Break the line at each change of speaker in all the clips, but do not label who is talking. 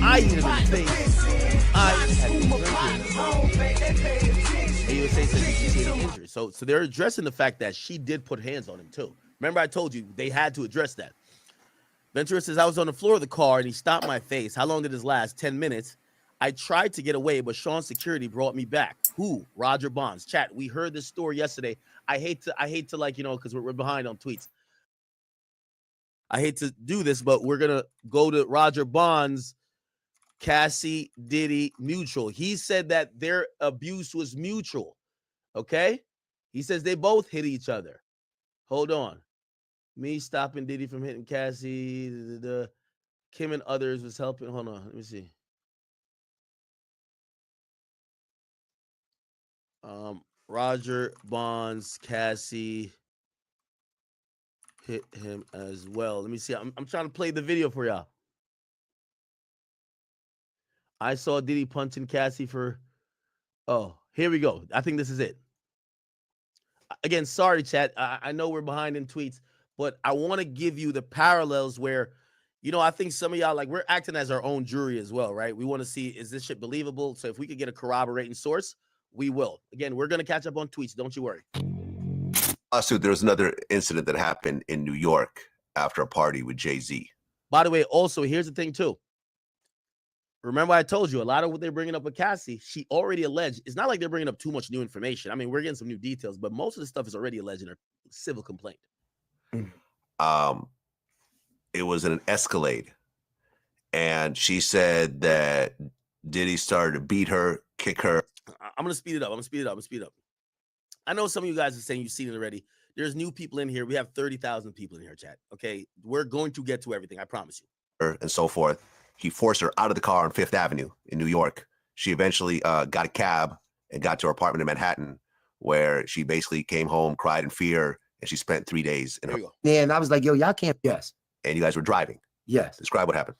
I hit him in the face. I had been drinking. AUSA says he's getting injured. So they're addressing the fact that she did put hands on him too. Remember I told you they had to address that. Ventura says, I was on the floor of the car and he stopped my face. How long did this last? 10 minutes. I tried to get away, but Sean's security brought me back. Who? Roger Bonds. Chat, we heard this story yesterday. I hate to like, you know, because we're behind on tweets. I hate to do this, but we're going to go to Roger Bonds, Cassie, Diddy, mutual. He said that their abuse was mutual, okay? He says they both hit each other. Hold on. Me stopping Diddy from hitting Cassie, Kim and others was helping. Hold on, let me see. Roger Bonds, Cassie hit him as well. Let me see. I'm trying to play the video for y'all. I saw Diddy punching Cassie for. Oh, here we go. I think this is it. Again, sorry, chat. I know we're behind in tweets, but I want to give you the parallels where, you know, I think some of y'all, like, we're acting as our own jury as well, right? We want to see, is this shit believable? So if we could get a corroborating source, we will. Again, we're going to catch up on tweets. Don't you worry.
Lawsuit, there was another incident that happened in New York after a party with Jay-Z.
By the way, also, here's the thing, too. Remember, I told you a lot of what they're bringing up with Cassie, she already alleged. It's not like they're bringing up too much new information. I mean, we're getting some new details, but most of the stuff is already alleged in her civil complaint.
It was an Escalade, and she said that Diddy started to beat her, kick her.
I'm going to speed it up. I know some of you guys are saying you've seen it already. There's new people in here. We have 30,000 people in here, chat. Okay, we're going to get to everything. I promise you.
And so forth. He forced her out of the car on Fifth Avenue in New York. She eventually got a cab and got to her apartment in Manhattan, where she basically came home, cried in fear, and she spent 3 days in her.
Yeah, and I was like, yo, y'all can't. Yes.
And you guys were driving.
Yes.
Describe what happened.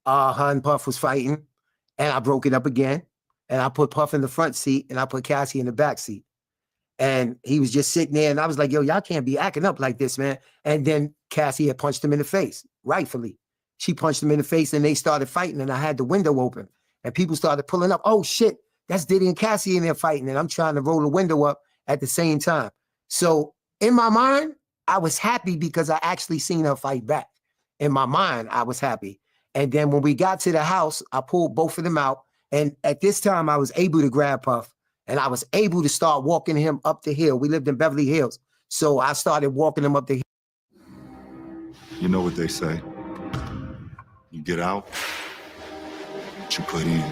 Her and Puff was fighting, and I broke it up again. And I put Puff in the front seat, and I put Cassie in the back seat. And he was just sitting there, and I was like, yo, y'all can't be acting up like this, man. And then Cassie had punched him in the face, rightfully. She punched him in the face, and they started fighting, and I had the window open. And people started pulling up. Oh, shit, that's Diddy and Cassie in there fighting, and I'm trying to roll the window up at the same time. So in my mind, I was happy because I actually seen her fight back. In my mind, I was happy. And then when we got to the house, I pulled both of them out. And at this time, I was able to grab Puff, and I was able to start walking him up the hill. We lived in Beverly Hills. So I started walking him up the hill.
You know what they say. You get out, what you put in.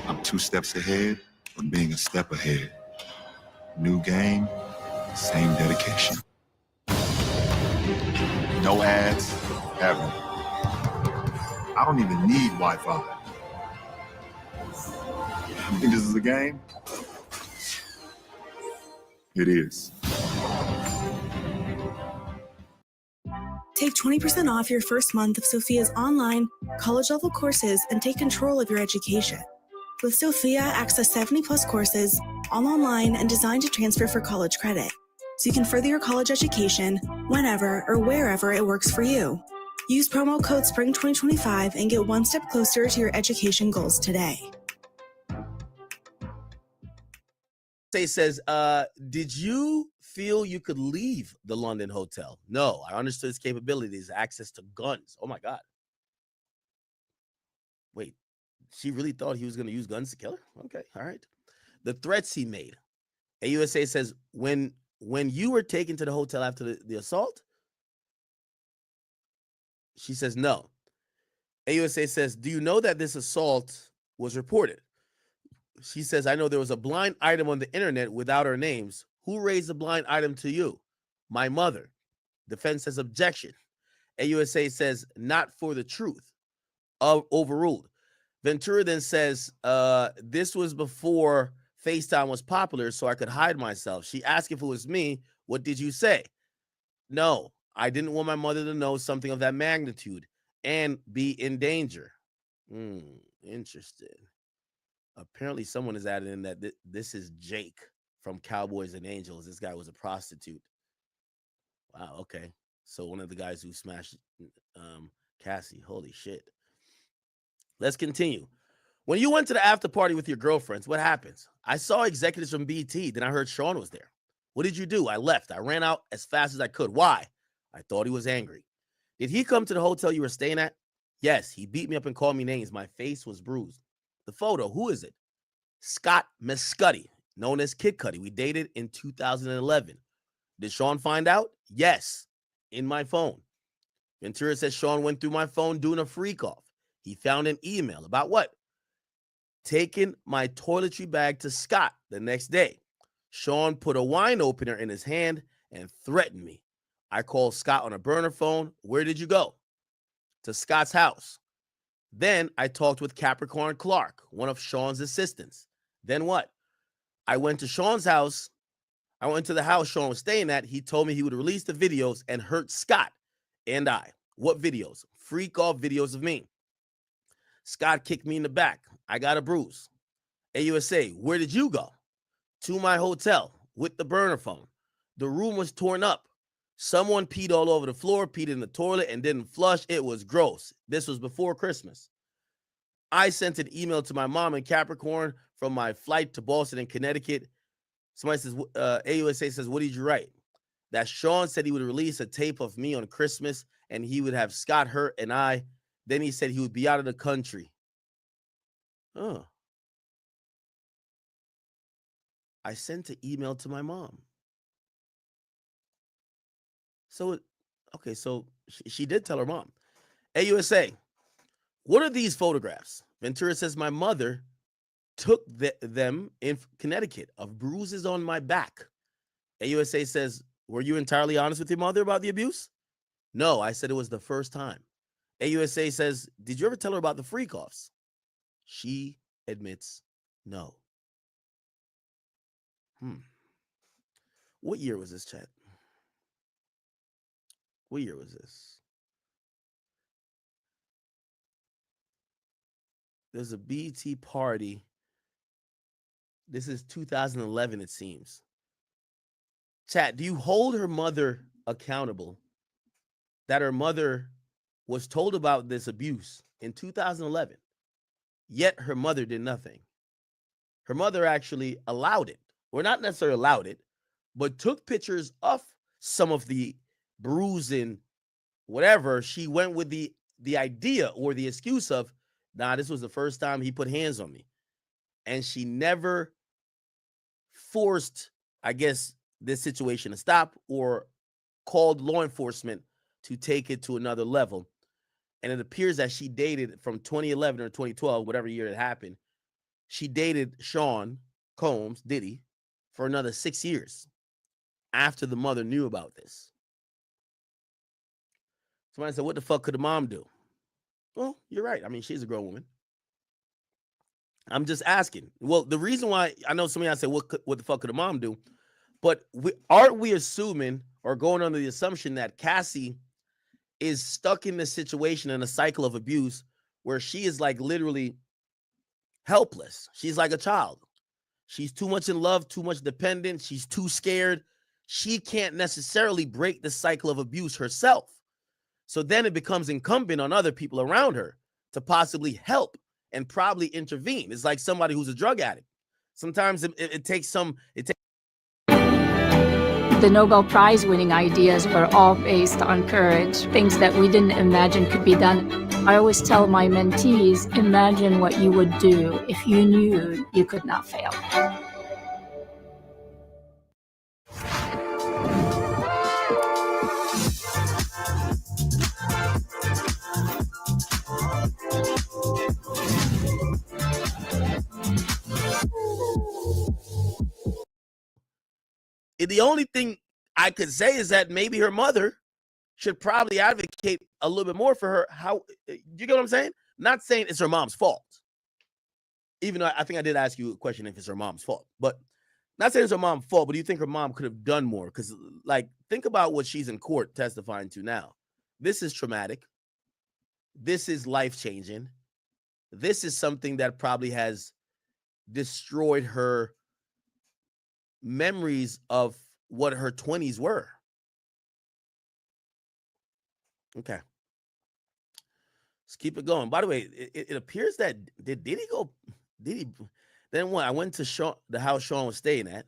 I'm 2 steps ahead of being a step ahead. New game, same dedication. No ads, ever. I don't even need Wi-Fi. You think this is a game? It is.
Take 20% off your first month of Sophia's online, college-level courses and take control of your education. With Sophia, access 70-plus courses, all online and designed to transfer for college credit, so you can further your college education whenever or wherever it works for you. Use promo code SPRING2025 and get one step closer to your education goals today.
Says, did you feel you could leave the London hotel? No, I understood his capabilities, access to guns. Oh my God. Wait, she really thought he was going to use guns to kill her? Okay, all right. The threats he made. AUSA says, when you were taken to the hotel after the assault? She says, no. AUSA says, do you know that this assault was reported? She says, I know there was a blind item on the internet without our names. Who raised the blind item to you? My mother. Defense says objection. AUSA says not for the truth. Overruled. Ventura then says, this was before FaceTime was popular, so I could hide myself. She asked if it was me. What did you say? No, I didn't want my mother to know something of that magnitude and be in danger. Interesting. Apparently someone has added in that this is Jake from Cowboys and Angels. This guy was a prostitute. Wow, okay. So one of the guys who smashed Cassie. Holy shit. Let's continue. When you went to the after party with your girlfriends, what happens? I saw executives from BT. Then I heard Sean was there. What did you do? I left. I ran out as fast as I could. Why? I thought he was angry. Did he come to the hotel you were staying at? Yes, he beat me up and called me names. My face was bruised. The photo, who is it? Scott Mescuddy, known as Kid Cudi. We dated in 2011. Did Sean find out? Yes, in my phone. Ventura says Sean went through my phone doing a freak off. He found an email about what? Taking my toiletry bag to Scott the next day. Sean put a wine opener in his hand and threatened me. I called Scott on a burner phone. Where did you go? To Scott's house. Then I talked with Capricorn Clark, one of Sean's assistants. Then what? I went to Sean's house. I went to the house Sean was staying at. He told me he would release the videos and hurt Scott and I. What videos? Freak off videos of me. Scott kicked me in the back. I got a bruise. AUSA, where did you go? To my hotel with the burner phone. The room was torn up. Someone peed all over the floor, peed in the toilet, and didn't flush. It was gross. This was before Christmas. I sent an email to my mom in Capricorn from my flight to Boston and Connecticut. Somebody says, AUSA says, what did you write? That Sean said he would release a tape of me on Christmas and he would have Scott hurt and I. Then he said he would be out of the country. Oh. I sent an email to my mom. So, okay, so she did tell her mom. AUSA, what are these photographs? Ventura says my mother took them in Connecticut of bruises on my back. AUSA says, were you entirely honest with your mother about the abuse? No, I said it was the first time. AUSA says, did you ever tell her about the freak-offs? She admits no. What year was this, chat? What year was this? There's a BET party. This is 2011, it seems. Chat, do you hold her mother accountable that her mother was told about this abuse in 2011, yet her mother did nothing? Her mother actually allowed it, or not necessarily allowed it, but took pictures of some of the bruising, whatever. She went with the idea or the excuse of, nah, this was the first time he put hands on me. And she never forced, I guess, this situation to stop or called law enforcement to take it to another level. And it appears that she dated from 2011 or 2012, whatever year it happened. She dated Sean Combs, Diddy, for another 6 years after the mother knew about this. Somebody said, what the fuck could the mom do? Well, you're right. I mean, she's a grown woman. I'm just asking. Well, the reason why I know some of y'all say, what the fuck could the mom do? But aren't we assuming or going under the assumption that Cassie is stuck in this situation in a cycle of abuse where she is like literally helpless? She's like a child. She's too much in love, too much dependent. She's too scared. She can't necessarily break the cycle of abuse herself. So then it becomes incumbent on other people around her to possibly help and probably intervene. It's like somebody who's a drug addict. Sometimes it takes some.
The Nobel Prize winning ideas were all based on courage, things that we didn't imagine could be done. I always tell my mentees, imagine what you would do if you knew you could not fail.
The only thing I could say is that maybe her mother should probably advocate a little bit more for her. How, you get what I'm saying? Not saying it's her mom's fault. Even though I think I did ask you a question if it's her mom's fault, but not saying it's her mom's fault, but do you think her mom could have done more? Because like, think about what she's in court testifying to now. This is traumatic. This is life-changing. This is something that probably has destroyed her memories of what her 20s were. Okay. Let's keep it going. By the way, it appears that Diddy then what? I went to the house Sean was staying at,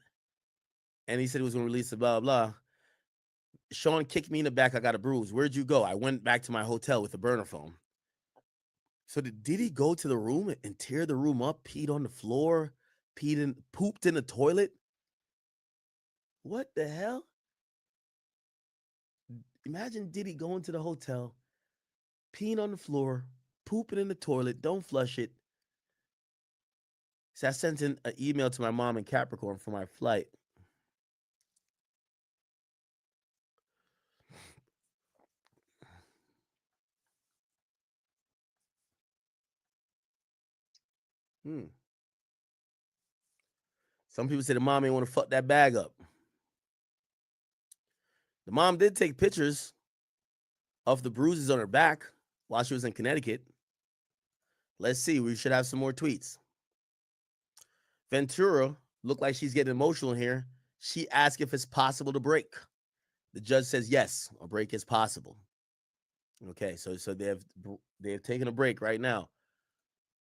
and he said he was going to release it, blah, blah. Sean kicked me in the back. I got a bruise. Where'd you go? I went back to my hotel with a burner phone. So did Diddy go to the room and tear the room up, peed on the floor, pooped in the toilet? What the hell? Imagine Diddy going to the hotel, peeing on the floor, pooping in the toilet, don't flush it. So I sent in an email to my mom in Capricorn for my flight. Some people say the mom ain't want to fuck that bag up. The mom did take pictures of the bruises on her back while she was in Connecticut. Let's see. We should have some more tweets. Ventura looked like she's getting emotional here. She asked if it's possible to break. The judge says yes, a break is possible. Okay, so they have taken a break right now.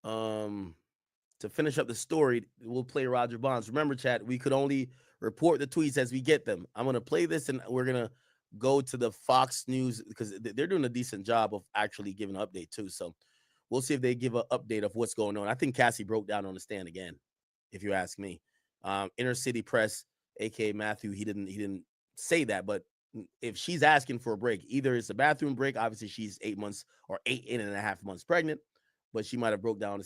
To finish up the story, we'll play Roger Bonds. Remember, chat, we could only report the tweets as we get them. I'm going to play this, and we're going to go to the Fox News because they're doing a decent job of actually giving an update, too. So we'll see if they give an update of what's going on. I think Cassie broke down on the stand again, if you ask me. Inner City Press, a.k.a. Matthew, he didn't say that, but if she's asking for a break, either it's a bathroom break, obviously she's 8 months or 8.5 months pregnant, but she might have broke down the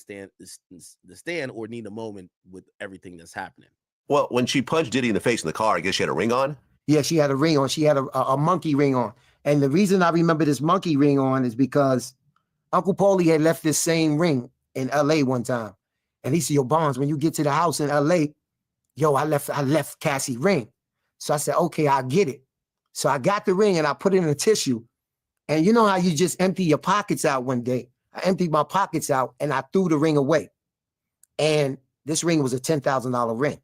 stand or need a moment with everything that's happening.
Well, when she punched Diddy in the face in the car, I guess she had a ring on?
Yeah, she had a ring on. She had a monkey ring on. And the reason I remember this monkey ring on is because Uncle Paulie had left this same ring in L.A. one time. And he said, yo, Bonds, when you get to the house in L.A., yo, I left Cassie ring. So I said, okay, I'll get it. So I got the ring and I put it in a tissue. And you know how you just empty your pockets out one day? I emptied my pockets out and I threw the ring away. And this ring was a $10,000 ring.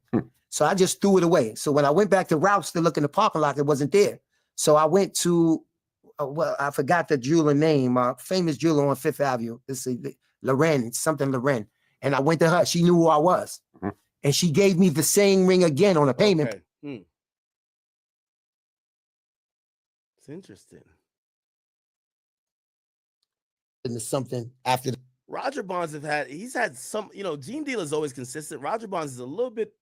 So I just threw it away. So when I went back to Ralph's to look in the parking lot, it wasn't there. So I went to, well, I forgot the jeweler name, famous jeweler on Fifth Avenue. This is Loren, something Loren. And I went to her. She knew who I was. And she gave me the same ring again on a payment.
Okay. It's interesting.
And there's something after
Roger Bonds he's had some, Gene Deal is always consistent. Roger Bonds is a little bit,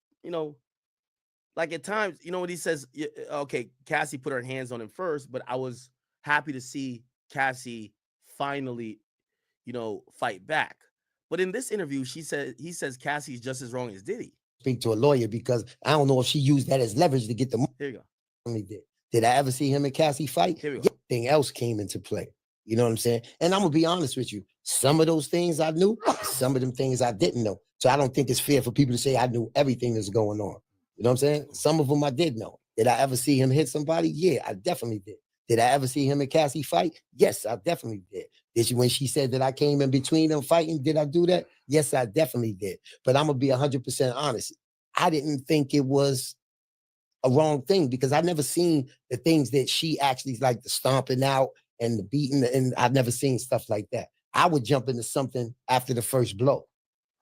like at times, when he says, okay, Cassie put her hands on him first, but I was happy to see Cassie finally, fight back. But in this interview, he says Cassie's just as wrong as Diddy.
Speak to a lawyer because I don't know if she used that as leverage to get the money.
Here you go.
Did I ever see him and Cassie fight?
Here we go.
Everything else came into play. You know what I'm saying? And I'm going to be honest with you. Some of those things I knew, some of them things I didn't know. So I don't think it's fair for people to say I knew everything that's going on. You know what I'm saying? Some of them I did know. Did I ever see him hit somebody? Yeah, I definitely did. Did I ever see him and Cassie fight? Yes, I definitely did. When she said that I came in between them fighting, did I do that? Yes, I definitely did. But I'm going to be 100% honest. I didn't think it was a wrong thing because I never seen the things that she actually like the stomping out and the beating, and I've never seen stuff like that. I would jump into something after the first blow,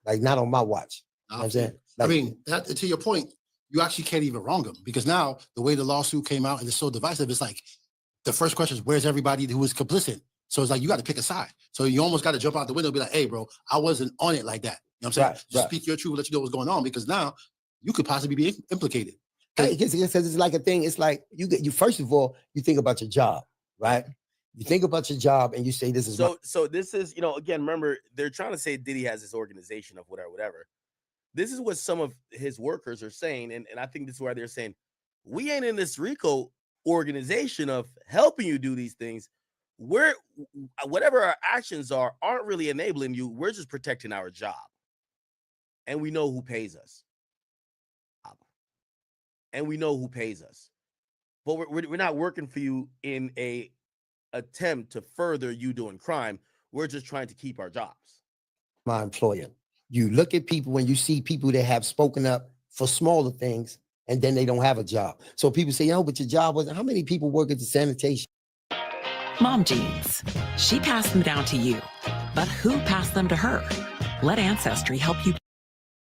like not on my watch. You know what I'm saying? Like,
I mean, to your point, you actually can't even wrong him because now the way the lawsuit came out and it's so divisive, it's like the first question is, where's everybody who was complicit? So it's like, you got to pick a side. So you almost got to jump out the window and be like, hey, bro, I wasn't on it like that. You know what I'm saying?
Right,
Just speak your truth, let you know what's going on because now you could possibly be implicated.
It's like a thing. It's like you first of all, you think about your job, right? You think about your job and you say, this is
so this is, again, remember, they're trying to say Diddy has this organization of whatever. This is what some of his workers are saying. And I think this is why they're saying, we ain't in this RICO organization of helping you do these things. Whatever our actions aren't really enabling you. We're just protecting our job. And we know who pays us. But we're not working for you in a attempt to further you doing crime. We're just trying to keep our jobs.
My employer. You look at people when you see people that have spoken up for smaller things and then they don't have a job. So people say, but your job wasn't. How many people work at the sanitation?
Mom jeans. She passed them down to you. But who passed them to her? Let Ancestry help you.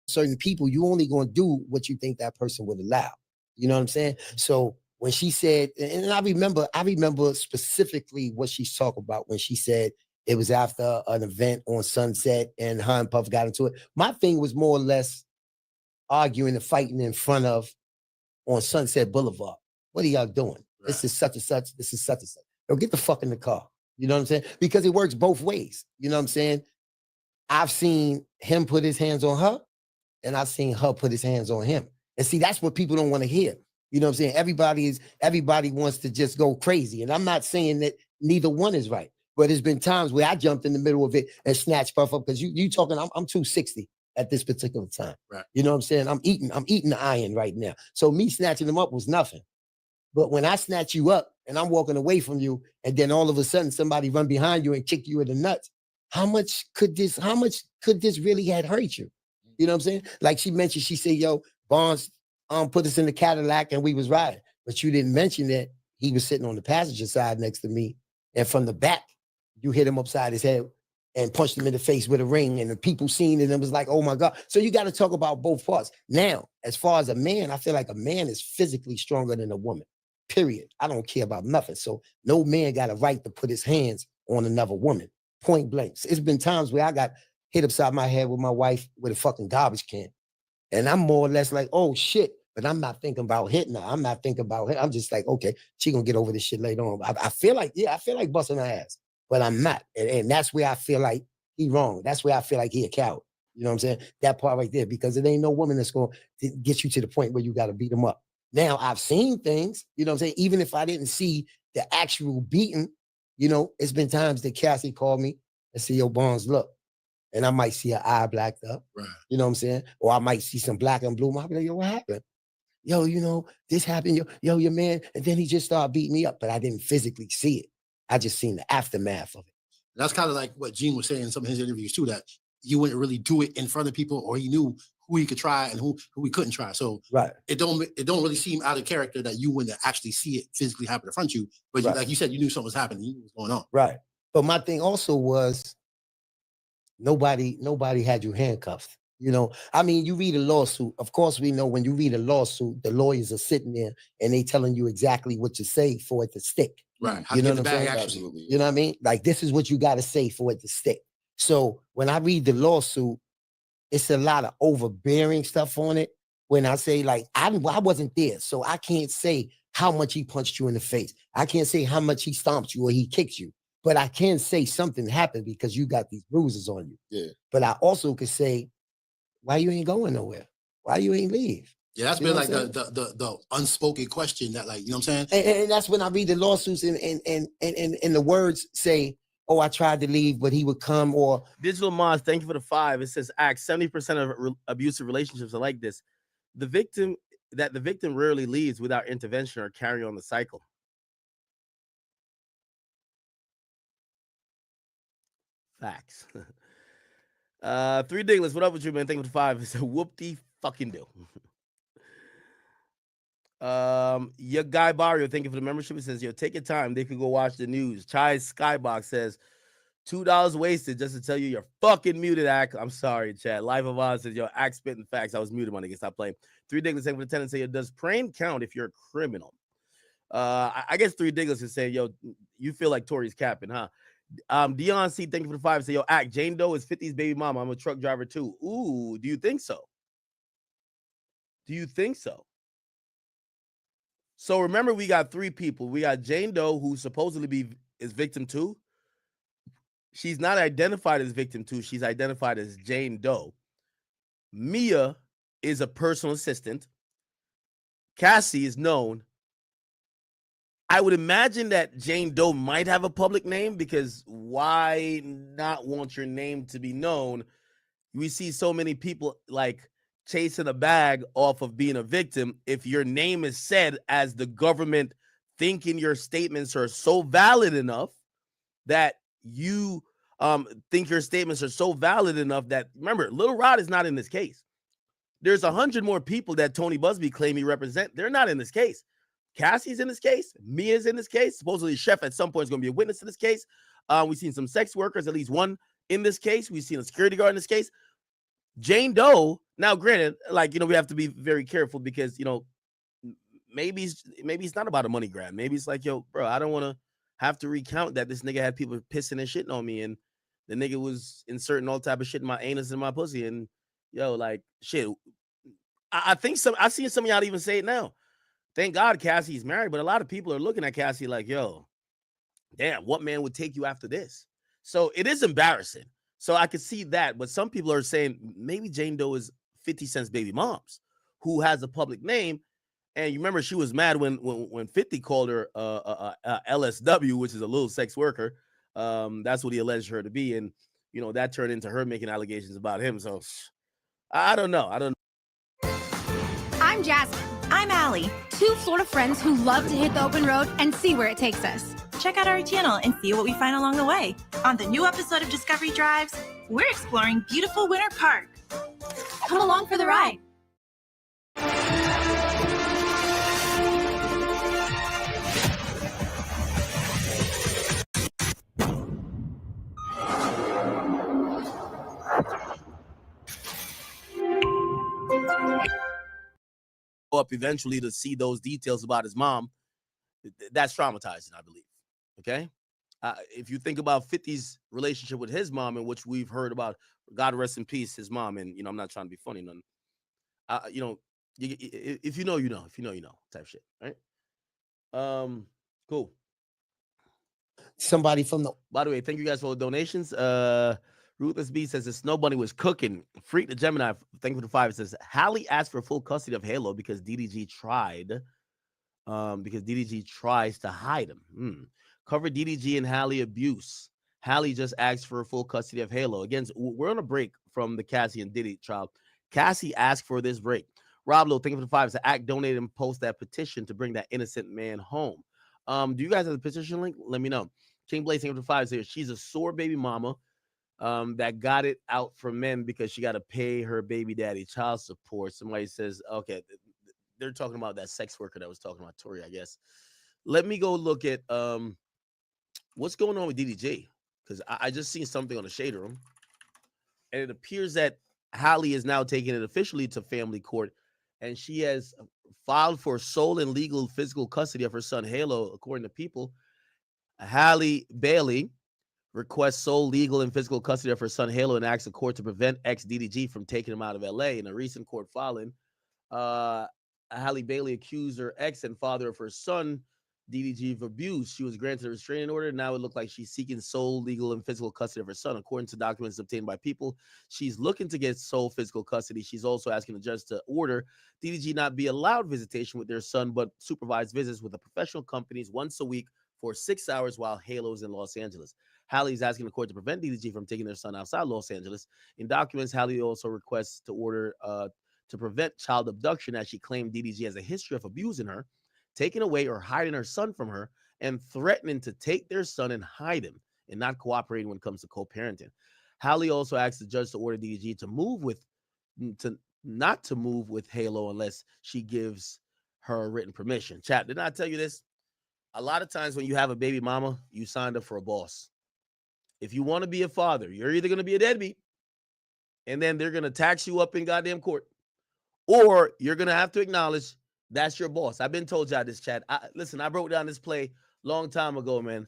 Certain people, you only going to do what you think that person would allow. You know what I'm saying? So when she said, and I remember specifically what she's talking about when she said it was after an event on Sunset and her and Puff got into it. My thing was more or less arguing and fighting in front of on Sunset Boulevard. What are y'all doing? Right. This is such and such. This is such and such. Yo, get the fuck in the car. You know what I'm saying? Because it works both ways. You know what I'm saying? I've seen him put his hands on her, and I've seen her put his hands on him. And see, that's what people don't want to hear. You know what I'm saying? Everybody wants to just go crazy. And I'm not saying that neither one is right. But there's been times where I jumped in the middle of it and snatched Puff up because you talking, I'm 260 at this particular time. Right. You know what I'm saying? I'm eating the iron right now. So me snatching him up was nothing. But when I snatch you up and I'm walking away from you, and then all of a sudden somebody run behind you and kick you in the nuts, how much could this really had hurt you? You know what I'm saying? Like she mentioned, she said, yo, Barnes put us in the Cadillac and we was riding. But you didn't mention that he was sitting on the passenger side next to me. And from the back, you hit him upside his head and punched him in the face with a ring. And the people seen it and was like, oh my God. So you got to talk about both parts. Now, as far as a man, I feel like a man is physically stronger than a woman, period. I don't care about nothing. So no man got a right to put his hands on another woman, point blank. It's been times where I got hit upside my head with my wife with a fucking garbage can. And I'm more or less like, oh shit. But I'm not thinking about hitting her. I'm not thinking about it. I'm just like, okay, she gonna get over this shit later on. I feel like busting her ass, but I'm not. And that's where I feel like he wrong. That's where I feel like he a coward. You know what I'm saying? That part right there, because it ain't no woman that's going to get you to the point where you got to beat them up. Now, I've seen things, you know what I'm saying? Even if I didn't see the actual beating, you know, it's been times that Cassie called me and said, yo, Barnes, look. And I might see her eye blacked up. Right. You know what I'm saying? Or I might see some black and blue. I'll be like, yo, what happened? Yo, you know, this happened. Yo, your man. And then he just started beating me up, but I didn't physically see it. I just seen the aftermath of it.
That's kind of like what Gene was saying in some of his interviews too, that you wouldn't really do it in front of people, or he knew who he could try and who he couldn't try. So right. it don't really seem out of character that you wouldn't actually see it physically happen in front of you. But right. Like you said, you knew something was happening. You knew what was going on. Right.
But my thing also was nobody had you handcuffed. You know, I mean, you read a lawsuit. Of course, we know when you read a lawsuit, the lawyers are sitting there and they telling you exactly what to say for it to stick.
Right.
You know what I'm saying? Absolutely. You know what I mean? Like, this is what you got to say for it to stick. So when I read the lawsuit, it's a lot of overbearing stuff on it. When I say, like, I wasn't there, so I can't say how much he punched you in the face. I can't say how much he stomped you or he kicked you. But I can say something happened because you got these bruises on you. Yeah. But I also could say, why you ain't going nowhere? Why you ain't leave?
Yeah, that's been like the unspoken question that, like, you know what I'm saying?
And that's when I read the lawsuits and the words say, oh, I tried to leave, but he would come. Or
Digital Moz, thank you for the 5. It says, 70% of abusive relationships are like this. The victim rarely leaves without intervention or carry on the cycle. Facts. 3 Dingless, what up with you, man? Thank you for the 5. It's a whoop-de fucking do. Your guy Barrio, thank you for the membership. It says, yo, take your time. They could go watch the news. Chai's Skybox says, $2 wasted just to tell you you're fucking muted, Ack. I'm sorry, chat. Life of Oz says, yo, Ack spitting facts. I was muted, my nigga. Stop playing. 3 Dingless, thank you for the 10 and say, yo, does praying count if you're a criminal? I guess 3 Dingless is saying, yo, you feel like Tory's capping, huh? Dion C, thank you for the 5. Say, yo, Ack, Jane Doe is 50's baby mama. I'm a truck driver too. Ooh, do you think so? Do you think so? So remember, we got 3 people. We got Jane Doe, who supposedly is victim 2. She's not identified as victim 2. She's identified as Jane Doe. Mia is a personal assistant. Cassie is known. I would imagine that Jane Doe might have a public name, because why not want your name to be known? We see so many people like chasing a bag off of being a victim. If your name is said as the government thinking your statements are so valid enough that you think your statements are so valid enough that, remember, Lil Rod is not in this case. There's 100 more people that Tony Busby claim he represent. They're not in this case. Cassie's in this case. Mia's in this case. Supposedly Chef at some point is going to be a witness to this case. We've seen some sex workers, at least one in this case. We've seen a security guard in this case. Jane Doe. Now, granted, like, you know, we have to be very careful because, you know, maybe it's not about a money grab. Maybe it's like, yo, bro, I don't want to have to recount that this nigga had people pissing and shitting on me, and the nigga was inserting all type of shit in my anus and my pussy, and yo, like, shit. I think I've seen some of y'all even say it now. Thank God Cassie's married, but a lot of people are looking at Cassie like, yo, damn, what man would take you after this? So it is embarrassing. So I could see that, but some people are saying maybe Jane Doe is 50 Cent's baby moms, who has a public name. And you remember she was mad when 50 called her LSW, which is a little sex worker. That's what he alleged her to be, and you know that turned into her making allegations about him. So I don't know.
I'm Jasmine. I'm Allie. Two Florida friends who love to hit the open road and see where it takes us.
Check out our channel and see what we find along the way. On the new episode of Discovery Drives, we're exploring beautiful Winter Park.
Come along for the ride.
Up eventually to see those details about his mom. That's traumatizing, I believe. Okay. If you think about 50's relationship with his mom, in which we've heard about, God rest in peace, his mom, and you know, I'm not trying to be funny, none. You know, if you know, you know, if you know, you know, type shit, right? Cool.
Somebody from the.
By the way, thank you guys for the donations. Ruthless B says the Snow Bunny was cooking. Freak the Gemini, thank you for the 5. It says Halle asked for full custody of Halo because DDG tried. Because DDG tries to hide him. Cover DDG and Halle abuse. Halle just asked for full custody of Halo. Again, we're on a break from the Cassie and Diddy trial. Cassie asked for this break. Rob Lowe, thank you for the 5. It's ACT donate and post that petition to bring that innocent man home. Do you guys have the petition link? Let me know. King Blaze, thank you for the 5. Says she's a sore baby mama that got it out from men because she got to pay her baby daddy child support. Somebody says, okay, they're talking about that sex worker that was talking about Tori, I guess. Let me go look at what's going on with DDG, because I just seen something on the Shade Room, and it appears that Halle is now taking it officially to family court, and she has filed for sole and legal physical custody of her son Halo. According to People, Halle Bailey requests sole legal and physical custody of her son Halo and asks the court to prevent ex-DDG from taking him out of LA. In a recent court filing, Halle Bailey accused her ex and father of her son DDG of abuse. She was granted a restraining order. Now it looked like she's seeking sole legal and physical custody of her son. According to documents obtained by People, she's looking to get sole physical custody. She's also asking the judge to order DDG not be allowed visitation with their son, but supervised visits with the professional companies once a week for 6 hours while Halo's in Los Angeles. Halle's asking the court to prevent DDG from taking their son outside Los Angeles. In documents, Halle also requests to order to prevent child abduction, as she claimed DDG has a history of abusing her, taking away or hiding her son from her, and threatening to take their son and hide him, and not cooperating when it comes to co-parenting. Halle also asked the judge to order DDG not to move with Halo unless she gives her written permission. Chat, did I tell you this? A lot of times when you have a baby mama, you signed up for a boss. If you want to be a father, you're either going to be a deadbeat, and then they're going to tax you up in goddamn court, or you're going to have to acknowledge that's your boss. I've been told y'all this, chat. Listen, I broke down this play long time ago, man.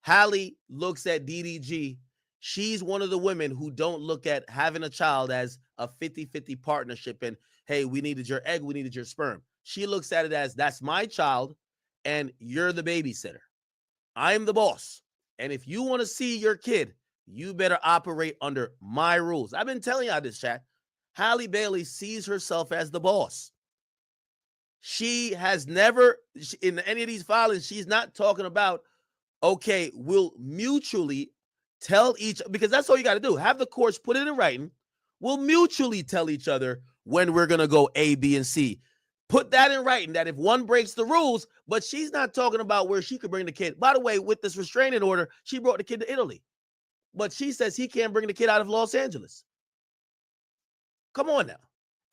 Halle looks at DDG. She's one of the women who don't look at having a child as a 50-50 partnership and, hey, we needed your egg, we needed your sperm. She looks at it as, that's my child, and you're the babysitter. I'm the boss. And if you want to see your kid, you better operate under my rules. I've been telling y'all this, chat. Halle Bailey sees herself as the boss. She has never, in any of these filings, she's not talking about, okay, we'll mutually tell each, because that's all you got to do. Have the courts put it in writing. We'll mutually tell each other when we're going to go A, B, and C. Put that in writing, that if one breaks the rules, but she's not talking about where she could bring the kid. By the way, with this restraining order, she brought the kid to Italy, but she says he can't bring the kid out of Los Angeles. Come on now.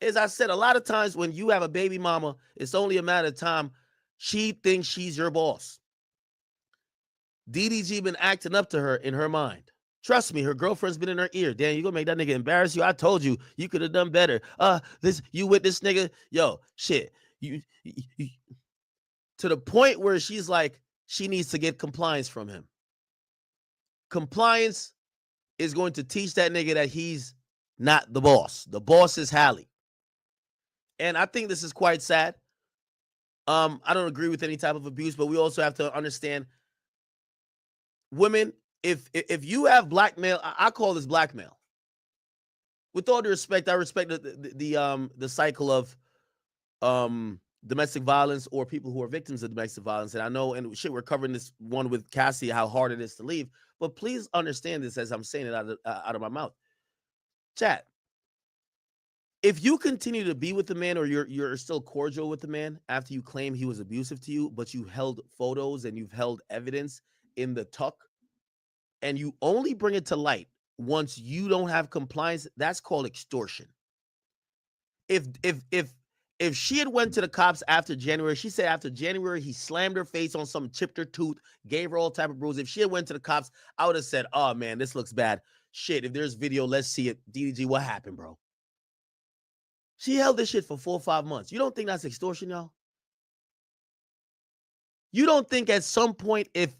As I said, a lot of times when you have a baby mama, it's only a matter of time. She thinks she's your boss. DDG been acting up to her in her mind, Trust me, her girlfriend's been in her ear. Damn, you gonna make that nigga embarrass you? I told you, you could have done better. You with this nigga, yo, shit. You to the point where she's like, she needs to get compliance from him. Compliance is going to teach that nigga that he's not the boss. The boss is Hallie. And I think this is quite sad. I don't agree with any type of abuse, but we also have to understand women, if you have blackmail, I call this blackmail. With all due respect, I respect the cycle of domestic violence or people who are victims of domestic violence. And I know, and shit, we're covering this one with Cassie, how hard it is to leave. But please understand this as I'm saying it out of my mouth. Chat. If you continue to be with the man, or you're still cordial with the man after you claim he was abusive to you, but you held photos and you've held evidence in the tuck, and you only bring it to light once you don't have compliance, that's called extortion. If she had went to the cops after January, she said after January he slammed her face on something, chipped her tooth, gave her all type of bruises. If she had went to the cops, I would have said, oh man, this looks bad. Shit, if there's video, let's see it. DDG, what happened, bro? She held this shit for 4 or 5 months. You don't think that's extortion, y'all? You don't think at some point, if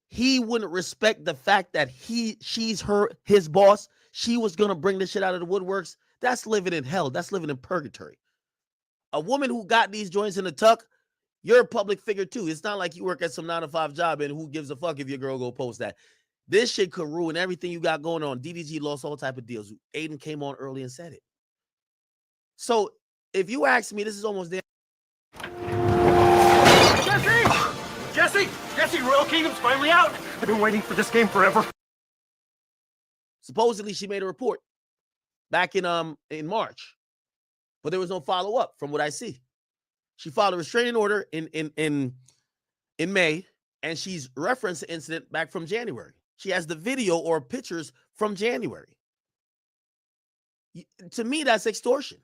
he wouldn't respect the fact that she's his boss, she was gonna bring this shit out of the woodworks? That's living in hell. That's living in purgatory. A woman who got these joints in the tuck, you're a public figure too. It's not like you work at some 9-to-5 job and who gives a fuck if your girl go post that. This shit could ruin everything you got going on. DDG lost all type of deals. Aiden came on early and said it. So if you ask me, this is almost there.
Jesse, Royal Kingdom's finally out. I've been waiting for this game forever.
Supposedly she made a report back in March, but there was no follow-up from what I see. She filed a restraining order in May, and she's referenced the incident back from January. She has the video or pictures from January. To me, that's extortion.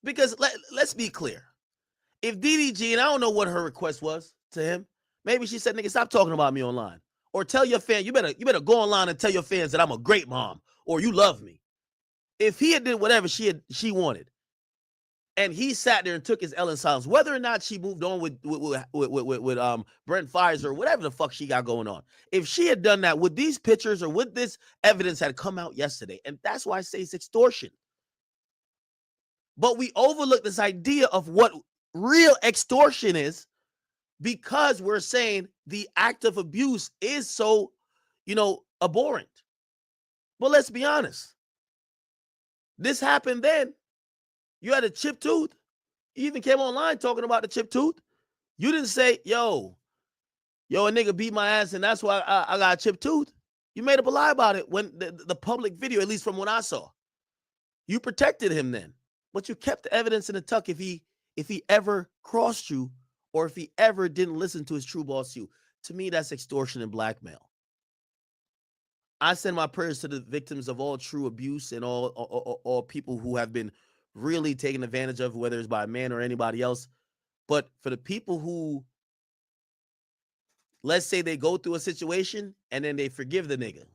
Because let's be clear. If DDG, and I don't know what her request was to him, maybe she said, nigga, stop talking about me online. Or tell your fan, you better go online and tell your fans that I'm a great mom, or you love me. If he had did whatever she wanted, and he sat there and took his L in silence, whether or not she moved on with Brent Fires or whatever the fuck she got going on, if she had done that, would these pictures or would this evidence had come out yesterday? And that's why I say it's extortion. But we overlook this idea of what real extortion is, because we're saying the act of abuse is so, abhorrent. But let's be honest. This happened then. You had a chipped tooth. You even came online talking about the chipped tooth. You didn't say, yo, a nigga beat my ass and that's why I got a chipped tooth. You made up a lie about it when the public video, at least from what I saw. You protected him then. But you kept the evidence in the tuck if he ever crossed you, or if he ever didn't listen to his true boss you. To me, that's extortion and blackmail. I send my prayers to the victims of all true abuse and all people who have been really taken advantage of, whether it's by a man or anybody else. But for the people who, let's say they go through a situation and then they forgive the nigga.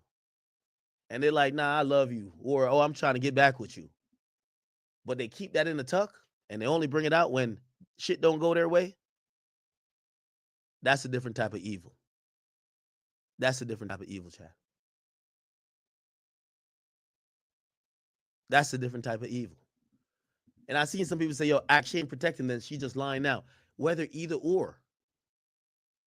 And they're like, nah, I love you. Or, oh, I'm trying to get back with you. But they keep that in the tuck and they only bring it out when shit don't go their way. That's a different type of evil. That's a different type of evil, Chad. That's a different type of evil. And I've seen some people say, yo, she ain't protecting them. She just lying now. Whether either or.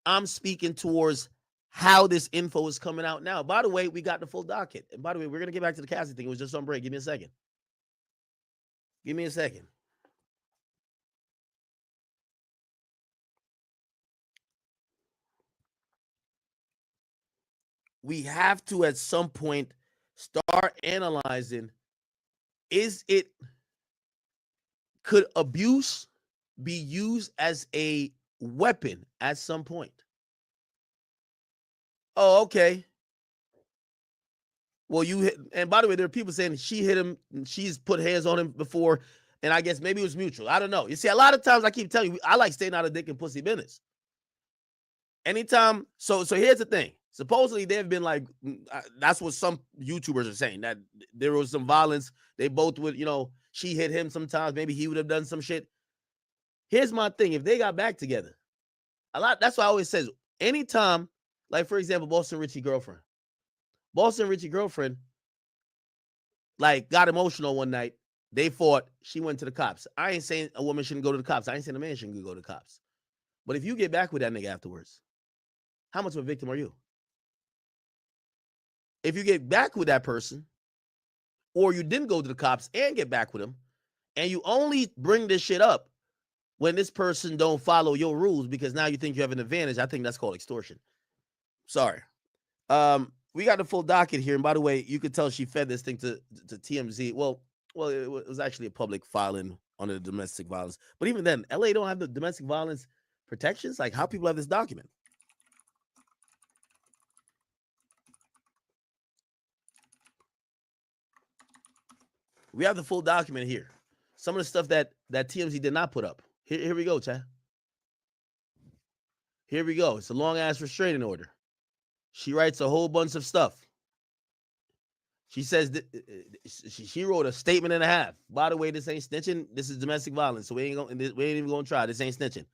I'm speaking towards how this info is coming out now. By the way, we got the full docket. And by the way, we're going to get back to the CASSIE thing. It was just on break. Give me a second. Give me a second. We have to, at some point, start analyzing, could abuse be used as a weapon at some point? Oh, okay. Well, you hit, and by the way, there are people saying she hit him, and she's put hands on him before, and I guess maybe it was mutual. I don't know. You see, a lot of times I keep telling you, I like staying out of dick and pussy business. Anytime, so here's the thing. Supposedly, they've been like, that's what some YouTubers are saying, that there was some violence. They both would, she hit him sometimes. Maybe he would have done some shit. Here's my thing. If they got back together, that's why I always says, anytime, like, for example, Boston Richie girlfriend, like, got emotional one night. They fought. She went to the cops. I ain't saying a woman shouldn't go to the cops. I ain't saying a man shouldn't go to the cops. But if you get back with that nigga afterwards, how much of a victim are you? If you get back with that person, or you didn't go to the cops and get back with him, and you only bring this shit up when this person don't follow your rules because now you think you have an advantage, I think that's called extortion. Sorry. We got the full docket here. And by the way, you could tell she fed this thing to TMZ. Well, it was actually a public filing on the domestic violence. But even then, LA don't have the domestic violence protections. Like, how people have this document? We have the full document here. Some of the stuff that TMZ did not put up. Here we go, chat. Here we go. It's a long-ass restraining order. She writes a whole bunch of stuff. She says she wrote a statement and a half. By the way, this ain't snitching. This is domestic violence, so we ain't even going to try. This ain't snitching.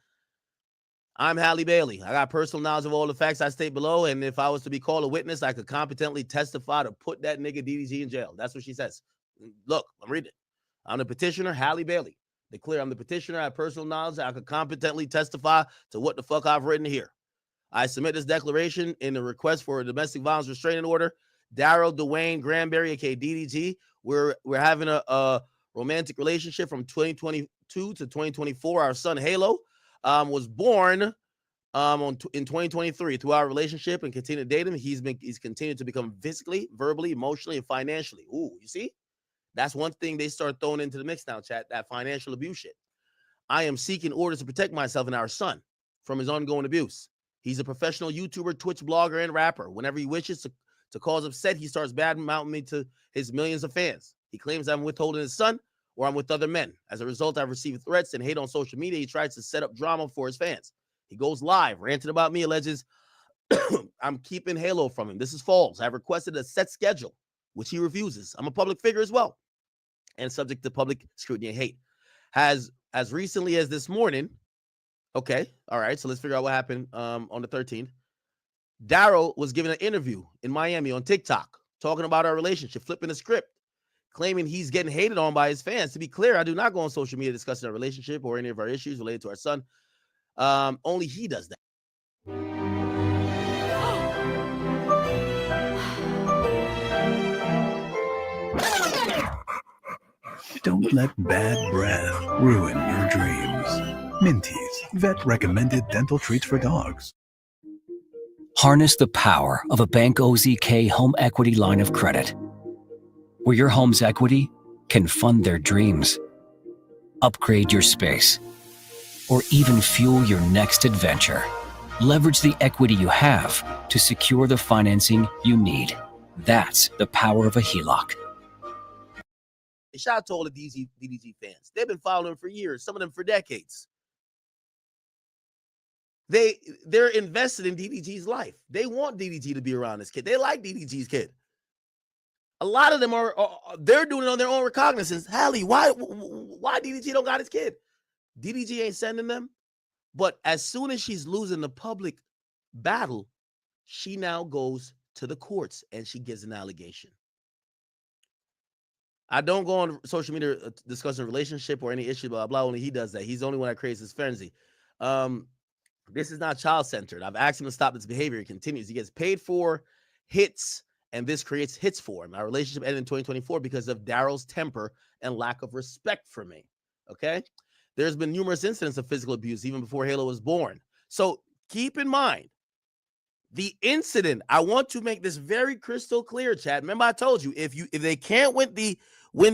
I'm Halle Bailey. I got personal knowledge of all the facts I state below, and if I was to be called a witness, I could competently testify to put that nigga DDG in jail. That's what she says. Look, I'm reading it. I'm the petitioner, Halle Bailey. Declare I'm the petitioner. I have personal knowledge. I could competently testify to what the fuck I've written here. I submit this declaration in the request for a domestic violence restraining order. Daryl Dwayne Granberry, aka DDG. We're having a romantic relationship from 2022 to 2024. Our son Halo was born in 2023. Through our relationship and continue to date him, he's continued to become physically, verbally, emotionally, and financially. Ooh, you see? That's one thing they start throwing into the mix now, chat, that financial abuse shit. I am seeking orders to protect myself and our son from his ongoing abuse. He's a professional YouTuber, Twitch blogger, and rapper. Whenever he wishes to cause upset, he starts bad-mouthing me to his millions of fans. He claims I'm withholding his son or I'm with other men. As a result, I've received threats and hate on social media. He tries to set up drama for his fans. He goes live, ranting about me, alleges I'm keeping Halo from him. This is false. I've requested a set schedule, which he refuses. I'm a public figure as well, and subject to public scrutiny and hate. As recently as this morning, okay, all right, so let's figure out what happened on the 13th. Daryl was given an interview in Miami on TikTok, talking about our relationship, flipping the script, claiming he's getting hated on by his fans. To be clear, I do not go on social media discussing our relationship or any of our issues related to our son. Only he does that.
Don't let bad breath ruin your dreams. Minties, vet-recommended dental treats for dogs.
Harness the power of a Bank OZK home equity line of credit, where your home's equity can fund their dreams, upgrade your space, or even fuel your next adventure. Leverage the equity you have to secure the financing you need. That's the power of a HELOC.
Shout out to all the DDG fans. They've been following him for years, some of them for decades. They're invested in DDG's life. They want DDG to be around this kid. They like DDG's kid. A lot of them they're doing it on their own recognizance. Halle, why DDG don't got his kid? DDG ain't sending them. But as soon as she's losing the public battle, she now goes to the courts and she gives an allegation. I don't go on social media discussing relationship or any issue, blah, blah. Only he does that. He's the only one that creates this frenzy. This is not child-centered. I've asked him to stop this behavior. He continues. He gets paid for hits, and this creates hits for him. Our relationship ended in 2024 because of Daryl's temper and lack of respect for me. Okay? There's been numerous incidents of physical abuse even before Halo was born. So keep in mind, the incident, I want to make this very crystal clear, Chad. Remember, I told you, if they can't win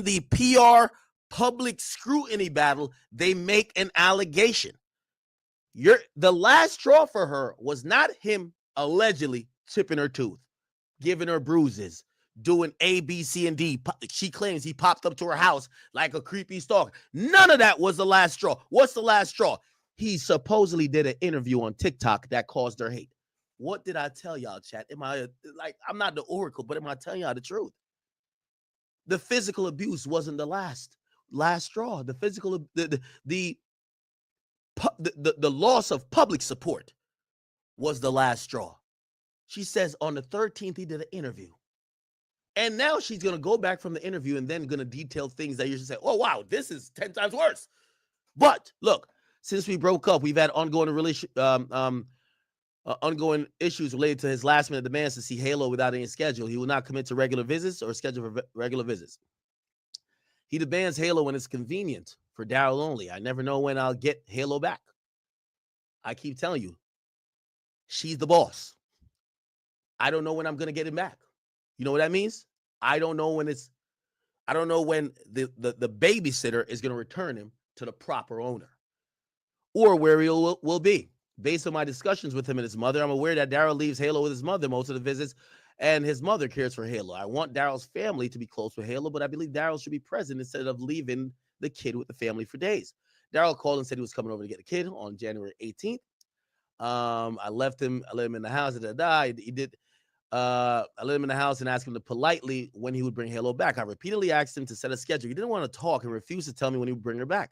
the PR public scrutiny battle, they make an allegation. The last straw for her was not him allegedly chipping her tooth, giving her bruises, doing A, B, C, and D. She claims he popped up to her house like a creepy stalker. None of that was the last straw. What's the last straw? He supposedly did an interview on TikTok that caused her hate. What did I tell y'all, chat? Am I like, I'm not the oracle, but am I telling y'all the truth? The physical abuse wasn't the last straw. The physical, the loss of public support was the last straw. She says on the 13th, he did an interview. And now she's going to go back from the interview and then going to detail things that you should say, oh, wow, this is 10 times worse. But look, since we broke up, we've had ongoing ongoing issues related to his last minute demands to see Halo without any schedule. He will not commit to regular visits or schedule for regular visits. He demands Halo when it's convenient for Daryl only. I never know when I'll get Halo back. I keep telling you, she's the boss. I don't know when I'm going to get him back. You know what that means? I don't know when the babysitter is going to return him to the proper owner or where he will be. Based on my discussions with him and his mother, I'm aware that Daryl leaves Halo with his mother most of the visits, and his mother cares for Halo. I want Daryl's family to be close with Halo, but I believe Daryl should be present instead of leaving the kid with the family for days. Daryl called and said he was coming over to get a kid on January 18th. I let him in the house. I let him in the house and asked him to politely when he would bring Halo back. I repeatedly asked him to set a schedule. He didn't want to talk and refused to tell me when he would bring her back.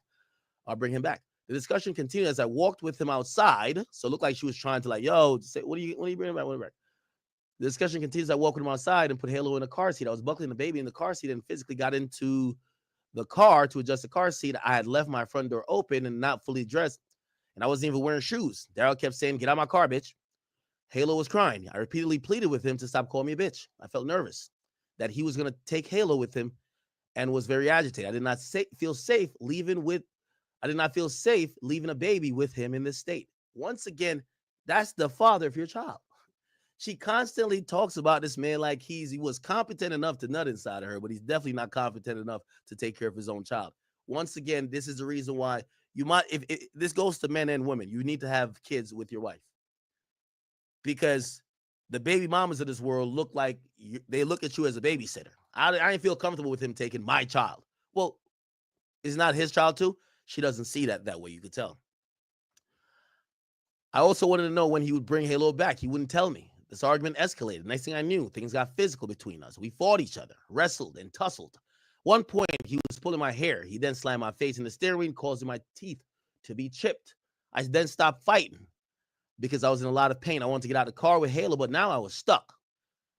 I'll bring him back. The discussion continued as I walked with him outside. So it looked like she was trying to like, yo, say, when are you bringing him back? The discussion continues. I walked with him outside and put Halo in a car seat. I was buckling the baby in the car seat and physically got into the car to adjust the car seat. I had left my front door open and not fully dressed, and I wasn't even wearing shoes. Daryl kept saying, get out of my car, bitch. Halo was crying. I repeatedly pleaded with him to stop calling me a bitch. I felt nervous that he was going to take Halo with him and was very agitated. I did not feel safe leaving a baby with him in this state. Once again, that's the father of your child. She constantly talks about this man like he was competent enough to nut inside of her, but he's definitely not competent enough to take care of his own child. Once again, this is the reason why you might, if this goes to men and women, you need to have kids with your wife. Because the baby mamas of this world look like they look at you as a babysitter. I didn't feel comfortable with him taking my child. Well, it's not his child too. She doesn't see that way. You could tell. I also wanted to know when he would bring Halo back. He wouldn't tell me. This argument escalated. Next thing I knew, things got physical between us. We fought each other, wrestled, and tussled. One point, he was pulling my hair. He then slammed my face in the steering wheel, causing my teeth to be chipped. I then stopped fighting because I was in a lot of pain. I wanted to get out of the car with Halo, but now I was stuck.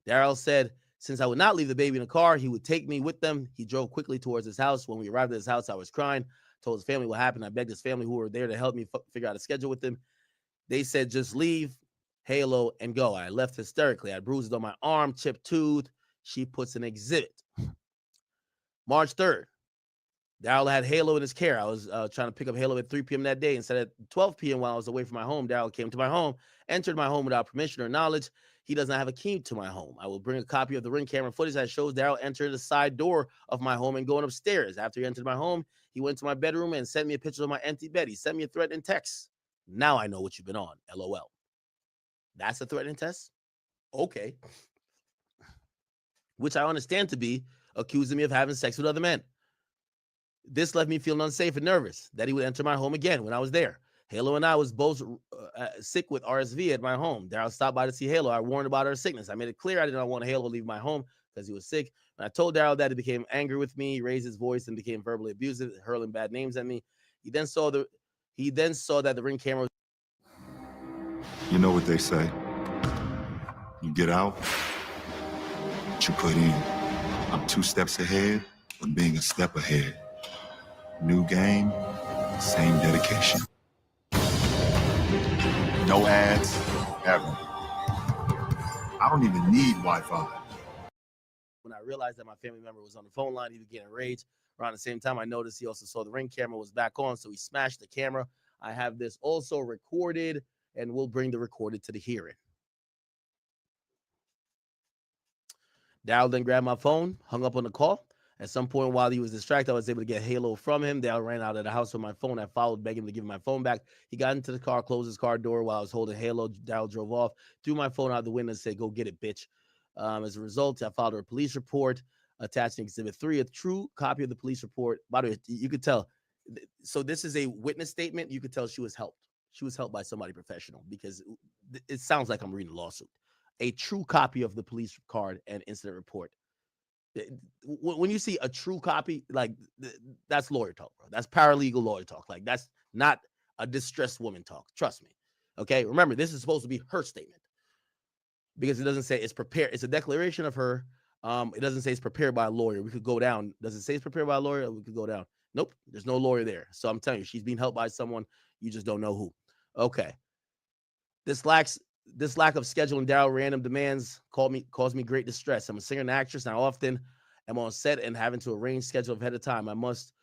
Daryl said, since I would not leave the baby in the car, he would take me with them. He drove quickly towards his house. When we arrived at his house, I was crying, told his family what happened. I begged his family who were there to help me figure out a schedule with him. They said, just leave Halo and go. I left hysterically. I had bruises on my arm, chipped tooth. She puts an exhibit. March 3rd. Daryl had Halo in his care. I was trying to pick up Halo at 3 p.m. that day. Instead, at 12 p.m. while I was away from my home, Daryl came to my home, entered my home without permission or knowledge. He does not have a key to my home. I will bring a copy of the Ring camera footage that shows Daryl enter the side door of my home and going upstairs. After he entered my home, he went to my bedroom and sent me a picture of my empty bed. He sent me a threatening text. Now I know what you've been on. LOL. That's a threatening text? Okay. Which I understand to be accusing me of having sex with other men. This left me feeling unsafe and nervous that he would enter my home again when I was there. Halo and I was both sick with RSV at my home. Daryl stopped by to see Halo. I warned about her sickness. I made it clear I did not want Halo to leave my home because he was sick. When I told Daryl that, he became angry with me. He raised his voice and became verbally abusive, hurling bad names at me. He then saw that the Ring camera was...
You know what they say. You get out, what you put in. I'm 2 steps ahead, but being a step ahead. New game, same dedication. No ads, ever. I don't even need Wi-Fi.
When I realized that my family member was on the phone line, he began enraged. Around the same time, I noticed he also saw the Ring camera was back on, so he smashed the camera. I have this also recorded, and we'll bring the recorded to the hearing. Daryl then grabbed my phone, hung up on the call. At some point while he was distracted, I was able to get Halo from him. Daryl ran out of the house with my phone. I followed, begging him to give him my phone back. He got into the car, closed his car door while I was holding Halo. Daryl drove off, threw my phone out the window and said, go get it, bitch. As a result, I filed a police report, attaching Exhibit 3, a true copy of the police report. By the way, you could tell. So this is a witness statement. You could tell she was helped. She was helped by somebody professional, because it sounds like I'm reading a lawsuit. A true copy of the police card and incident report. When you see a true copy, like, that's lawyer talk, bro. That's paralegal lawyer talk. Like, that's not a distressed woman talk. Trust me. Okay. Remember, this is supposed to be her statement, because it doesn't say it's prepared. It's a declaration of her. It doesn't say it's prepared by a lawyer. We could go down. Does it say it's prepared by a lawyer? We could go down. Nope. There's no lawyer there. So I'm telling you, she's being helped by someone. You just don't know who. Okay. This lack of scheduling Daryl random demands caused me great distress. I'm a singer and actress, and I often am on set and having to arrange schedule ahead of time. I must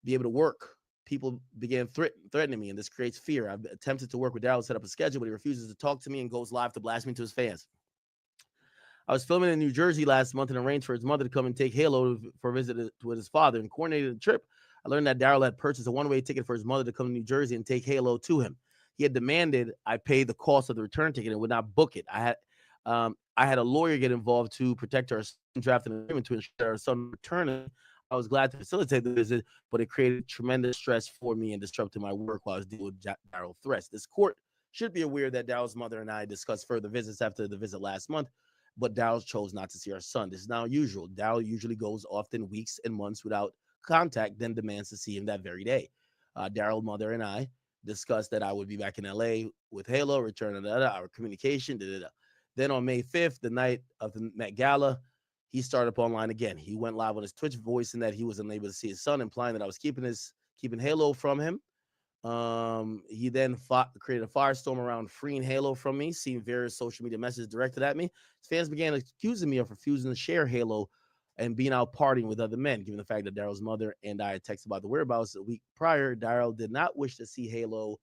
be able to work. People began threatening me, and this creates fear. I've attempted to work with Daryl to set up a schedule, but he refuses to talk to me and goes live to blast me to his fans. I was filming in New Jersey last month and arranged for his mother to come and take Halo for a visit with his father, and coordinated a trip. I learned that Daryl had purchased a one-way ticket for his mother to come to New Jersey and take Halo to him. He had demanded I pay the cost of the return ticket and would not book it. I had a lawyer get involved to protect our son, drafting an agreement to ensure our son returning. I was glad to facilitate the visit, but it created tremendous stress for me and disrupted my work while I was dealing with Daryl threats. This court should be aware that Daryl's mother and I discussed further visits after the visit last month, but Daryl chose not to see our son. This is not unusual. Daryl usually goes often weeks and months without contact, then demands to see him that very day. Daryl's mother and I discussed that I would be back in LA with Halo, returning our communication. Then on May 5th, the night of the Met Gala, he started up online again. He went live on his Twitch, voicing that he was unable to see his son, implying that I was keeping Halo from him. He then created a firestorm around freeing Halo from me, seeing various social media messages directed at me. His fans began accusing me of refusing to share Halo and being out partying with other men, given the fact that Daryl's mother and I had texted about the whereabouts a week prior. Daryl did not wish to see Halo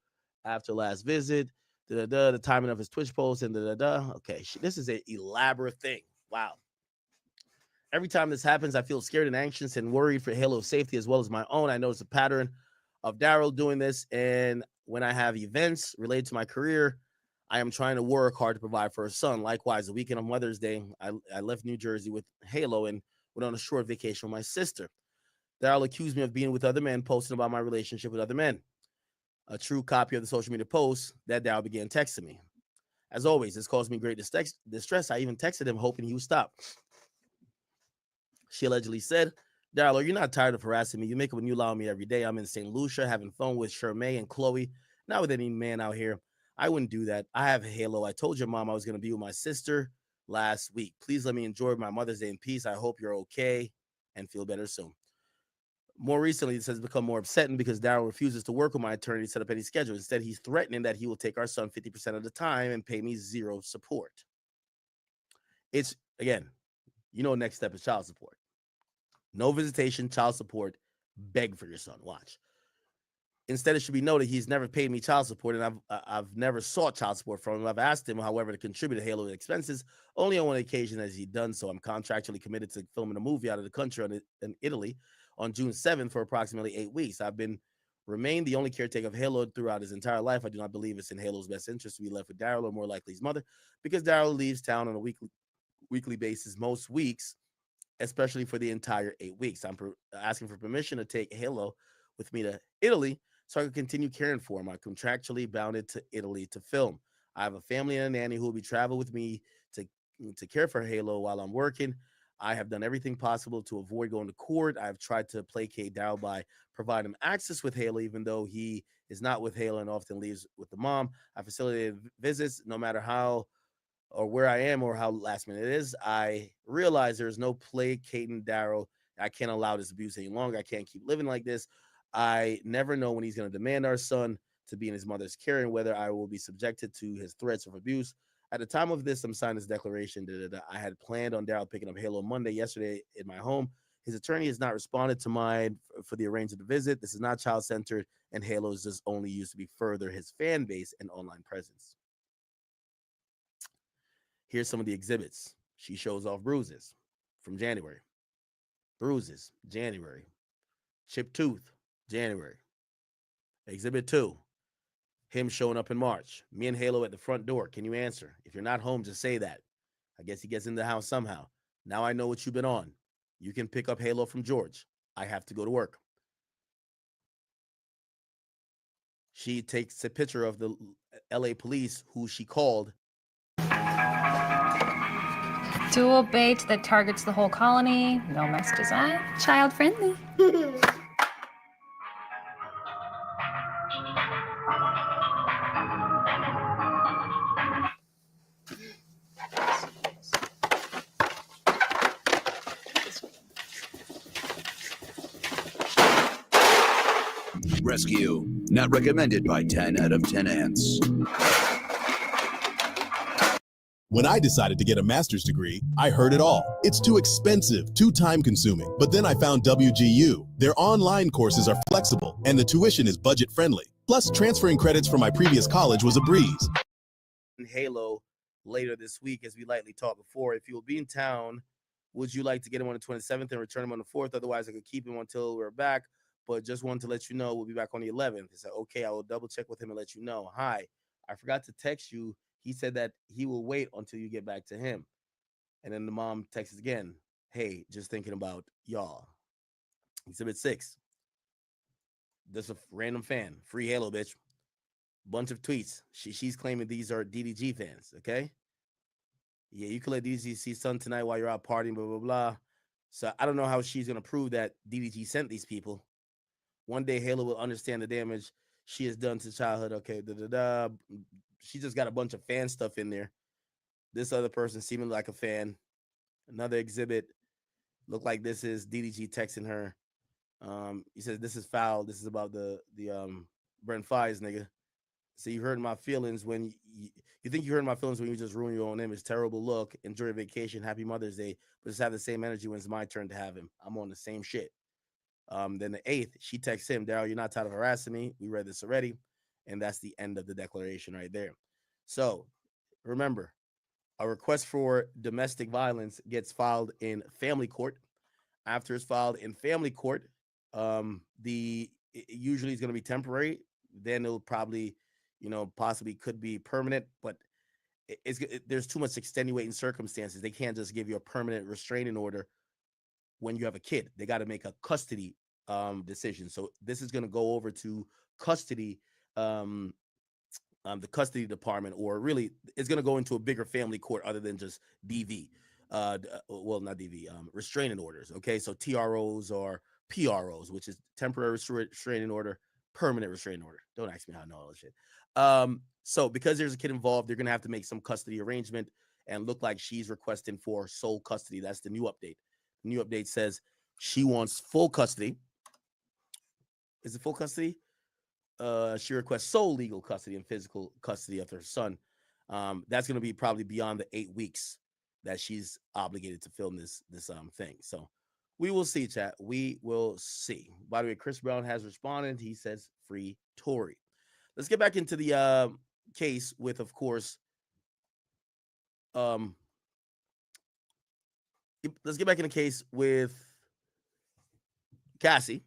after last visit. The timing of his Twitch post and Okay, this is an elaborate thing. Wow. Every time this happens, I feel scared and anxious and worried for Halo's safety as well as my own. I notice a pattern of Daryl doing this, and when I have events related to my career, I am trying to work hard to provide for her son. Likewise, the weekend of Mother's Day, I left New Jersey with Halo and went on a short vacation with my sister. Daryl accused me of being with other men, posting about my relationship with other men. A true copy of the social media post that Daryl began texting me. As always, this caused me great distress. I even texted him hoping he would stop. She allegedly said, Daryl, are you not tired of harassing me? You make it when you allow me every day. I'm in St. Lucia having fun with Shermay and Chloe, not with any man out here. I wouldn't do that. I have Halo. I told your mom I was going to be with my sister last week. Please let me enjoy my Mother's Day in peace. I hope you're okay and feel better soon. More recently, this has become more upsetting because Daryl refuses to work with my attorney to set up any schedule. Instead, he's threatening that he will take our son 50% of the time and pay me zero support. It's, again, next step is child support. No visitation, child support, beg for your son. Watch. Instead, it should be noted he's never paid me child support, and I've never sought child support from him. I've asked him, however, to contribute to Halo expenses. Only on one occasion has he done so. I'm contractually committed to filming a movie out of the country in Italy on June 7th for approximately 8 weeks. I've remained the only caretaker of Halo throughout his entire life. I do not believe it's in Halo's best interest to be left with Daryl, or more likely his mother, because Daryl leaves town on a weekly basis most weeks, especially for the entire 8 weeks. I'm asking for permission to take Halo with me to Italy so I can continue caring for him. I'm contractually bounded to Italy to film. I have a family and a nanny who will be traveling with me to care for Halo while I'm working. I have done everything possible to avoid going to court. I've tried to placate Daryl by providing him access with Halo, even though he is not with Halo and often leaves with the mom. I facilitated visits no matter how or where I am or how last minute it is. I realize there's no placating Daryl. I can't allow this abuse any longer. I can't keep living like this. I never know when he's going to demand our son to be in his mother's care and whether I will be subjected to his threats of abuse. At the time of this, I'm signing this declaration. I had planned on Daryl picking up Halo Monday yesterday in my home. His attorney has not responded to mine for the arrangement of the visit. This is not child-centered, and Halo is just only used to be further his fan base and online presence. Here's some of the exhibits. She shows off bruises from January. Bruises, January. Chipped tooth, January. Exhibit 2, him showing up in March. Me and Halo at the front door. Can you answer? If you're not home, just say that. I guess he gets in the house somehow. Now I know what you've been on. You can pick up Halo from George. I have to go to work. She takes a picture of the LA police who she called.
Dual bait that targets the whole colony. No mess design. Child friendly.
Rescue. Not recommended by 10 out of 10 ants.
When I decided to get a master's degree, I heard it all. It's too expensive, too time-consuming. But then I found WGU. Their online courses are flexible, and the tuition is budget-friendly. Plus, transferring credits from my previous college was a breeze.
Halo later this week, as we lightly talked before. If you will be in town, would you like to get him on the 27th and return him on the 4th? Otherwise, I could keep him until we're back. But just wanted to let you know we'll be back on the 11th. He said, okay, I will double check with him and let you know. Hi, I forgot to text you. He said that he will wait until you get back to him. And then the mom texts again. Hey, just thinking about y'all. Exhibit 6. Just a random fan. Free Halo, bitch. Bunch of tweets. She's claiming these are DDG fans, okay? Yeah, you can let DDG see Son tonight while you're out partying, blah, blah, blah. So I don't know how she's going to prove that DDG sent these people. One day Halo will understand the damage she has done to childhood. Okay, da-da-da. She just got a bunch of fan stuff in there. This other person seeming like a fan. Another exhibit. Look like this is DDG texting her. He says, this is foul. This is about the Brent Fies, nigga. So you hurt my feelings when you think you hurt my feelings when you just ruin your own image. Terrible look. Enjoy your vacation. Happy Mother's Day. But just have the same energy when it's my turn to have him. I'm on the same shit. Then the 8th, she texts him, Daryl, you're not tired of harassing me. We read this already. And that's the end of the declaration right there. So remember, a request for domestic violence gets filed in family court. After it's filed in family court, it usually is going to be temporary. Then it'll probably, possibly could be permanent, but there's too much extenuating circumstances. They can't just give you a permanent restraining order when you have a kid. They got to make a custody decision. So this is going to go over to custody, the custody department, or really it's going to go into a bigger family court other than just DV. Well, not DV, restraining orders. Okay, so TROs or PROs, which is temporary restraining order, permanent restraining order. Don't ask me how I know all this shit. So because there's a kid involved, they're going to have to make some custody arrangement, and look like she's requesting for sole custody. That's the new update. The new update says she wants full custody. Is it full custody? She requests sole legal custody and physical custody of her son. That's going to be probably beyond the 8 weeks that she's obligated to film this thing. So we will see, chat. We will see. By the way, Chris Brown has responded. He says free Tory. Let's get back into the case with, of course, let's get back in the case with Cassie.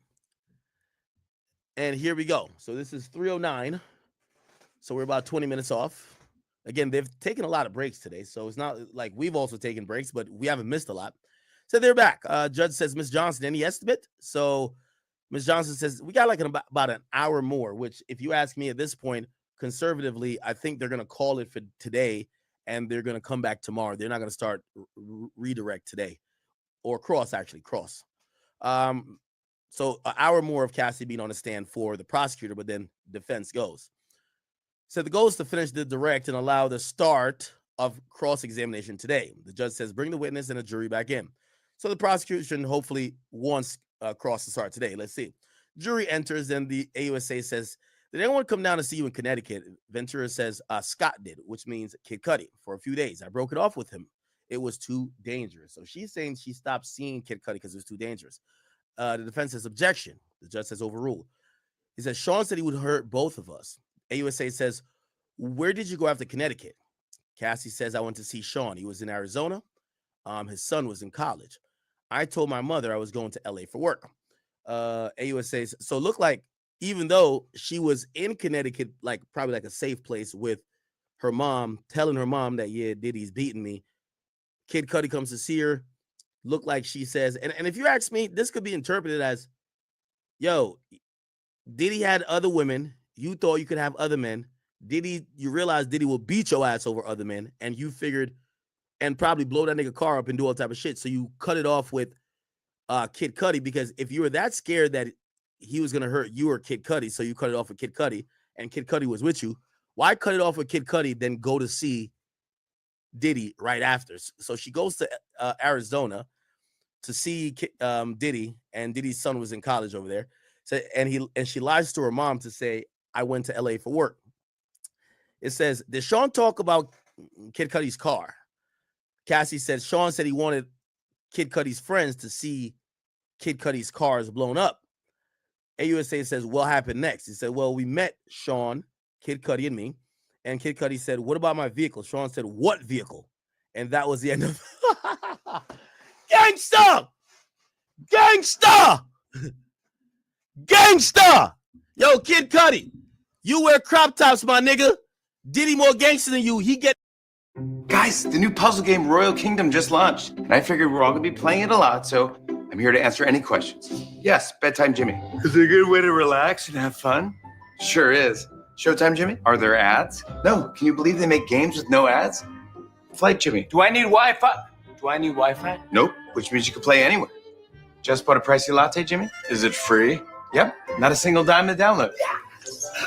And here we go. So this is 3:09. So we're about 20 minutes off. Again, they've taken a lot of breaks today. So it's not like we've also taken breaks, but we haven't missed a lot. So they're back. Judge says, Ms. Johnson, any estimate? So Ms. Johnson says, we got like about an hour more, which if you ask me at this point, conservatively, I think they're going to call it for today and they're going to come back tomorrow. They're not going to start redirect today, or cross. So an hour more of Cassie being on the stand for the prosecutor, but then defense goes. So the goal is to finish the direct and allow the start of cross-examination today. The judge says, bring the witness and the jury back in. So the prosecution hopefully wants cross to start today. Let's see. Jury enters and the AUSA says, did anyone come down to see you in Connecticut? Ventura says, Scott did, which means Kid Cudi, for a few days. I broke it off with him. It was too dangerous. So she's saying she stopped seeing Kid Cudi because it was too dangerous. The defense says objection. The judge says overruled. He says, Sean said he would hurt both of us. AUSA says, where did you go after Connecticut? Cassie says, I went to see Sean. He was in Arizona. His son was in college. I told my mother I was going to LA for work. AUSA says, so it looked like even though she was in Connecticut, like probably like a safe place with her mom, telling her mom that, yeah, Diddy's beating me. Kid Cudi comes to see her. Look like she says, and if you ask me, this could be interpreted as, yo, Diddy had other women. you thought you could have other men. Diddy, you realized Diddy will beat your ass over other men, and you figured and probably blow that nigga car up and do all type of shit. So you cut it off with Kid Cudi, because if you were that scared that he was gonna hurt you or Kid Cudi, so you cut it off with Kid Cudi, and Kid Cudi was with you, why cut it off with Kid Cudi, then go to see Diddy right after? So she goes to Arizona to see Diddy, and Diddy's son was in college over there. So and she lies to her mom to say, I went to LA for work. It says, did Sean talk about Kid Cudi's car? Cassie said Sean said he wanted Kid Cudi's friends to see Kid Cudi's cars blown up. AUSA says, what happened next? He said, well, we met Sean, Kid Cudi, and me. And Kid Cudi said, what about my vehicle? Sean said, what vehicle? And that was the end of Gangsta! Gangsta! Gangsta! Yo, Kid Cudi, you wear crop tops, my nigga. Diddy more gangster than you. He get...
Guys, the new puzzle game Royal Kingdom just launched, and I figured we're all gonna be playing it a lot, so I'm here to answer any questions. Yes, Bedtime Jimmy. Is it a good way to relax and have fun? Sure is. Showtime Jimmy? Are there ads? No. Can you believe they make games with no ads? Flight Jimmy. Do I need Wi-Fi? Nope, which means you can play anywhere. Just bought a pricey latte, Jimmy? Is it free? Yep, not a single dime to download. Yes! Yeah.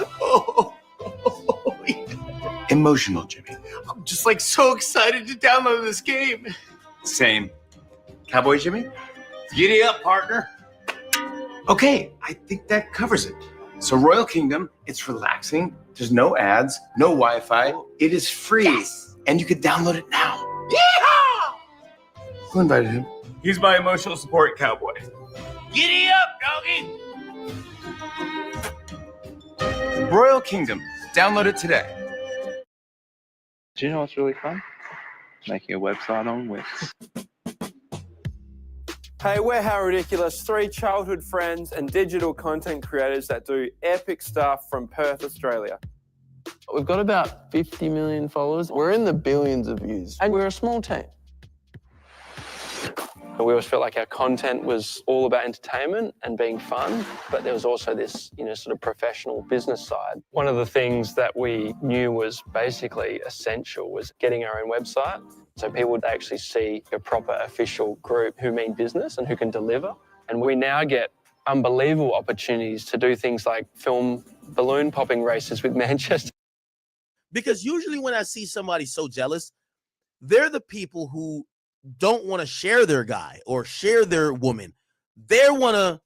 Emotional, Jimmy. I'm just like so excited to download this game. Same. Cowboy Jimmy? Giddy up, partner. Okay, I think that covers it. So Royal Kingdom, it's relaxing. There's no ads, no Wi-Fi. It is free. Yes! And you can download it now. Yeehaw! Who invited him? He's my emotional support cowboy. Giddy up, doggy! Royal Kingdom. Download it today.
Do you know what's really fun? Making a website on Wix.
Hey, we're How Ridiculous, 3 childhood friends and digital content creators that do epic stuff from Perth, Australia. We've got about 50 million followers. We're in the billions of views, and we're a small team. We always felt like our content was all about entertainment and being fun, but there was also this, sort of professional business side. One of the things that we knew was basically essential was getting our own website, so people would actually see a proper official group who mean business and who can deliver. And we now get unbelievable opportunities to do things like film balloon popping races with Manchester.
Because usually when I see somebody so jealous, they're the people who don't want to share their guy or share their woman. They want to,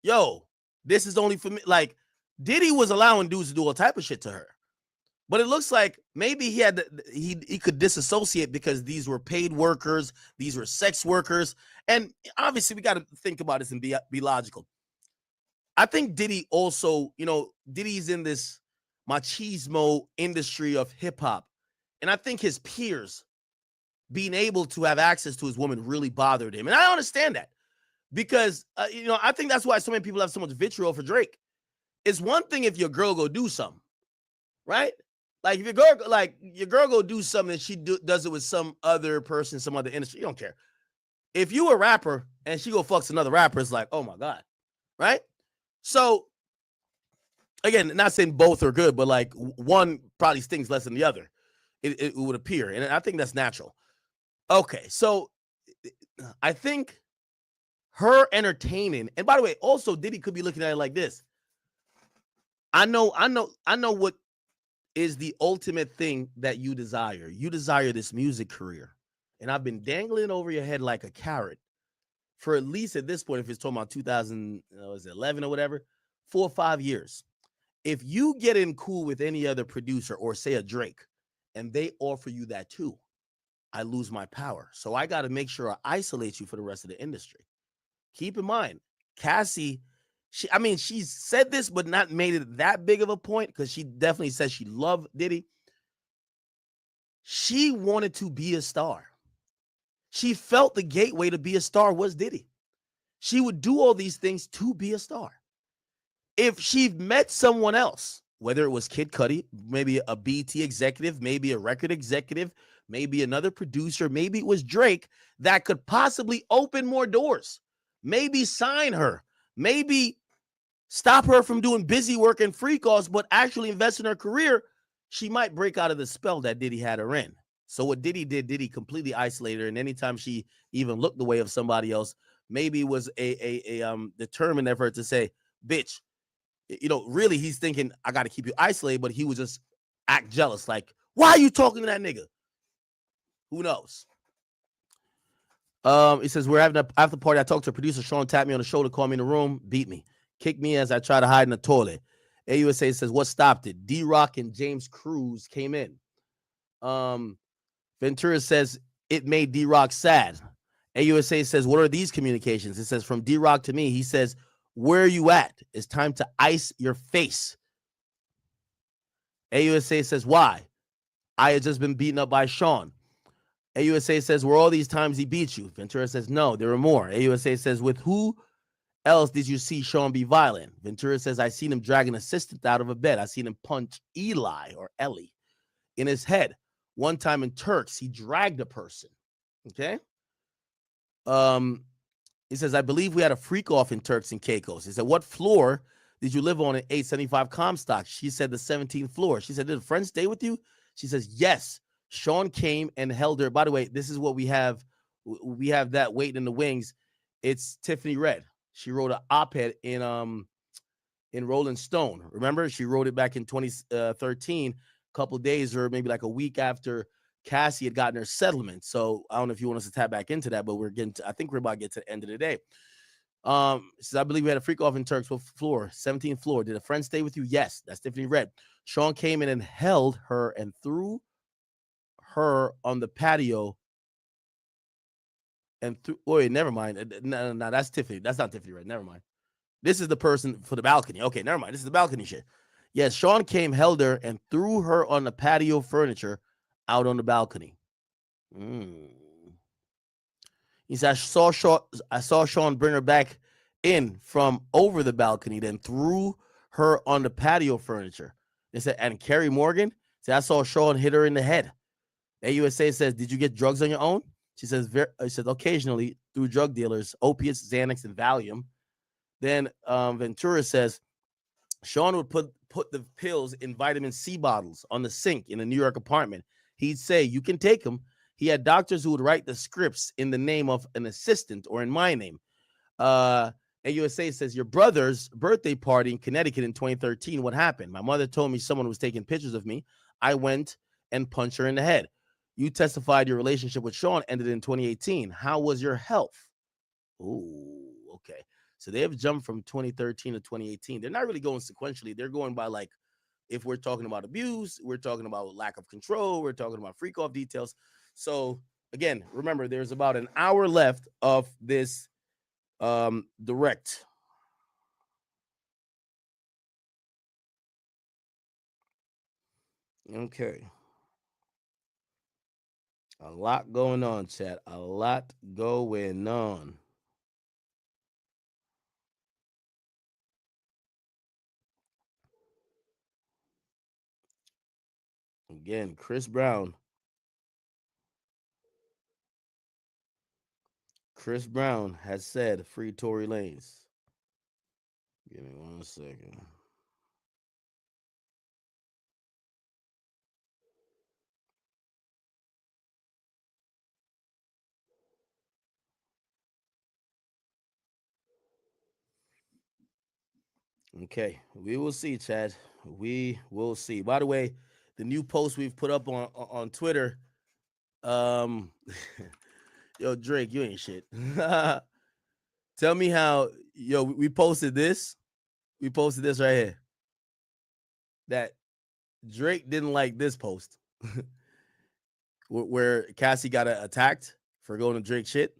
yo, this is only for me. Like, Diddy was allowing dudes to do all type of shit to her. But it looks like maybe he could disassociate because these were paid workers, these were sex workers. And obviously we got to think about this and be logical. I think Diddy also, Diddy's in this machismo industry of hip hop. And I think his peers being able to have access to his woman really bothered him. And I understand that because, I think that's why so many people have so much vitriol for Drake. It's one thing if your girl go do something, right? Like if your girl go do something and she does it with some other person, some other industry, you don't care. If you a rapper and she go fucks another rapper, it's like, oh my God, right? So again, not saying both are good, but like one probably stings less than the other. It would appear, and I think that's natural. Okay, so I think her entertaining, and by the way, also Diddy could be looking at it like this. I know what is the ultimate thing that you desire. You desire this music career, and I've been dangling over your head like a carrot for at least at this point, if it's talking about 2011 or whatever, 4 or 5 years. If you get in cool with any other producer or say a Drake, and they offer you that too, I lose my power. So I got to make sure I isolate you for the rest of the industry. Keep in mind, Cassie, she said this, but not made it that big of a point because she definitely said she loved Diddy. She wanted to be a star. She felt the gateway to be a star was Diddy. She would do all these things to be a star. If she met someone else, whether it was Kid Cudi, maybe a BT executive, maybe a record executive, maybe another producer, maybe it was Drake that could possibly open more doors, maybe sign her, maybe stop her from doing busy work and free calls, but actually invest in her career, she might break out of the spell that Diddy had her in. So what Diddy did, Diddy completely isolated her, and anytime she even looked the way of somebody else, maybe it was a determined effort to say, bitch, really he's thinking, I got to keep you isolated, but he would just act jealous. Like, why are you talking to that nigga? Who knows? He says, we're having an after party. I talked to a producer. Sean tapped me on the shoulder, called me in the room, beat me, kicked me as I tried to hide in the toilet. AUSA says, what stopped it? D-Rock and James Cruz came in. Ventura says, it made D-Rock sad. AUSA says, what are these communications? It says, from D-Rock to me. He says, where are you at? It's time to ice your face. AUSA says, why? I had just been beaten up by Sean. AUSA says, were all these times he beat you? Ventura says, no, there were more. AUSA says, with who else did you see Sean be violent? Ventura says, I seen him drag an assistant out of a bed. I seen him punch Eli or Ellie in his head. One time in Turks, he dragged a person. Okay. He says, I believe we had a freak off in Turks and Caicos. He said, what floor did you live on at 875 Comstock? She said the 17th floor. She said, did a friend stay with you? She says, yes. Sean came and held her. By the way, this is what we have. We have that waiting in the wings. It's Tiffany Red. She wrote an op-ed in Rolling Stone. Remember, she wrote it back in 2013, a couple days or maybe like a week after Cassie had gotten her settlement. So I don't know if you want us to tap back into that, but I think we're about to get to the end of the day. Says, I believe we had a freak off in Turks. What floor? 17th floor. Did a friend stay with you? Yes. That's Tiffany Red. Sean came in and held her and threw her on the patio and wait, never mind. No, that's Tiffany. That's not Tiffany Red. Never mind. This is the person for the balcony. Okay, never mind. This is the balcony shit. Yes, Sean came, held her, and threw her on the patio furniture out on the balcony. He said, I saw Sean bring her back in from over the balcony, then threw her on the patio furniture. They said, and Carrie Morgan said, I saw Sean hit her in the head. AUSA says, did you get drugs on your own? She says, occasionally through drug dealers, opiates, Xanax, and Valium. Then Ventura says, Sean would put the pills in vitamin C bottles on the sink in a New York apartment. He'd say, you can take them. He had doctors who would write the scripts in the name of an assistant or in my name. AUSA says, your brother's birthday party in Connecticut in 2013, what happened? My mother told me someone was taking pictures of me. I went and punched her in the head. You testified your relationship with Sean ended in 2018. How was your health? Oh, okay. So they have jumped from 2013 to 2018. They're not really going sequentially. They're going by, like, if we're talking about abuse, we're talking about lack of control, we're talking about freak off details. So again, remember, there's about an hour left of this direct. Okay. A lot going on, chat. A lot going on. Again, Chris Brown has said free Tory Lanez. Give me 1 second. Okay, we will see, Chad. We will see. By the way, the new post we've put up on Twitter. Yo, Drake, you ain't shit. Tell me how. Yo, we posted this. We posted this right here. That Drake didn't like this post where Cassie got attacked for going to Drake shit,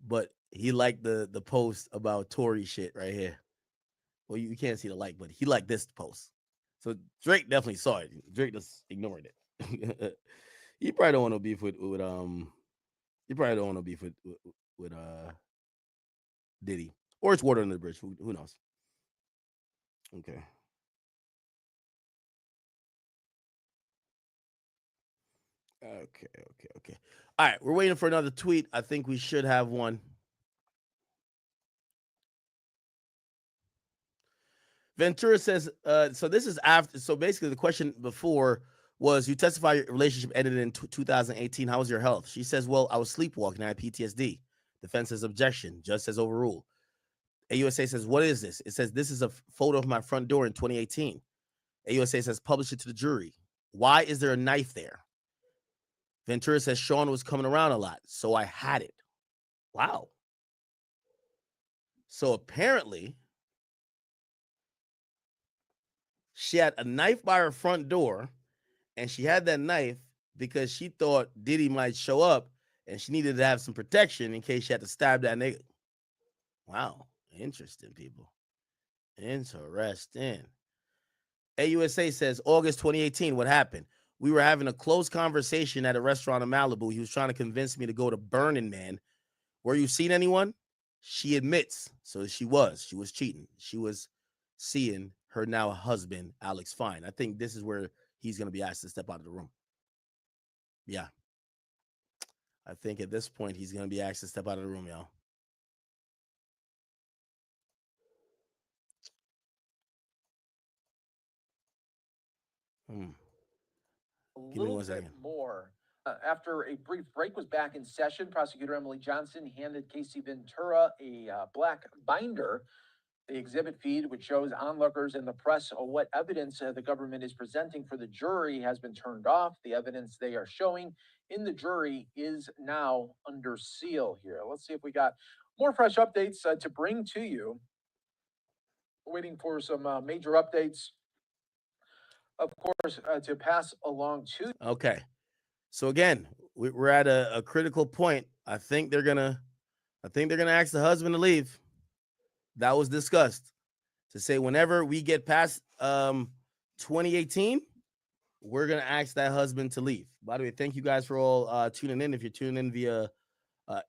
but he liked the post about Tory shit right here. Well, you can't see the like, but he liked this post. So Drake definitely saw it. Drake just ignored it. He probably don't want to beef with he probably don't want to beef with Diddy. Or it's water under the bridge. Who knows? Okay. Okay. All right, we're waiting for another tweet. I think we should have one. Ventura says, so this is after, so basically the question before was, you testify your relationship ended in 2018. How was your health? She says, well, I was sleepwalking. I had PTSD. Defense says objection. Judge says overrule. AUSA says, what is this? It says, this is a photo of my front door in 2018. AUSA says, publish it to the jury. Why is there a knife there? Ventura says, Sean was coming around a lot, so I had it. Wow. So apparently, she had a knife by her front door, and she had that knife because she thought Diddy might show up, and she needed to have some protection in case she had to stab that nigga. Wow. Interesting, people. Interesting. AUSA says, August 2018, what happened? We were having a close conversation at a restaurant in Malibu. He was trying to convince me to go to Burning Man. Were you seeing anyone? She admits. So she was cheating. She was seeing her now husband, Alex Fine. I think this is where he's going to be asked to step out of the room. Yeah. I think at this point, he's going to be asked to step out of the room, y'all. Give me 1 second.
More. After a brief break was back in session, Prosecutor Emily Johnson handed Casey Ventura a black binder, the exhibit feed, which shows onlookers in the press what evidence the government is presenting for the jury has been turned off. The evidence they are showing in the jury is now under seal here. Let's see if we got more fresh updates to bring to you. Waiting for some major updates, of course, to pass along to.
Okay. So again, we're at a critical point. I think they're gonna ask the husband to leave. That was discussed to say whenever we get past 2018, we're gonna ask that husband to leave. By the way, thank you guys for all tuning in. If you're tuning in via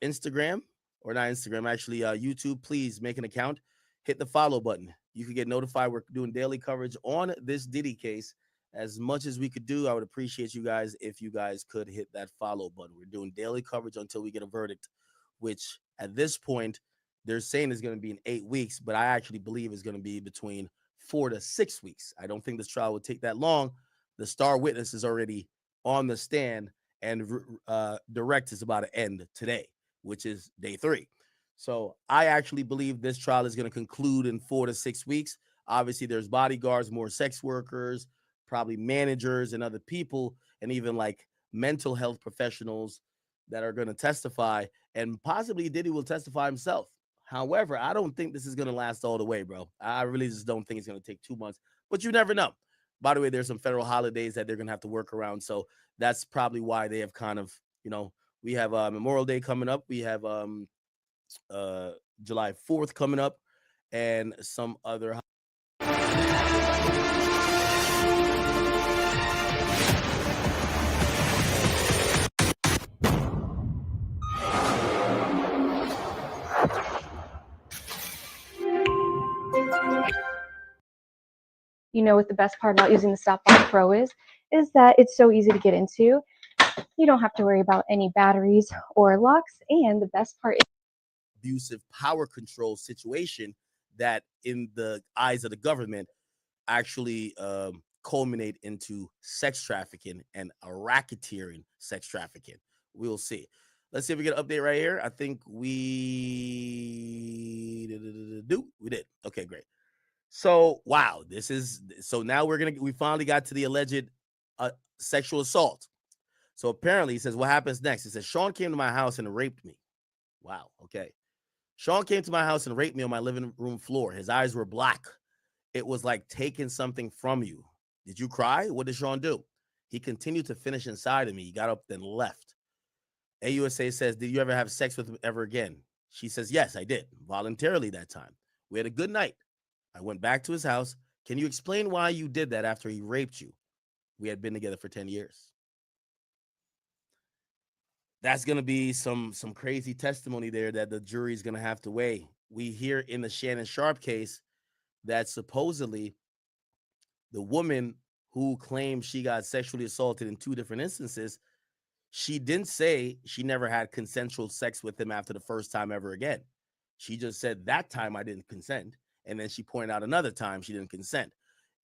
Instagram, or not Instagram, actually YouTube, please make an account. Hit the follow button. You can get notified. We're doing daily coverage on this Diddy case. As much as we could do, I would appreciate you guys if you guys could hit that follow button. We're doing daily coverage until we get a verdict, which at this point, they're saying is going to be in 8 weeks, but I actually believe is going to be between 4 to 6 weeks. I don't think this trial will take that long. The star witness is already on the stand, and direct is about to end today, which is day 3. So I actually believe this trial is going to conclude in 4 to 6 weeks. Obviously, there's bodyguards, more sex workers, probably managers and other people, and even like mental health professionals that are going to testify, and possibly Diddy will testify himself. However, I don't think this is going to last all the way, bro. I really just don't think it's going to take 2 months, but you never know. By the way, there's some federal holidays that they're going to have to work around. So that's probably why they have kind of, we have Memorial Day coming up. We have July 4th coming up, and some other.
What the best part about using the Stopwatch Pro is that it's so easy to get into. You don't have to worry about any batteries or locks, and the best part is
abusive power control situation that in the eyes of the government actually culminate into sex trafficking and a racketeering sex trafficking. We'll see. Let's see if we get an update right here. I think we did. Okay, great. So, wow, now we finally got to the alleged sexual assault. So apparently he says, what happens next? He says, Sean came to my house and raped me. Wow. Okay. Sean came to my house and raped me on my living room floor. His eyes were black. It was like taking something from you. Did you cry? What did Sean do? He continued to finish inside of me. He got up, then left. AUSA says, did you ever have sex with him ever again? She says, yes, I did. Voluntarily that time. We had a good night. I went back to his house. Can you explain why you did that after he raped you? We had been together for 10 years. That's going to be some crazy testimony there that the jury is going to have to weigh. We hear in the Shannon Sharp case that supposedly the woman who claimed she got sexually assaulted in 2 different instances, she didn't say she never had consensual sex with him after the first time ever again. She just said that time I didn't consent. And then she pointed out another time she didn't consent.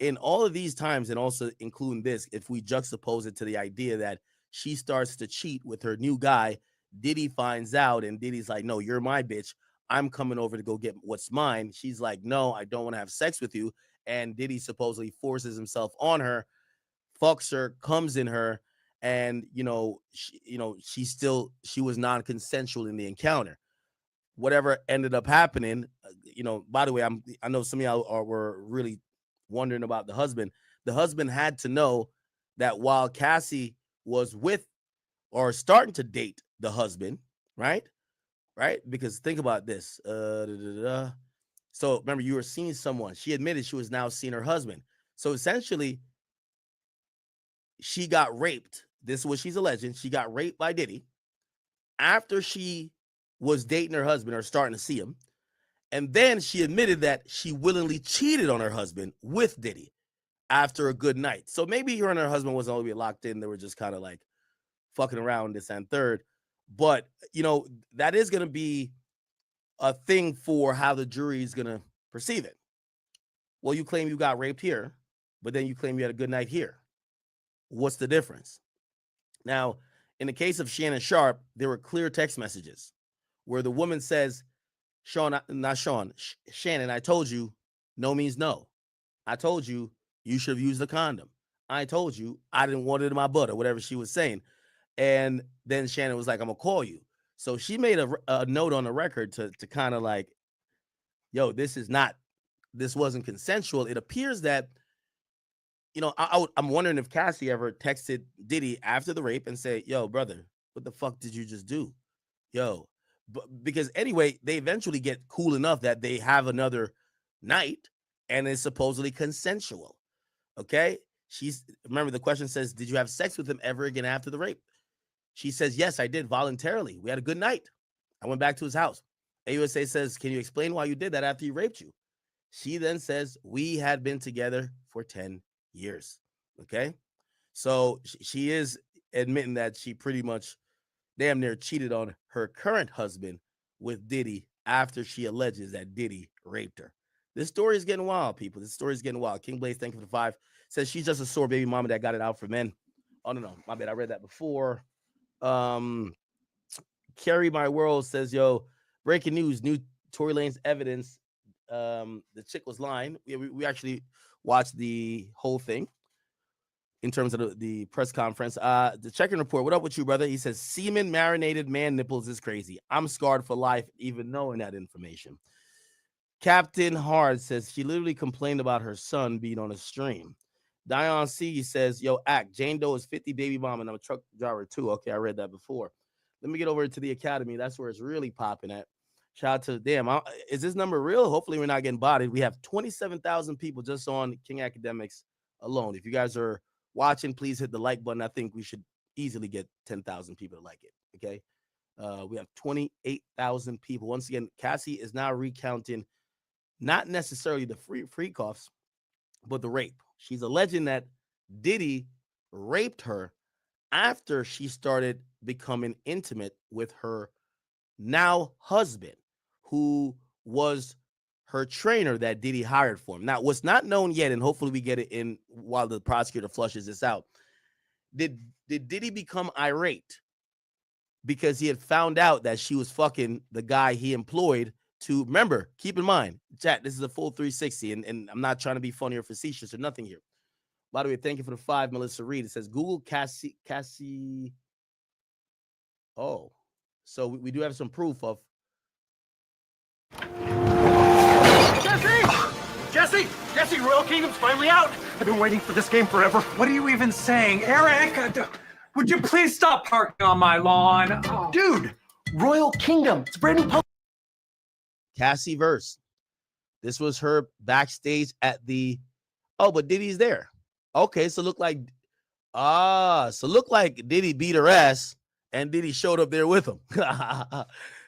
In all of these times, and also including this, if we juxtapose it to the idea that she starts to cheat with her new guy, Diddy finds out, and Diddy's like, no, you're my bitch. I'm coming over to go get what's mine. She's like, no, I don't want to have sex with you. And Diddy supposedly forces himself on her, fucks her, comes in her, and she was non-consensual in the encounter. Whatever ended up happening, by the way, I know some of y'all were really wondering about the husband. The husband had to know that while Cassie was with or starting to date the husband, right? Because think about this. So remember, you were seeing someone. She admitted she was now seeing her husband. So essentially, she got raped. This is what she's alleging. She got raped by Diddy after she was dating her husband or starting to see him. And then she admitted that she willingly cheated on her husband with Diddy after a good night. So maybe her and her husband wasn't all the way locked in. They were just kind of like fucking around this and third. But, that is going to be a thing for how the jury is going to perceive it. Well, you claim you got raped here, but then you claim you had a good night here. What's the difference? Now, in the case of Shannon Sharpe, there were clear text messages where the woman says, Shannon, I told you no means no. I told you you should have used the condom. I told you I didn't want it in my butt, or whatever she was saying. And then Shannon was like, I'm going to call you. So she made a note on the record to kind of like, yo, this wasn't consensual. It appears that, I'm wondering if Cassie ever texted Diddy after the rape and said, yo, brother, what the fuck did you just do? Yo, because anyway, they eventually get cool enough that they have another night and it's supposedly consensual. Okay. Remember the question says, did you have sex with him ever again after the rape? She says, yes, I did voluntarily. We had a good night. I went back to his house. AUSA says, can you explain why you did that after he raped you? She then says, we had been together for 10 years. Okay. So she is admitting that she pretty much damn near cheated on her current husband with Diddy after she alleges that Diddy raped her. This story is getting wild, people. This story is getting wild. King Blaze, thank you for the 5. Says she's just a sore baby mama that got it out for men. Oh, no, my bad. I read that before. Carry My World says, yo, breaking news, new Tory Lanez evidence. The chick was lying. We actually watched the whole thing in terms of the press conference. The check-in report. What up with you, brother? He says, semen marinated man nipples is crazy. I'm scarred for life, even knowing that information. Captain Hard says she literally complained about her son being on a stream. Dion C says, yo, Jane Doe is 50 baby mom and I'm a truck driver too. Okay, I read that before. Let me get over to the academy. That's where it's really popping at. Shout out to, is this number real? Hopefully we're not getting bodied. We have 27,000 people just on King Academics alone. If you guys are watching, please hit the like button. I think we should easily get 10,000 people to like it, okay? We have 28,000 people. Once again, Cassie is now recounting not necessarily the free coughs, but the rape. She's alleging that Diddy raped her after she started becoming intimate with her now husband, who was her trainer that Diddy hired for him. Now, what's not known yet, and hopefully we get it in while the prosecutor flushes this out, did Diddy become irate because he had found out that she was fucking the guy he employed to, remember, keep in mind, chat, this is a full 360, and I'm not trying to be funny or facetious or nothing here. By the way, thank you for the 5, Melissa Reed. It says Google Cassie. Oh, so we do have some proof of.
Jesse, Royal Kingdom's finally out. I've been waiting for this game forever.
What are you even saying? Eric, would you please stop parking on my lawn? Oh.
Dude, Royal Kingdom. It's a brand new puzzle.
Cassie verse. This was her backstage at the. Oh, but Diddy's there. Okay, so look like Diddy beat her ass and Diddy showed up there with him.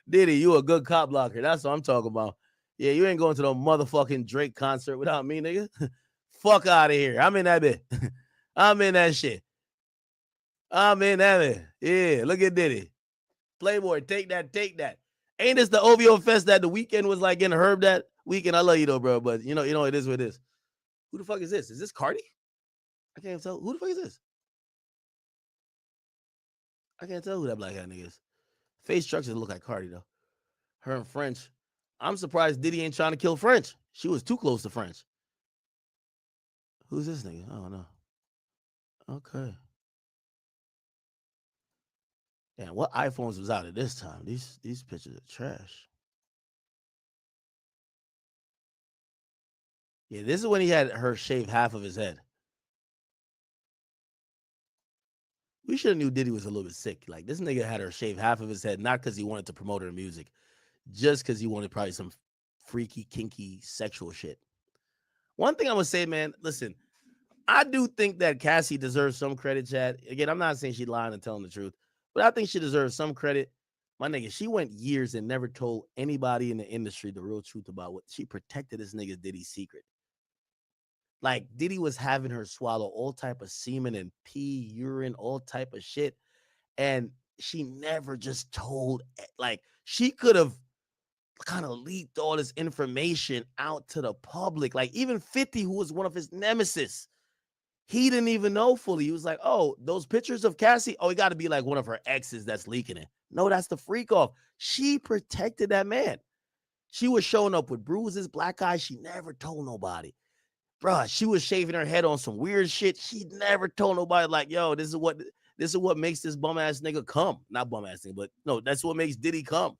Diddy, you a good cop blocker. That's what I'm talking about. Yeah, you ain't going to no motherfucking Drake concert without me, nigga. Fuck out of here. I'm in that bit. I'm in that shit. I'm in that bit. Yeah, look at Diddy. Playboy, take that. Ain't this the OVO Fest that the weekend was like getting herb that? Weekend, I love you though, bro. But you know, it is what it is. Who the fuck is this? Is this Cardi? I can't tell. Who the fuck is this? I can't tell who that black hat nigga is. Face structure look like Cardi though. Her and French. I'm surprised Diddy ain't trying to kill French. She was too close to French. Who's this nigga? I don't know. Okay. Damn, what iPhones was out at this time? These pictures are trash. Yeah, this is when he had her shave half of his head. We should have knew Diddy was a little bit sick. Like, this nigga had her shave half of his head, not because he wanted to promote her music, just because he wanted probably some freaky, kinky, sexual shit. One thing I'm going to say, man, listen, I do think that Cassie deserves some credit, Chad. Again, I'm not saying she's lying and telling the truth, but I think she deserves some credit. My nigga, she went years and never told anybody in the industry the real truth about what she protected this nigga Diddy's secret. Like, Diddy was having her swallow all type of semen and pee, urine, all type of shit. And she never just told, like, she could have kind of leaked all this information out to the public. Like, even 50, who was one of his nemesis, he didn't even know fully. He was like, oh, those pictures of Cassie, oh, it got to be like one of her exes that's leaking it. No, that's the freak off. She protected that man. She was showing up with bruises, black eyes. She never told nobody. Bruh, she was shaving her head on some weird shit. She never told nobody, like, yo, this is what makes this bum ass nigga come. Not bum ass nigga, but no, that's what makes Diddy come.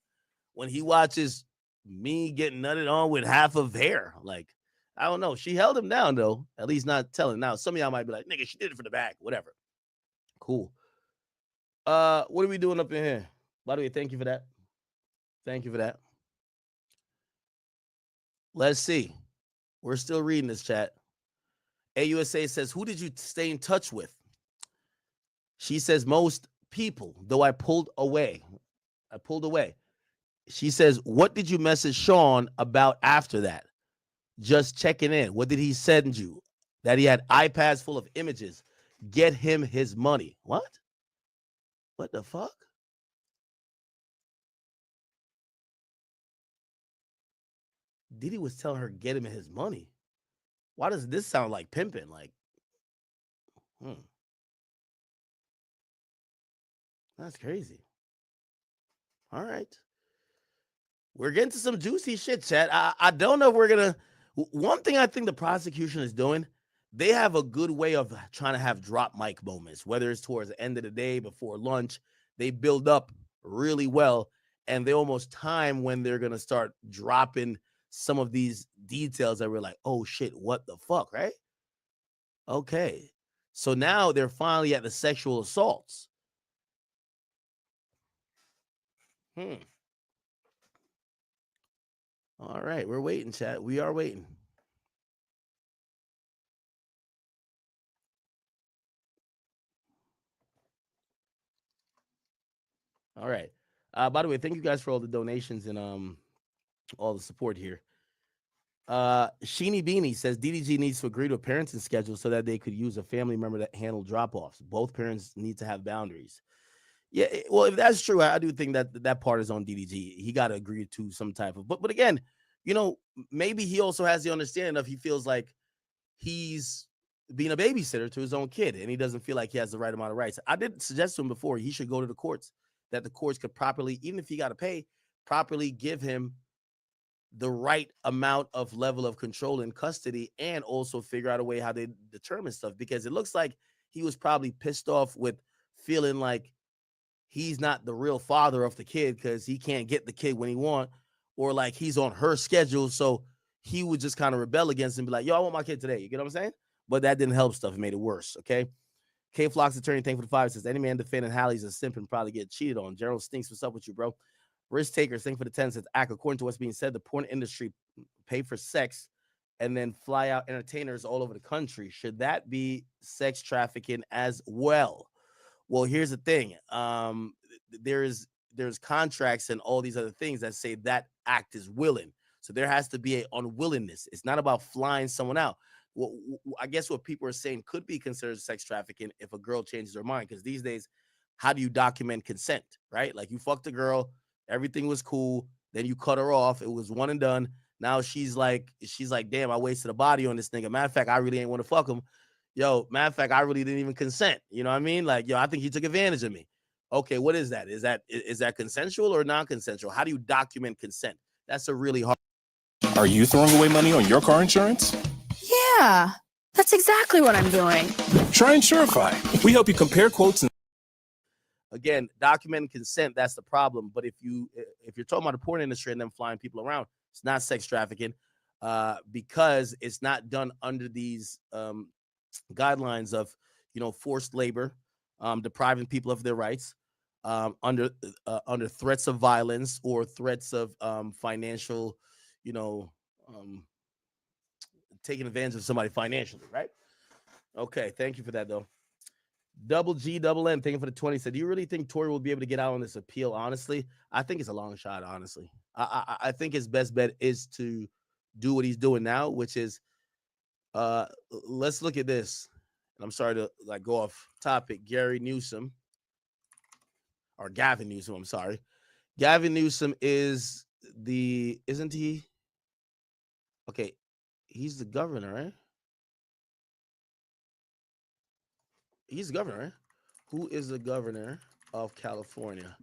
When he watches me getting nutted on with half of hair. Like, I don't know. She held him down though. At least not telling. Now, some of y'all might be like, nigga, she did it for the bag. Whatever. Cool. What are we doing up in here? By the way, thank you for that. Thank you for that. Let's see. We're still reading this chat. AUSA says, who did you stay in touch with? She says, most people, though I pulled away. She says, what did you message Sean about after that? Just checking in. What did he send you? That he had iPads full of images. Get him his money. What? What the fuck? Diddy was telling her, get him his money. Why does this sound like pimping? Like, that's crazy. All right. We're getting to some juicy shit, chat. I don't know if we're going to. One thing I think the prosecution is doing, they have a good way of trying to have drop mic moments, whether it's towards the end of the day, before lunch. They build up really well, and they almost time when they're going to start dropping some of these details that we're like, oh, shit, what the fuck, right? Okay. So now they're finally at the sexual assaults. All right, we're waiting, chat. We are waiting. All right. By the way, thank you guys for all the donations and all the support here. Sheeny Beanie says DDG needs to agree to a parenting schedule so that they could use a family member to handle drop-offs. Both parents need to have boundaries. Yeah, well, if that's true, I do think that part is on DDG. He got to agree to some type of, but again, you know, maybe he also has the understanding of he feels like he's being a babysitter to his own kid and he doesn't feel like he has the right amount of rights. I did suggest to him before he should go to the courts, that the courts could properly, even if he got to pay, properly give him the right amount of level of control and custody, and also figure out a way how they determine stuff, because it looks like he was probably pissed off with feeling like he's not the real father of the kid because he can't get the kid when he wants, or like he's on her schedule. So he would just kind of rebel against him and be like, yo, I want my kid today. You get what I'm saying? But that didn't help stuff. It made it worse. Okay. K Flock's attorney, thank for the 5, says any man defending Hallie's a simp and probably get cheated on. Gerald Stinks, what's up with you, bro? Risk takers, thank for the 10, says according to what's being said, the porn industry pay for sex and then fly out entertainers all over the country. Should that be sex trafficking as well? Well, here's the thing. There's contracts and all these other things that say that act is willing. So there has to be an unwillingness. It's not about flying someone out. Well, I guess what people are saying could be considered sex trafficking if a girl changes her mind, because these days, how do you document consent, right? Like, you fucked a girl, everything was cool, then you cut her off, it was one and done, Now she's like, damn, I wasted a body on this nigga. Matter of fact, I really ain't want to fuck him. Yo, matter of fact, I really didn't even consent. You know what I mean? Like, yo, I think he took advantage of me. Okay, what is that? Is that consensual or non-consensual? How do you document consent? That's a really hard.
Are you throwing away money on your car insurance?
Yeah, that's exactly what I'm doing.
Try Insurify. We help you compare quotes and
Again, documenting consent, that's the problem. But if you're talking about the porn industry and them flying people around, it's not sex trafficking, because it's not done under these guidelines of, forced labor, depriving people of their rights, under threats of violence or threats of financial, taking advantage of somebody financially, right? Okay, thank you for that, though. Double G, double N, thank you for the 20. Said, do you really think Tory will be able to get out on this appeal? Honestly, I think it's a long shot, honestly. I think his best bet is to do what he's doing now, which is, let's look at this. And I'm sorry to go off topic. Gavin Newsom, I'm sorry. Gavin Newsom isn't he? Okay, he's the governor, right? He's the governor, right? Who is the governor of California?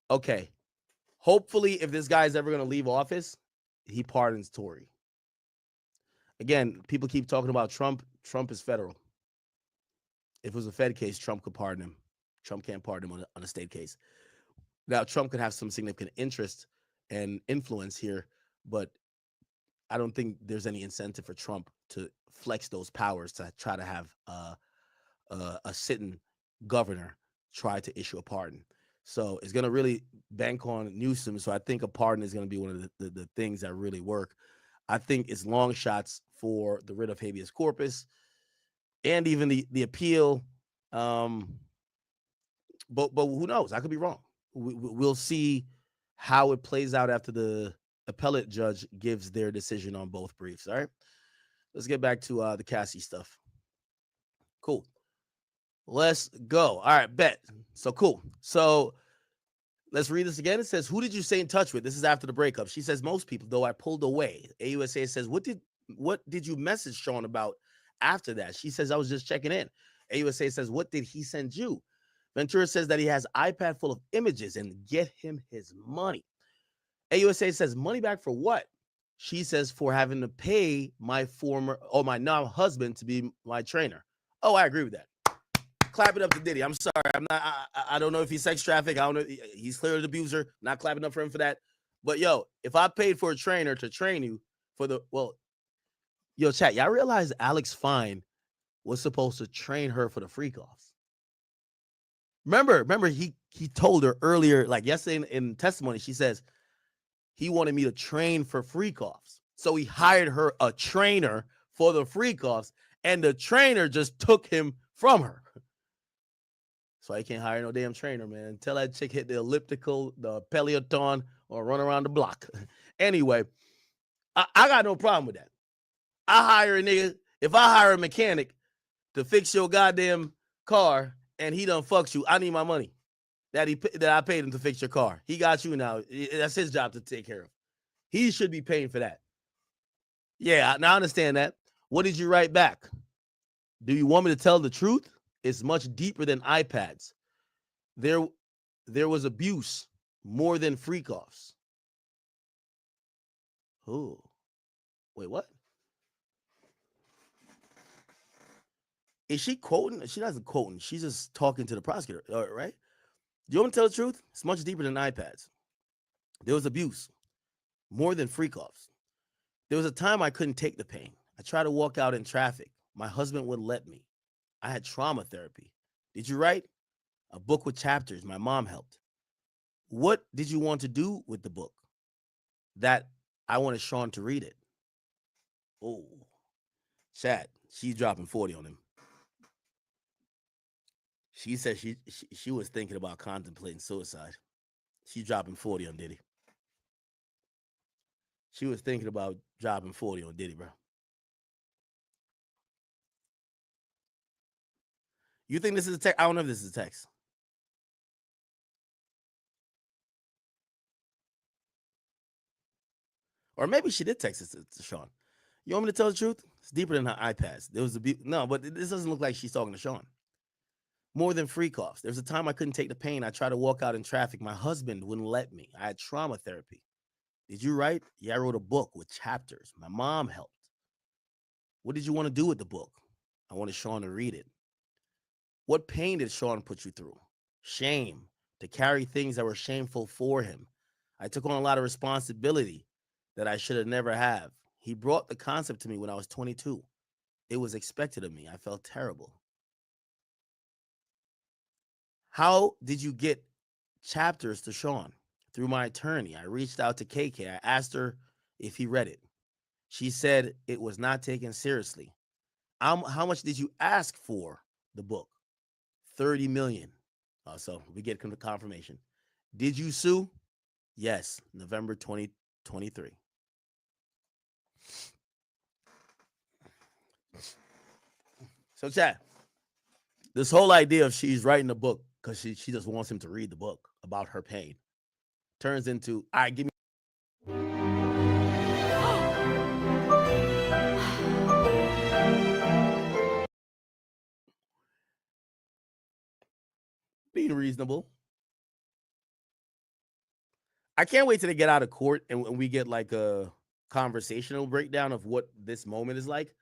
Okay. Hopefully, if this guy's ever going to leave office, he pardons Tory. Again, people keep talking about Trump. Trump is federal. If it was a Fed case, Trump could pardon him. Trump can't pardon him on a state case. Now, Trump could have some significant interest and influence here, but I don't think there's any incentive for Trump to flex those powers to try to have a sitting governor try to issue a pardon. So it's going to really bank on Newsom. So I think a pardon is going to be one of the things that really work. I think it's long shots for the writ of habeas corpus and even the appeal. But who knows? I could be wrong. We'll see how it plays out after the appellate judge gives their decision on both briefs. All right, let's get back to the CASSIE stuff. Cool. Let's go. All right, bet. So cool. So let's read this again. It says, who did you stay in touch with? This is after the breakup. She says, most people, though I pulled away. AUSA says, what did you message Sean about after that? She says, I was just checking in. AUSA says, what did he send you? Ventura says that he has iPad full of images and get him his money. AUSA says, money back for what? She says, for having to pay my my now husband to be my trainer. Oh, I agree with that. Clap it up to Diddy. I'm sorry. I don't know if he's sex trafficked. I don't know. He's clearly an abuser. Not clapping up for him for that. But yo, if I paid for a trainer to train you yo, chat, y'all realize Alex Fine was supposed to train her for the freak offs. Remember he told her earlier, like yesterday in testimony, she says he wanted me to train for freak offs. So he hired her a trainer for the freak offs, and the trainer just took him from her. So I can't hire no damn trainer, man. Until that chick hit the elliptical, the Peloton, or run around the block. Anyway, I got no problem with that. I hire a nigga. If I hire a mechanic to fix your goddamn car and he done fucks you, I need my money that I paid him to fix your car. He got you now. That's his job to take care of. He should be paying for that. Yeah, now I understand that. What did you write back? Do you want me to tell the truth? It's much deeper than iPads. There was abuse more than freak offs. Oh, wait, what? Is she quoting? She doesn't quoting. She's just talking to the prosecutor, right? Do you want me to tell the truth? It's much deeper than iPads. There was abuse more than freak offs. There was a time I couldn't take the pain. I tried to walk out in traffic. My husband wouldn't let me. I had trauma therapy. Did you write? A book with chapters. My mom helped. What did you want to do with the book? That I wanted Sean to read it. Oh, chat. She's dropping 40 on him. She said she was thinking about contemplating suicide. She's dropping 40 on Diddy. She was thinking about dropping 40 on Diddy, bro. You think this is a text? I don't know if this is a text. Or maybe she did text it to Sean. You want me to tell the truth? It's deeper than her iPads. There was no, but this doesn't look like she's talking to Sean. More than free coughs. There's a time I couldn't take the pain. I tried to walk out in traffic. My husband wouldn't let me. I had trauma therapy. Did you write? Yeah, I wrote a book with chapters. My mom helped. What did you want to do with the book? I wanted Sean to read it. What pain did Sean put you through? Shame. To carry things that were shameful for him. I took on a lot of responsibility that I should have never have. He brought the concept to me when I was 22. It was expected of me. I felt terrible. How did you get chapters to Sean? Through my attorney. I reached out to KK. I asked her if he read it. She said it was not taken seriously. How much did you ask for the book? 30 million. So we get confirmation. Did you sue? Yes, November 2023. So chat, this whole idea of she's writing a book because she just wants him to read the book about her pain turns into, all right, give me. Being reasonable. I can't wait till they get out of court and we get like a conversational breakdown of what this moment is like,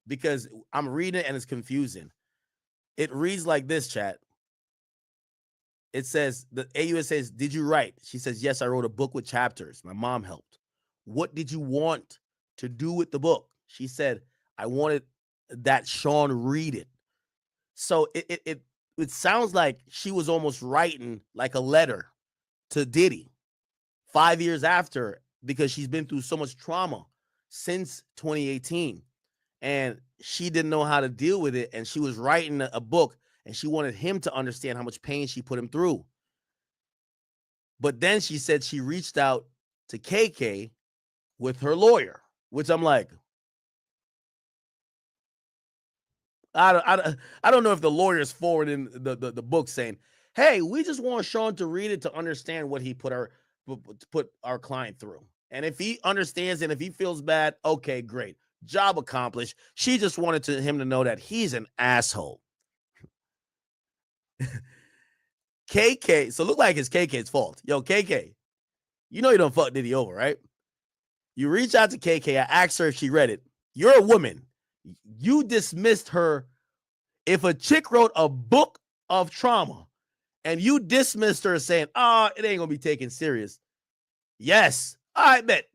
because I'm reading it and it's confusing. It reads like this, chat. It says, the AUS says, did you write? She says, yes, I wrote a book with chapters. My mom helped. What did you want to do with the book? She said, I wanted that Sean read it. So it sounds like she was almost writing like a letter to Diddy 5 years after, because she's been through so much trauma since 2018 and she didn't know how to deal with it. And she was writing a book and she wanted him to understand how much pain she put him through. But then she said she reached out to KK with her lawyer, which I'm like, I don't know if the lawyer's forwarding the book saying, hey, we just want Sean to read it to understand what he put our client through. And if he understands and if he feels bad, okay, great. Job accomplished. She just wanted him to know that he's an asshole. KK, so look like it's KK's fault. Yo, KK, you know you don't fuck Diddy over, right? You reach out to KK. I asked her if she read it. You're a woman. You dismissed her. If a chick wrote a book of trauma and you dismissed her saying, it ain't gonna be taken serious. Yes, I bet.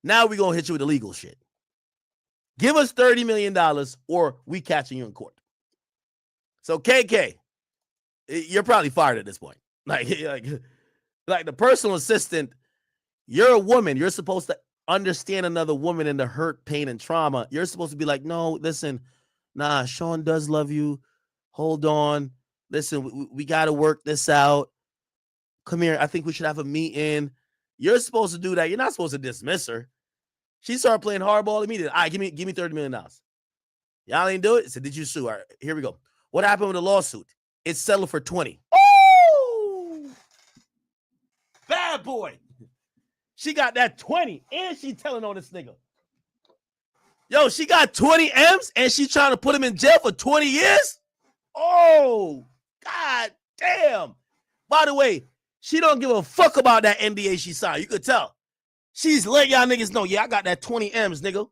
Now we're gonna hit you with the legal shit. Give us $30 million or we catching you in court. So KK, you're probably fired at this point. Like the personal assistant, you're a woman. You're supposed to understand another woman and the hurt, pain, and trauma. You're supposed to be like, no, listen, nah, Sean does love you. Hold on. Listen, we got to work this out. Come here. I think we should have a meeting. You're supposed to do that. You're not supposed to dismiss her. She started playing hardball immediately. All right, give me $30 million. Y'all ain't do it? I said, did you sue? All right, here we go. What happened with the lawsuit? It's settled for 20. Oh! Bad boy. She got that 20 and she telling on this nigga. Yo, she got 20 M's and she trying to put him in jail for 20 years? Oh, God damn. By the way, she don't give a fuck about that NDA she signed. You could tell. She's letting y'all niggas know, yeah, I got that 20 M's, nigga.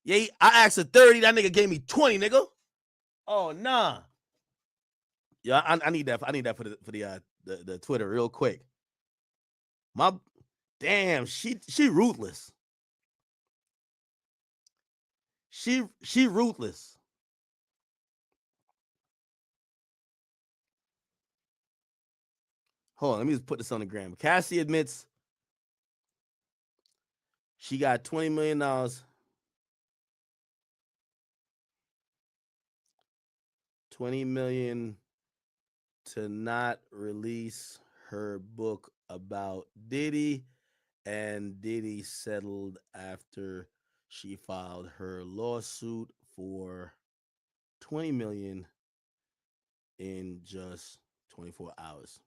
Yeah, I asked her 30. That nigga gave me 20, nigga. Oh, nah. Yeah, I need that. I need that for the Twitter real quick. Damn, she ruthless. She ruthless. Hold on, let me just put this on the gram. Cassie admits she got $20 million. $20 million to not release her book about Diddy, and Diddy settled after she filed her lawsuit for $20 million in just 24 hours.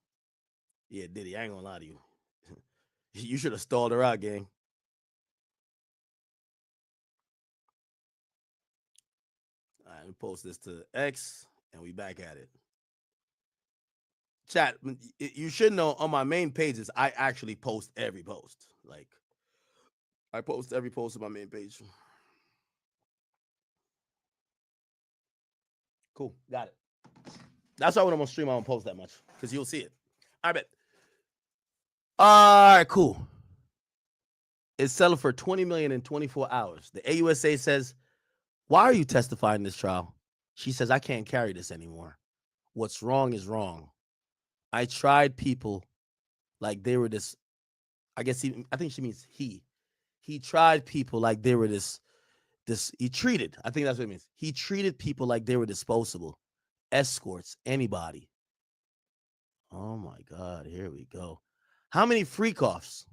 Yeah, Diddy, I ain't gonna lie to you. You should have stalled her out, gang. All right, let me post this to X, and we back at it. Chat, you should know on my main pages, I actually post every post. Like, I post every post on my main page. Cool, got it. That's why when I'm on stream, I don't post that much, because you'll see it. I bet. All right, cool. It's selling for $20 million in 24 hours. The AUSA says, "Why are you testifying in this trial?" She says, "I can't carry this anymore. What's wrong is wrong. I tried people like they were this." I think she means he. He tried people like they were this. He treated. I think that's what it means. He treated people like they were disposable. Escorts, anybody. Oh my God, here we go. How many freak-offs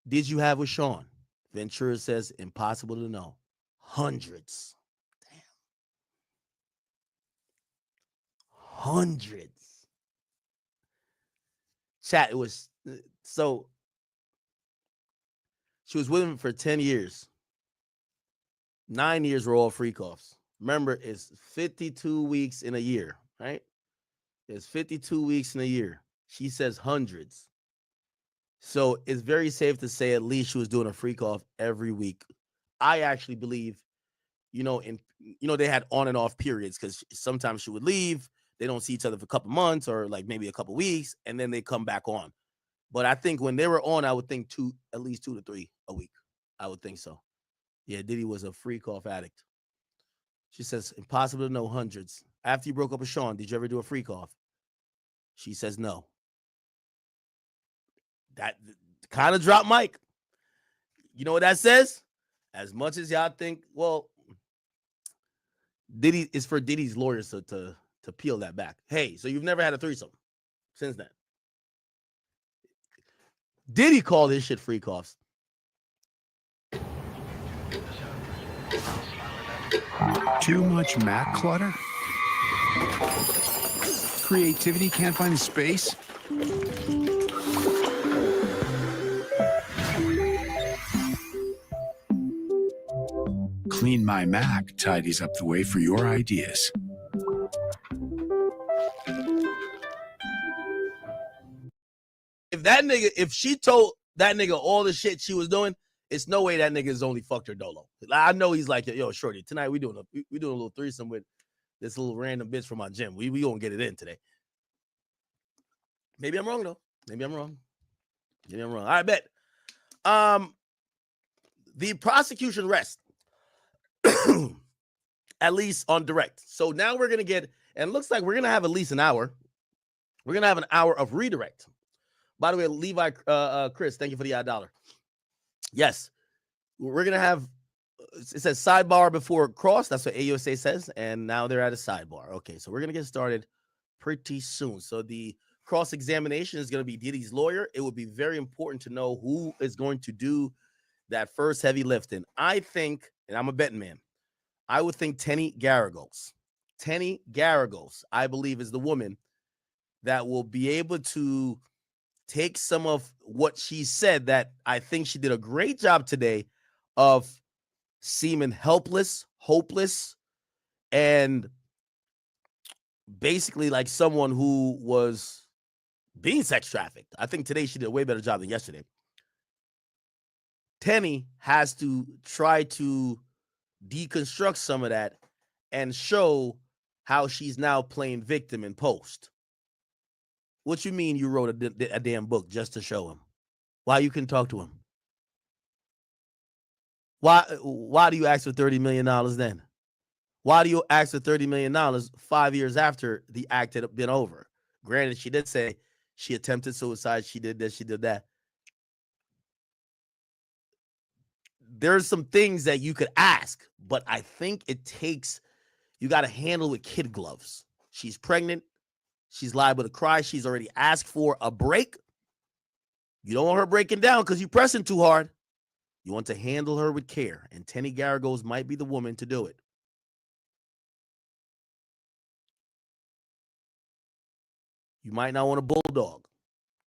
did you have with Sean? Ventura says, impossible to know. Hundreds. Damn. Hundreds. Chat, it was, so she was with him for 10 years. 9 years were all freak-offs. Remember, it's 52 weeks in a year, right? It's 52 weeks in a year. She says hundreds. So it's very safe to say at least she was doing a freak-off every week. I actually believe, they had on and off periods, because sometimes she would leave. They don't see each other for a couple months or like maybe a couple weeks, and then they come back on. But I think when they were on, I would think at least 2 to 3 a week. I would think so. Yeah, Diddy was a freak-off addict. She says, impossible to know, hundreds. After you broke up with Sean, did you ever do a freak-off? She says no. That kind of dropped Mike. You know what that says? As much as y'all think, well, Diddy is for Diddy's lawyers to peel that back. Hey, so you've never had a threesome since then. Diddy called his shit freak-offs.
Too much Mac clutter? Creativity can't find space? Clean My Mac tidies up the way for your ideas.
If she told that nigga all the shit she was doing, it's no way that nigga's only fucked her dolo. I know he's like, yo, shorty, tonight we doing a little threesome with this little random bitch from my gym. We gonna get it in today. Maybe I'm wrong though. Maybe I'm wrong. I bet. The prosecution rests, at least on direct. So now we're gonna get, and it looks like we're gonna have at least an hour. We're gonna have an hour of redirect. By the way, Levi, Chris, thank you for the $1. Yes, we're gonna have. It says sidebar before cross. That's what AUSA says, and now they're at a sidebar. Okay, so we're gonna get started pretty soon. So the cross examination is gonna be Diddy's lawyer. It would be very important to know who is going to do that first heavy lifting. I think, and I'm a betting man, I would think Tenny Garagos. Tenny Garagos, I believe, is the woman that will be able to take some of what she said, that I think she did a great job today of seeming helpless, hopeless, and basically like someone who was being sex trafficked. I think today she did a way better job than yesterday. Tenny has to try to deconstruct some of that and show how she's now playing victim in post. What you mean you wrote a damn book just to show him? Why you couldn't talk to him? Why do you ask for $30 million then? Why do you ask for $30 million 5 years after the act had been over? Granted, she did say she attempted suicide. She did this, she did that. There's some things that you could ask, but I think you got to handle with kid gloves. She's pregnant. She's liable to cry. She's already asked for a break. You don't want her breaking down because you're pressing too hard. You want to handle her with care, and Tenny Garagos might be the woman to do it. You might not want a bulldog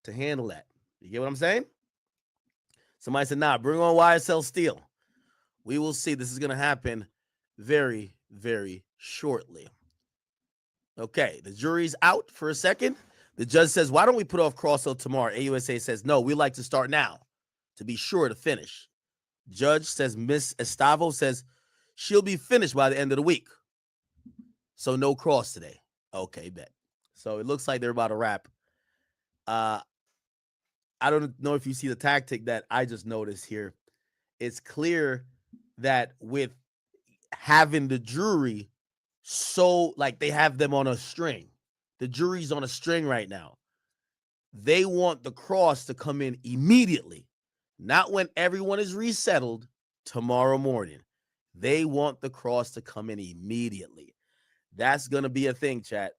to handle that. You get what I'm saying? Somebody said, nah, bring on YSL Steel. We will see. This is going to happen very, very shortly. Okay, the jury's out for a second. The judge says, why don't we put off cross till tomorrow? AUSA says, no, we like to start now to be sure to finish. Judge says, Miss Estavo says she'll be finished by the end of the week. So no cross today. Okay, bet. So it looks like they're about to wrap. I don't know if you see the tactic that I just noticed here. It's clear that with having the jury so like they have them on a string, the jury's on a string right now. They want the cross to come in immediately, not when everyone is resettled tomorrow morning. They want the cross to come in immediately. That's going to be a thing, chat.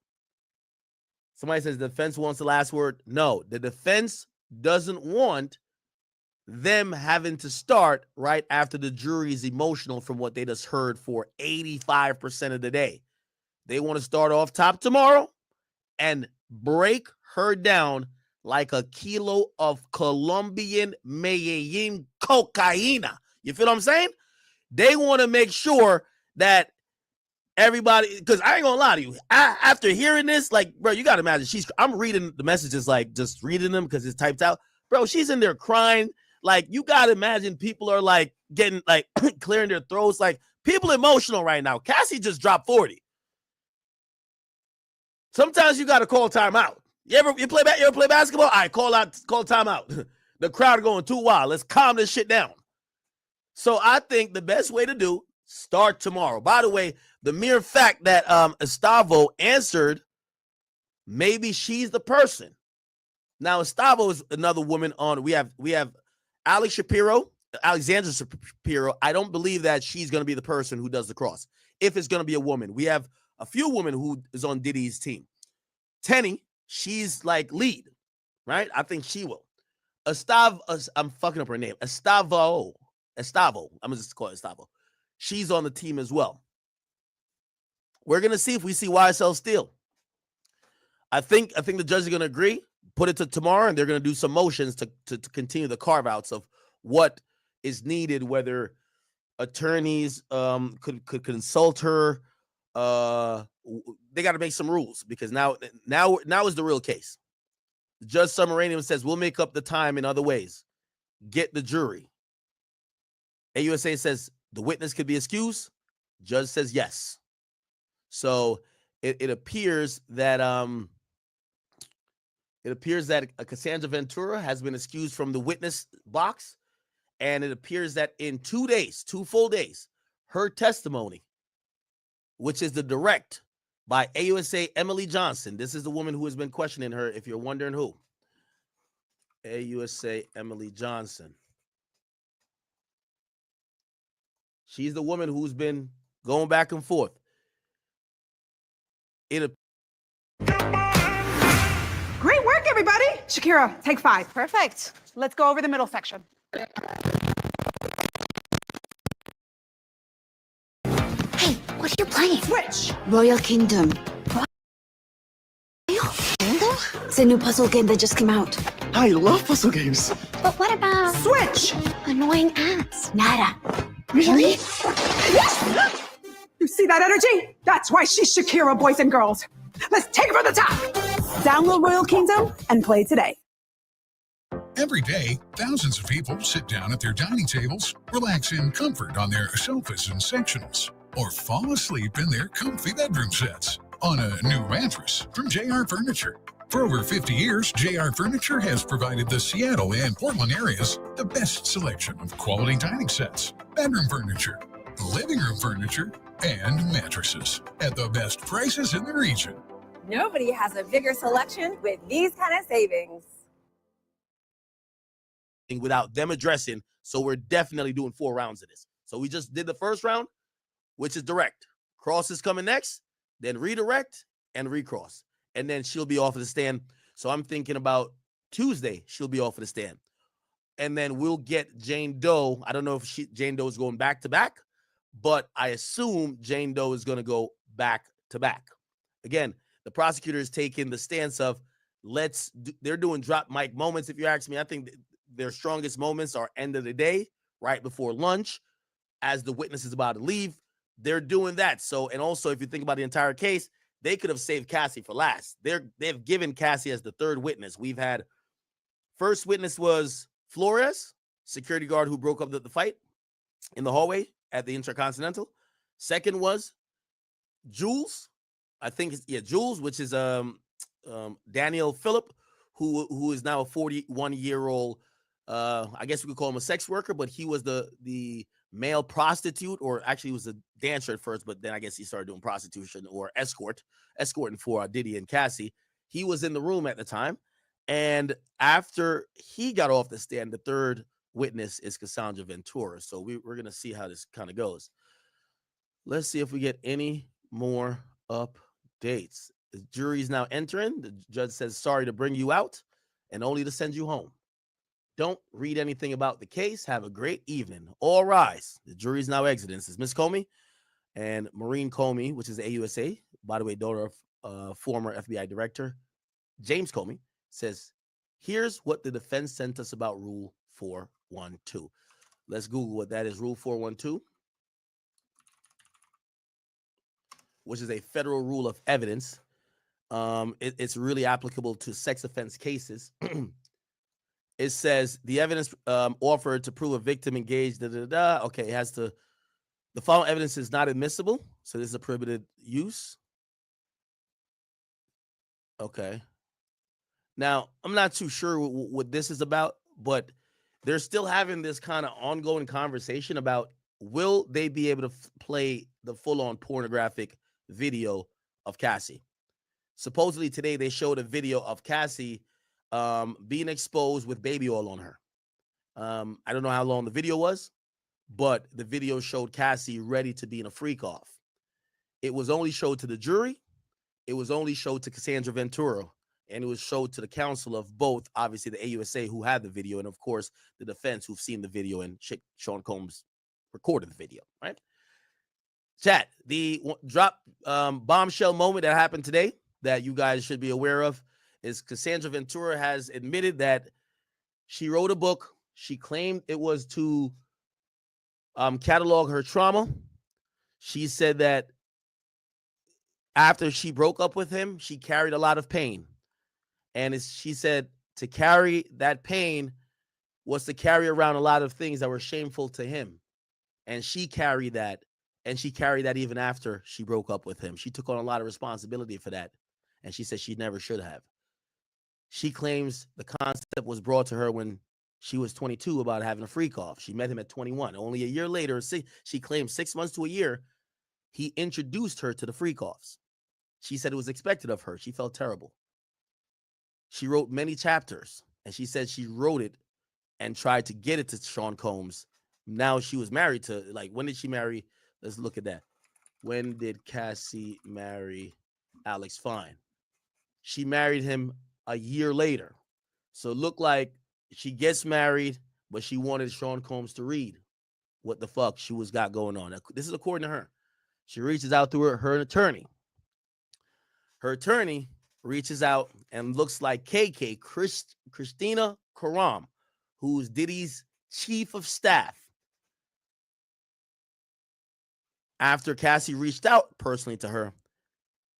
Somebody says the defense wants the last word. No, the defense doesn't want them having to start right after the jury is emotional from what they just heard for 85% of the day. They want to start off top tomorrow and break her down like a kilo of Colombian Medellin cocaina. You feel what I'm saying? They want to make sure that everybody, because I ain't gonna lie to you, after hearing this, like, bro, you gotta imagine I'm reading the messages, like just reading them because it's typed out. Bro, she's in there crying. Like, you gotta imagine people are like getting like clearing their throats. Like, people emotional right now. Cassie just dropped 40. Sometimes you gotta call timeout. You ever play basketball? All right, call timeout. The crowd going too wild. Let's calm this shit down. So I think the best way to do, start tomorrow. By the way, the mere fact that Estavo answered, maybe she's the person. Now, Estavo is another woman on. We have Alexandra Shapiro. I don't believe that she's going to be the person who does the cross. If it's going to be a woman, we have a few women who is on Diddy's team. Tenny, she's like lead, right? I think she will. I'm fucking up her name. Estavo. I'm just call it Estavo. She's on the team as well. We're gonna see if we see YSL Steel. I think the judges are gonna agree, put it to tomorrow, and they're gonna do some motions to continue the carve outs of what is needed, whether attorneys could consult her. They got to make some rules because now is the real case. Judge Submaranian says we'll make up the time in other ways. Get the jury. AUSA says the witness could be excused. Judge says yes. So it appears that Cassandra Ventura has been excused from the witness box, and it appears that in 2 days, 2 full days, her testimony, which is the direct by AUSA Emily Johnson. This is the woman who has been questioning her, if you're wondering who. AUSA Emily Johnson. She's the woman who's been going back and forth.
Great work, everybody. Shakira, take 5. Perfect. Let's go over the middle section.
Hey, what are you playing?
Switch.
Royal Kingdom.
Royal Kingdom?
It's a new puzzle game that just came out.
I love puzzle games.
But what about
Switch.
annoying ads?
Nada.
Really?
You see that energy? That's why she's Shakira, boys and girls. Let's take it from the top. Download Royal Kingdom and play today.
Every day, thousands of people sit down at their dining tables, relax in comfort on their sofas and sectionals, or fall asleep in their comfy bedroom sets on a new mattress from JR Furniture. For over 50 years, JR Furniture has provided the Seattle and Portland areas the best selection of quality dining sets, bedroom furniture, living room furniture, and mattresses at the best prices in the region.
Nobody has a bigger selection with these kind of savings.
Without them addressing, so we're definitely doing 4 rounds of this. So we just did the first round, which is direct. Cross is coming next, then redirect and recross. And then she'll be off of the stand. So I'm thinking about Tuesday, she'll be off of the stand. And then we'll get Jane Doe. I don't know if Jane Doe is going back to back, but I assume Jane Doe is going to go back to back. Again, the prosecutor is taking the stance of they're doing drop mic moments. If you ask me, I think their strongest moments are end of the day, right before lunch, as the witness is about to leave. They're doing that. So, and also if you think about the entire case, they could have saved Cassie for last. They've given Cassie as the third witness. We've had first witness was Flores, security guard who broke up the fight in the hallway at the Intercontinental. Second was Jules, I think Jules, which is Daniel Phillip, who is now a 41-year-old. I guess we could call him a sex worker, but he was the male prostitute, or actually he was a dancer at first, but then I guess he started doing prostitution or escorting for Diddy and Cassie. He was in the room at the time, and after he got off the stand, the third witness is Cassandra Ventura. So we're gonna see how this kind of goes. Let's see if we get any more updates. The jury's now entering. The judge says sorry to bring you out and only to send you home. Don't read anything about the case. Have a great evening. All rise. The jury's now exiting. This is Miss Comey and Maureen Comey, which is the AUSA, by the way, daughter of former FBI director James Comey, says, here's what the defense sent us about Rule 412. Let's Google what that is. Rule 412, which is a federal rule of evidence. It's really applicable to sex offense cases. It says the evidence offered to prove a victim engaged, Okay, it has to, the following evidence is not admissible. So this is a prohibited use. Okay. Now, I'm not too sure what this is about, but they're still having this kind of ongoing conversation about, will they be able to play the full-on pornographic video of Cassie? Supposedly today they showed a video of Cassie being exposed with baby oil on her. I don't know how long the video was, but the video showed Cassie ready to be in a freak off. It was only showed to the jury. It was only showed to Cassandra Ventura, and it was showed to the counsel of both, obviously the AUSA who had the video, and of course the defense who've seen the video, and Sean Combs recorded the video, right? Chat, the drop bombshell moment that happened today that you guys should be aware of is Cassandra Ventura has admitted that she wrote a book. She claimed it was to catalog her trauma. She said that after she broke up with him, she carried a lot of pain. And she said to carry that pain was to carry around a lot of things that were shameful to him. And she carried that. And she carried that even after she broke up with him. She took on a lot of responsibility for that. And she said she never should have. She claims the concept was brought to her when she was 22 about having a freak off. She met him at 21. Only a year later, she claimed 6 months to a year, he introduced her to the freak offs. She said it was expected of her. She felt terrible. She wrote many chapters, and she said she wrote it and tried to get it to Sean Combs. Now she was married to, like, when did she marry? Let's look at that. When did Cassie marry Alex Fine? She married him a year later. So it looked like she gets married, but she wanted Sean Combs to read what the fuck she was got going on. This is according to her. She reaches out to her attorney. Her attorney reaches out and looks like KK, Christina Karam, who's Diddy's chief of staff. After Cassie reached out personally to her,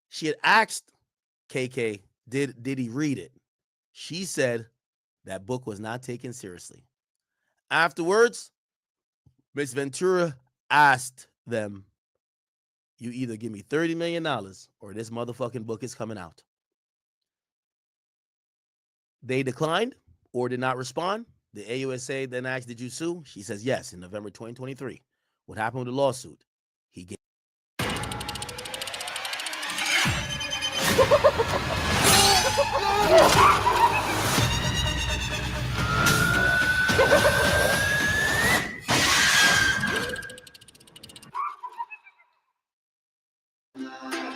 she had asked KK, did he read it? She said that book was not taken seriously. Afterwards, Miss Ventura asked them, you either give me $30 million or this motherfucking book is coming out. They declined or did not respond. The AUSA then asked, did you sue? She says yes, in November 2023. What happened with the lawsuit? He gave.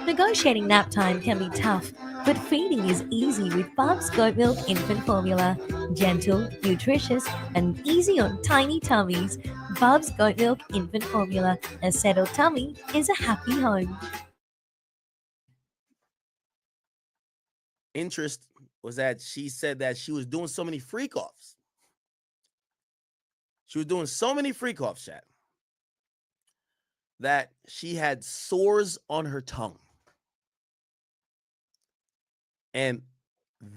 Negotiating nap time can be tough, but feeding is easy with Bub's Goat Milk Infant Formula. Gentle, nutritious, and easy on tiny tummies. Bub's Goat Milk Infant Formula. A settled tummy is a happy home.
Interest was that she said that she was doing so many freak offs. She was doing so many freak offs, chat, that she had sores on her tongue. And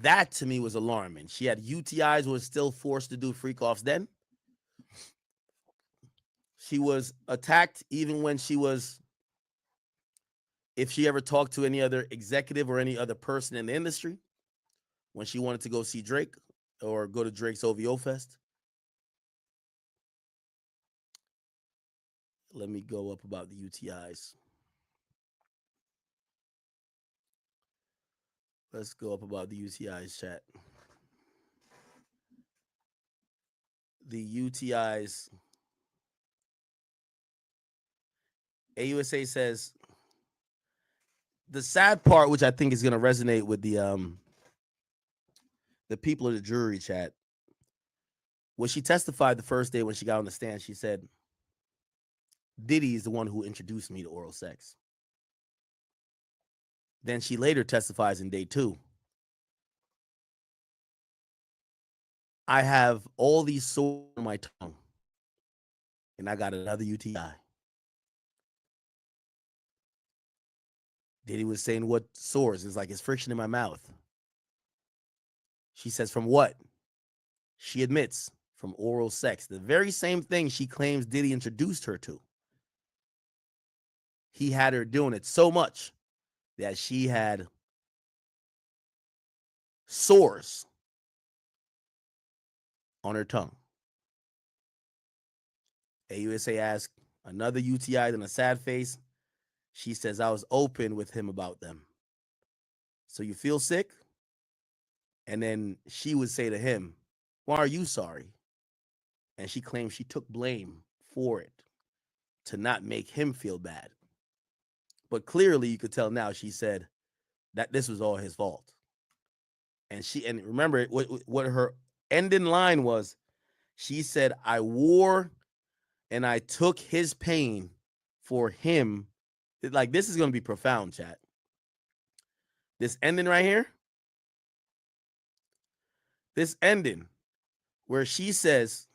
that to me was alarming. She had UTIs, was still forced to do freak offs then. She was attacked even when she was, if she ever talked to any other executive or any other person in the industry, when she wanted to go see Drake or go to Drake's OVO Fest. Let me go up about the UTIs. Let's go up about the UTIs, chat. The UTIs. AUSA says the sad part, which I think is going to resonate with the people of the jury, chat. When she testified the first day when she got on the stand, she said, Diddy is the one who introduced me to oral sex. Then she later testifies in day 2. I have all these sores on my tongue, and I got another UTI. Diddy was saying, what sores? It's like it's friction in my mouth. She says, from what? She admits, from oral sex. The very same thing she claims Diddy introduced her to. He had her doing it so much that she had sores on her tongue. AUSA asked, another UTI than a sad face. She says, I was open with him about them. So you feel sick? And then she would say to him, why are you sorry? And she claims she took blame for it to not make him feel bad. But clearly you could tell now she said that this was all his fault. And remember what her ending line was. She said, I wore and I took his pain for him. Like, this is going to be profound, chat. This ending right here. This ending where she says,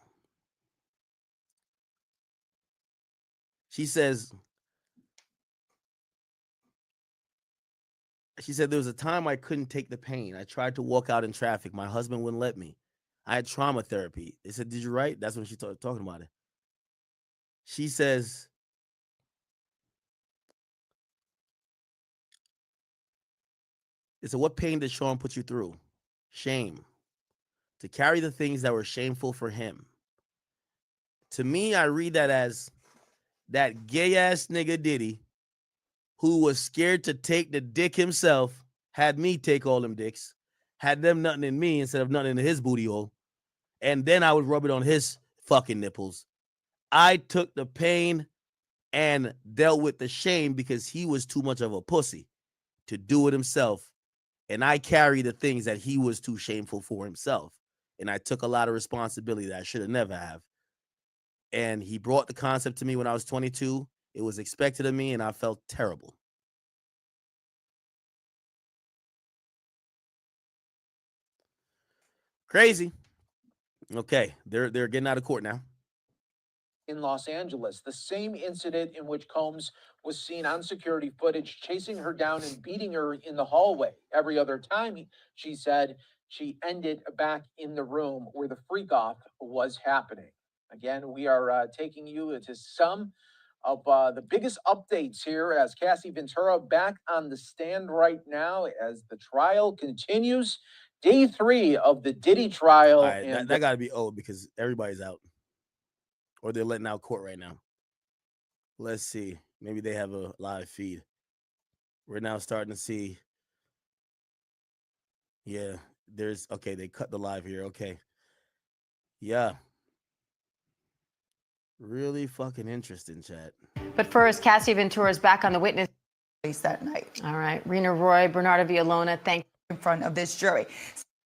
there was a time I couldn't take the pain. I tried to walk out in traffic. My husband wouldn't let me. I had trauma therapy. They said, did you write? That's when she started talking about it. She says, they said, what pain did Sean put you through? Shame. To carry the things that were shameful for him. To me, I read that as that gay-ass nigga Diddy, who was scared to take the dick himself, had me take all them dicks, had them nutting in me instead of nutting in his booty hole, and then I would rub it on his fucking nipples. I took the pain and dealt with the shame because he was too much of a pussy to do it himself, and I carry the things that he was too shameful for himself, and I took a lot of responsibility that I should have never have. And he brought the concept to me when I was 22. It was expected of me, and I felt terrible. Crazy. Okay, they're getting out of court now.
In Los Angeles, the same incident in which Combs was seen on security footage chasing her down and beating her in the hallway. Every other time, she said, she ended back in the room where the freak-off was happening. Again, we are taking you to some of the biggest updates here as Cassie Ventura back on the stand right now as the trial continues. Day 3 of the Diddy trial.
All right, that got to be old because everybody's out. Or they're letting out court right now. Let's see. Maybe they have a live feed. We're now starting to see. Yeah, okay, they cut the live here. Okay. Yeah. Really fucking interesting, chat.
But first, Cassie Ventura is back on the witness that night. All right. Rena Roy, Bernardo Villalona, thank you in front of this jury.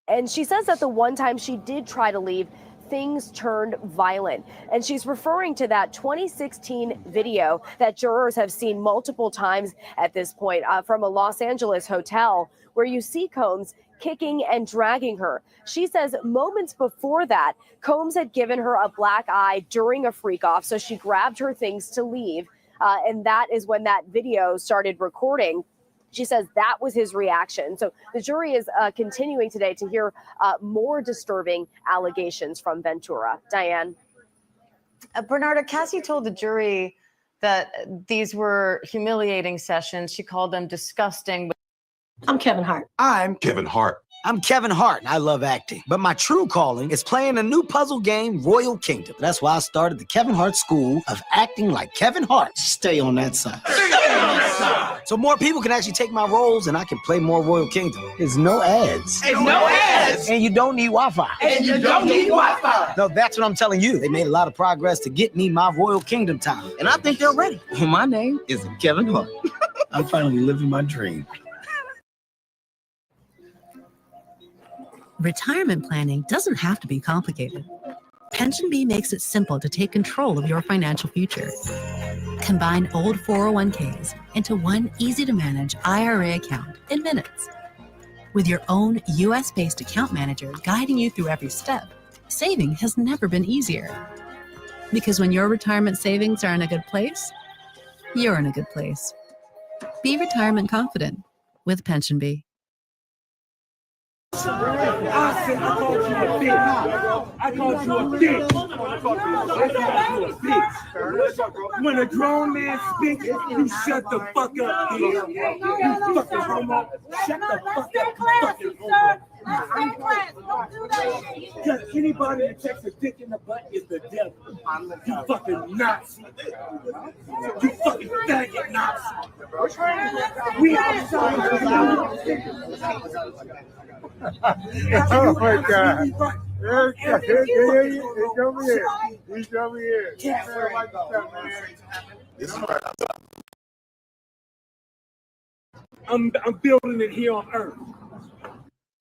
And she says that the one time she did try to leave, things turned violent. And she's referring to that 2016 video that jurors have seen multiple times at this point from a Los Angeles hotel where you see Combs kicking and dragging her. She says moments before that, Combs had given her a black eye during a freak off, so she grabbed her things to leave. And that is when that video started recording. She says that was his reaction. So the jury is continuing today to hear more disturbing allegations from Ventura. Diane.
Bernarda, Cassie told the jury that these were humiliating sessions. She called them disgusting.
I'm Kevin Hart. I'm Kevin Hart. I'm Kevin Hart, and I love acting. But my true calling is playing a new puzzle game, Royal Kingdom. That's why I started the Kevin Hart School of Acting Like Kevin Hart. Stay on that side. So more people can actually take my roles, and I can play more Royal Kingdom. There's no ads.
There's no ads.
And you don't need Wi-Fi.
And you don't need Wi-Fi.
No, that's what I'm telling you. They made a lot of progress to get me my Royal Kingdom time. And I think they're ready. My name is Kevin Hart. I'm finally living my dream.
Retirement planning doesn't have to be complicated. PensionBee makes it simple to take control of your financial future. Combine old 401ks into one easy-to-manage IRA account in minutes. With your own US-based account manager guiding you through every step, saving has never been easier. Because when your retirement savings are in a good place, you're in a good place. Be retirement confident with PensionBee.
I said I called you a bitch. I called you a bitch. I called you a bitch. When a grown man speaks, you shut the fuck up. You fucking homo. Shut the fuck up. You fucking homo. Because anybody that takes a dick in the butt is the devil. You fucking Nazi. You fucking faggot Nazi. We
Oh my God. He come here. He come here.
I'm building it here on Earth.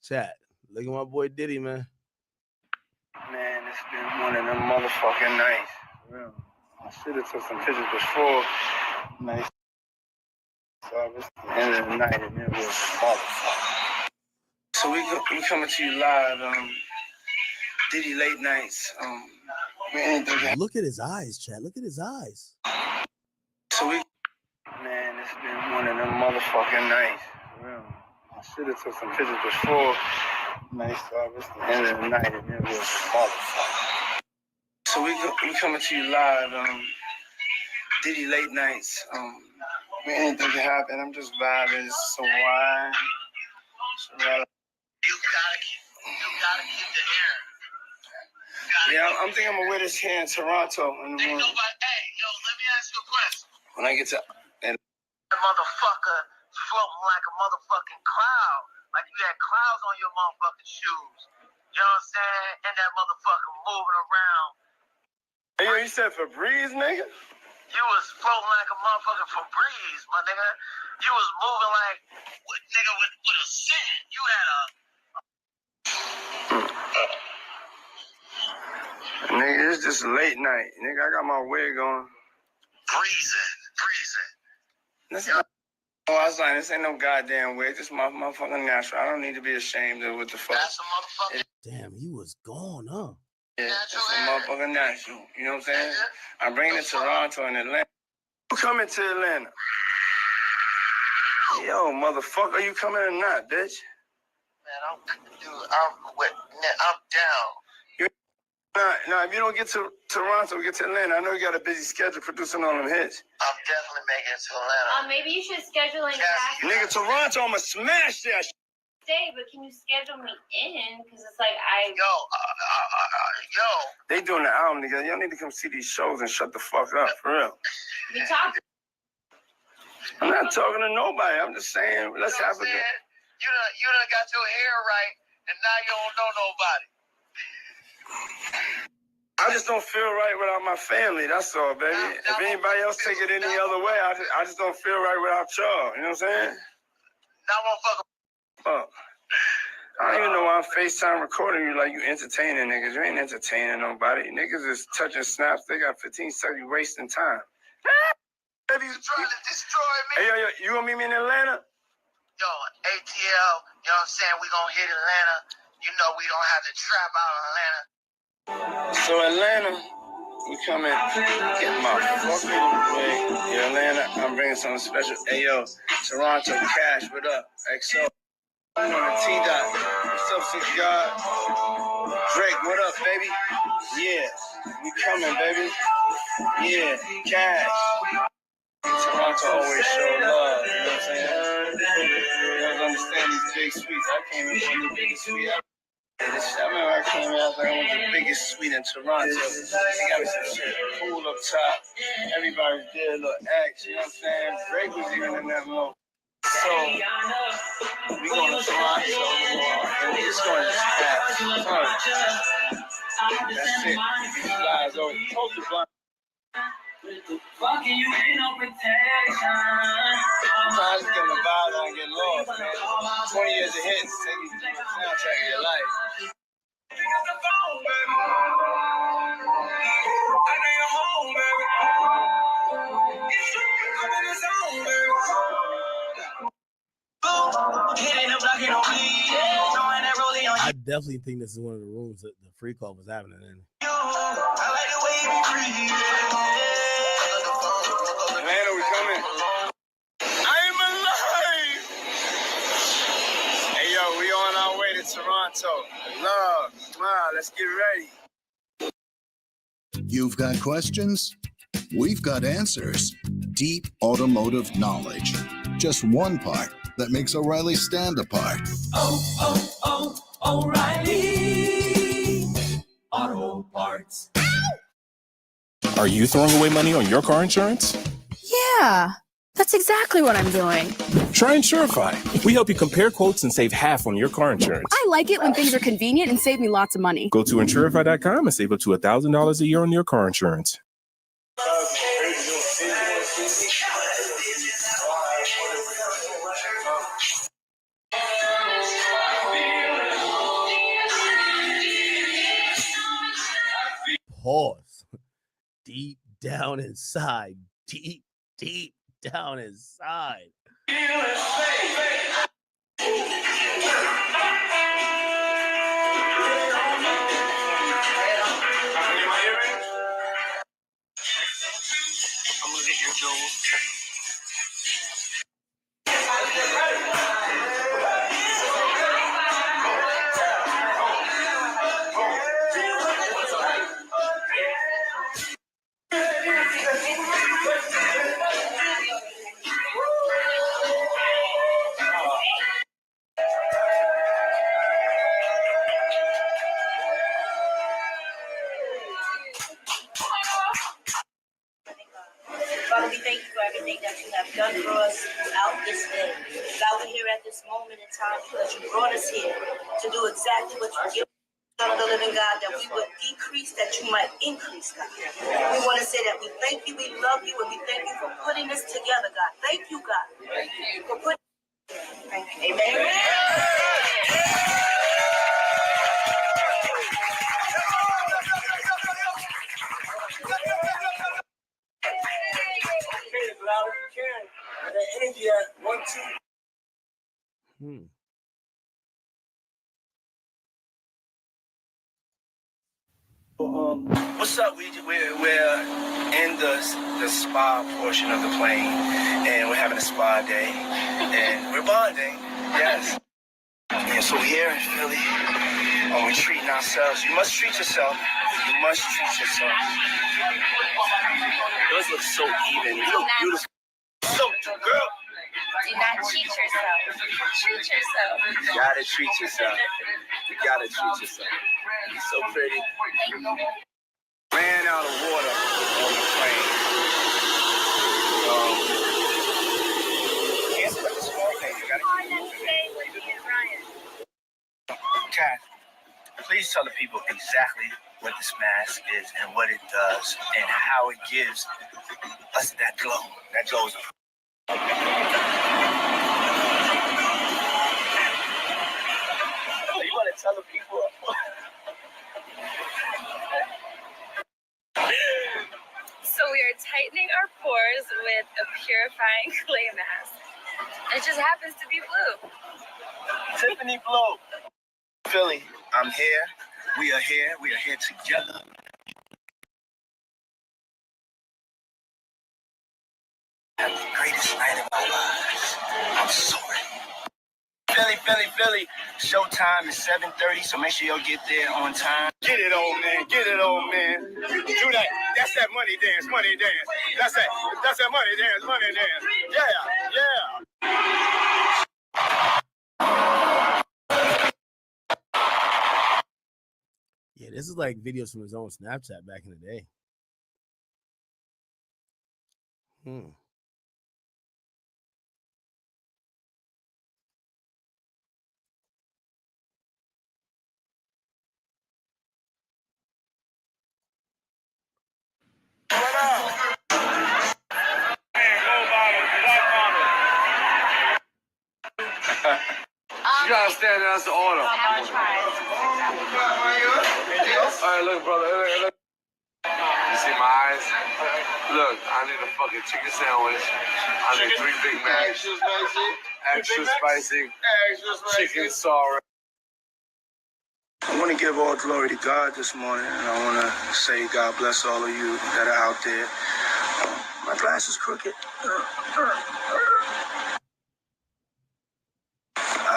Chat. Look at my boy Diddy, man.
Man, it's been one of them motherfucking nights. Real. I should have took some pictures before. Nice. So it's the end of the night and it was motherfucker. So we coming to you live, Diddy late nights.
Look at his eyes, chat. Look at his eyes.
So man, it's been one of them motherfucking nights. Real. I should have took some pictures before. Nice. So it's the end of the night and it was motherfucker. So we coming to you live, Diddy late nights. Anything can happen. I'm just vibing. It's so wide. You gotta keep the hair. Yeah, I'm thinking I'm gonna wear this hair in Toronto. Ain't nobody. Hey, yo, let me ask you a question. When I get to that motherfucker floating like a motherfucking cloud, like you had clouds on your motherfucking shoes. You know what I'm saying? And that motherfucker moving around. Hey, yo, you said Febreze, nigga? You was floating like a motherfucking Febreze, my nigga. You was moving like, nigga, with a scent. You had a... Nigga, it's just late night. Nigga, I got my wig on. Breezing. Oh, I was like, this ain't no goddamn wig. This is my motherfucking natural. I don't need to be ashamed of what the fuck. That's a motherfucker.
Damn, he was gone, huh?
Yeah, it's a motherfucking natural. You know what I'm saying? I'm bringing it to Toronto and Atlanta. You coming to Atlanta? Yo, motherfucker, you coming or not, bitch? Man, I'm down. Nah, if you don't get to Toronto, get to Atlanta. I know you got a busy schedule producing all them hits. I'm definitely making it to Atlanta.
Maybe you should schedule in
Nigga, Toronto, I'ma smash that shit.
Stay, but can you schedule me in? Because it's like
Yo. They doing the album together. Y'all need to come see these shows and shut the fuck up, for real.
We talk.
I'm not talking to nobody. I'm just saying, let's have a good. You done got your hair right, and now you don't know nobody. I just don't feel right without my family. That's all, baby. If anybody else take it any other way, I just don't feel right without y'all. You know what I'm saying? Now motherfucker. Fuck. I don't even know why I'm FaceTime recording you like you entertaining niggas. You ain't entertaining nobody. Niggas is touching snaps. They got 15 seconds. You wasting time. Baby, you trying to destroy me? Hey, yo, you gonna meet me in Atlanta? Yo, ATL, you know what I'm saying? We gonna hit Atlanta. You know we don't have to trap out Atlanta. So Atlanta, we coming, get my fucking way. Yeah, Atlanta, I'm bringing something special. Hey yo, Toronto, Cash, what up? XO, on the T-Dot. What's up, Six God? Drake, what up, baby? Yeah, we coming, baby. Yeah, Cash. Toronto always show love, you know what I'm saying? You guys understand these big suites. I came in from the biggest suite ever. I remember I came out there, I was the biggest suite in Toronto. They got me some shit, pool up top. Everybody's there, little X, you know what I'm saying? Drake was even in that mode. So, we going to Toronto, and we just going to Cash. That's it. These guys over. Told you, blind. Fucking you ain't no protection. Sometimes getting the vibe and get lost, man. 20 years of hits, take you to the soundtrack of your life. Pick up the phone, baby. I know you're home, baby. It's you, I'm in the zone, baby. Hitting the block, on me. Throwing that rollie on you.
I definitely think this is one of the rooms that the free call was happening in.
I like the way you be free. Atlanta, we coming. I'm alive. Hey, yo, we on our way to Toronto. Love, smile, let's get ready.
You've got questions? We've got answers. Deep automotive knowledge. Just one part that makes O'Reilly stand apart.
O'Reilly Auto Parts. Are you throwing away money on your car insurance?
Yeah, that's exactly what I'm doing.
Try Insurify. We help you compare quotes and save half on your car insurance.
I like it when things are convenient and save me lots of money.
Go to Insurify.com and save up to $1,000 a year on your car insurance.
Pause. Deep down inside. Deep down inside.
I'm gonna get your jewels.
Father, we thank you for everything that you have done for us throughout this day. God, we're here at this moment in time because you brought us here to do exactly what you give. Son of the living God, that we would decrease, that you might increase, God. We want to say that we thank you, we love you, and we thank you for putting this together, God. Thank you, God. Thank you. For putting. Thank you. Amen.
As loud as you can. That energy at 1, 2. What's up? We're in the spa portion of the plane, and we're having a spa day, and we're bonding. Yes. And so here in Philly, we're treating ourselves. You must treat yourself. You must treat yourself. Yours looks so even. You look beautiful. So, girl.
Do not cheat yourself. Treat yourself.
You gotta treat yourself. You gotta treat yourself. You're so pretty. Ran out of water on the plane. It's like a small thing. You gotta keep moving. Kat, please tell the people exactly what this mask is and what it does and how it gives us that glow. That glow is you want to tell the people?
So we are tightening our pores with a purifying clay mask. It just happens to be blue.
Tiffany Blue. Philly, I'm here. We are here. We are here together. Have the greatest night of my lives. I'm sorry. Philly. Showtime is 7:30, so make sure y'all get there on time. Get it, old man. Get it, old man. Do that. That's that money dance. That's that money dance. Yeah.
Yeah, this is like videos from his own Snapchat back in the day.
You gotta stand there. That's the order. All right, look, brother. Look. You see my eyes? Look, I need a fucking chicken sandwich. I need 3 Big Macs. Extra spicy. Chicken sorry. I want to give all glory to God this morning, and I want to say God bless all of you that are out there. My glass is crooked. All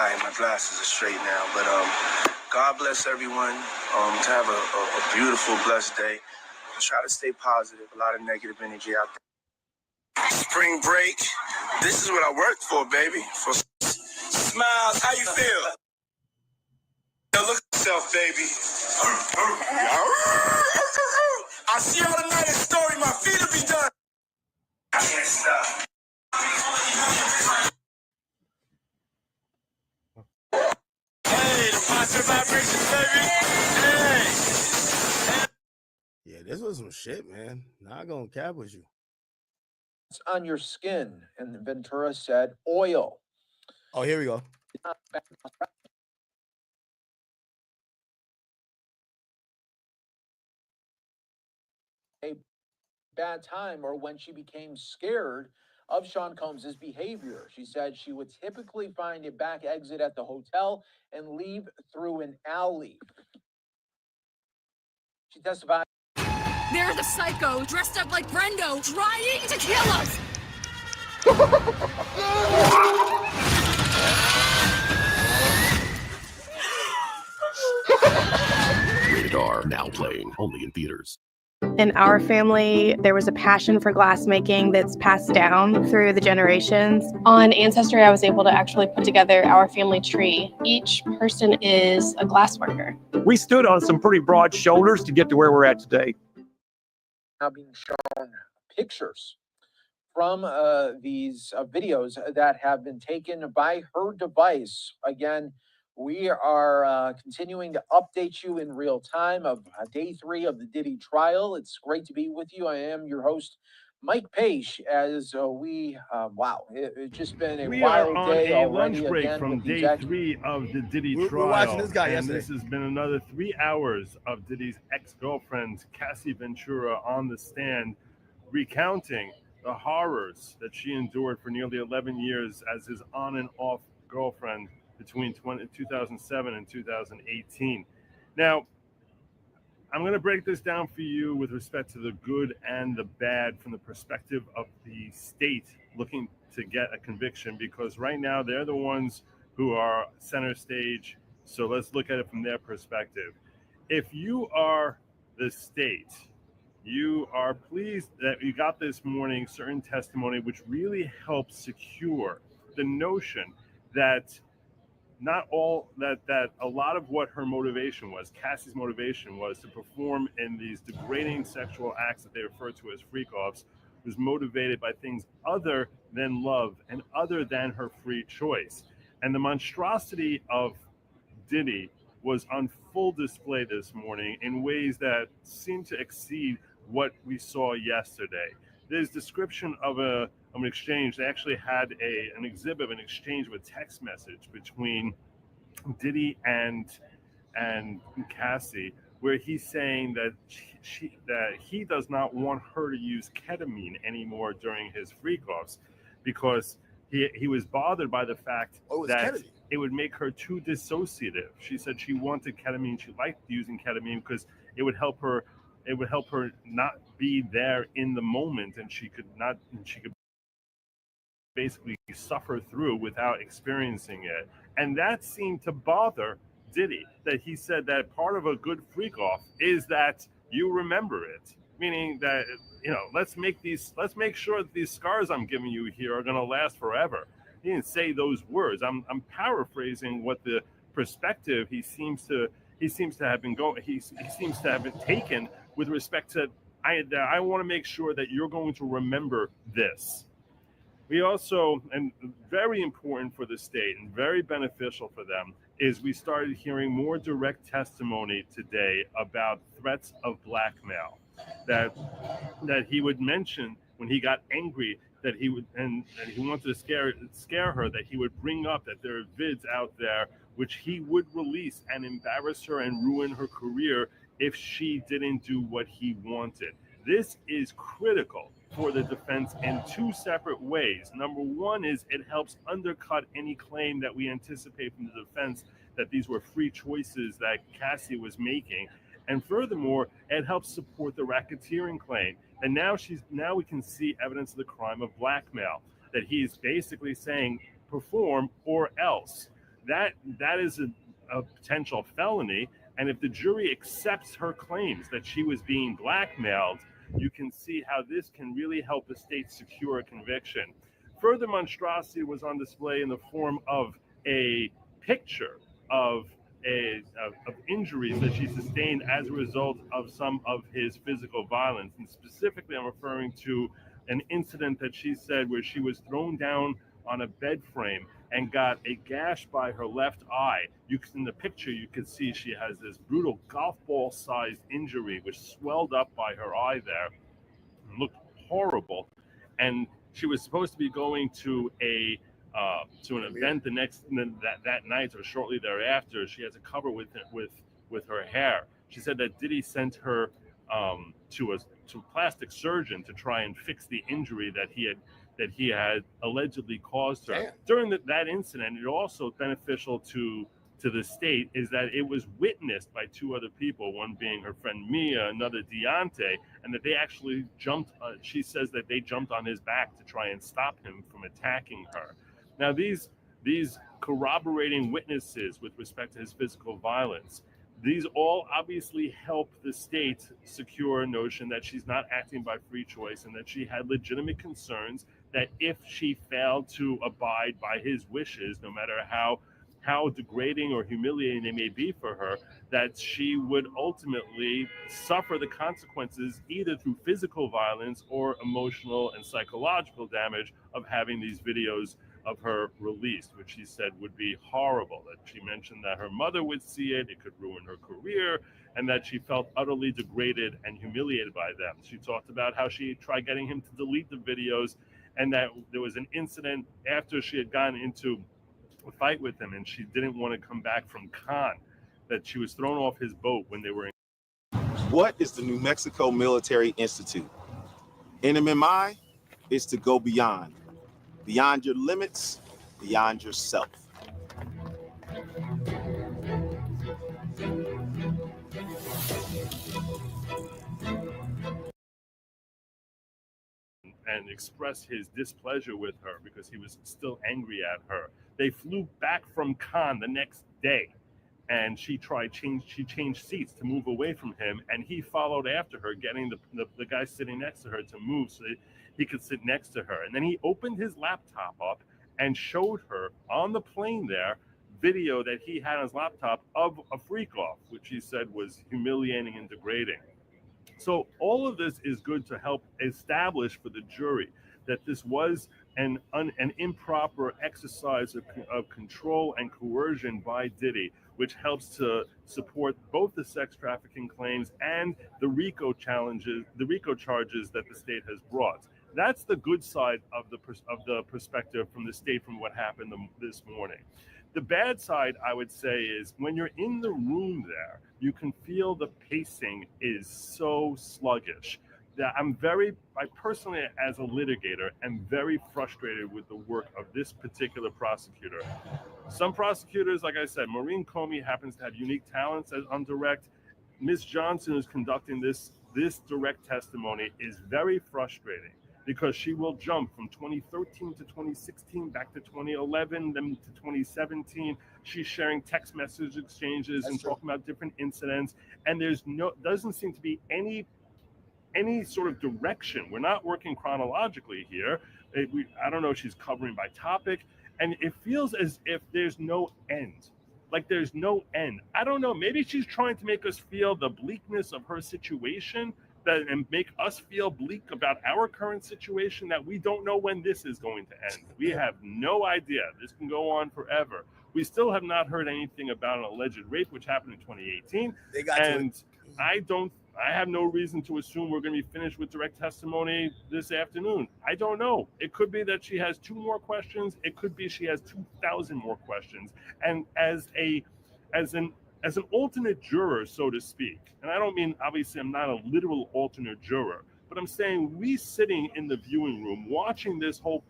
right, my glasses are straight now, but God bless everyone. To have a beautiful, blessed day. Try to stay positive. A lot of negative energy out there. Spring break. This is what I worked for, baby. For smiles. How you feel? Yo, look at yourself, baby. I see all the night in story. My feet will be done. I can't stop. Hey, the positive vibrations, baby. Hey.
Yeah, this was some shit, man. Not gonna cap with you.
It's on your skin, and Ventura said oil.
Oh, here we go.
A bad time, or when she became scared of Sean Combs' behavior. She said she would typically find a back exit at the hotel and leave through an alley. She testified.
There's a psycho dressed up like Brendo trying to kill us.
Rated R, now playing, only in theaters.
In our family, there was a passion for glassmaking that's passed down through the generations. On Ancestry, I was able to actually put together our family tree. Each person is a glassworker.
We stood on some pretty broad shoulders to get to where we're at today.
Now being shown pictures from these videos that have been taken by her device. Again, we are continuing to update you in real time of day 3 of the Diddy trial. It's great to be with you. I am your host, Mike Page, as wow, it's just been a wild day already.
We are on a lunch break
again,
from day 3 of the Diddy trial.
We're watching this guy
and
yesterday.
This has been another 3 hours of Diddy's ex-girlfriend, Cassie Ventura, on the stand, recounting the horrors that she endured for nearly 11 years as his on and off girlfriend between 2007 and 2018. Now, I'm going to break this down for you with respect to the good and the bad from the perspective of the state looking to get a conviction, because right now they're the ones who are center stage. So let's look at it from their perspective. If you are the state, you are pleased that you got this morning certain testimony which really helps secure the notion that that a lot of what her motivation was, Cassie's motivation, was to perform in these degrading sexual acts that they refer to as freak-offs, was motivated by things other than love and other than her free choice. And the monstrosity of Diddy was on full display this morning in ways that seem to exceed what we saw yesterday. There's description of an exchange. They actually had an exhibit of an exchange of a text message between Diddy and Cassie, where he's saying that that he does not want her to use ketamine anymore during his freak-offs, because he was bothered by the fact that
ketamine.
it would make her too dissociative. She said she wanted ketamine. She liked using ketamine because it would help her. It would help her not be there in the moment, and she could basically suffer through without experiencing it. And that seemed to bother Diddy, that he said that part of a good freak off is that you remember it, meaning that, let's make sure that these scars I'm giving you here are going to last forever. He didn't say those words. I'm paraphrasing what the perspective he seems to have been taken with respect to, I want to make sure that you're going to remember this. We also, and very important for the state and very beneficial for them, is we started hearing more direct testimony today about threats of blackmail that he would mention when he got angry, that he would, and he wanted to scare her, that he would bring up that there are vids out there which he would release and embarrass her and ruin her career if she didn't do what he wanted. This is critical for the defense in two separate ways. Number one is it helps undercut any claim that we anticipate from the defense that these were free choices that Cassie was making. And furthermore, it helps support the racketeering claim. And now we can see evidence of the crime of blackmail, that he's basically saying perform or else. That is a potential felony. And if the jury accepts her claims that she was being blackmailed, you can see how this can really help the state secure a conviction. Further monstrosity was on display in the form of a picture of injuries that she sustained as a result of some of his physical violence. And specifically, I'm referring to an incident that she said where she was thrown down on a bed frame and got a gash by her left eye. In the picture, you can see she has this brutal golf ball sized injury which swelled up by her eye there and looked horrible. And she was supposed to be going to an event that night or shortly thereafter. She has a cover with her hair. She said that Diddy sent her to a plastic surgeon to try and fix the injury that he had allegedly caused her. Damn. During that incident, it also beneficial to the state is that it was witnessed by two other people, one being her friend Mia, another Deontay, and that they actually jumped. She says that they jumped on his back to try and stop him from attacking her. Now, these corroborating witnesses with respect to his physical violence, these all obviously help the state secure a notion that she's not acting by free choice and that she had legitimate concerns that if she failed to abide by his wishes, no matter how degrading or humiliating they may be for her, that she would ultimately suffer the consequences either through physical violence or emotional and psychological damage of having these videos of her released, which she said would be horrible. That she mentioned that her mother would see it could ruin her career, and that she felt utterly degraded and humiliated by them. She talked about how she tried getting him to delete the videos, and that there was an incident after she had gotten into a fight with him and she didn't want to come back from Cannes, that she was thrown off his boat when they were in.
What is the New Mexico Military Institute? NMMI is to go beyond your limits, beyond yourself.
And express his displeasure with her because he was still angry at her. They flew back from Cannes the next day, and she changed seats to move away from him, and he followed after her, getting the guy sitting next to her to move so that he could sit next to her. And then he opened his laptop up and showed her on the plane there video that he had on his laptop of a freak-off, which he said was humiliating and degrading. So all of this is good to help establish for the jury that this was an improper exercise of control and coercion by Diddy, which helps to support both the sex trafficking claims and the RICO charges that the state has brought. That's the good side of the perspective from the state from what happened this morning. The bad side, I would say, is when you're in the room there, you can feel the pacing is so sluggish. that I personally, as a litigator, am very frustrated with the work of this particular prosecutor. Some prosecutors, like I said, Maureen Comey happens to have unique talents on direct. Ms. Johnson, who's conducting this direct testimony, is very frustrating because she will jump from 2013 to 2016, back to 2011, then to 2017. She's sharing text message exchanges and talking about different incidents, and doesn't seem to be any sort of direction. We're not working chronologically here. I don't know if she's covering by topic, and it feels as if there's no end. Like there's no end. I don't know. Maybe she's trying to make us feel the bleakness of her situation and make us feel bleak about our current situation, that we don't know when this is going to end. We have no idea. This can go on forever. We still have not heard anything about an alleged rape, which happened in 2018. I have no reason to assume we're going to be finished with direct testimony this afternoon. I don't know. It could be that she has 2 more questions. It could be she has 2,000 more questions. And as an alternate juror, so to speak, and I don't mean, obviously, I'm not a literal alternate juror, but I'm saying we sitting in the viewing room watching this whole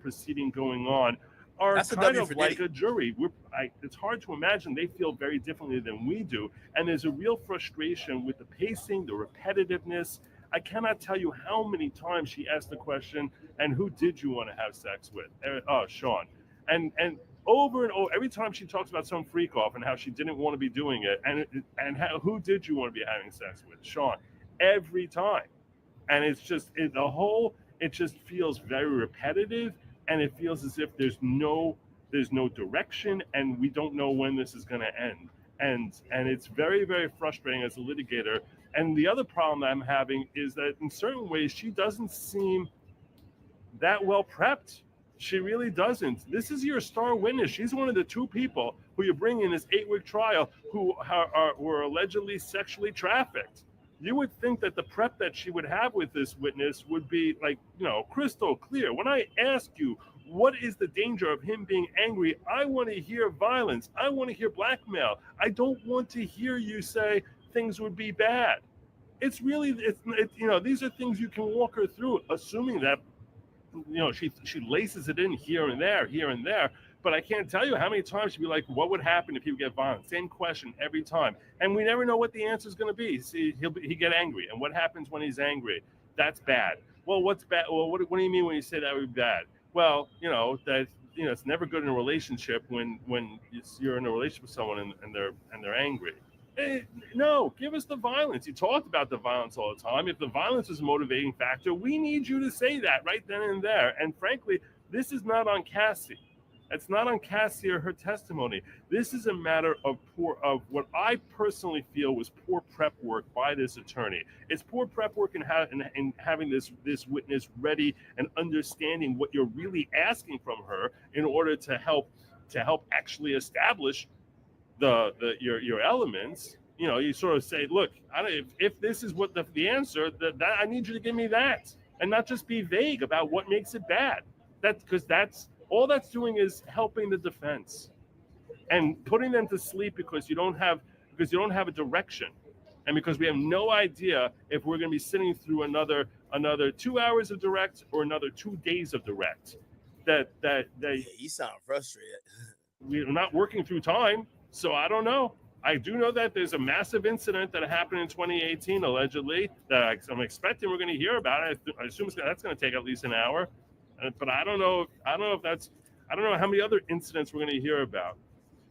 proceeding going on are kind of like a jury. It's hard to imagine they feel very differently than we do. And there's a real frustration with the pacing, the repetitiveness. I cannot tell you how many times she asked the question, and who did you want to have sex with? Sean. And over and over, every time she talks about some freak off and how she didn't want to be doing it, and who did you want to be having sex with? Sean. Every time. And it's just, it just feels very repetitive. And it feels as if there's no direction, and we don't know when this is going to end. And it's very, very frustrating as a litigator. And the other problem that I'm having is that in certain ways, she doesn't seem that well prepped. She really doesn't. This is your star witness. She's one of the 2 people who you bring in this 8-week trial who were allegedly sexually trafficked. You would think that the prep that she would have with this witness would be like, crystal clear. When I ask you, what is the danger of him being angry? I want to hear violence. I want to hear blackmail. I don't want to hear you say things would be bad. It's really, these are things you can walk her through, assuming that, she laces it in here and there. But I can't tell you how many times she'd be like, what would happen if he would get violent? Same question every time. And we never know what the answer is going to be. See, he get angry. And what happens when he's angry? That's bad. Well, what's bad? Well, what do you mean when you say that would be bad? Well, it's never good in a relationship when you're in a relationship with someone and they're angry. No, give us the violence. You talked about the violence all the time. If the violence is a motivating factor, we need you to say that right then and there. And frankly, this is not on Cassie. It's not on Cassie or her testimony. This is a matter of what I personally feel was poor prep work by this attorney. It's poor prep work in having this witness ready and understanding what you're really asking from her in order to help actually establish your elements. You sort of say, look, if this is what the answer, that I need you to give me that, and not just be vague about what makes it bad. Because that's all that's doing is helping the defense and putting them to sleep because you don't have a direction, and because we have no idea if we're going to be sitting through another 2 hours of direct or another 2 days of direct.
You sound frustrated.
We're not working through time, so I don't know. I do know that there's a massive incident that happened in 2018, allegedly, that I'm expecting we're going to hear about it. I assume that's going to take at least an hour. But I don't know how many other incidents we're going to hear about.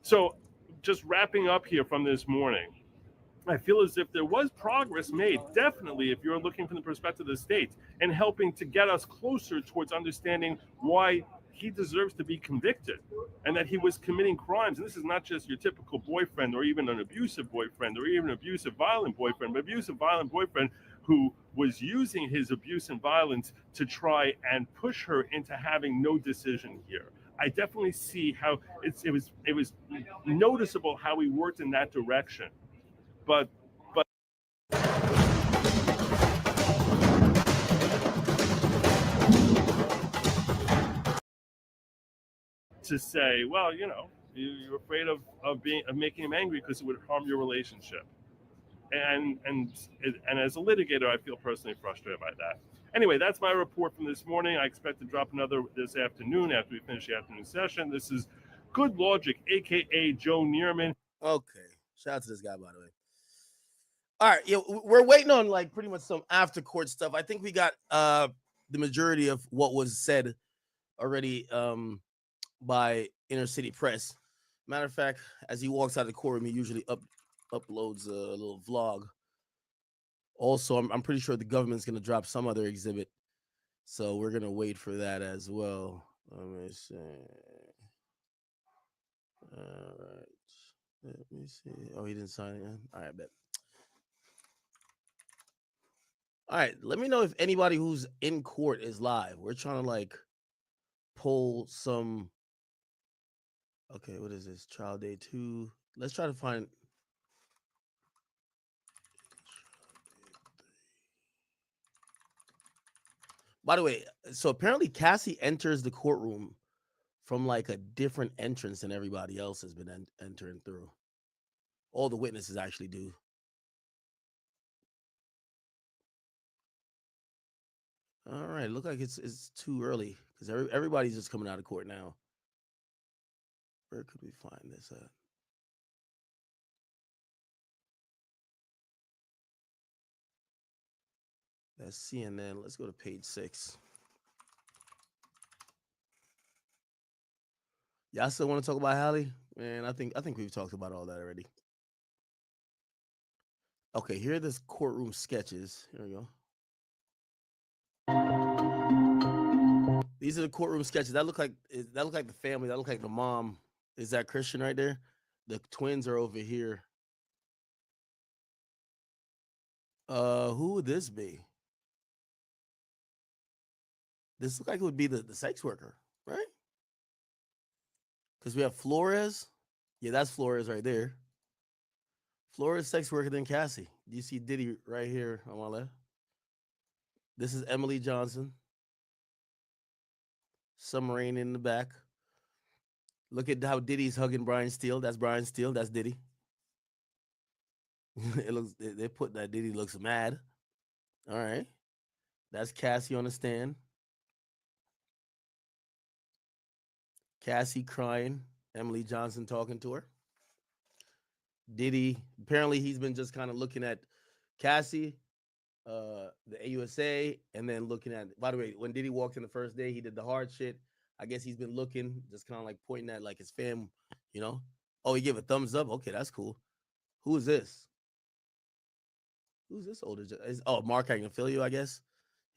So just wrapping up here from this morning, I feel as if there was progress made, definitely if you're looking from the perspective of the state, and helping to get us closer towards understanding why he deserves to be convicted and that he was committing crimes. And this is not just your typical boyfriend or even an abusive boyfriend or even an abusive violent boyfriend, but abusive violent boyfriend who was using his abuse and violence to try and push her into having no decision here. I definitely see how it was noticeable how he worked in that direction. But to say, well, you're afraid of making him angry because it would harm your relationship. And as a litigator, I feel personally frustrated by that. Anyway, that's my report from this morning. I expect to drop another this afternoon after we finish the afternoon session. This is Good Logic, aka Joe Neerman.
Okay, shout out to this guy, by the way. All right, we're waiting on like pretty much some after court stuff. I think we got the majority of what was said already by Inner City Press. Matter of fact, as he walks out of the courtroom, he usually uploads a little vlog. Also, I'm pretty sure the government's going to drop some other exhibit. So we're going to wait for that as well. Let me see. All right. Let me see. Oh, he didn't sign it in. All right, bet. All right. Let me know if anybody who's in court is live. We're trying to like pull some. Okay, what is this? Trial day 2. Let's try to find. By the way, so apparently Cassie enters the courtroom from like a different entrance than everybody else has been entering through. All the witnesses actually do. All right, look like it's too early because everybody's just coming out of court now. Where could we find this at? That's CNN. Let's go to page 6. Y'all still want to talk about Hallie? Man, I think we've talked about all that already. Okay, here are the courtroom sketches. Here we go. These are the courtroom sketches. That look like the family. That look like the mom. Is that Christian right there? The twins are over here. Who would this be? This look like it would be the sex worker, right? Because we have Flores. Yeah, that's Flores right there. Flores, sex worker, then Cassie. Do you see Diddy right here on my left? This is Emily Johnson. Submarine in the back. Look at how Diddy's hugging Brian Steele. That's Brian Steele. That's Diddy. It looks. They put that Diddy looks mad. All right. That's Cassie on the stand. Cassie crying. Emily Johnson talking to her. Diddy, apparently he's been just kind of looking at Cassie, the AUSA, and then looking at, by the way, when Diddy walked in the first day, he did the hard shit. I guess he's been looking, just kind of like pointing at like his fam, you know? Oh, he gave a thumbs up. Okay, that's cool. Who is this? Who's this older? Oh, Mark Agnifilio, I guess.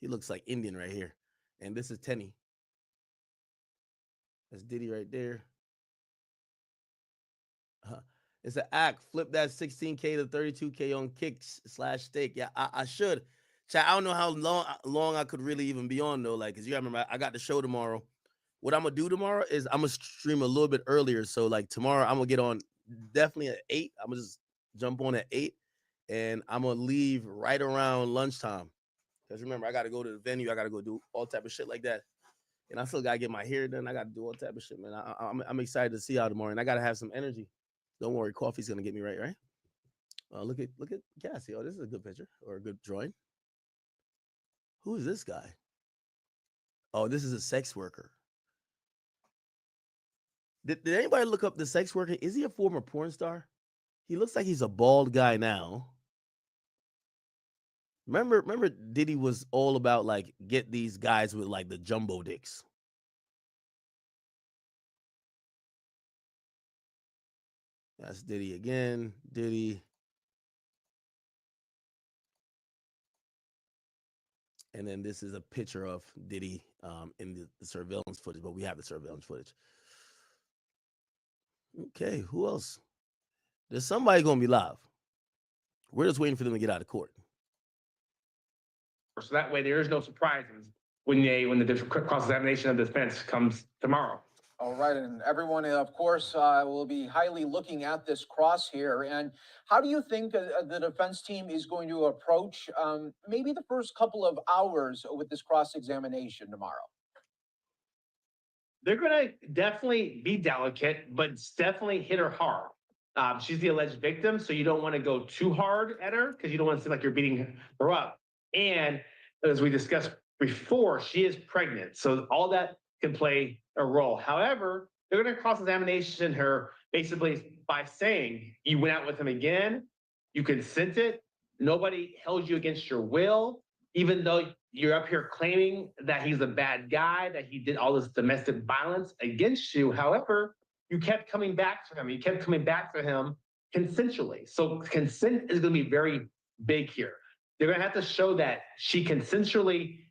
He looks like Indian right here. And this is Tenny. That's Diddy right there. It's an act. Flip that 16K to 32K on Kicks/Stake. Yeah, I should. Chat, I don't know how long I could really even be on though. Like, cause you gotta remember, I got the show tomorrow. What I'm gonna do tomorrow is I'm gonna stream a little bit earlier. So like tomorrow I'm gonna get on definitely at 8. I'm gonna just jump on at 8, and I'm gonna leave right around lunchtime. Cause remember, I gotta go to the venue. I gotta go do all type of shit like that. And I still gotta get my hair done. I gotta do all type of shit, man. I'm excited to see y'all tomorrow, and I gotta have some energy. Don't worry, coffee's gonna get me right? Look at Cassie. Oh, this is a good picture or a good drawing. Who is this guy? Oh, this is a sex worker. Did anybody look up the sex worker? Is he a former porn star? He looks like he's a bald guy now. Remember Diddy was all about like get these guys with like the jumbo dicks. That's Diddy again. Diddy. And then this is a picture of Diddy in the surveillance footage, but we have the surveillance footage. Okay, who else? There's somebody going to be live. We're just waiting for them to get out of court.
So that way there is no surprises when the cross-examination of the defense comes tomorrow.
All right, and everyone, of course, will be highly looking at this cross here. And how do you think the defense team is going to approach maybe the first couple of hours with this cross-examination tomorrow?
They're going to definitely be delicate, but definitely hit her hard. She's the alleged victim, so you don't want to go too hard at her because you don't want to seem like you're beating her up. And as we discussed before, she is pregnant, so all that can play a role. However, they're going to cross-examination her basically by saying you went out with him again, you consented, nobody held you against your will, even though you're up here claiming that he's a bad guy, that he did all this domestic violence against you. However, you kept coming back to him. You kept coming back to him consensually. So consent is going to be very big here. They're going to have to show that she consensually,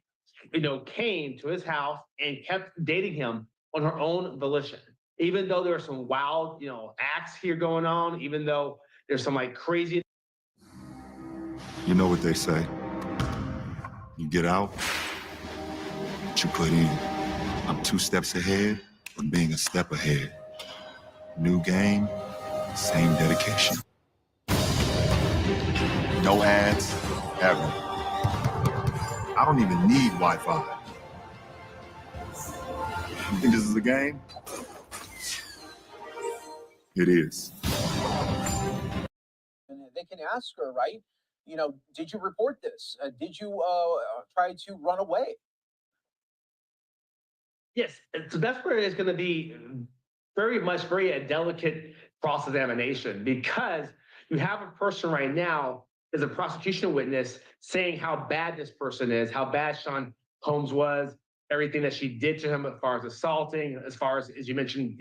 came to his house and kept dating him on her own volition. Even though there are some wild, acts here going on, even though there's some like crazy.
You know what they say. You get out, what you put in. I'm 2 steps ahead of being a step ahead. New game, same dedication. No ads, ever. I don't even need Wi-Fi. You think this is a game? It is.
And they can ask her, right? Did you report this? Did you try to run away?
Yes, so that's where it's going to be very a delicate cross-examination, because you have a person right now as a prosecution witness saying how bad this person is, how bad Sean Combs was, everything that she did to him as far as assaulting, as far as you mentioned,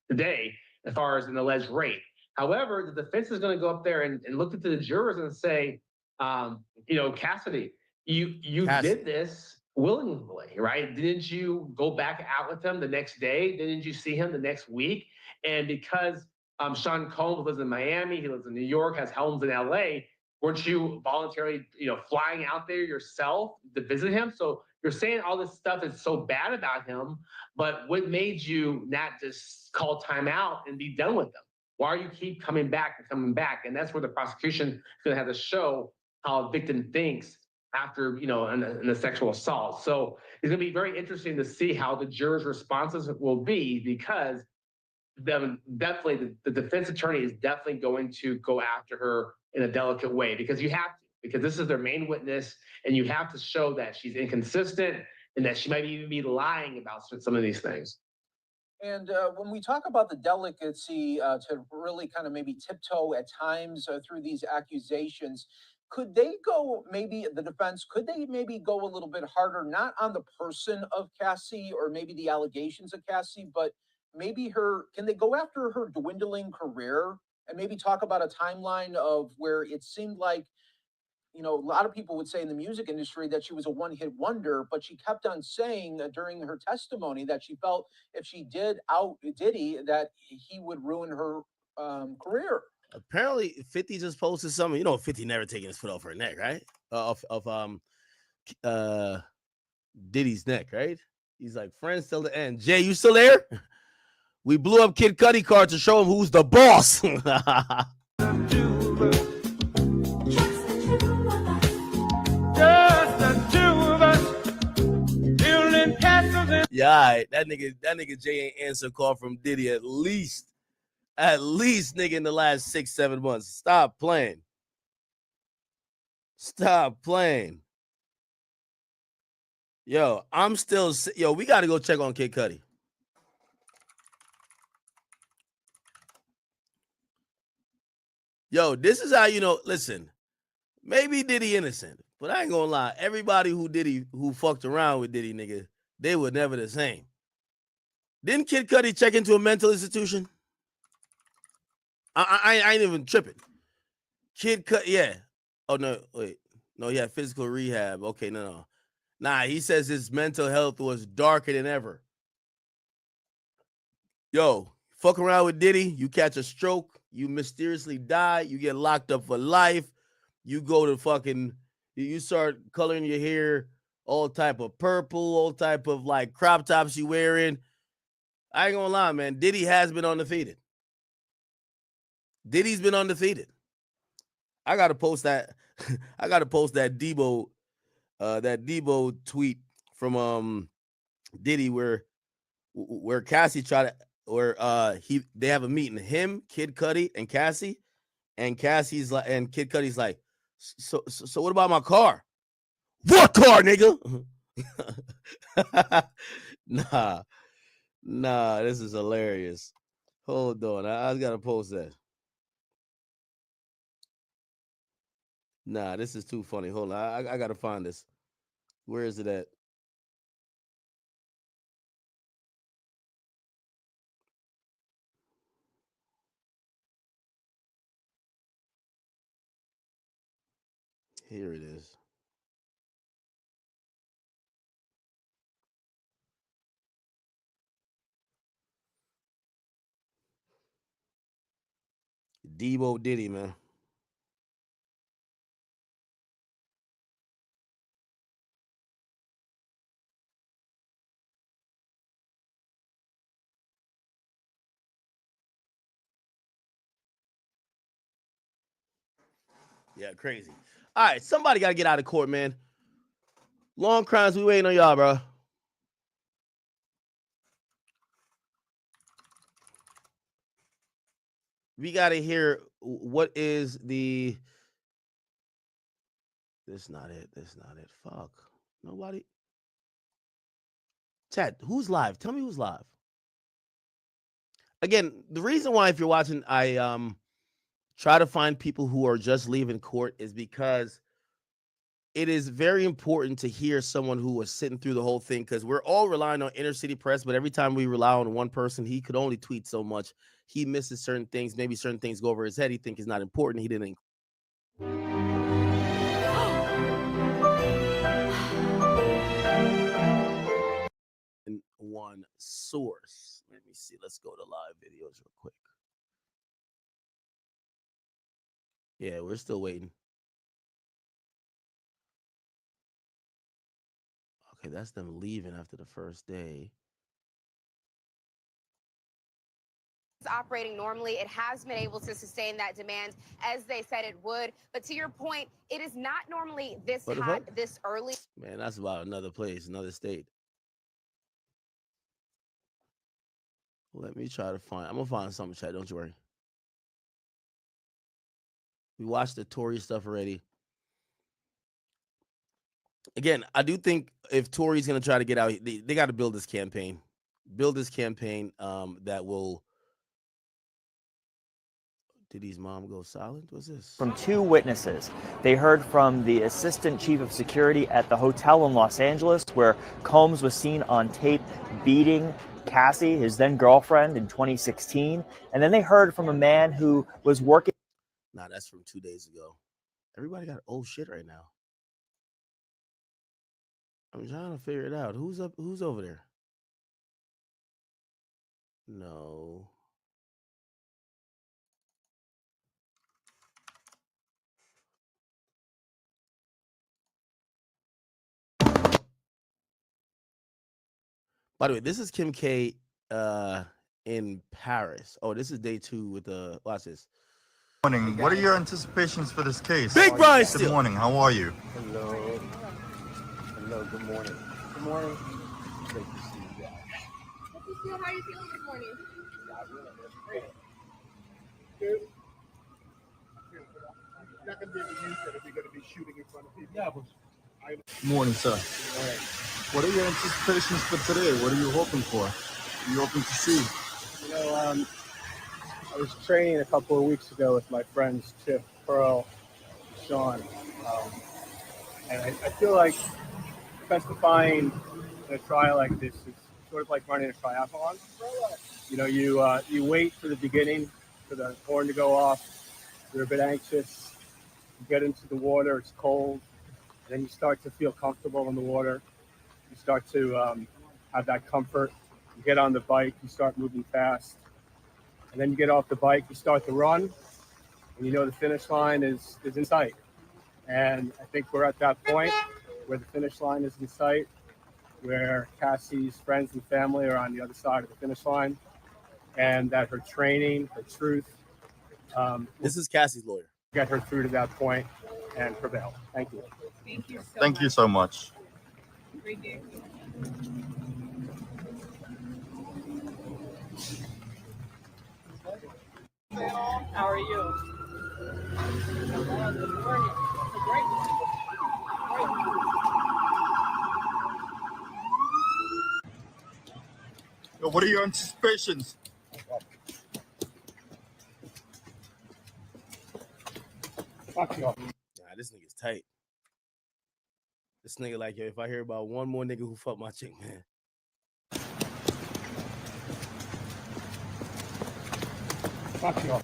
today, as far as an alleged rape. However, the defense is going to go up there and look at the jurors and say, Cassidy, you did this willingly, right? Didn't you go back out with him the next day? Didn't you see him the next week? And because Sean Combs lives in Miami, he lives in New York, has homes in LA, weren't you voluntarily, flying out there yourself to visit him? So you're saying all this stuff is so bad about him, but what made you not just call time out and be done with them? Why do you keep coming back and coming back? And that's where the prosecution is going to have to show how a victim thinks after, in a sexual assault. So it's going to be very interesting to see how the jurors' responses will be, because definitely the defense attorney is definitely going to go after her in a delicate way, because you have to, because this is their main witness, and you have to show that she's inconsistent and that she might even be lying about some of these things.
And when we talk about the delicacy to really kind of maybe tiptoe at times through these accusations, could they go, maybe the defense, could they maybe go a little bit harder, not on the person of Cassie or maybe the allegations of Cassie, but maybe can they go after her dwindling career and maybe talk about a timeline of where it seemed like, a lot of people would say in the music industry that she was a one-hit wonder, but she kept on saying during her testimony that she felt if she did out Diddy, that he would ruin her career.
Apparently 50 just posted something. 50 never taking his foot off her neck, right? Of Diddy's neck, right? He's like, friends till the end. Jay, you still there? We blew up Kid Cudi card to show him who's the boss. Yeah, that nigga Jay ain't answer a call from Diddy at least nigga in the last 6-7 months. Stop playing. Yo, we got to go check on Kid Cudi. Yo, this is how listen, maybe Diddy innocent, but I ain't gonna lie. Everybody who fucked around with Diddy, nigga, they were never the same. Didn't Kid Cudi check into a mental institution? I ain't even tripping. Kid Cudi, yeah. Oh, no, wait. No, he had physical rehab. Okay, no. Nah, he says his mental health was darker than ever. Yo, fuck around with Diddy, you catch a stroke, you mysteriously die, you get locked up for life, you go to you start coloring your hair all type of purple, all type of like crop tops you wearing. I ain't gonna lie, man. Diddy has been undefeated. Diddy's been undefeated. I gotta post that. I gotta post that Debo tweet from Diddy where Cassie tried to where they have a meeting, him, Kid Cudi, and Cassie, and Cassie's like, and Kid Cudi's like, so what about my car? What car, nigga? Nah, this is hilarious. Hold on, I gotta post that. Nah, this is too funny. Hold on, I gotta find this. Where is it at? Here it is. Debo Diddy, man. Yeah, crazy. All right, somebody got to get out of court, man. Long crimes, we waiting on y'all, bro. We got to hear what is the... This not it. This not it. Fuck. Nobody. Chat, who's live? Tell me who's live. Again, the reason why, if you're watching, I try to find people who are just leaving court is because it is very important to hear someone who was sitting through the whole thing, because we're all relying on inner city press, but every time we rely on one person, he could only tweet so much. He misses certain things. Maybe certain things go over his head. He thinks it's not important. He didn't. One source. Let me see. Let's go to live videos real quick. Yeah, we're still waiting. Okay, that's them leaving after the first day.
Operating normally, it has been able to sustain that demand as they said it would. But to your point, it is not normally this hot this early.
Man, that's about another place, another state. Let me try to find. I'm gonna find something, chat. Don't you worry. We watched the Tory stuff already. Again, I do think if Tory's gonna try to get out, they got to build this campaign. Build this campaign that will. Diddy's mom go silent? What's this?
From two witnesses. They heard from the assistant chief of security at the hotel in Los Angeles where Combs was seen on tape beating Cassie, his then girlfriend, in 2016. And then they heard from a man who was working.
Nah, that's from 2 days ago. Everybody got old shit right now. I'm trying to figure it out. Who's up? Who's over there? No. By the way, this is Kim K in Paris. Oh, this is day 2 with the, watch this.
Morning. What are your anticipations for this case?
Big Brian
Good morning. How are you?
Hello. Hello. Good morning. Good morning. Great to see you guys.
How are you feeling this morning?
Not going to be able to use that if you're going to be shooting in front of people. Yeah, but
Morning, sir. What are your anticipations for today? What are you hoping for? What are you hoping to see?
you know, I was training a couple of weeks ago with my friends Chip, Pearl, Sean, and I feel like testifying in a trial like this is sort of like running a triathlon. You know, you wait for the beginning, for the horn to go off. You're a bit anxious. You get into the water, it's cold. And then you start to feel comfortable in the water. You start to have that comfort. You get on the bike, you start moving fast. And then you get off the bike, you start to run, and you know the finish line is in sight. And I think we're at that point where the finish line is in sight, where Cassie's friends and family are on the other side of the finish line, and that her training, her truth.
This is Cassie's lawyer.
Get her through to that point and prevail. Thank you.
Thank you so much.
Great day.
How are you?
Yo, what are your anticipations?
Fuck you. Nah, this nigga's tight. This nigga like, yo, if I hear about one more nigga who fucked my chick, man. Fuck you.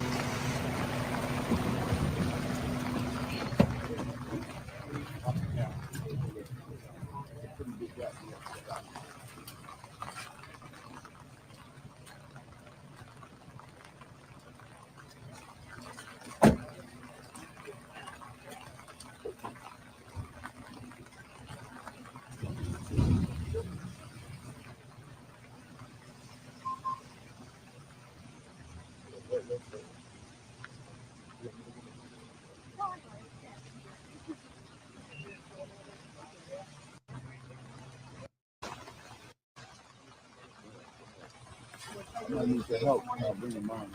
I need the help. Bring them on.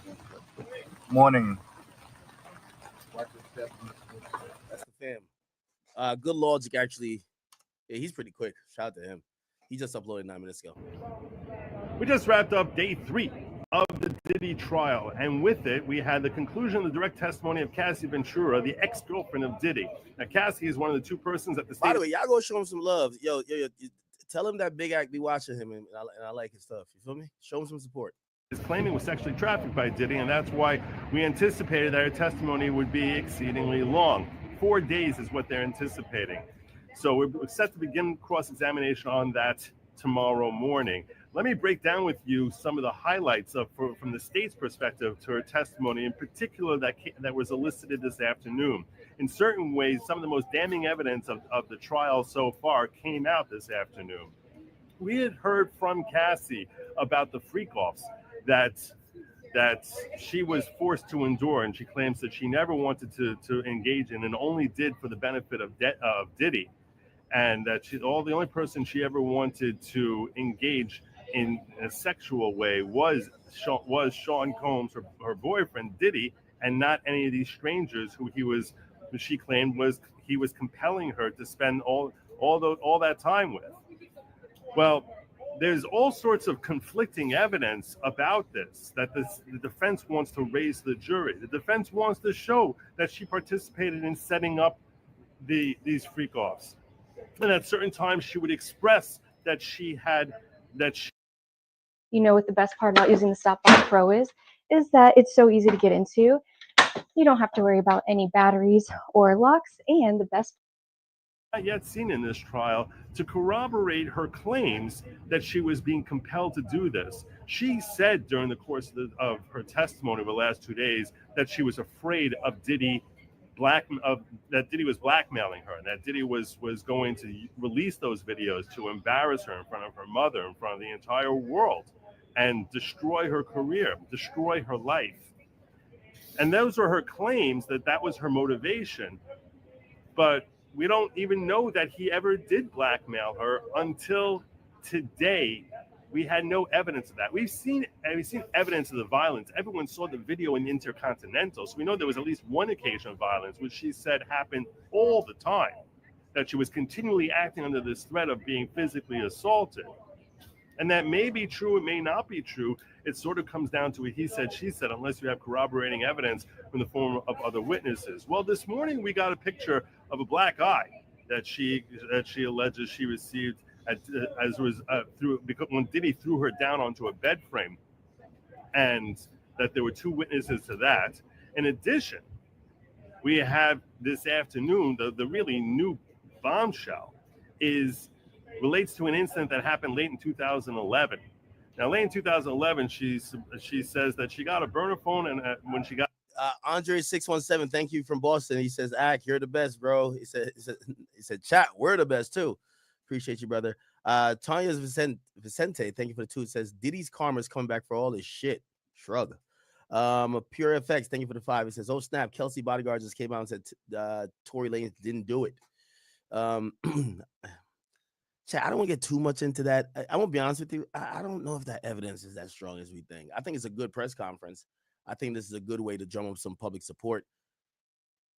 Morning.
That's the fam. Good logic, actually. Yeah, he's pretty quick. Shout out to him. He just uploaded 9 minutes ago.
We just wrapped up day 3 of the Diddy trial, and with it, we had the conclusion of the direct testimony of Cassie Ventura, the ex-girlfriend of Diddy. Now, Cassie is one of the 2 persons at the state.
By the way, y'all go show him some love. Yo, tell him that Big Act be watching him, and I like his stuff. You feel me? Show him some support.
Is claiming was sexually trafficked by Diddy, and that's why we anticipated that her testimony would be exceedingly long. 4 days is what they're anticipating. So we're set to begin cross-examination on that tomorrow morning. Let me break down with you some of the highlights from the state's perspective to her testimony, in particular that was elicited this afternoon. In certain ways, some of the most damning evidence of the trial so far came out this afternoon. We had heard from Cassie about the freak-offs that she was forced to endure, and she claims that she never wanted to engage in and only did for the benefit of Diddy, and that the only person she ever wanted to engage in a sexual way was Sean Combs, her boyfriend Diddy, and not any of these strangers who she claimed he was compelling her to spend all that time with. Well, there's all sorts of conflicting evidence about this that the defense wants to raise to the jury. The defense wants to show that she participated in setting up these freak-offs, and at certain times she would express that she.
You know what the best part about using the Stopbox Pro is that it's so easy to get into. You don't have to worry about any batteries or locks, and the best
Not yet seen in this trial to corroborate her claims that she was being compelled to do this. She said during the course of her testimony over the last 2 days that she was afraid of Diddy that Diddy was blackmailing her, and that Diddy was going to release those videos to embarrass her in front of her mother, in front of the entire world, and destroy her career, destroy her life. And those were her claims, that was her motivation. But we don't even know that he ever did blackmail her until today. We had no evidence of that. We've seen evidence of the violence. Everyone saw the video in Intercontinental, so we know there was at least one occasion of violence, which she said happened all the time, that she was continually acting under this threat of being physically assaulted. And that may be true, it may not be true. It sort of comes down to a he said, she said, unless you have corroborating evidence in the form of other witnesses. Well, this morning we got a picture of a black eye that she alleges she received when Diddy threw her down onto a bed frame, and that there were 2 witnesses to that. In addition, we have this afternoon the really new bombshell relates to an incident that happened late in 2011. Now, late in 2011, she says that she got a burner phone, and when she got
Andre617, thank you from Boston. He says, "Ak, you're the best, bro." He said, "Chat, we're the best too." Appreciate you, brother. Tanya's Vicente, thank you for the 2. It says, "Diddy's karma is coming back for all this shit." Shrug. Pure FX, thank you for the 5. It says, "Oh snap, Kelsey Bodyguard just came out and said Tory Lanez didn't do it." Chat, I don't want to get too much into that. I won't be honest with you. I don't know if that evidence is that strong as we think. I think it's a good press conference. I think this is a good way to drum up some public support.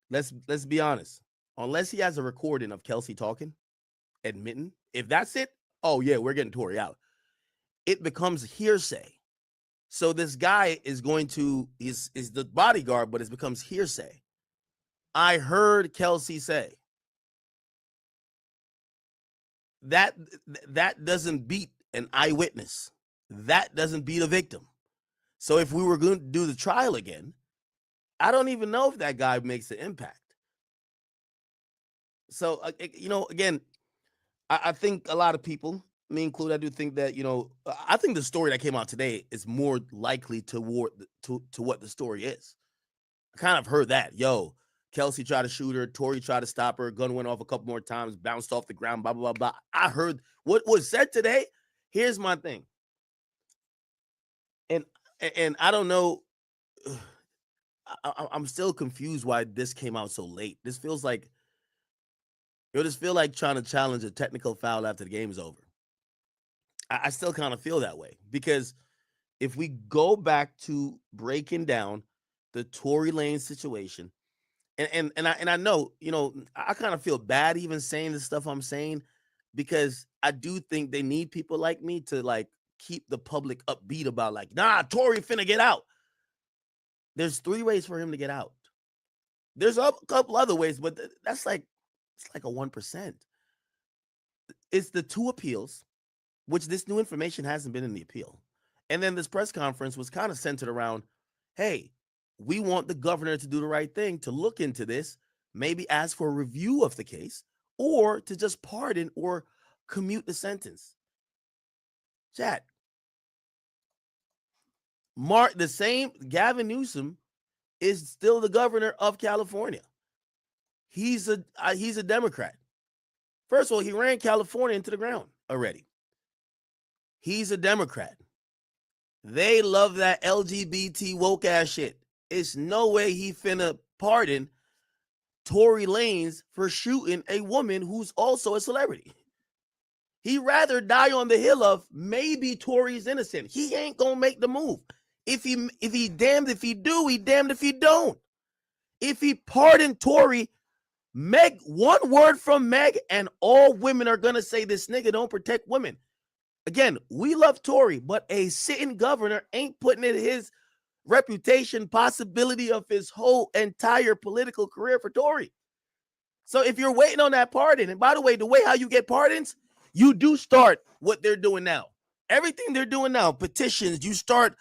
Let's be honest. Unless he has a recording of Kelsey talking, admitting, if that's it, oh yeah, we're getting Tory out. It becomes hearsay. So this guy is going to is the bodyguard, but it becomes hearsay. I heard Kelsey say that doesn't beat an eyewitness. That doesn't beat a victim. So if we were going to do the trial again, I don't even know if that guy makes an impact. So, again, I think a lot of people, me included, I do think that, I think the story that came out today is more likely to what the story is. I kind of heard that. Kelsey tried to shoot her, Tory tried to stop her, gun went off a couple more times, bounced off the ground, blah, blah, blah, blah. I heard what was said today. Here's my thing. And I don't know. I'm still confused why this came out so late. This feels like trying to challenge a technical foul after the game is over. I still kind of feel that way, because if we go back to breaking down the Tory Lanez situation, and I know, I kind of feel bad even saying the stuff I'm saying, because I do think they need people like me to like keep the public upbeat about like, nah, Tory finna get out. There's 3 ways for him to get out. There's a couple other ways, but that's like, it's like a 1%. It's the 2 appeals, which this new information hasn't been in the appeal. And then this press conference was kind of centered around, hey, we want the governor to do the right thing, to look into this, maybe ask for a review of the case, or to just pardon or commute the sentence. Chat. The same Gavin Newsom is still the governor of California. He's a Democrat. First of all, he ran California into the ground already. He's a Democrat. They love that LGBT woke ass shit. It's no way he finna pardon Tory Lanez for shooting a woman who's also a celebrity. He'd rather die on the hill of maybe Tory's innocent. He ain't gonna make the move. If he damned if he do, he damned if he don't. If he pardoned Tory, Meg, one word from Meg, and all women are gonna say this nigga don't protect women. Again, we love Tory, but a sitting governor ain't putting in his reputation, possibility of his whole entire political career for Tory. So if you're waiting on that pardon, and by the way how you get pardons, you do start what they're doing now. Everything they're doing now, petitions, you start,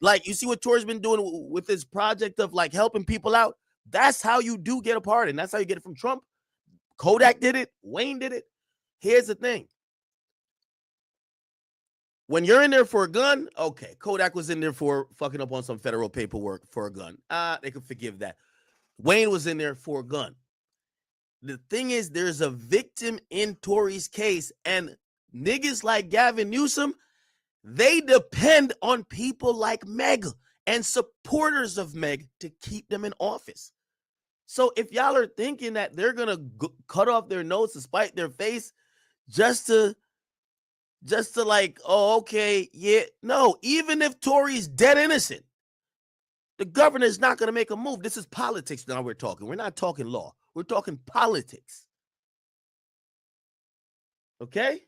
like, you see what Tory's been doing with this project of like helping people out. That's how you do get a pardon. That's how you get it from Trump. Kodak did it. Wayne did it. Here's the thing. When you're in there for a gun, okay, Kodak was in there for fucking up on some federal paperwork for a gun. They could forgive that. Wayne was in there for a gun. The thing is, there's a victim in Tory's case, and niggas like Gavin Newsom, they depend on people like Meg and supporters of Meg to keep them in office. So if y'all are thinking that they're gonna cut off their nose to spite their face just to like, oh, okay, yeah, no, even if Tory's dead innocent, the governor is not going to make a move. This is politics now we're talking. We're not talking law. We're talking politics. Okay?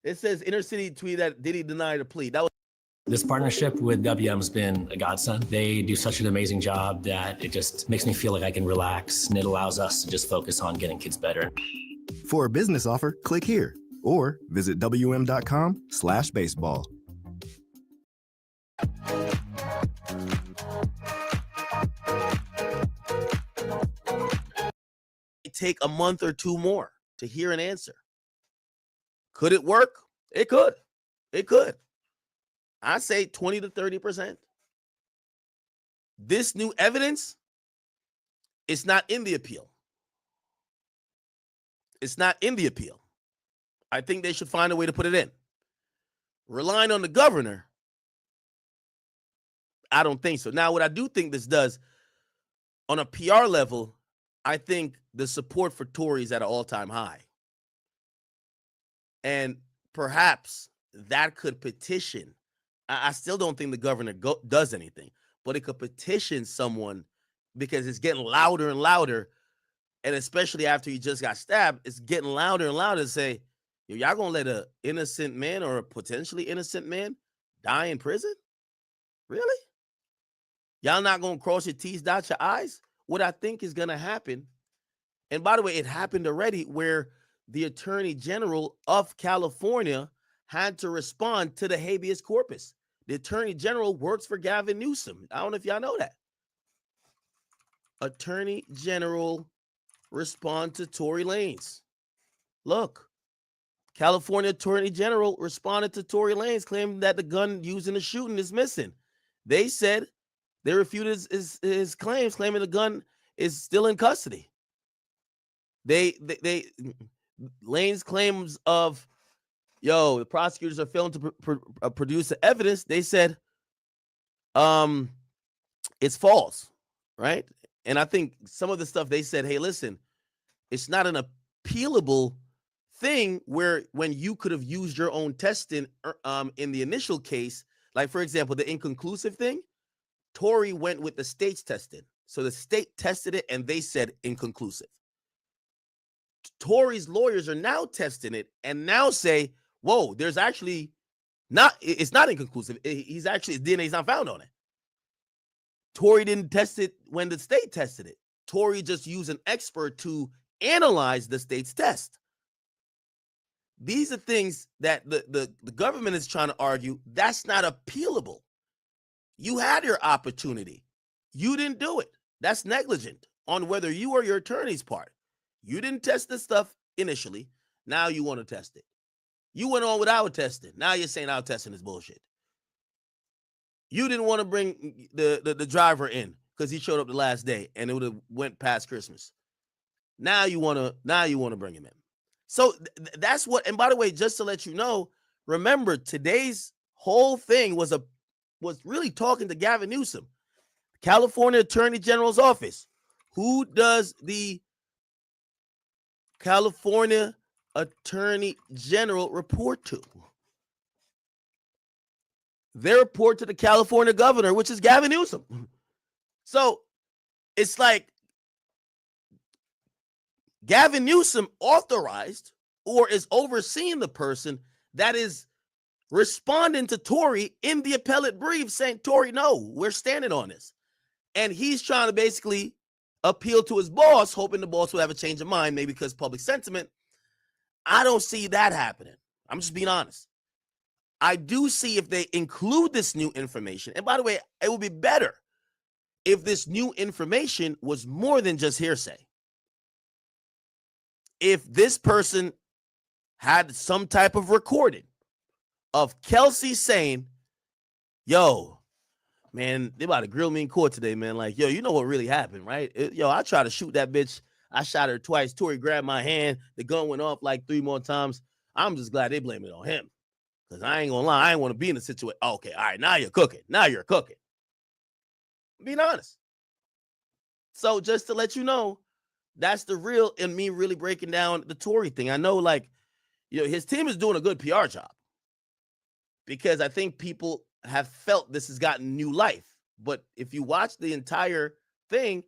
It says inner city tweet that Diddy denied a plea. That was
This partnership with WM has been a godsend. They do such an amazing job that it just makes me feel like I can relax, and it allows us to just focus on getting kids better.
For a business offer, click here or visit wm.com/baseball.
Take a month or 2 more to hear an answer. Could it work? It could. It could. I say 20 to 30%. This new evidence is not in the appeal. It's not in the appeal. I think they should find a way to put it in. Relying on the governor, I don't think so. Now, what I do think this does, on a PR level, I think the support for Tory is at an all-time high. And perhaps that could petition. I still don't think the governor does anything, but it could petition someone because it's getting louder and louder. And especially after he just got stabbed, it's getting louder and louder to say, y'all gonna let an innocent man or a potentially innocent man die in prison? Really? Y'all not gonna cross your T's, dot your I's? What I think is gonna happen, and by the way, it happened already, where the Attorney General of California had to respond to the habeas corpus. The Attorney General works for Gavin Newsom. I don't know if y'all know that. Attorney General respond to Tory Lanez. Look, California Attorney General responded to Tory Lanez claiming that the gun used in the shooting is missing. They said they refuted his claims, claiming the gun is still in custody. Lanez claims of, the prosecutors are failing to produce the evidence. They said, it's false, right? And I think some of the stuff they said, hey, listen, it's not an appealable thing where when you could have used your own testing in the initial case, like, for example, the inconclusive thing, Tory went with the state's testing. So the state tested it and they said inconclusive. Tory's lawyers are now testing it and now say, whoa, there's actually it's not inconclusive. He's actually, his DNA is not found on it. Tory didn't test it when the state tested it. Tory just used an expert to analyze the state's test. These are things that the government is trying to argue that's not appealable. You had your opportunity. You didn't do it. That's negligent on whether you or your attorney's part. You didn't test this stuff initially. Now you want to test it. You went on without testing. Now you're saying our testing is bullshit. You didn't want to bring the driver in because he showed up the last day and it would have went past Christmas. Now you want to bring him in. So that's what, and by the way, just to let you know, remember today's whole thing was really talking to Gavin Newsom, California Attorney General's office. Who does the California Attorney General report to? They report to the California governor, which is Gavin Newsom. So it's like Gavin Newsom authorized or is overseeing the person that is responding to Tory in the appellate brief saying, Tory, no, we're standing on this. And he's trying to basically appeal to his boss, hoping the boss will have a change of mind, maybe because public sentiment. I don't see that happening. I'm just being honest. I do see if they include this new information. And by the way, it would be better if this new information was more than just hearsay. If this person had some type of recording of Kelsey saying, yo, man, they about to grill me in court today, man. Like, yo, you know what really happened, right? I tried to shoot that bitch. I shot her twice. Tory grabbed my hand. The gun went off like 3 more times. I'm just glad they blame it on him. Because I ain't gonna lie, I ain't want to be in a situation. Okay, all right, now you're cooking. Now you're cooking. I'm being honest. So just to let you know, that's the real, and me really breaking down the Tory thing. I know, like, his team is doing a good PR job because I think people have felt this has gotten new life. But if you watch the entire thing,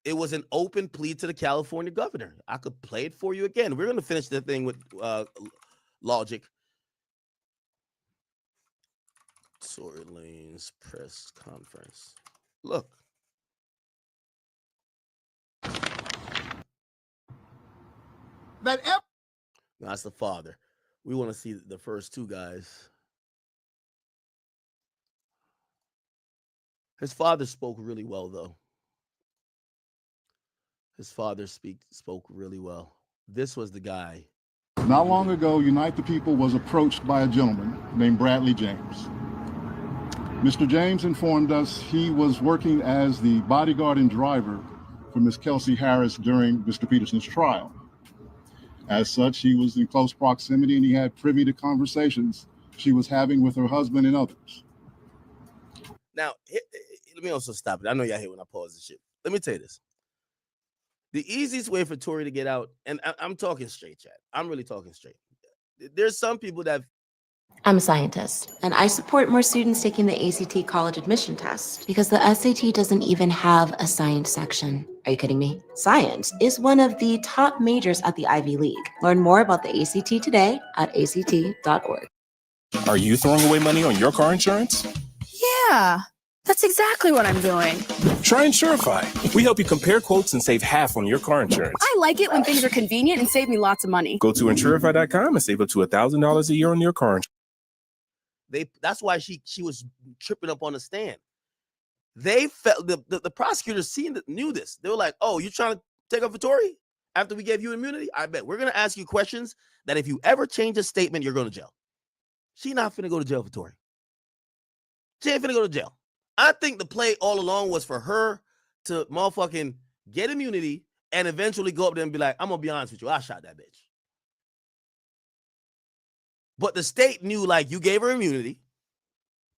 it was an open plea to the California governor. I could play it for you again. We're going to finish the thing with logic. Tory Lanez press conference. Look. That's the father. We want to see the first two guys. His father spoke really well, though. His father spoke really well. This was the guy.
Not long ago, Unite the People was approached by a gentleman named Bradley James. Mr. James informed us he was working as the bodyguard and driver for Ms. Kelsey Harris during Mr. Peterson's trial. As such, he was in close proximity and he had privy to conversations she was having with her husband and others.
Now, let me also stop it. I know y'all hate when I pause this shit. Let me tell you this. The easiest way for Tory to get out, and I'm talking straight, chat. I'm really talking straight. There's some people that
I'm a scientist, and I support more students taking the ACT college admission test because the SAT doesn't even have a science section. Are you kidding me? Science is one of the top majors at the Ivy League. Learn more about the ACT today at ACT.org.
Are you throwing away money on your car insurance?
Yeah, that's exactly what I'm doing.
Try Insurify. We help you compare quotes and save half on your car insurance.
I like it when things are convenient and save me lots of money.
Go to Insurify.com and save up to $1,000 a year on your car insurance.
That's why she was tripping up on the stand. They felt the prosecutors knew this. They were like, "Oh, you trying to take up for Tory after we gave you immunity? I bet we're gonna ask you questions that if you ever change a statement, you're going to jail." She not finna go to jail for Tory. She ain't finna go to jail. I think the play all along was for her to motherfucking get immunity and eventually go up there and be like, "I'm gonna be honest with you, I shot that bitch." But the state knew, like, you gave her immunity.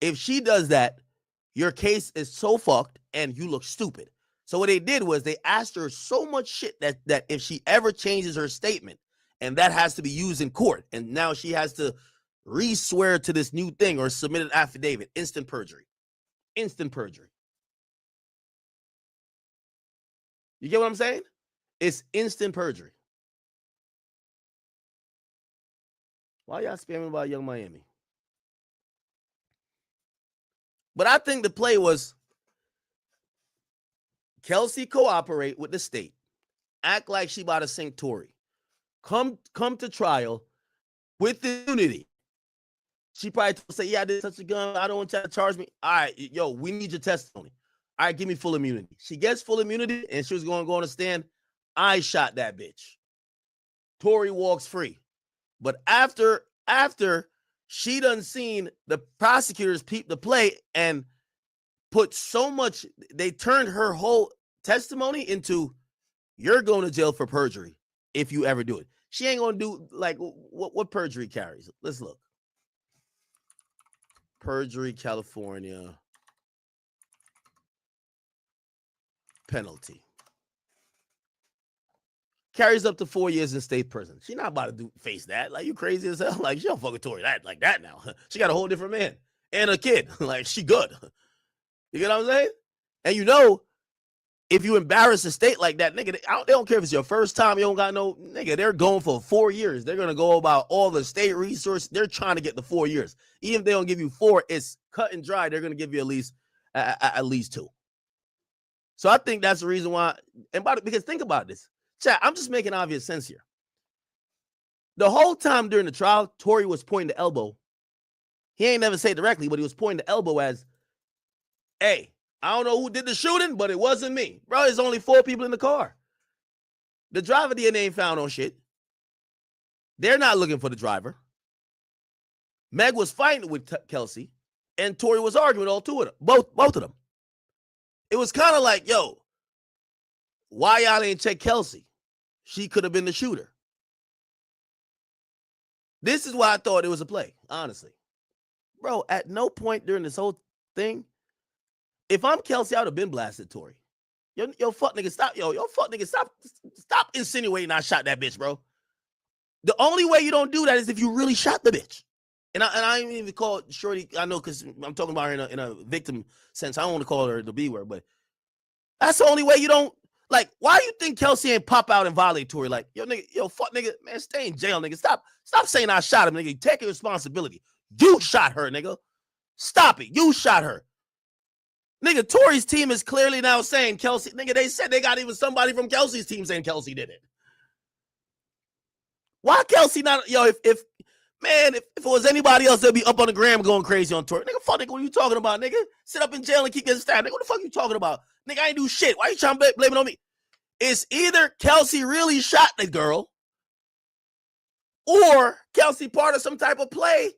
If she does that, your case is so fucked and you look stupid. So what they did was they asked her so much shit that if she ever changes her statement, and that has to be used in court, and now she has to re-swear to this new thing or submit an affidavit, instant perjury. Instant perjury. You get what I'm saying? It's instant perjury. Why y'all spamming about Young Miami? But I think the play was Kelsey cooperate with the state, act like she about to sink Tory, come to trial with immunity. She probably say, "Yeah, I did touch a gun. I don't want you to charge me." All right, yo, we need your testimony. All right, give me full immunity. She gets full immunity, and she was going to go on the stand. I shot that bitch. Tory walks free. But after she done seen the prosecutors peep the play and put so much, they turned her whole testimony into, "You're going to jail for perjury if you ever do it." She ain't going to do, like, what perjury carries. Let's look. Perjury, California. Penalty. Carries up to 4 years in state prison. She not about to face that. Like, you crazy as hell? Like, she don't fucking Tory like that now. She got a whole different man and a kid. Like, she good. You get what I'm saying? And you know, if you embarrass a state like that, nigga, they don't care if it's your first time, you don't got no, nigga, they're going for 4 years. They're going to go about all the state resources. They're trying to get the 4 years. Even if they don't give you 4, it's cut and dry. They're going to give you at least 2. So I think that's the reason why. And because think about this. Chat, I'm just making obvious sense here. The whole time during the trial, Tory was pointing the elbow. He ain't never say it directly, but he was pointing the elbow as, "Hey, I don't know who did the shooting, but it wasn't me." Bro, there's only 4 people in the car. The driver DNA ain't found on shit. They're not looking for the driver. Meg was fighting with Kelsey, and Tory was arguing with all 2 of them, both of them. It was kind of like, yo, why y'all ain't check Kelsey? She could have been the shooter. This is why I thought it was a play, honestly. Bro, at no point during this whole thing, if I'm Kelsey, I would have been blasted Tory. Yo, fuck nigga, stop. Yo, fuck nigga, stop insinuating I shot that bitch, bro. The only way you don't do that is if you really shot the bitch. And I ain't even call Shorty, I know, because I'm talking about her in a victim sense. I don't want to call her the B word, but that's the only way you don't. Like, why do you think Kelsey ain't pop out and violate Tory? Like, yo, fuck nigga, man, stay in jail, nigga. Stop saying I shot him, nigga. Take your responsibility. You shot her, nigga. Stop it. You shot her. Nigga, Tory's team is clearly now saying Kelsey, nigga, they said they got even somebody from Kelsey's team saying Kelsey did it. Why Kelsey not, yo, if it was anybody else, they'd be up on the gram going crazy on Tory. Nigga, fuck, nigga, what are you talking about, nigga? Sit up in jail and keep getting stabbed. Nigga, what the fuck are you talking about? Nigga, I ain't do shit. Why you trying to blame it on me? It's either Kelsey really shot the girl or Kelsey part of some type of play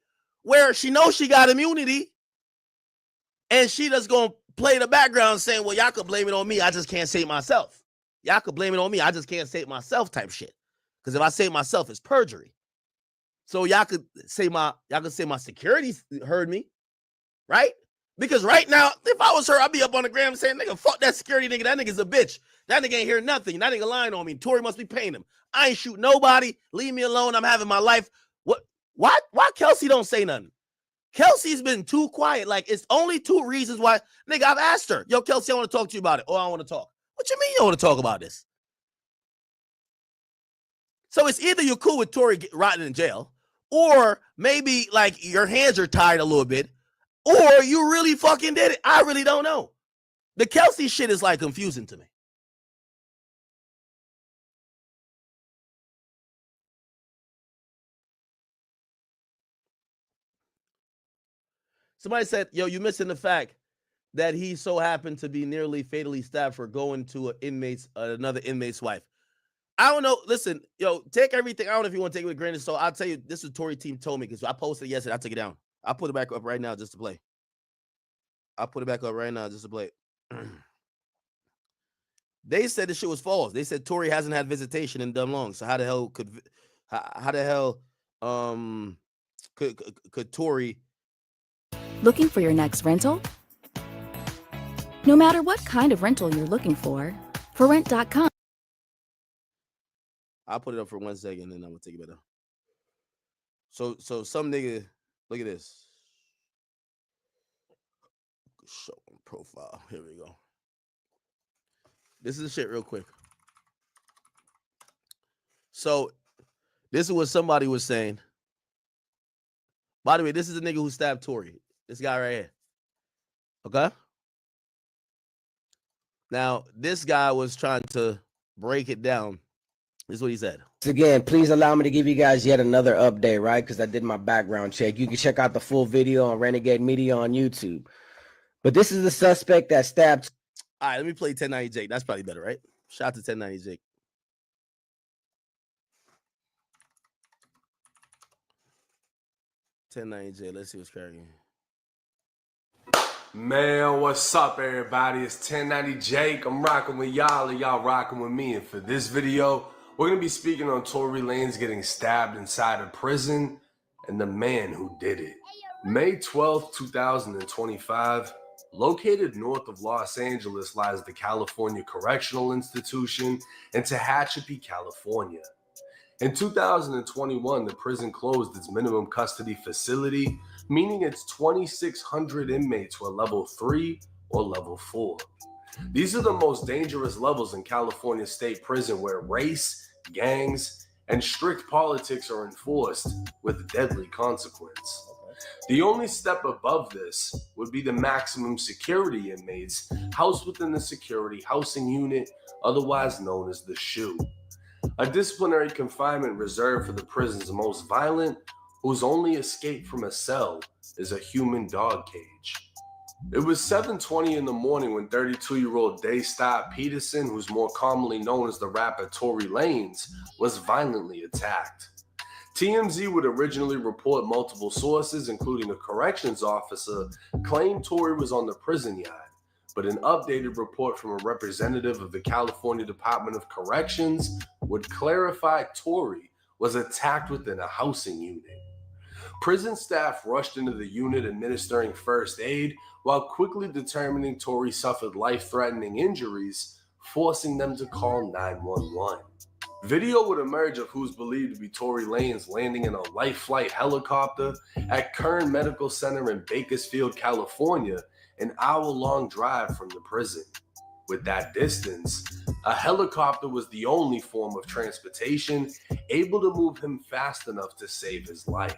where she knows she got immunity and she just gonna play the background saying, well, y'all could blame it on me. I just can't say it myself. Y'all could blame it on me. I just can't say it myself type shit. Because if I say it myself, it's perjury. So y'all could say my security heard me, right? Because right now, if I was her, I'd be up on the gram saying, nigga, fuck that security nigga. That nigga's a bitch. That nigga ain't hear nothing. That nigga lying on me. Tory must be paying him. I ain't shoot nobody. Leave me alone. I'm having my life. Why Kelsey don't say nothing? Kelsey's been too quiet. Like, it's only 2 reasons why. Nigga, I've asked her, yo, Kelsey, I want to talk to you about it. Or I want to talk. What you mean you don't want to talk about this? So it's either you're cool with Tory rotting in jail, or maybe like your hands are tired a little bit, or you really fucking did it. I really don't know. The Kelsey shit is like confusing to me. Somebody said, yo, you missing the fact that he so happened to be nearly fatally stabbed for going to another inmate's wife. I don't know. Listen, yo, take everything. I don't know if you want to take it with a grain of salt. I'll tell you, this is Tory team told me because I posted it yesterday. I took it down. I'll put it back up right now just to play. They said the shit was false. They said Tory hasn't had visitation in dumb long. So how the hell could Tory?
Looking for your next rental? No matter what kind of rental you're looking for rent.com.
I'll put it up for 1 second and then I'm gonna take it better. So some nigga, look at this. Show profile. Here we go. This is the shit real quick. So this is what somebody was saying. By the way, this is the nigga who stabbed Tory. This guy right here. Okay? Now, this guy was trying to break it down. This is what he said.
Again, please allow me to give you guys yet another update, right? Because I did my background check. You can check out the full video on Renegade Media on YouTube. But this is the suspect that stabbed.
All right, let me play 1090 Jake. That's probably better, right? Shout out to 1090 Jake. Let's see what's cracking.
Man, what's up, everybody? It's 1090 Jake. I'm rocking with y'all, and y'all rocking with me. And for this video, we're going to be speaking on Tory Lanez getting stabbed inside a prison and the man who did it. May 12th, 2025, located north of Los Angeles lies the California Correctional Institution in Tehachapi, California. In 2021, the prison closed its minimum custody facility, meaning its 2,600 inmates were level 3 or level 4. These are the most dangerous levels in California State Prison, where race, gangs, and strict politics are enforced with deadly consequence. The only step above this would be the maximum security inmates housed within the security housing unit, otherwise known as the SHU. A disciplinary confinement reserved for the prison's most violent, whose only escape from a cell is a human dog cage. It was 7:20 in the morning when 32-year-old Daystar Peterson, who's more commonly known as the rapper Tory Lanez, was violently attacked. TMZ would originally report multiple sources, including a corrections officer, claimed Tory was on the prison yard. But an updated report from a representative of the California Department of Corrections would clarify Tory was attacked within a housing unit. Prison staff rushed into the unit administering first aid while quickly determining Tory suffered life-threatening injuries, forcing them to call 911. Video would emerge of who's believed to be Tory Lanez landing in a life flight helicopter at Kern Medical Center in Bakersfield, California, an hour-long drive from the prison. With that distance, a helicopter was the only form of transportation able to move him fast enough to save his life.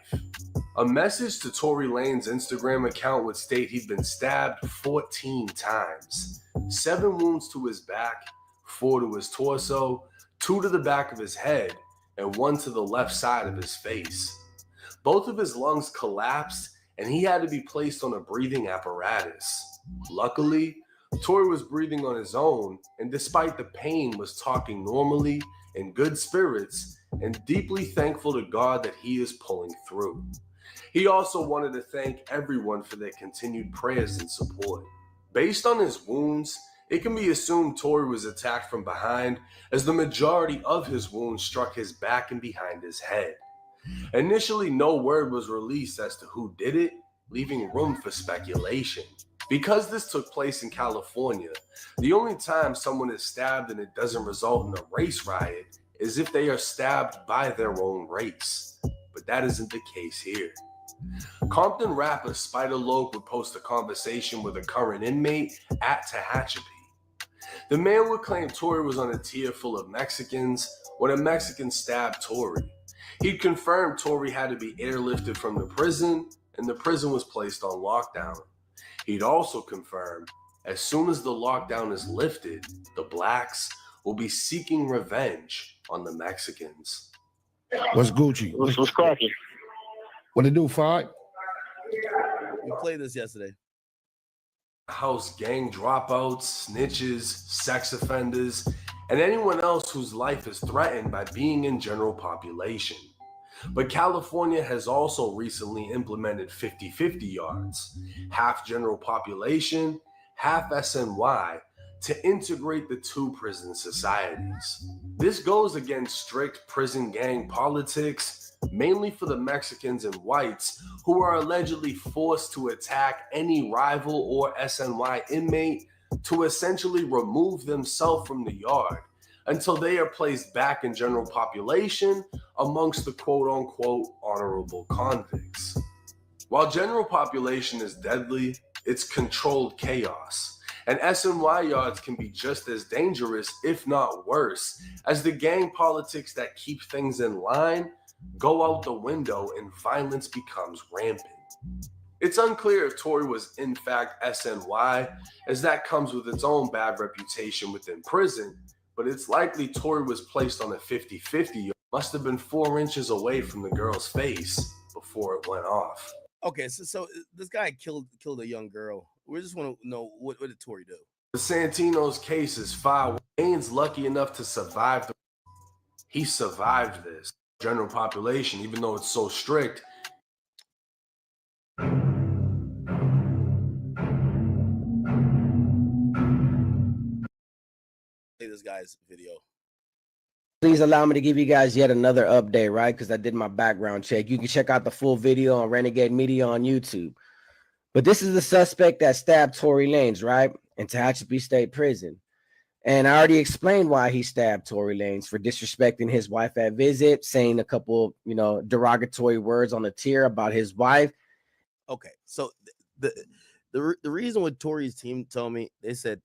A message to Tory Lanez's Instagram account would state he'd been stabbed 14 times, 7 wounds to his back, 4 to his torso, 2 to the back of his head, and 1 to the left side of his face. Both of his lungs collapsed, and he had to be placed on a breathing apparatus. Luckily, Tory was breathing on his own, and despite the pain, was talking normally, in good spirits, and deeply thankful to God that he is pulling through. He also wanted to thank everyone for their continued prayers and support. Based on his wounds, it can be assumed Tory was attacked from behind, as the majority of his wounds struck his back and behind his head. Initially, no word was released as to who did it, leaving room for speculation. Because this took place in California, the only time someone is stabbed and it doesn't result in a race riot is if they are stabbed by their own race. but that isn't the case here. Compton rapper Spider Loc would post a conversation with a current inmate at Tehachapi. The man would claim Tory was on a tier full of Mexicans when a Mexican stabbed Tory. He'd confirmed Tory had to be airlifted from the prison, and the prison was placed on lockdown. He'd also confirmed, as soon as the lockdown is lifted, the blacks will be seeking revenge on the Mexicans.
What's Gucci?
What's cracking?
What it do, Five?
We played this yesterday.
House gang dropouts, snitches, sex offenders, and anyone else whose life is threatened by being in general population. But California has also recently implemented 50-50 yards, half general population, half SNY, to integrate the two prison societies. This goes against strict prison gang politics, mainly for the Mexicans and whites who are allegedly forced to attack any rival or SNY inmate to essentially remove themselves from the yard until they are placed back in general population amongst the quote-unquote honorable convicts. While general population is deadly, it's controlled chaos, and SNY yards can be just as dangerous, if not worse, as the gang politics that keep things in line go out the window and violence becomes rampant. It's unclear if Tory was in fact SNY, as that comes with its own bad reputation within prison, but it's likely Tory was placed on a 50-50. Must have been 4 inches away from the girl's face before it went off.
Okay, so this guy killed a young girl. We just want to know what did Tory do?
The Santino's case is filed. Wayne's lucky enough to survive. He survived this. General population, even though it's so strict.
This guy's video.
Please allow me to give you guys yet another update, right? Because I did my background check. You can check out the full video on Renegade Media on YouTube. But this is the suspect that stabbed Tory Lanez, right? In Tehachapi State Prison. And I already explained why he stabbed Tory Lanez, for disrespecting his wife at visit, saying a couple, derogatory words on the tier about his wife.
Okay, so the reason what Tory's team told me, they said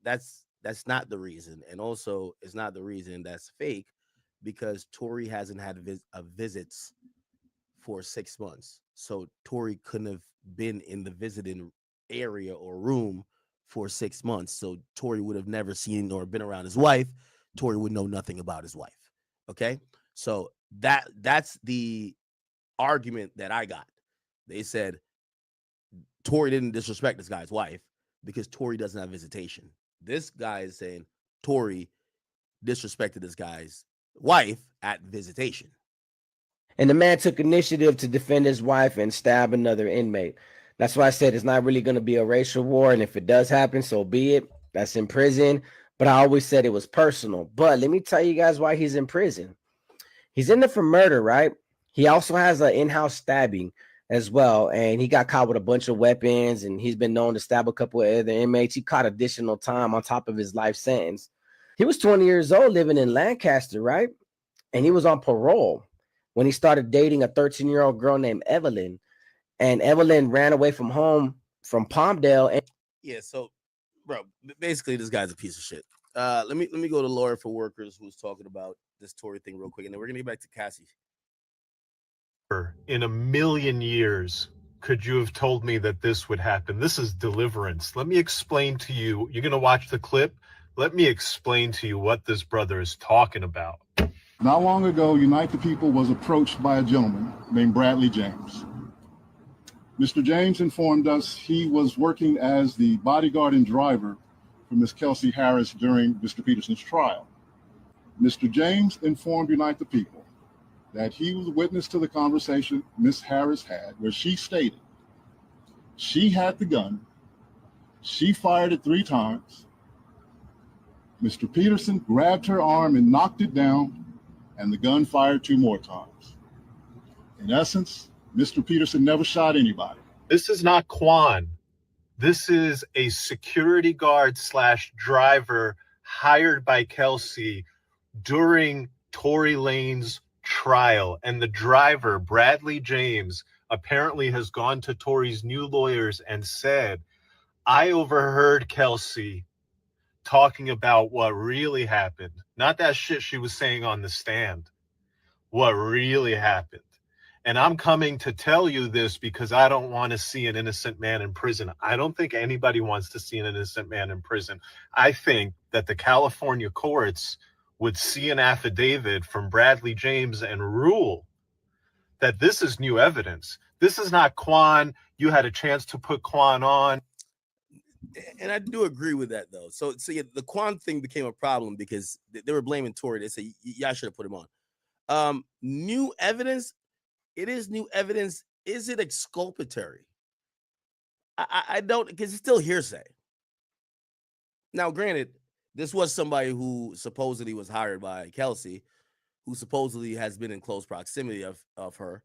that's not the reason, and also it's not the reason, that's fake, because Tory hasn't had visits for 6 months. So Tory couldn't have been in the visiting area or room for 6 months. So Tory would have never seen or been around his wife. Tory would know nothing about his wife. Okay, so that's the argument that I got. They said Tory didn't disrespect this guy's wife because Tory doesn't have visitation. This guy is saying Tory disrespected this guy's wife at visitation.
And the man took initiative to defend his wife and stab another inmate. That's why I said it's not really going to be a racial war. And if it does happen, so be it. That's in prison. But I always said it was personal. But let me tell you guys why he's in prison. He's in there for murder, right? He also has an in-house stabbing as well. And he got caught with a bunch of weapons. And he's been known to stab a couple of other inmates. He caught additional time on top of his life sentence. He was 20 years old living in Lancaster, right? And he was on parole when he started dating a 13-year-old girl named Evelyn. And Evelyn ran away from home from Palmdale.
Yeah, so, bro, basically this guy's a piece of shit. Let me go to Lawyer for Workers, who's talking about this Tory thing real quick, and then we're gonna get back to Cassie.
In a million years, could you have told me that this would happen? This is deliverance. Let me explain to you. You're gonna watch the clip. Let me explain to you what this brother is talking about.
Not long ago, Unite the People was approached by a gentleman named Bradley James. Mr. James informed us he was working as the bodyguard and driver for Ms. Kelsey Harris during Mr. Peterson's trial. Mr. James informed Unite the People that he was witness to the conversation Ms. Harris had, where she stated she had the gun, she fired it 3 times, Mr. Peterson grabbed her arm and knocked it down, and the gun fired 2 more times. In essence, Mr. Peterson never shot anybody.
This is not Quan. This is a security guard / driver hired by Kelsey during Tory Lanez trial, and the driver, Bradley James, apparently has gone to Tory's new lawyers and said, I overheard Kelsey talking about what really happened, not that shit she was saying on the stand, what really happened. And I'm coming to tell you this because I don't want to see an innocent man in prison. I don't think anybody wants to see an innocent man in prison. I think that the California courts would see an affidavit from Bradley James and rule that this is new evidence. This is not Quan. You had a chance to put Quan on.
And I do agree with that, though. So yeah, the Quan thing became a problem because they were blaming Tory. They said, yeah, I should have put him on. New evidence. It is new evidence. Is it exculpatory? I don't, because it's still hearsay. Now, granted, this was somebody who supposedly was hired by Kelsey, who supposedly has been in close proximity of her,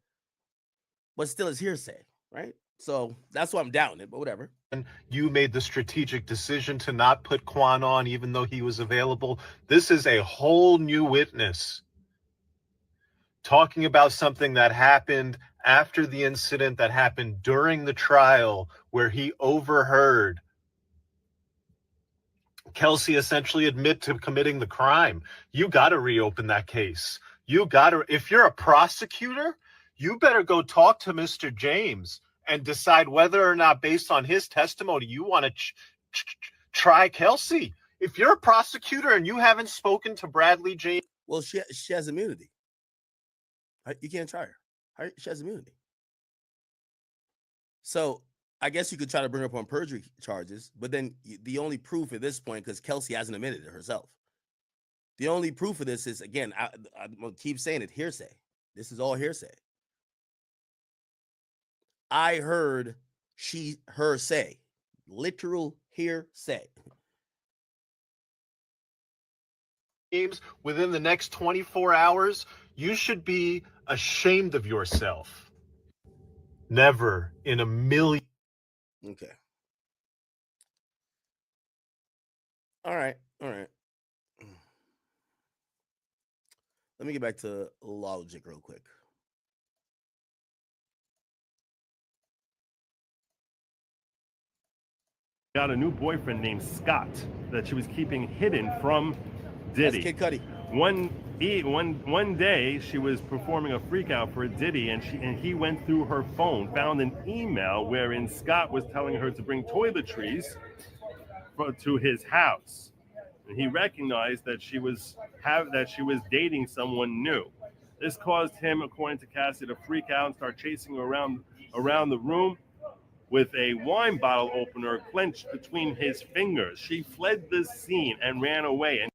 but still it's hearsay, right? So that's why I'm doubting it, but whatever.
And you made the strategic decision to not put Quan on, even though he was available. This is a whole new witness talking about something that happened after the incident, that happened during the trial, where he overheard Kelsey essentially admit to committing the crime. You got to reopen that case. You got to, if you're a prosecutor, you better go talk to Mr. James and decide whether or not, based on his testimony, you want to try Kelsey. If you're a prosecutor and you haven't spoken to Bradley James.
Well, she has immunity. You can't try her. She has immunity. So I guess you could try to bring her up on perjury charges, but then the only proof at this point, because Kelsey hasn't admitted it herself, the only proof of this is, again, I'm going to keep saying it, hearsay. This is all hearsay. I heard her say, literal hearsay.
Within the next 24 hours, you should be ashamed of yourself. Never in a million.
Okay. All right. Let me get back to logic real quick.
Got a new boyfriend named Scott that she was keeping hidden from Diddy.
That's Kid Cudi.
One day she was performing a freak out for Diddy, and he went through her phone, found an email wherein Scott was telling her to bring toiletries to his house, and he recognized that she was dating someone new. This caused him, according to Cassie, to freak out and start chasing her around the room with a wine bottle opener clenched between his fingers. She fled the scene and ran away. And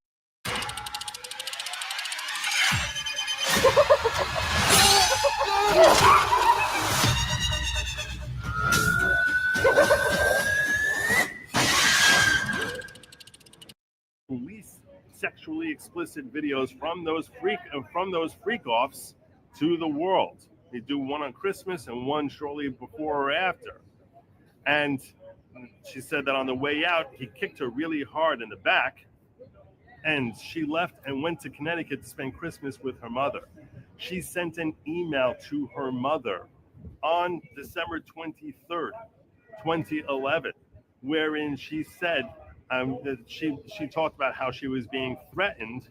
release sexually explicit videos from those freak offs to the world. They do one on Christmas and one shortly before or after. And she said that on the way out, he kicked her really hard in the back, and she left and went to Connecticut to spend Christmas with her mother. She sent an email to her mother on December 23rd, 2011, wherein she said that she talked about how she was being threatened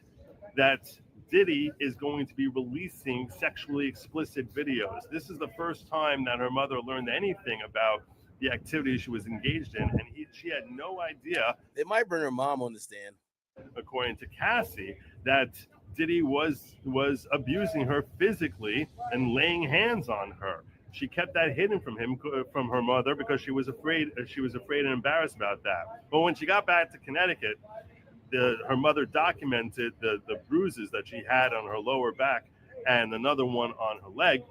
that Diddy is going to be releasing sexually explicit videos. This is the first time that her mother learned anything about the activity she was engaged in, and she had no idea.
They might bring her mom on the stand.
According to Cassie, that Diddy was abusing her physically and laying hands on her. She kept that hidden from her mother because she was afraid and embarrassed about that. But when she got back to Connecticut, her mother documented the bruises that she had on her lower back and another one on her leg.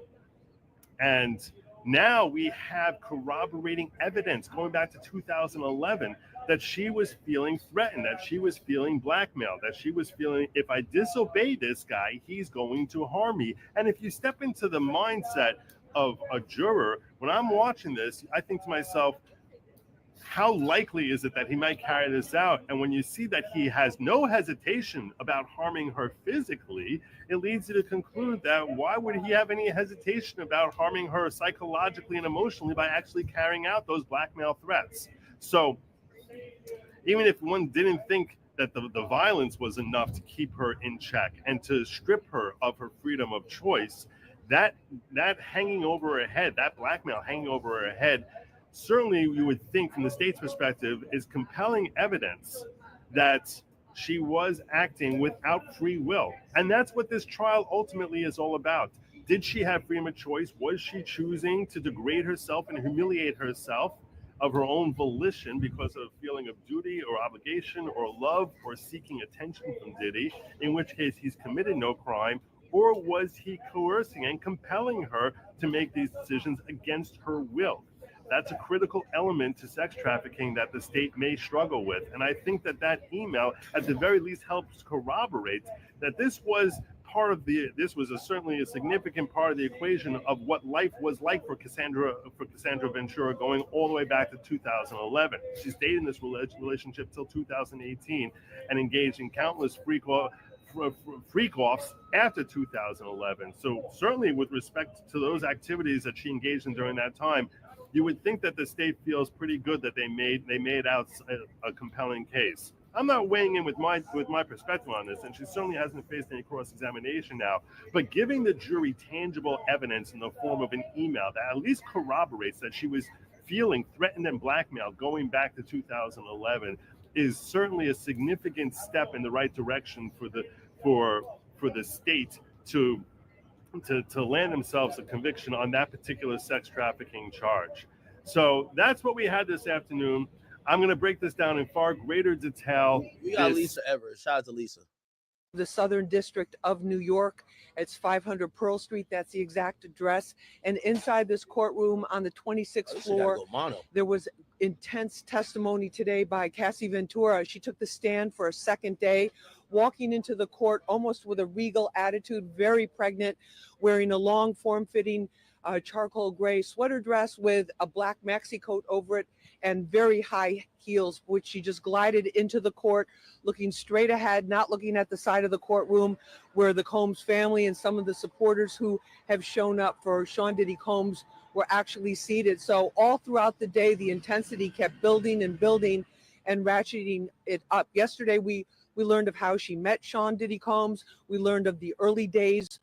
And now we have corroborating evidence going back to 2011 that she was feeling threatened, that she was feeling blackmailed, that she was feeling, if I disobey this guy, he's going to harm me. And if you step into the mindset of a juror, when I'm watching this, I think to myself, how likely is it that he might carry this out? And when you see that he has no hesitation about harming her physically, it leads you to conclude that why would he have any hesitation about harming her psychologically and emotionally by actually carrying out those blackmail threats? So even if one didn't think that the violence was enough to keep her in check and to strip her of her freedom of choice, that hanging over her head, that blackmail hanging over her head, certainly you would think from the state's perspective is compelling evidence that she was acting without free will. And that's what this trial ultimately is all about. Did she have freedom of choice? Was she choosing to degrade herself and humiliate herself of her own volition because of a feeling of duty or obligation or love or seeking attention from Diddy, in which case he's committed no crime? Or was he coercing and compelling her to make these decisions against her will? That's a critical element to sex trafficking that the state may struggle with. And I think that that email, at the very least, helps corroborate that this was certainly a significant part of the equation of what life was like for Cassandra Ventura going all the way back to 2011. She stayed in this relationship till 2018 and engaged in countless freak-offs after 2011. So certainly with respect to those activities that she engaged in during that time, you would think that the state feels pretty good that they made out a compelling case. I'm not weighing in with my perspective on this, and she certainly hasn't faced any cross-examination now. But giving the jury tangible evidence in the form of an email that at least corroborates that she was feeling threatened and blackmailed going back to 2011 is certainly a significant step in the right direction for the state to land themselves a conviction on that particular sex trafficking charge. So that's what we had this afternoon. I'm going to break this down in far greater detail.
We got Lisa Everett. Shout out to Lisa.
The Southern District of New York. It's 500 Pearl Street. That's the exact address. And inside this courtroom on the 26th floor, there was intense testimony today by Cassie Ventura. She took the stand for a second day, walking into the court almost with a regal attitude, very pregnant, wearing a long form-fitting charcoal gray sweater dress with a black maxi coat over it and very high heels, which she just glided into the court, looking straight ahead, not looking at the side of the courtroom where the Combs family and some of the supporters who have shown up for Sean Diddy Combs were actually seated. So all throughout the day, the intensity kept building and building and ratcheting it up. Yesterday, we learned of how she met Sean Diddy Combs. We learned of the early days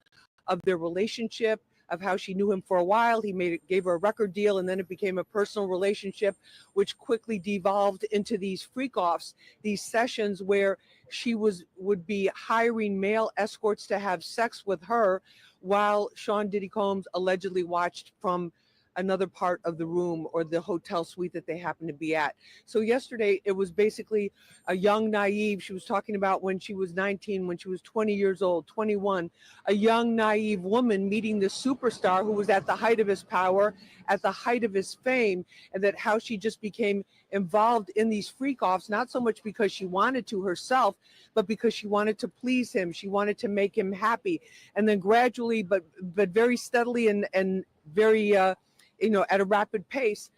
of their relationship, of how she knew him for a while. He gave her a record deal, and then it became a personal relationship, which quickly devolved into these freak-offs, these sessions where she would be hiring male escorts to have sex with her while Sean Diddy Combs allegedly watched from another part of the room or the hotel suite that they happened to be at. So yesterday, it was basically a young naive. She was talking about when she was 19, when she was 20 years old, 21, a young naive woman meeting the superstar who was at the height of his power, at the height of his fame, and that how she just became involved in these freak-offs, not so much because she wanted to herself, but because she wanted to please him. She wanted to make him happy. And then gradually, but very steadily and very, at a rapid pace,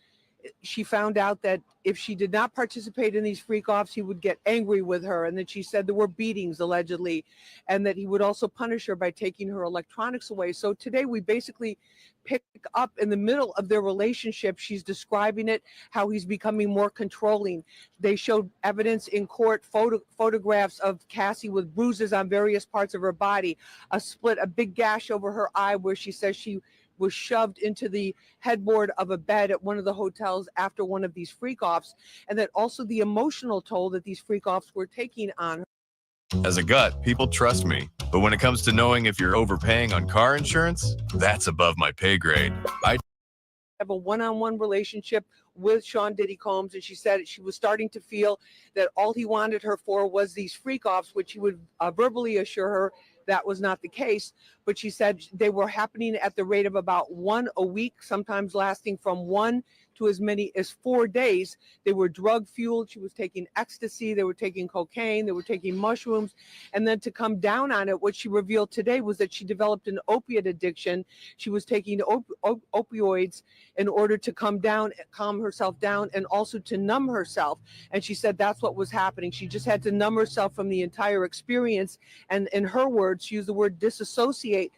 she found out that if she did not participate in these freak-offs, he would get angry with her. And then she said there were beatings, allegedly, and that he would also punish her by taking her electronics away. So today we basically pick up in the middle of their relationship. She's describing it, how he's becoming more controlling. They showed evidence in court, photographs of Cassie with bruises on various parts of her body, a big gash over her eye where she says she was shoved into the headboard of a bed at one of the hotels after one of these freak-offs, and that also the emotional toll that these freak-offs were taking on her.
As a gut, people trust me. But when it comes to knowing if you're overpaying on car insurance, that's above my pay grade. I
have a one-on-one relationship with Sean Diddy Combs, and she said she was starting to feel that all he wanted her for was these freak-offs, which he would verbally assure her that was not the case. But she said they were happening at the rate of about one a week, sometimes lasting from 1 to as many as 4 days. They were drug fueled. She was taking ecstasy. They were taking cocaine. They were taking mushrooms. And then to come down on it, what she revealed today was that she developed an opiate addiction. She was taking opioids in order to calm herself down, and also to numb herself. And she said that's what was happening. She just had to numb herself from the entire experience. And in her words, she used the word disassociate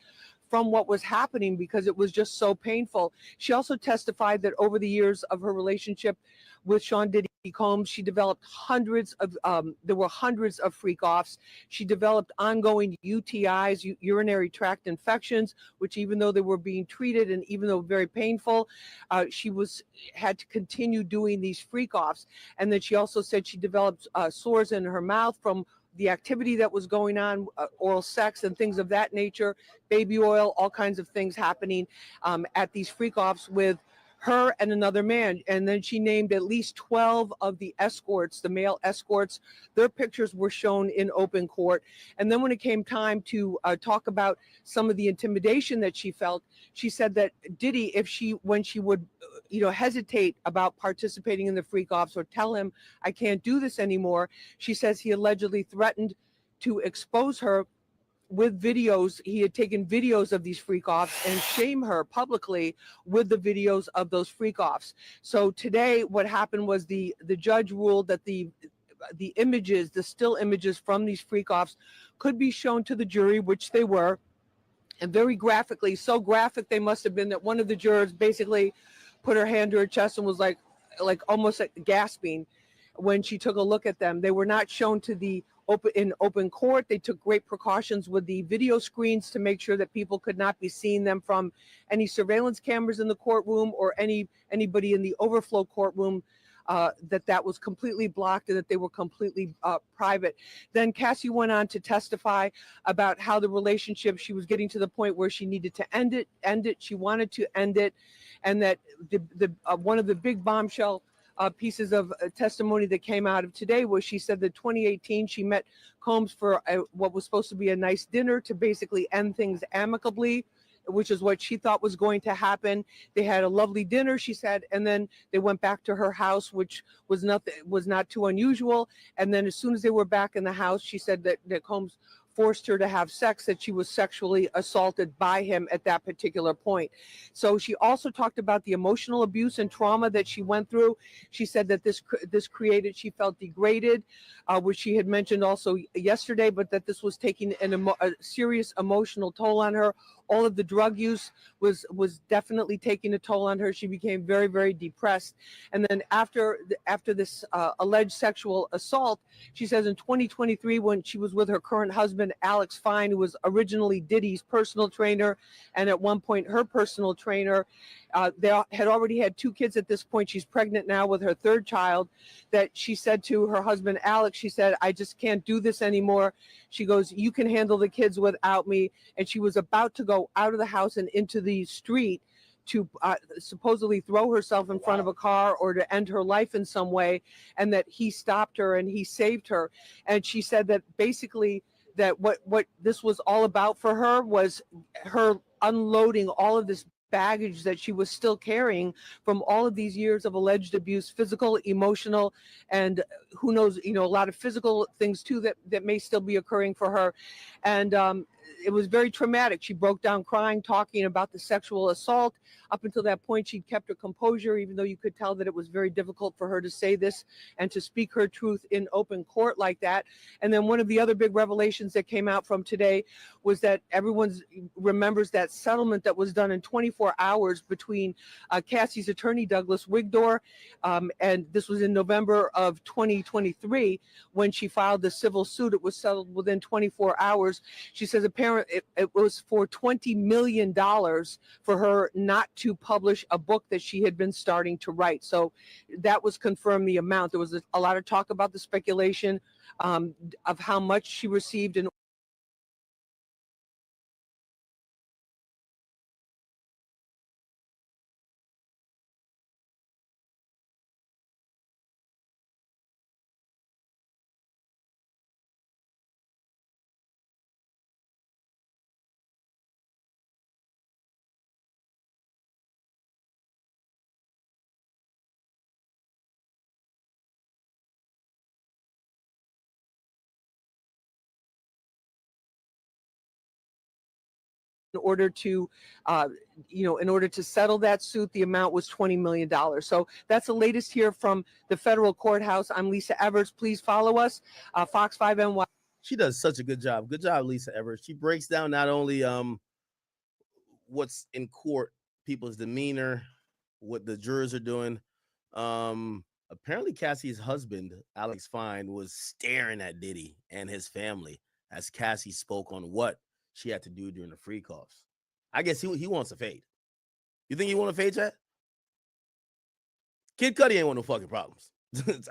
from what was happening because it was just so painful. She also testified that over the years of her relationship with Sean Diddy Combs, she developed there were hundreds of freak offs. She developed ongoing UTIs, urinary tract infections, which even though they were being treated and even though very painful, she had to continue doing these freak offs. And then she also said she developed sores in her mouth from the activity that was going on, oral sex and things of that nature, baby oil, all kinds of things happening at these freak offs with her and another man. And then she named at least 12 of the escorts, the male escorts. Their pictures were shown in open court. And then when it came time to talk about some of the intimidation that she felt, she said that Diddy, when she would hesitate about participating in the freak offs or tell him, I can't do this anymore, she says he allegedly threatened to expose her with videos. He had taken videos of these freak offs and shame her publicly with the videos of those freak offs. So today what happened was the judge ruled that the images, the still images from these freak offs could be shown to the jury, which they were, and very graphically, so graphic they must have been that one of the jurors basically put her hand to her chest and was like almost like gasping when she took a look at them. They were not shown to the open court. They took great precautions with the video screens to make sure that people could not be seeing them from any surveillance cameras in the courtroom or anybody in the overflow courtroom. That was completely blocked and that they were completely private. Then Cassie went on to testify about how the relationship, she was getting to the point where she needed to end it. She wanted to end it, and that one of the big bombshell pieces of testimony that came out of today was she said that 2018 she met Combs for what was supposed to be a nice dinner to basically end things amicably, which is what she thought was going to happen. They had a lovely dinner, she said, and then they went back to her house, which was not too unusual. And then as soon as they were back in the house, she said that Combs forced her to have sex, that she was sexually assaulted by him at that particular point. So she also talked about the emotional abuse and trauma that she went through. She said that this created, she felt degraded, which she had mentioned also yesterday, but that this was taking a serious emotional toll on her. All of the drug use was definitely taking a toll on her. She became very, very depressed. And then after this alleged sexual assault, she says in 2023, when she was with her current husband, Alex Fine, who was originally Diddy's personal trainer and at one point her personal trainer, they had already had 2 kids at this point. She's pregnant now with her 3rd child. That she said to her husband, Alex, she said, I just can't do this anymore. She goes, you can handle the kids without me. And she was about to go out of the house and into the street to supposedly throw herself in front of a car or to end her life in some way, and that he stopped her and he saved her. And she said that basically that what this was all about for her was her unloading all of this baggage that she was still carrying from all of these years of alleged abuse, physical, emotional, and who knows, a lot of physical things too that may still be occurring for her. And it was very traumatic. She broke down crying, talking about the sexual assault. Up until that point, she kept her composure, even though you could tell that it was very difficult for her to say this and to speak her truth in open court like that. And then one of the other big revelations that came out from today was that everyone remembers that settlement that was done in 24 hours between Cassie's attorney, Douglas Wigdor, and this was in November of 2023 when she filed the civil suit. It was settled within 24 hours. She says apparently it was for $20 million for her not to publish a book that she had been starting to write. So that was confirmed, the amount. There was a lot of talk about the speculation of how much she received in In order to, in order to settle that suit, the amount was $20 million. So that's the latest here from the federal courthouse. I'm Lisa Evers. Please follow us, Fox 5 NY.
She does such a good job. Good job, Lisa Evers. She breaks down not only what's in court, people's demeanor, what the jurors are doing. Apparently Cassie's husband, Alex Fine, was staring at Diddy and his family as Cassie spoke on what she had to do during the free coughs. I guess he wants a fade. You think he want a fade, Chad? Kid Cudi ain't want no fucking problems.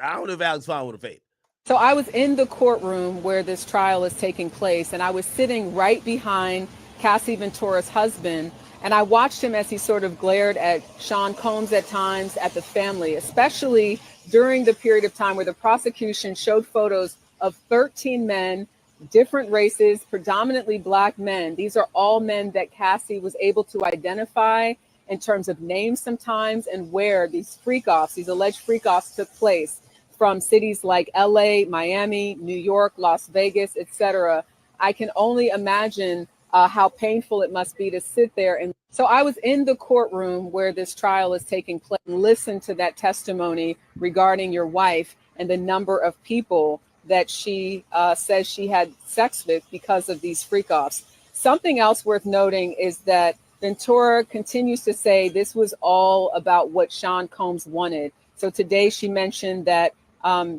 I don't know if Alex Fine want a fade.
So I was in the courtroom where this trial is taking place, and I was sitting right behind Cassie Ventura's husband, and I watched him as he sort of glared at Sean Combs at times, at the family, especially during the period of time where the prosecution showed photos of 13 men, different races, predominantly Black men. These are all men that Cassie was able to identify in terms of names sometimes and where these freak-offs, these alleged freak-offs took place, from cities like LA, Miami, New York, Las Vegas, etc. I can only imagine how painful it must be to sit there. And so I was in the courtroom where this trial is taking place and listen to that testimony regarding your wife and the number of people that she says she had sex with because of these freak-offs. Something else worth noting is that Ventura continues to say this was all about what Sean Combs wanted. So today she mentioned that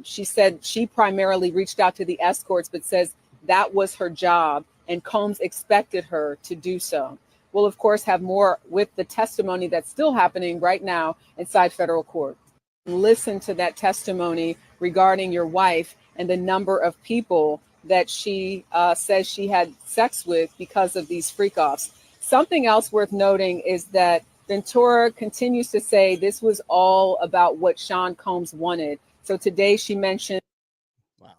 she said she primarily reached out to the escorts, but says that was her job and Combs expected her to do so. We'll, of course, have more with the testimony that's still happening right now inside federal court. Listen to that testimony regarding your wife and the number of people that she says she had sex with because of these freak-offs. Something else worth noting is that Ventura continues to say this was all about what Sean Combs wanted. So today she mentioned.
Wow.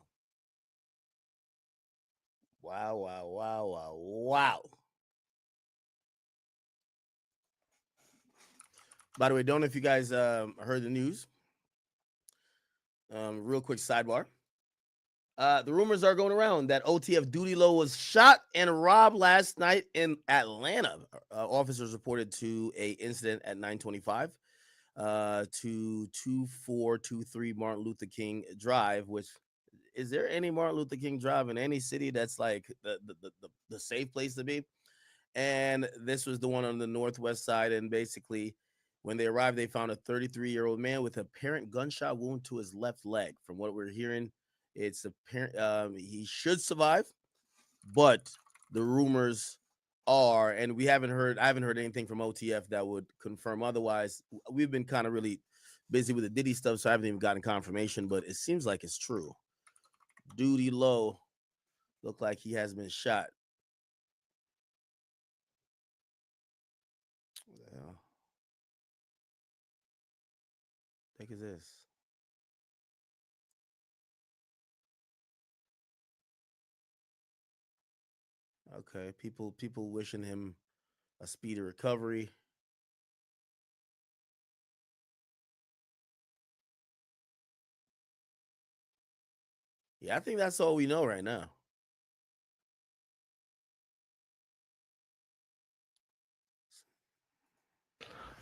By the way, don't know if you guys heard the news. Real quick sidebar. The rumors are going around that OTF Duty Low was shot and robbed last night in Atlanta. Officers reported to a incident at 925 to 2423 Martin Luther King Drive, which is there any Martin Luther King Drive in any city that's like the safe place to be? And this was the one on the northwest side. And basically, when they arrived, they found a 33-year-old man with an apparent gunshot wound to his left leg. From what we're hearing, it's apparent he should survive, but the rumors are, and I haven't heard anything from OTF that would confirm otherwise. We've been kind of really busy with the Diddy stuff, so I haven't even gotten confirmation, but it seems like it's true. Duty Low looked like he has been shot. What the hell? I think is this. Okay, people wishing him a speedy recovery. Yeah, I think that's all we know right now.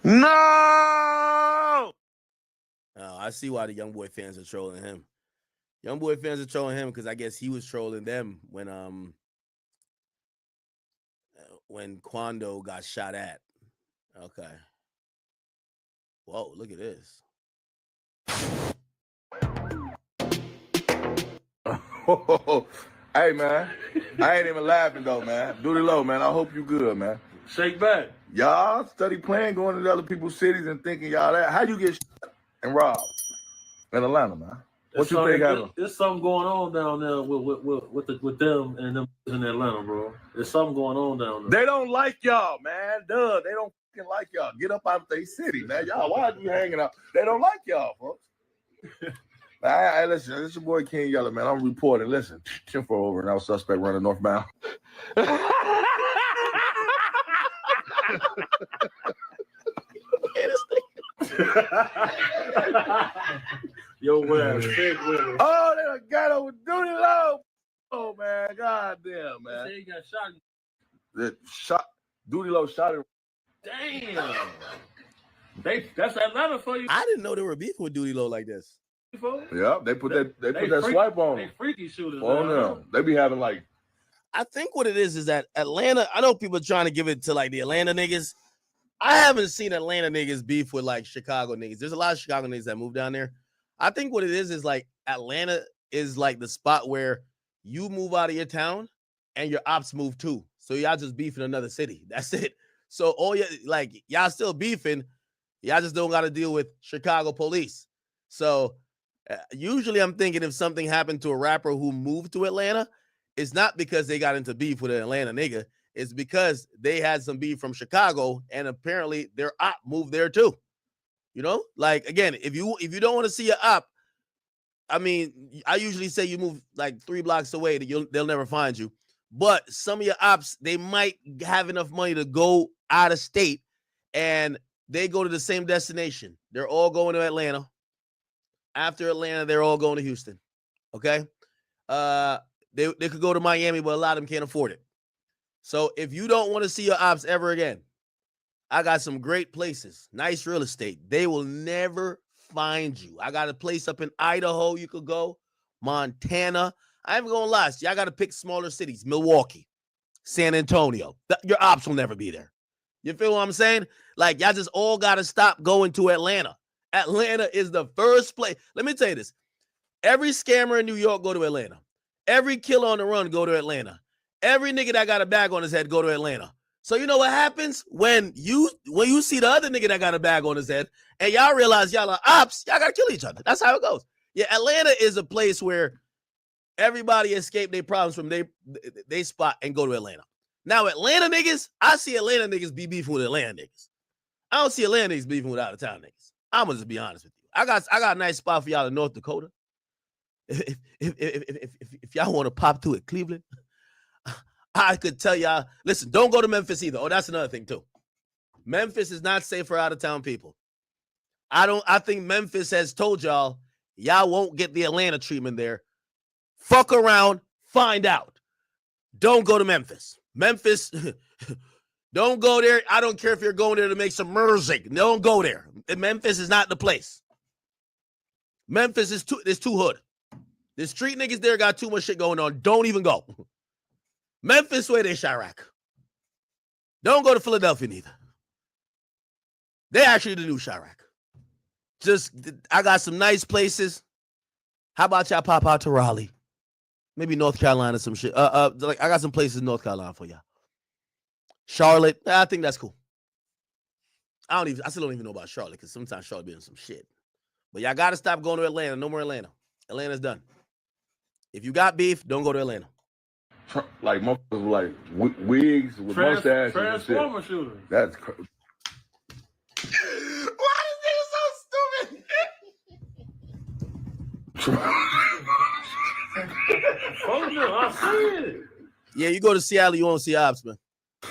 No!
Oh, I see why the Young Boy fans are trolling him. Young Boy fans are trolling him because I guess he was trolling them when Quando got shot at. Okay. Whoa, look at this.
Hey, man. I ain't even laughing, though, man. Duty Low, man. I hope you good, man. Shake back. Y'all study playing, going to other people's cities and thinking y'all that. How you get shot and robbed in Atlanta, man? What you think happened?
There's something going on down there with them and them in Atlanta, bro. There's something going on down there.
They don't like y'all, man. Duh, they don't fucking like y'all. Get up out of their city, man. Y'all, why are you hanging out? They don't like y'all, folks. Hey, listen, this is your boy King Yeller, man. I'm reporting. Listen, 10-4 over, and our suspect running northbound.
Yo, man, big winner.
Oh, they done got over Duty Low. Oh, man, goddamn, man.
They got shot.
The shot. Diddy Low shot him.
Damn. That's Atlanta for you.
I didn't know they were beefing with Diddy Low like this.
Yeah, they put that swipe on
They
him.
freaky shooters.
On them. They be having like.
I think what it is that Atlanta, I know people are trying to give it to like the Atlanta niggas. I haven't seen Atlanta niggas beef with like Chicago niggas. There's a lot of Chicago niggas that move down there. I think what it is like Atlanta is like the spot where you move out of your town and your ops move too. So y'all just beef in another city. That's it. So all you like y'all still beefing. Y'all just don't got to deal with Chicago police. So usually I'm thinking if something happened to a rapper who moved to Atlanta, it's not because they got into beef with an Atlanta nigga. It's because they had some beef from Chicago and apparently their op moved there too. You know, like again, if you don't want to see your op, I mean, I usually say you move like 3 blocks away that they'll never find you. But some of your ops, they might have enough money to go out of state and they go to the same destination. They're all going to Atlanta. After Atlanta, they're all going to Houston. Okay. They could go to Miami, but a lot of them can't afford it. So if you don't want to see your ops ever again, I got some great places, nice real estate. They will never find you. I got a place up in Idaho you could go, Montana. I ain't gonna lie, y'all got to pick smaller cities, Milwaukee, San Antonio. Your ops will never be there. You feel what I'm saying? Like y'all just all got to stop going to Atlanta. Atlanta is the first place. Let me tell you this. Every scammer in New York go to Atlanta. Every killer on the run go to Atlanta. Every nigga that got a bag on his head go to Atlanta. So you know what happens when you see the other nigga that got a bag on his head and y'all realize y'all are ops, y'all got to kill each other. That's how it goes. Yeah, Atlanta is a place where everybody escape their problems from they spot and go to Atlanta. Now, Atlanta niggas, I see Atlanta niggas be beefing with Atlanta niggas. I don't see Atlanta niggas beefing with out of town niggas. I'm gonna just be honest with you. I got a nice spot for y'all in North Dakota. If y'all want to pop to it, Cleveland, I could tell y'all, listen, don't go to Memphis either. Oh, that's another thing too. Memphis is not safe for out of town people. I think Memphis has told y'all won't get the Atlanta treatment there. Fuck around, find out. Don't go to Memphis. Memphis, don't go there. I don't care if you're going there to make some music. Don't go there. Memphis is not the place. Memphis is too hood. The street niggas there got too much shit going on. Don't even go. Memphis where they Chirac. Don't go to Philadelphia neither. They actually the new Chirac. I got some nice places. How about y'all pop out to Raleigh? Maybe North Carolina, some shit. Like I got some places in North Carolina for y'all. Charlotte, I think that's cool. I still don't even know about Charlotte because sometimes Charlotte be in some shit. But y'all got to stop going to Atlanta. No more Atlanta. Atlanta's done. If you got beef, don't go to Atlanta.
Like motherfuckers like wigs with mustaches.
Transformer shooters.
That's crazy.
Why is this so stupid?
I see it.
Yeah, you go to Seattle, you won't see ops, man.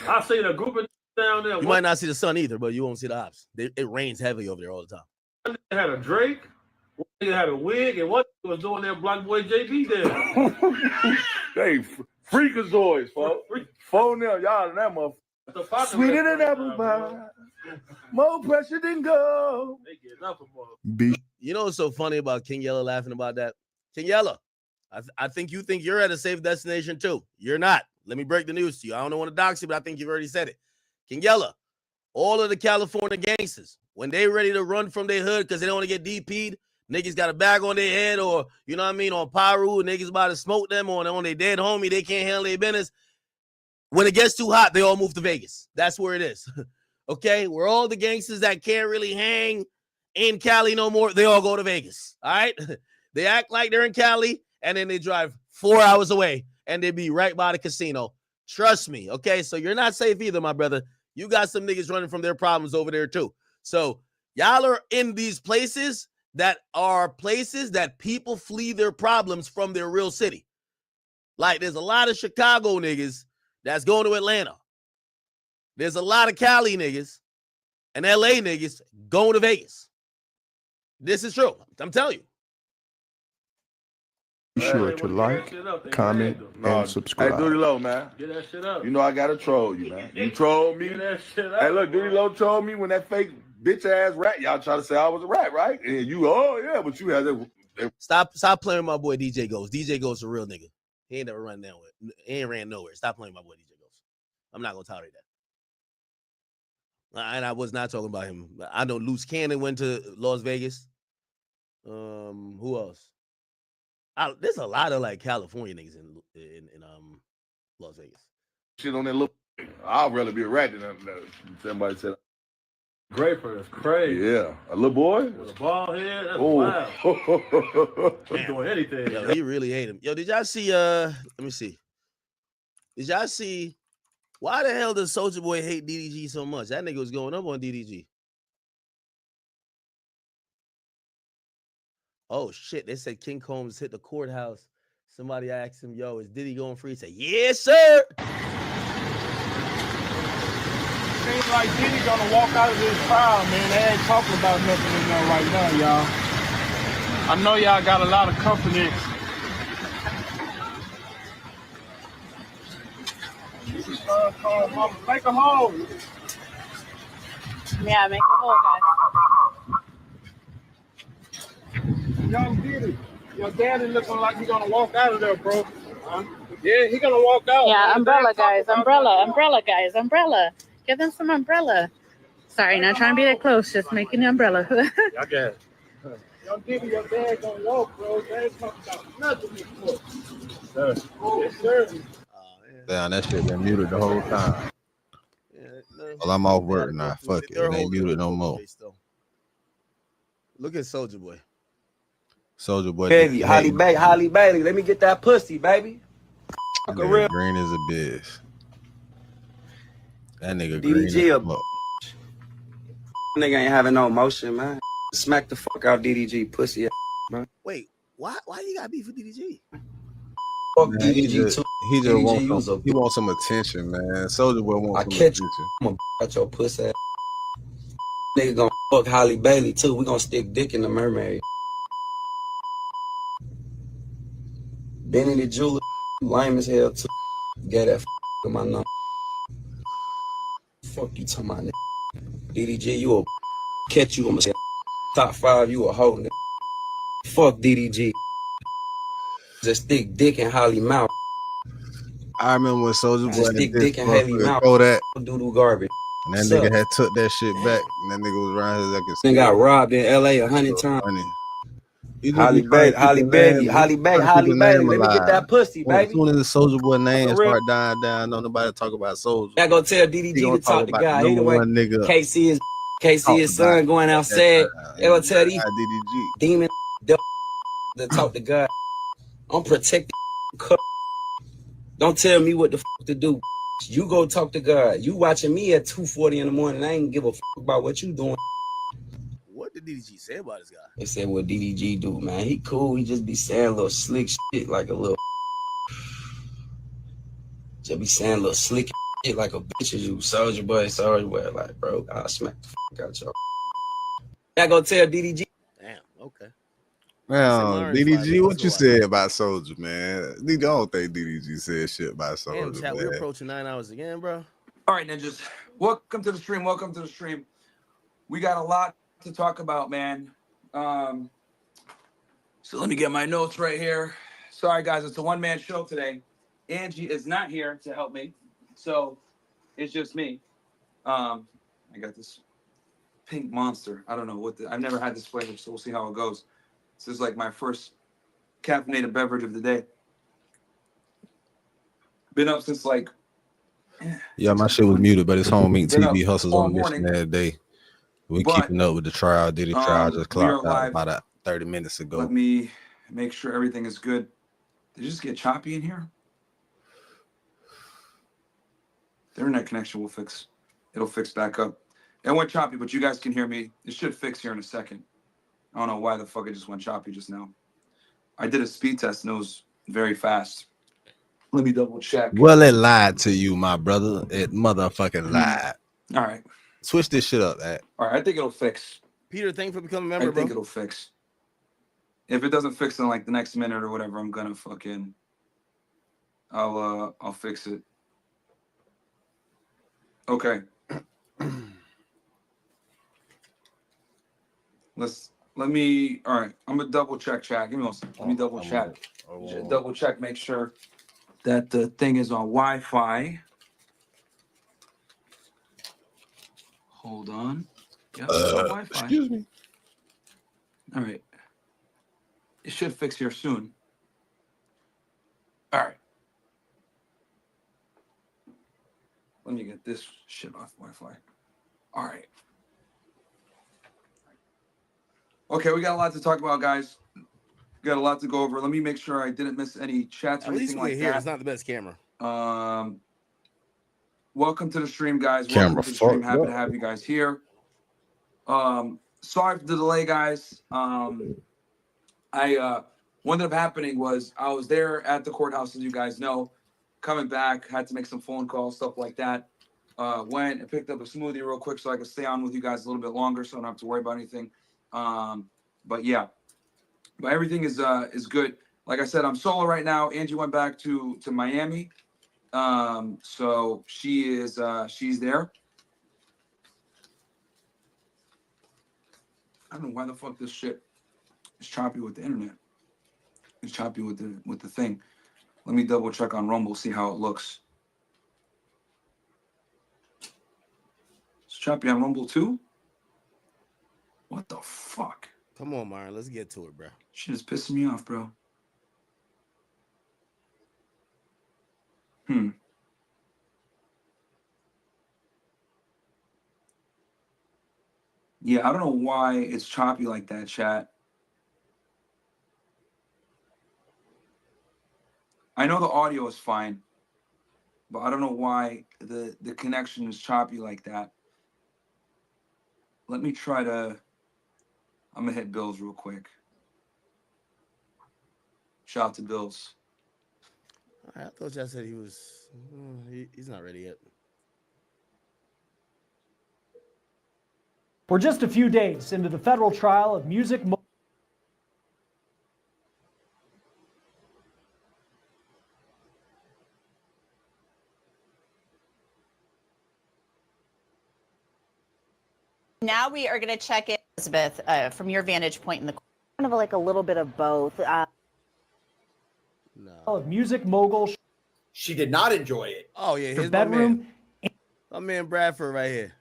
I see the group of down there.
You might not see the sun either, but you won't see the ops. It rains heavy over there all the time.
One nigga had a Drake, one nigga had a wig, and one was doing that Black Boy JB there.
They freakazoids, folks. Phone them, y'all in that motherfucker. Sweeter than apple pie. More pressure than gold.
They get nothing more.
You know what's so funny about King Yella laughing about that? King Yella, I think you think you're at a safe destination too. You're not. Let me break the news to you. I don't want to dox you, but I think you've already said it. King Yella, all of the California gangsters, when they ready to run from their hood because they don't want to get DP'd, niggas got a bag on their head or, you know what I mean, on Paru, niggas about to smoke them or on their dead homie, they can't handle their business. When it gets too hot, they all move to Vegas. That's where it is. Okay? Where all the gangsters that can't really hang in Cali no more, they all go to Vegas. All right? They act like they're in Cali, and then they drive 4 hours away, and they be right by the casino. Trust me, okay? So you're not safe either, my brother. You got some niggas running from their problems over there, too. So y'all are in these places that are places that people flee their problems from their real city. Like, there's a lot of Chicago niggas that's going to Atlanta. There's a lot of Cali niggas and LA niggas going to Vegas. This is true. I'm telling you.
Be sure to like, comment, and subscribe.
Hey, Duty Low, man.
Get that shit up.
You know I gotta troll you, man. You trolled me.
Get that shit up.
Hey, look, Duty Low trolled me when that fake bitch ass rat. Y'all try to say I was a rat, right? And you, oh yeah, but you had that.
Stop playing with my boy DJ Ghost. DJ Ghost a real nigga. He ain't never run down with. He ain't ran nowhere. Stop playing with my boy DJ Ghost. I'm not gonna tolerate that. And I was not talking about him. I know Loose Cannon went to Las Vegas. Who else? There's a lot of like California niggas in Las Vegas.
Shit on that little. I'd rather be a rat than somebody said.
Graper is crazy.
Yeah, a little boy
with a bald head. That's
oh.
wild. He's doing anything.
Yo, he really hate him. Yo, did y'all see? Let me see. Did y'all see? Why the hell does Soulja Boy hate DDG so much? That nigga was going up on DDG. Oh shit! They said King Combs hit the courthouse. Somebody asked him, "Yo, is Diddy going free?" He said, "Yes, sir."
Seems like Diddy gonna walk out of this trial, man. They ain't talking about nothing in there right now, y'all. I know y'all got a lot of company. Make a hole.
Yeah, make a hole, guys.
Young Diddy, your daddy looking like he gonna walk out of there, bro. Yeah, he gonna walk out.
Yeah,
man.
umbrella, guys. Umbrella, guys. Umbrella. Give them some umbrella. Sorry, not trying to be that close. Just making the umbrella.
I got it. Young Diddy, your dad gonna walk, bro. They ain't talking about nothing before. Sir. Yes, sir.
Damn, that shit been muted the whole time. Well, I'm off work now. Fuck it. It ain't muted no more.
Look at Soulja Boy.
Soulja Boy.
Baby, Holly Bailey. Let me get that pussy, baby.
That nigga green as a bitch. That nigga green as
DDG,
fuck.
nigga ain't having no emotion, man. Smack the fuck out DDG, pussy, man.
Wait, why you got beef with DDG?
Fuck
Man,
DDG
he just
too.
wants some attention, man. Soulja Boy wants some
catch
attention.
I'm gonna out your pussy ass. Nigga gonna fuck Holly Bailey too. We gonna stick dick in the mermaid. Benny the Jeweler, lame as hell too. Get that in my number. Fuck you talking about, nigga. DDG, you a catch you. I'm gonna say top 5. You a hoe, nigga. Fuck DDG. Just stick dick in Holly mouth.
I remember when Soulja Boy
Stick dick in Haley mouth.
that.
Doo-doo garbage.
And that nigga had took that shit back. And that nigga was around his like a
Nigga got robbed in LA 100 times. Holly Bailey. Let me get that pussy, baby.
As soon as the Soulja Boy name start dying down, don't nobody talk about Soulja.
I go tell DDG to talk to God. He the one
nigga.
KC his son going outside. They gonna tell these demon to talk to God. I'm protecting. Don't tell me what the fuck to do. You go talk to God. You watching me at 2:40 in the morning. I ain't give a fuck about what you doing.
What did DDG say about this guy?
They said what DDG do, man. He cool. He just be saying little slick shit like a little. Just be saying little slick shit like a bitch as you. Soulja Boy. Like, bro, I'll smack the fuck out y'all. I go tell DDG.
Damn, okay.
Man, DDG, what you said about Soulja, man? I don't think DDG said shit about Soulja.
Damn, chat, we're approaching 9 hours again, bro.
All right, ninjas. Welcome to the stream. We got a lot to talk about, man. So let me get my notes right here. Sorry, guys, it's a one-man show today. Angie is not here to help me, so it's just me. I got this pink monster. I don't know what I've never had this flavor, so we'll see how it goes. This is like my first caffeinated beverage of the day. Been up since like.
Yeah, my shit was muted, but it's HOMEINCTV hustles on mission that day. We keeping up with the trial. Diddy trial just clocked out about 30 minutes ago.
Let me make sure everything is good. Did it just get choppy in here? The internet connection will fix. It'll fix back up. It went choppy, but you guys can hear me. It should fix here in a second. I don't know why the fuck it just went choppy just now. I did a speed test and it was very fast. Let me double check.
Well, it lied to you, my brother. It motherfucking lied.
All right.
Switch this shit up, man.
All right, I think it'll fix.
Peter, thank you for becoming a member,
I think it'll fix. If it doesn't fix in like the next minute or whatever, I'm gonna fucking, I'll fix it. Okay. Let me, all right, I'm gonna double check chat. Give me one second. Let me double check. Double check, make sure that the thing is on Wi-Fi. Hold on. Yeah, it's on Wi-Fi.
Excuse me.
All right. It should fix here soon. All right. Let me get this shit off Wi-Fi. All right. Okay, we got a lot to talk about, guys. We got a lot to go over. Let me make sure I didn't miss any chats or
At least
anything
we're
like
here.
that.
It's not the best camera.
Welcome to the stream, guys.
Camera
Welcome to the stream.
fucked
Happy
up.
to have you guys here. Sorry for the delay, guys. What ended up happening was I was there at the courthouse, as you guys know, coming back, had to make some phone calls, stuff like that. Went and picked up a smoothie real quick so I could stay on with you guys a little bit longer so I don't have to worry about anything. But yeah, but everything is good. Like I said, I'm solo right now. Angie went back to Miami. So she's there. I don't know why the fuck this shit is choppy with the internet. It's choppy with the thing. Let me double check on Rumble, see how it looks. It's choppy on Rumble too? What the fuck?
Come on, Myron. Let's get to it, bro.
Shit is pissing me off, bro. Yeah, I don't know why it's choppy like that, chat. I know the audio is fine, but I don't know why the connection is choppy like that. Let me try to, I'm gonna hit Bills real quick. Shout out to Bills.
I thought y'all said he was, he's not ready yet.
We're just a few days into the federal trial of music.
Now we are going to check in, Elizabeth, from your vantage point in the kind of like a little bit of both.
Of music mogul.
She did not enjoy it.
Oh yeah, here's
bedroom.
My man Bradford right here.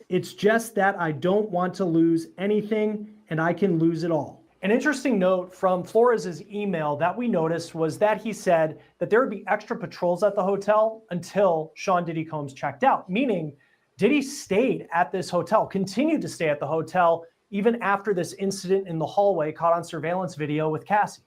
It's just that I don't want to lose anything, and I can lose it all. An interesting note from Flores' email that we noticed was that he said that there would be extra patrols at the hotel until Sean Diddy Combs checked out, meaning Diddy stayed at this hotel, continued to stay at the hotel, even after this incident in the hallway caught on surveillance video with Cassie.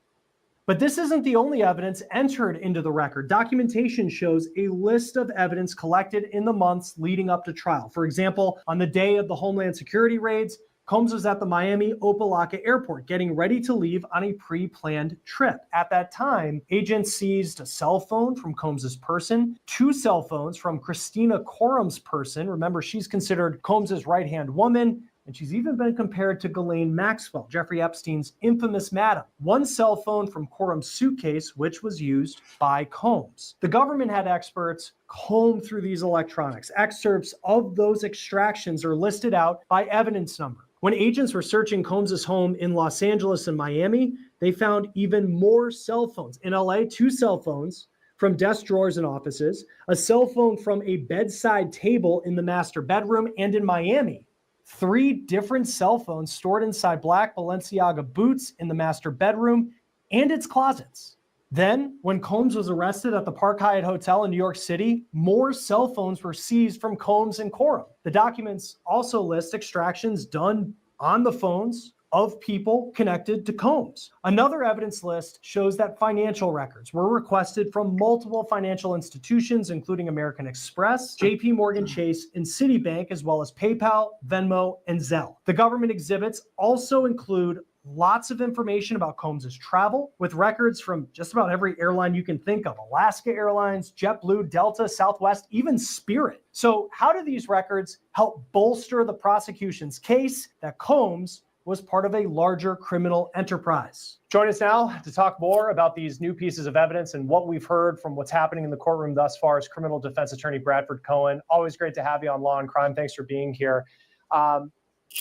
But this isn't the only evidence entered into the record. Documentation shows a list of evidence collected in the months leading up to trial. For example, on the day of the Homeland Security raids, Combs was at the Miami Opa-locka airport getting ready to leave on a pre-planned trip. At that time, agents seized a cell phone from Combs' person, 2 cell phones from Christina Corum's person. Remember, she's considered Combs' right-hand woman, and she's even been compared to Ghislaine Maxwell, Jeffrey Epstein's infamous madam. 1 cell phone from Corum's suitcase, which was used by Combs. The government had experts comb through these electronics. Excerpts of those extractions are listed out by evidence number. When agents were searching Combs' home in Los Angeles and Miami, they found even more cell phones. In LA, 2 cell phones from desk drawers and offices, a cell phone from a bedside table in the master bedroom, and in Miami, 3 different cell phones stored inside black Balenciaga boots in the master bedroom and its closets. Then, when Combs was arrested at the Park Hyatt Hotel in New York City, more cell phones were seized from Combs and Corum. The documents also list extractions done on the phones of people connected to Combs. Another evidence list shows that financial records were requested from multiple financial institutions, including American Express, JP Morgan Chase, and Citibank, as well as PayPal, Venmo, and Zelle. The government exhibits also include lots of information about Combs' travel, with records from just about every airline you can think of: Alaska Airlines, JetBlue, Delta, Southwest, even Spirit. So how do these records help bolster the prosecution's case that Combs was part of a larger criminal enterprise. Join us now to talk more about these new pieces of evidence and what we've heard from what's happening in the courtroom thus far is criminal defense attorney Bradford Cohen. Always great to have you on Law and Crime. Thanks for being here.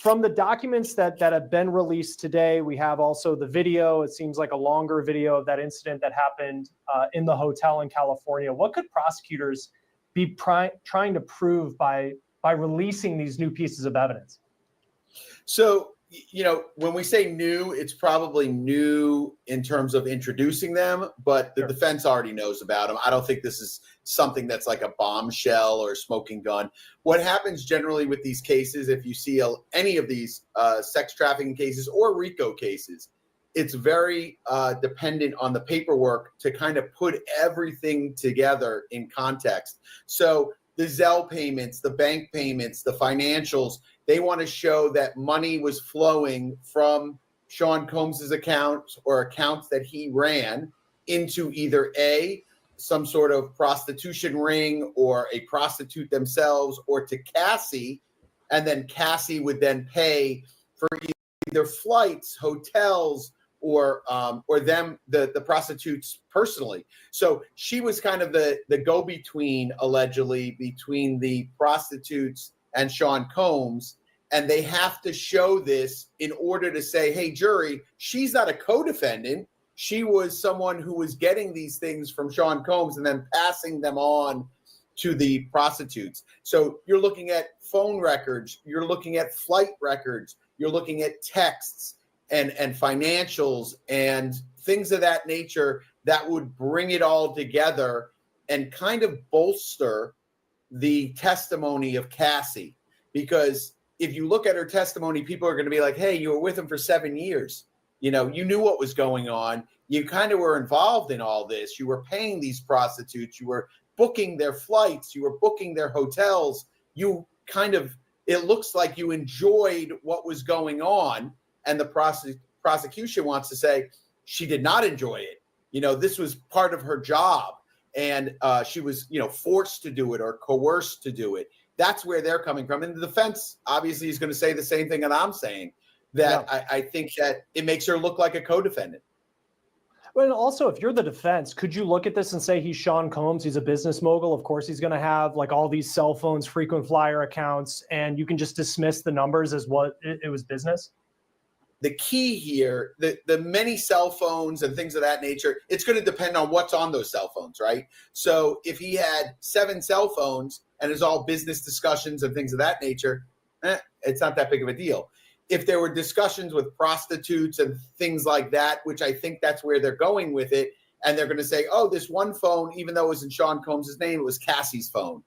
From the documents that have been released today, we have also the video. It seems like a longer video of that incident that happened in the hotel in California. What could prosecutors be trying to prove by releasing these new pieces of evidence?
So, you know, when we say new, it's probably new in terms of introducing them, but the defense already knows about them. I don't think this is something that's like a bombshell or a smoking gun. What happens generally with these cases, if you see any of these sex trafficking cases or RICO cases, it's very dependent on the paperwork to kind of put everything together in context. So the Zelle payments, the bank payments, the financials, they want to show that money was flowing from Sean Combs's accounts or accounts that he ran into either some sort of prostitution ring or a prostitute themselves or to CASSIE, and then CASSIE would then pay for either flights, hotels, or the prostitutes personally. So she was kind of the go-between, allegedly, between the prostitutes and Sean Combs. And they have to show this in order to say, hey, jury, she's not a co-defendant. She was someone who was getting these things from Sean Combs and then passing them on to the prostitutes. So you're looking at phone records, you're looking at flight records, you're looking at texts and financials and things of that nature that would bring it all together and kind of bolster the testimony of CASSIE. Because if you look at her testimony, people are going to be like, hey, you were with him for 7 years. You know, you knew what was going on. You kind of were involved in all this. You were paying these prostitutes. You were booking their flights. You were booking their hotels. You kind of, it looks like you enjoyed what was going on. And the prosecution wants to say she did not enjoy it. You know, this was part of her job. And she was, you know, forced to do it or coerced to do it. That's where they're coming from. And the defense obviously is going to say the same thing that I'm saying, that I think that it makes her look like a co-defendant.
Well, and also, if you're the defense, could you look at this and say he's Sean Combs, he's a business mogul? Of course, he's going to have like all these cell phones, frequent flyer accounts, and you can just dismiss the numbers as what it was business?
The key here, the many cell phones and things of that nature, it's going to depend on what's on those cell phones, right? So if he had 7 cell phones and it's all business discussions and things of that nature, it's not that big of a deal. If there were discussions with prostitutes and things like that, which I think that's where they're going with it, and they're going to say, oh, this one phone, even though it was in Sean Combs' name, it was Cassie's phone.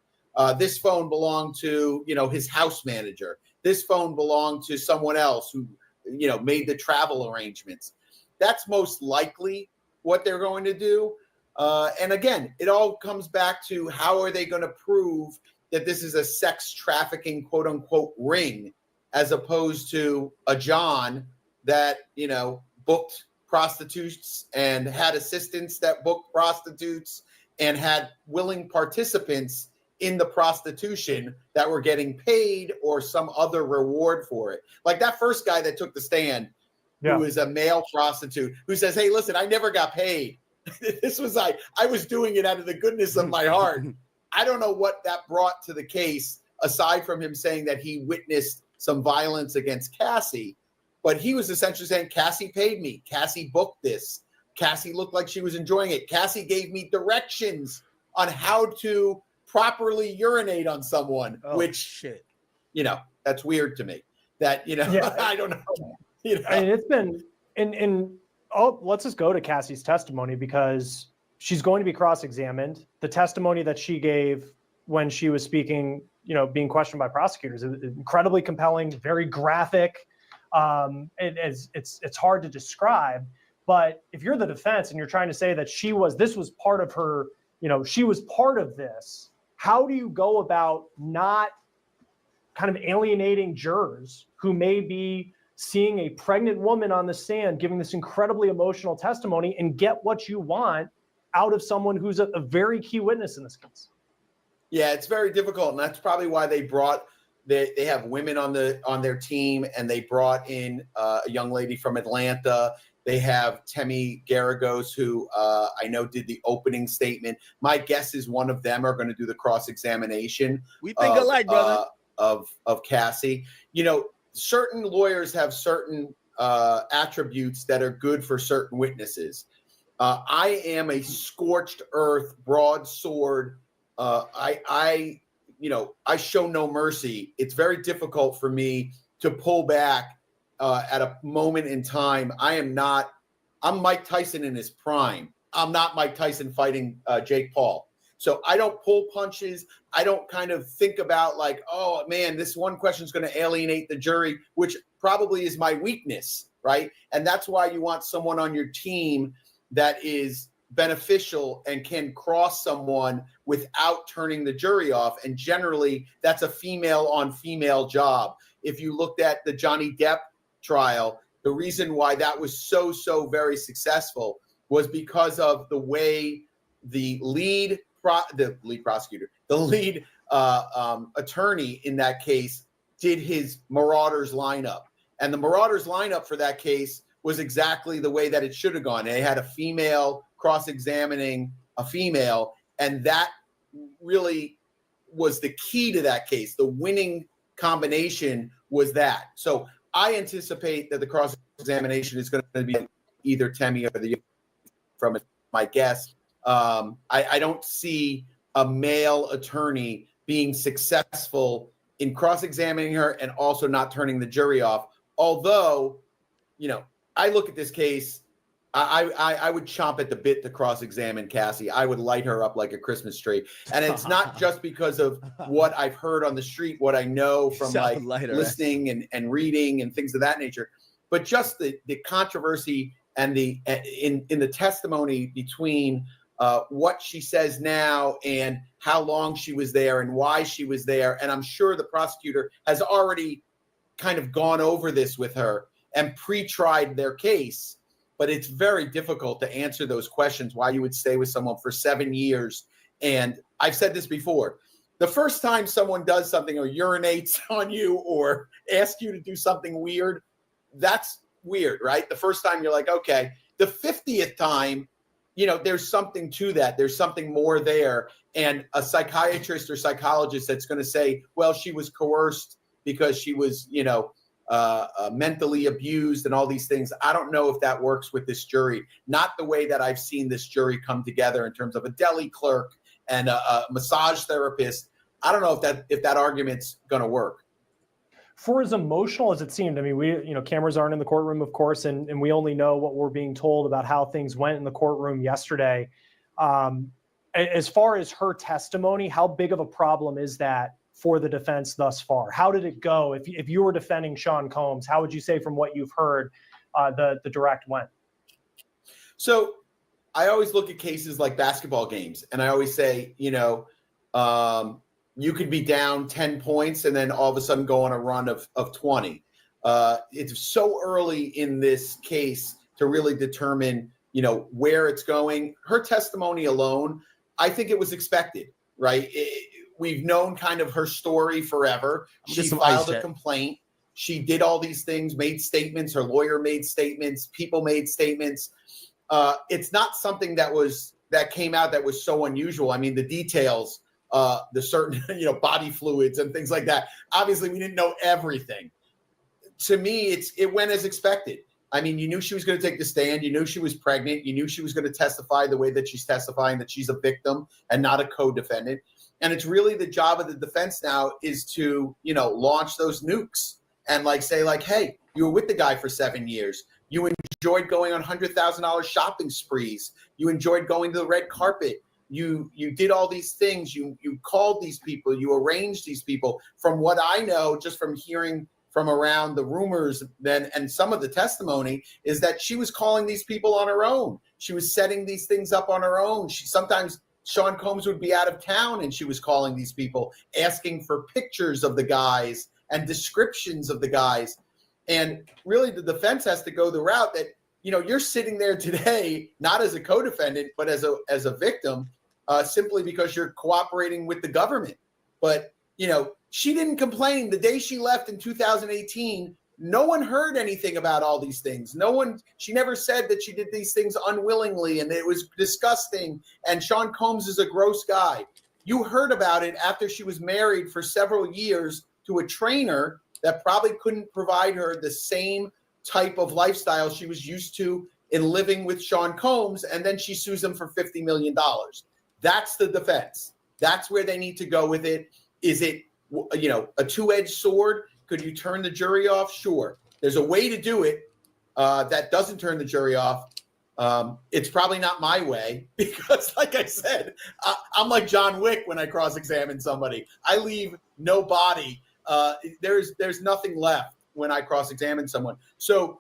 This phone belonged to, you know, his house manager. This phone belonged to someone else who, you know, made the travel arrangements. That's most likely what they're going to do. And again, it all comes back to how are they going to prove that this is a sex trafficking, quote unquote, ring, as opposed to a John that, you know, booked prostitutes and had assistants that booked prostitutes and had willing participants in the prostitution that were getting paid or some other reward for it. Like that first guy that took the stand, who is a male prostitute, who says, hey, listen, I never got paid. This was I was doing it out of the goodness of my heart. I don't know what that brought to the case, aside from him saying that he witnessed some violence against Cassie, but he was essentially saying, Cassie paid me. Cassie booked this. Cassie looked like she was enjoying it. Cassie gave me directions on how to properly urinate on someone, which, you know, that's weird to me. That, you know, I don't know. You know?
I mean, it's been, let's just go to Cassie's testimony, because she's going to be cross-examined. The testimony that she gave when she was speaking, you know, being questioned by prosecutors, is incredibly compelling, very graphic. It's hard to describe. But if you're the defense and you're trying to say that this was part of her, you know, she was part of this, how do you go about not kind of alienating jurors who may be seeing a pregnant woman on the stand giving this incredibly emotional testimony and get what you want out of someone who's a very key witness in this case?
Yeah, it's very difficult. And that's probably why they brought they have women on their team, and they brought in a young lady from Atlanta. They have Temi Garagos, who I know did the opening statement. My guess is one of them are going to do the cross-examination.
We think alike, brother.
Of Cassie. You know, certain lawyers have certain attributes that are good for certain witnesses. I am a scorched earth, broadsword. I show no mercy. It's very difficult for me to pull back at a moment in time. I'm Mike Tyson in his prime. I'm not Mike Tyson fighting Jake Paul. So I don't pull punches. I don't kind of think about like, oh man, this one question is going to alienate the jury, which probably is my weakness, right? And that's why you want someone on your team that is beneficial and can cross someone without turning the jury off. And generally, that's a female on female job. If you looked at the Johnny Depp trial, the reason why that was so very successful was because of the way the lead attorney in that case did his Marauders lineup. And the Marauders lineup for that case was exactly the way that it should have gone. They had a female cross-examining a female, and that really was the key to that case. The winning combination was that. So I anticipate that the cross-examination is going to be either Temi or the from my guess. I don't see a male attorney being successful in cross-examining her and also not turning the jury off. Although, you know, I look at this case, I would chomp at the bit to cross-examine Cassie. I would light her up like a Christmas tree. And it's not just because of what I've heard on the street, what I know from like listening and reading and things of that nature, but just the controversy and in the testimony between what she says now and how long she was there and why she was there. And I'm sure the prosecutor has already kind of gone over this with her and pre-tried their case. But it's very difficult to answer those questions, why you would stay with someone for 7 years. And I've said this before. The first time someone does something or urinates on you or asks you to do something weird, that's weird, right? The first time you're like, okay. The 50th time, you know, there's something to that. There's something more there. And a psychiatrist or psychologist that's going to say, well, she was coerced because she was, you know, mentally abused and all these things. I don't know if that works with this jury. Not the way that I've seen this jury come together in terms of a deli clerk and a massage therapist. I don't know if that argument's going to work.
For as emotional as it seemed, I mean, cameras aren't in the courtroom, of course, and we only know what we're being told about how things went in the courtroom yesterday. As far as her testimony, how big of a problem is that for the defense thus far? How did it go? If you were defending Sean Combs, how would you say from what you've heard the direct went?
So I always look at cases like basketball games, and I always say, you could be down 10 points and then all of a sudden go on a run of 20. It's so early in this case to really determine, where it's going. Her testimony alone, I think it was expected, right? We've known kind of her story forever. She filed a complaint. She did all these things, made statements. Her lawyer made statements. People made statements. It's not something that came out that was so unusual. I mean, the details, the certain, body fluids and things like that. Obviously, we didn't know everything. To me, it went as expected. I mean, you knew she was going to take the stand. You knew she was pregnant. You knew she was going to testify the way that she's testifying, that she's a victim and not a co-defendant. And it's really the job of the defense now is to, launch those nukes and say, hey, you were with the guy for 7 years. You enjoyed going on $100,000 shopping sprees. You enjoyed going to the red carpet. You did all these things. You called these people. You arranged these people. From what I know, just from hearing from around the rumors then and some of the testimony is that she was calling these people on her own. She was setting these things up on her own. Sometimes Sean Combs would be out of town and she was calling these people, asking for pictures of the guys and descriptions of the guys. And really the defense has to go the route that, you're sitting there today, not as a co-defendant, but as a victim, simply because you're cooperating with the government. But she didn't complain the day she left in 2018. No one heard anything about all these things. She never said that she did these things unwillingly and it was disgusting. And Sean Combs is a gross guy. You heard about it after she was married for several years to a trainer that probably couldn't provide her the same type of lifestyle she was used to in living with Sean Combs. And then she sues him for $50 million. That's the defense. That's where they need to go with it. Is it, a two-edged sword? Could you turn the jury off? Sure. There's a way to do it that doesn't turn the jury off. It's probably not my way because, like I said, I'm like John Wick when I cross-examine somebody. I leave no body. There's nothing left when I cross-examine someone. So,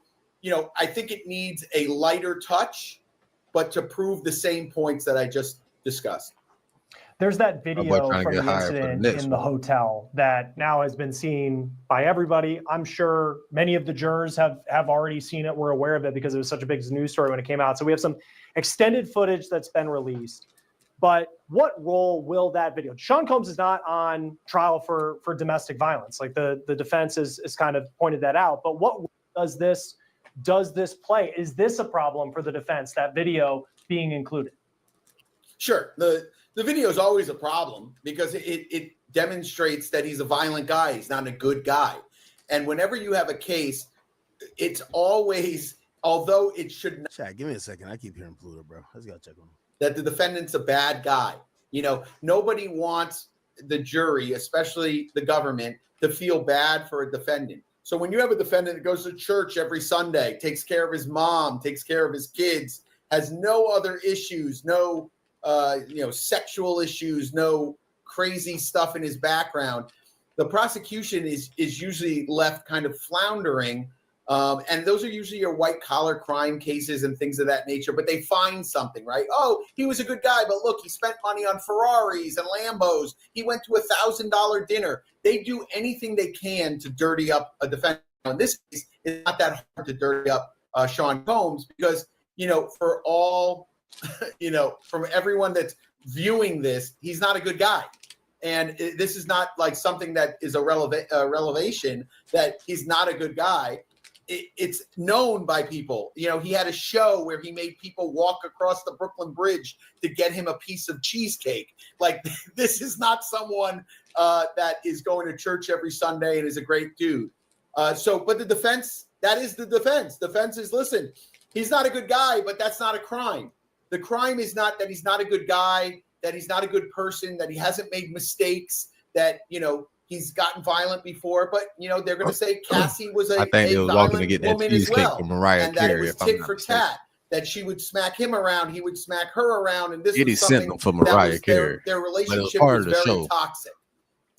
I think it needs a lighter touch, but to prove the same points that I just discussed.
There's that video from the incident in the hotel that now has been seen by everybody. I'm sure many of the jurors have already seen it. We're aware of it because it was such a big news story when it came out. So we have some extended footage that's been released. But what role will that video? Sean Combs is not on trial for domestic violence. Like the defense is kind of pointed that out. But what does this play? Is this a problem for the defense, that video being included?
Sure. The video is always a problem because it demonstrates that he's a violent guy. He's not a good guy. And whenever you have a case, it's always, although it should not.
Chat, give me a second. I keep hearing Pluto, bro. Let's go check on him.
That the defendant's a bad guy. Nobody wants the jury, especially the government, to feel bad for a defendant. So when you have a defendant that goes to church every Sunday, takes care of his mom, takes care of his kids, has no other issues, no sexual issues, no crazy stuff in his background, the prosecution is usually left kind of floundering. And those are usually your white collar crime cases and things of that nature, but they find something, right? Oh, he was a good guy, but look, he spent money on Ferraris and Lambos. He went to $1,000 dinner. They do anything they can to dirty up a defendant. In this case, it's not that hard to dirty up Sean Combs because, for all, from everyone that's viewing this, he's not a good guy. And this is not like something that is a revelation that he's not a good guy. It's known by people. He had a show where he made people walk across the Brooklyn Bridge to get him a piece of cheesecake. Like, this is not someone that is going to church every Sunday and is a great dude. But the defense, that is the defense. Defense is, listen, he's not a good guy, but that's not a crime. The crime is not that he's not a good guy, that he's not a good person, that he hasn't made mistakes, that, he's gotten violent before. But, they're going to say Cassie was a violent woman as well. And that it was tit for tat, that she would smack him around, he would smack her around. And this was something
for Mariah Carey.
Their relationship was very toxic.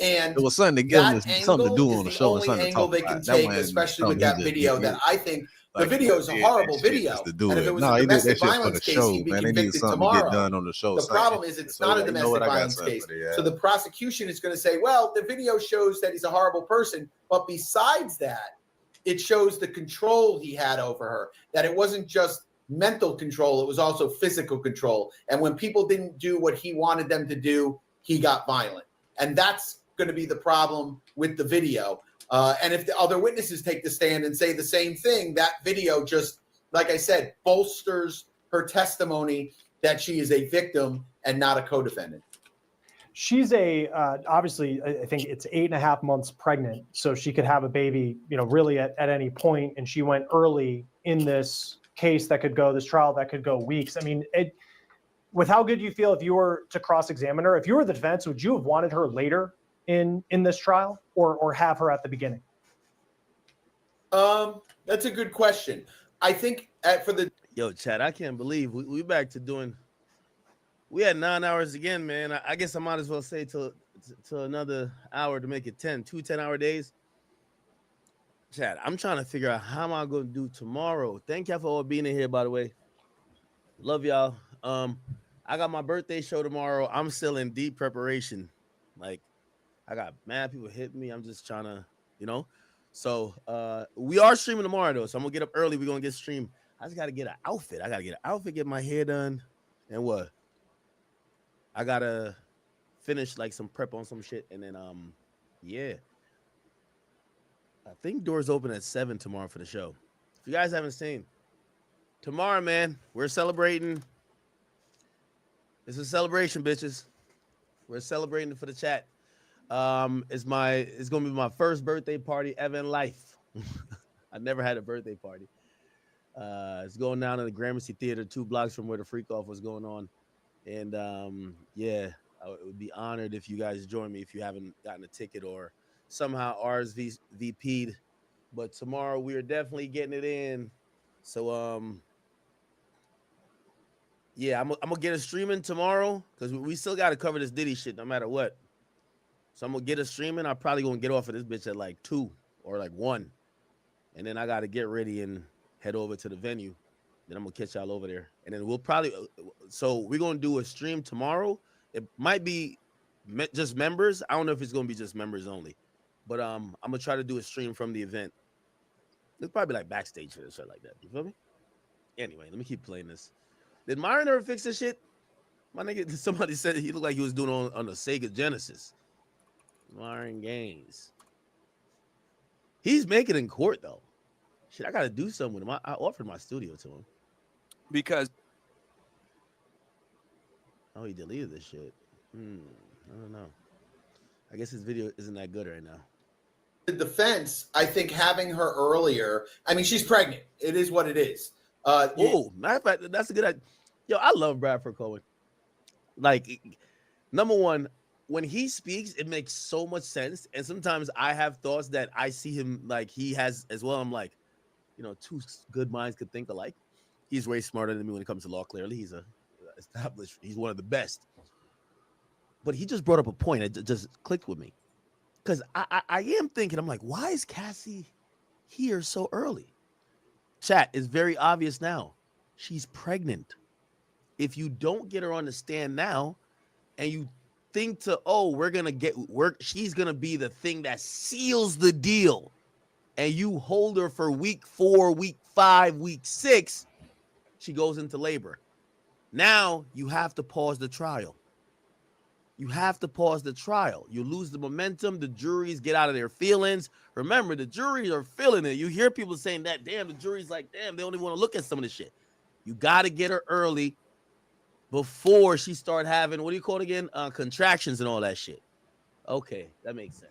And
it was something to give them something to do on the show.
The only angle they can take, especially with that video, that I think the video is a horrible video. And if it was a domestic violence case, he'd be convicted tomorrow. The problem is it's not a domestic violence case. So the prosecution is going to say, well, the video shows that he's a horrible person. But besides that, it shows the control he had over her, that it wasn't just mental control, it was also physical control. And when people didn't do what he wanted them to do, he got violent. And that's going to be the problem with the video. And if the other witnesses take the stand and say the same thing, that video just, like I said, bolsters her testimony that she is a victim and not a co-defendant.
She's obviously, I think it's 8.5 months pregnant, so she could have a baby, really at any point. And she went early in this case this trial that could go weeks. I mean, with how good you feel if you were to cross-examine her, if you were the defense, would you have wanted her later in this trial or have her at the beginning?
That's a good question. I think
Yo, Chad, I can't believe we back to doing. We had 9 hours again, man. I guess I might as well say to another hour to make it 10, 2 10-hour days. Chad, I'm trying to figure out how am I going to do tomorrow. Thank y'all for all being in here, by the way. Love y'all. I got my birthday show tomorrow. I'm still in deep preparation. Like, I got mad people hitting me. I'm just trying to, So we are streaming tomorrow, though. So I'm going to get up early. We're going to get streamed. I just got to get an outfit. I got to get an outfit, get my hair done. And what? I got to finish, like, some prep on some shit. And then Yeah. I think doors open at 7 tomorrow for the show. If you guys haven't seen, tomorrow, man, we're celebrating. It's a celebration, bitches. We're celebrating for the chat. It's gonna be my first birthday party ever in life. I never had a birthday party. It's going down in the Gramercy Theater, 2 blocks from where the freak off was going on. And yeah, I would be honored if you guys join me if you haven't gotten a ticket or somehow RSVP'd. But tomorrow we are definitely getting it in. So yeah, I'm gonna get a streaming tomorrow because we still got to cover this Diddy shit no matter what. So I'm gonna get a streaming. I'm probably gonna get off of this bitch at like 2 or like 1, and then I got to get ready and head over to the venue. Then I'm gonna catch y'all over there, and then we'll probably. So we're gonna do a stream tomorrow. It might be just members. I don't know if it's gonna be just members only, but I'm gonna try to do a stream from the event. It's probably like backstage for this shit like that. You feel me? Anyway, let me keep playing this. Did Myron ever fix this shit? My nigga, somebody said he looked like he was doing on the Sega Genesis. Myron Gaines. He's making in court though. Shit, I gotta do something with him. I offered my studio to him.
Because
he deleted this shit. I don't know. I guess his video isn't that good right now.
The defense, I think having her earlier, I mean, she's pregnant. It is what it is.
Matter of fact, that's a good idea. Yo, I love Bradford Cohen. Like, number one, when he speaks, it makes so much sense. And sometimes I have thoughts that I see him like he has as well. I'm like, two good minds could think alike. He's way smarter than me when it comes to law. Clearly, he's he's one of the best. But he just brought up a point that just clicked with me. Because I am thinking, I'm like, why is Cassie here so early? Chat, is very obvious now. She's pregnant. If you don't get her on the stand now, and you think we're gonna get work, she's gonna be the thing that seals the deal, and you hold her for week 4, week 5, week 6, she goes into labor. Now you have to pause the trial. You have to pause the trial. You lose the momentum. The juries get out of their feelings. Remember, the juries are feeling it. You hear people saying that, damn, the jury's like, damn, they only want to look at some of this shit. You got to get her early before she start having, what do you call it again? Contractions and all that shit. Okay, that makes sense.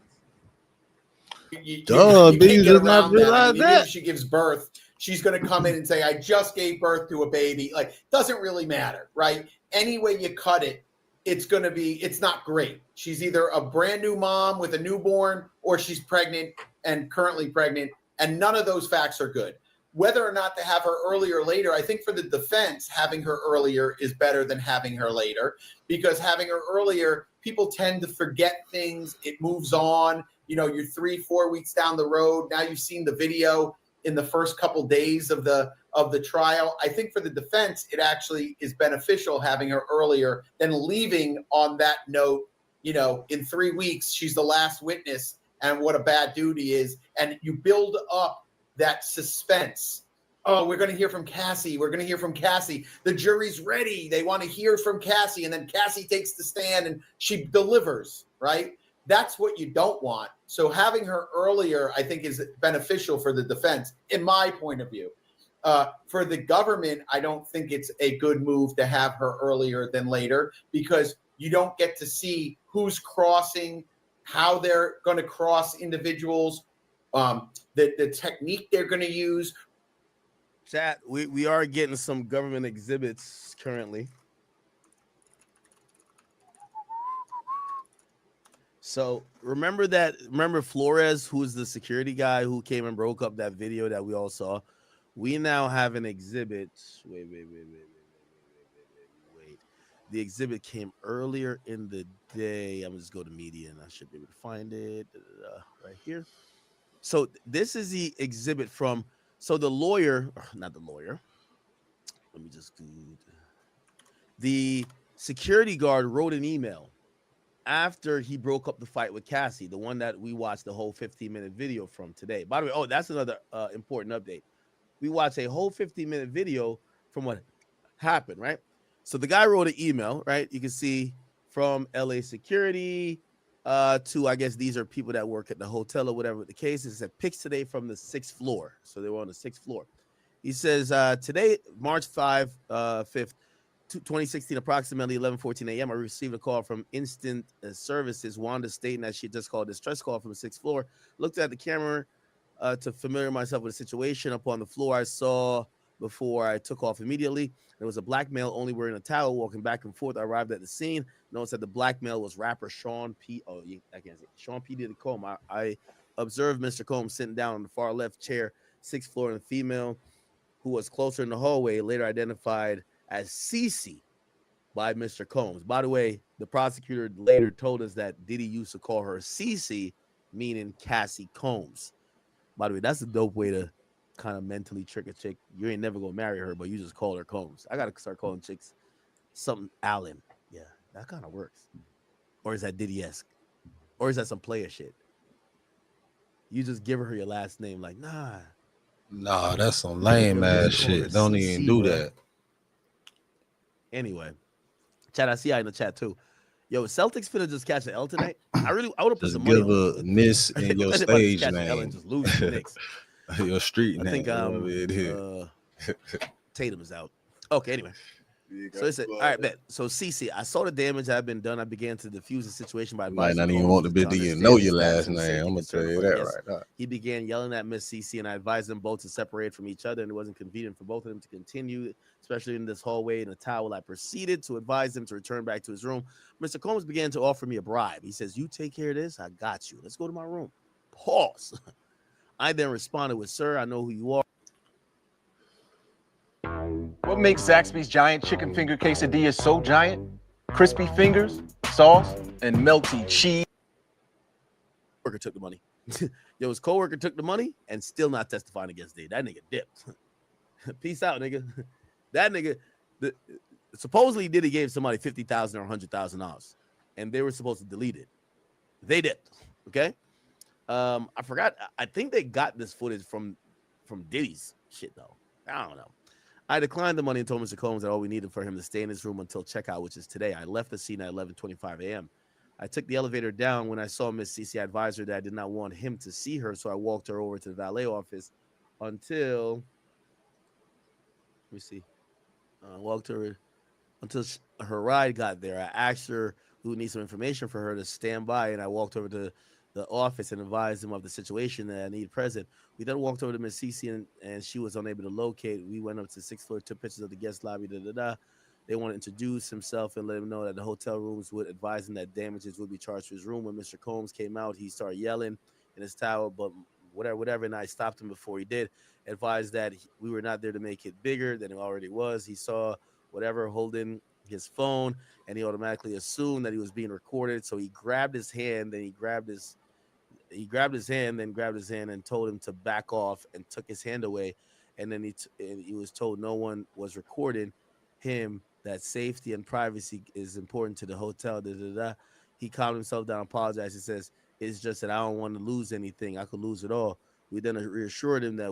You can't get around that. I mean, even if she gives birth, she's going to come in and say, I just gave birth to a baby. Like, doesn't really matter, right? Any way you cut it, it's not great. She's either a brand new mom with a newborn or she's pregnant and currently pregnant, and none of those facts are good. Whether or not to have her earlier or later, I think for the defense, having her earlier is better than having her later, because having her earlier, people tend to forget things. It moves on. You're 3-4 weeks down the road. Now you've seen the video in the first couple days of the trial. I think for the defense, it actually is beneficial having her earlier than leaving on that note. In 3 weeks, she's the last witness, and what a bad dude he is. And you build up that suspense. Oh, we're going to hear from Cassie. We're going to hear from Cassie. The jury's ready. They want to hear from Cassie. And then Cassie takes the stand and she delivers, right? That's what you don't want. So having her earlier, I think, is beneficial for the defense, in my point of view. For the government, I don't think it's a good move to have her earlier than later, because you don't get to see who's crossing, how they're going to cross individuals, the technique they're going to use.
Chat, we are getting some government exhibits currently. So remember Flores, who's the security guy who came and broke up that video that we all saw? We now have an exhibit. Wait. The exhibit came earlier in the day. I'm gonna just go to media and I should be able to find it right here. So this is the exhibit from, so the lawyer, not the lawyer. Let me just do, the security guard wrote an email after he broke up the fight with Cassie, the one that we watched the whole 15-minute video from today. By the way, that's another important update. We watched a whole 15-minute video from what happened, right? So the guy wrote an email, right? You can see from LA Security, to, I guess these are people that work at the hotel or whatever the case is. It said pics today from the 6th floor. So they were on the 6th floor. He says, today, March 5th, 2016, approximately 11:14 a.m., I received a call from Instant Services, Wanda, stating that she just called a distress call from the 6th floor. Looked at the camera to familiar myself with the situation. Up on the floor, I saw before I took off immediately. There was a black male only wearing a towel walking back and forth. I arrived at the scene. Noticed that the black male was rapper Sean P. Oh, I can't say Sean P. Diddy Combs. I observed Mr. Combs sitting down on the far left chair, 6th floor, and a female who was closer in the hallway, later identified as CASSIE by Mr. Combs. By the way, the prosecutor later told us that Diddy used to call her CC, meaning Cassie Combs. By the way, that's a dope way to kind of mentally trick a chick. You ain't never gonna marry her, but you just call her Combs. I gotta start calling chicks something Allen. Yeah, that kind of works. Or is that Diddy-esque? Or is that some player shit? You just give her your last name, like, nah.
Nah, that's some lame ass shit. Don't even do that.
Anyway, chat, I see I in the chat too. Yo, Celtics finna just catch the L tonight. I would have put some money on
it. Give a miss in your stage name.
And just lose the Knicks.
Your street name.
I think Tatum is out. Okay, anyway. So it said, all right, bet. So CC, I saw the damage that had been done. I began to diffuse the situation by
might not even want the bitch to even know your last name. I'm gonna tell you that right now.
He began yelling at Miss CC, and I advised them both to separate from each other, and it wasn't convenient for both of them to continue, especially in this hallway in a towel. I proceeded to advise him to return back to his room. Mr. Combs began to offer me a bribe. He says, "You take care of this. I got you. Let's go to my room." Pause. I then responded with, "Sir, I know who you are."
What makes Zaxby's giant chicken finger quesadilla so giant? Crispy fingers, sauce, and melty cheese.
Worker took the money. Yo, his coworker took the money and still not testifying against Diddy. That nigga dipped. Peace out, nigga. That nigga. Supposedly Diddy gave somebody $50,000 or $100,000, and they were supposed to delete it. They dipped. Okay. I forgot. I think they got this footage from Diddy's shit though. I don't know. I declined the money and told Mr. Combs that all we needed for him to stay in his room until checkout, which is today. I left the scene at 11:25 a.m. I took the elevator down. When I saw Miss CC, I advised her that I did not want him to see her, so I walked her over to the valet office until, let me see, walked her until her ride got there. I asked her who needs some information for her to stand by, and I walked over to the office and advised him of the situation that I need present. We then walked over to Miss CC, and she was unable to locate. We went up to the 6th floor, took pictures of the guest lobby. They want to introduce himself and let him know that the hotel rooms would advise him that damages would be charged to his room. When Mr. Combs came out, he started yelling in his tower, but whatever. And I stopped him before he did. Advised that we were not there to make it bigger than it already was. He saw whatever holding his phone, and he automatically assumed that he was being recorded. So he grabbed his hand, then he grabbed his hand and told him to back off and took his hand away. And then he was told no one was recording him, that safety and privacy is important to the hotel. He calmed himself down, apologized. He says, "It's just that I don't want to lose anything. I could lose it all." We then reassured him that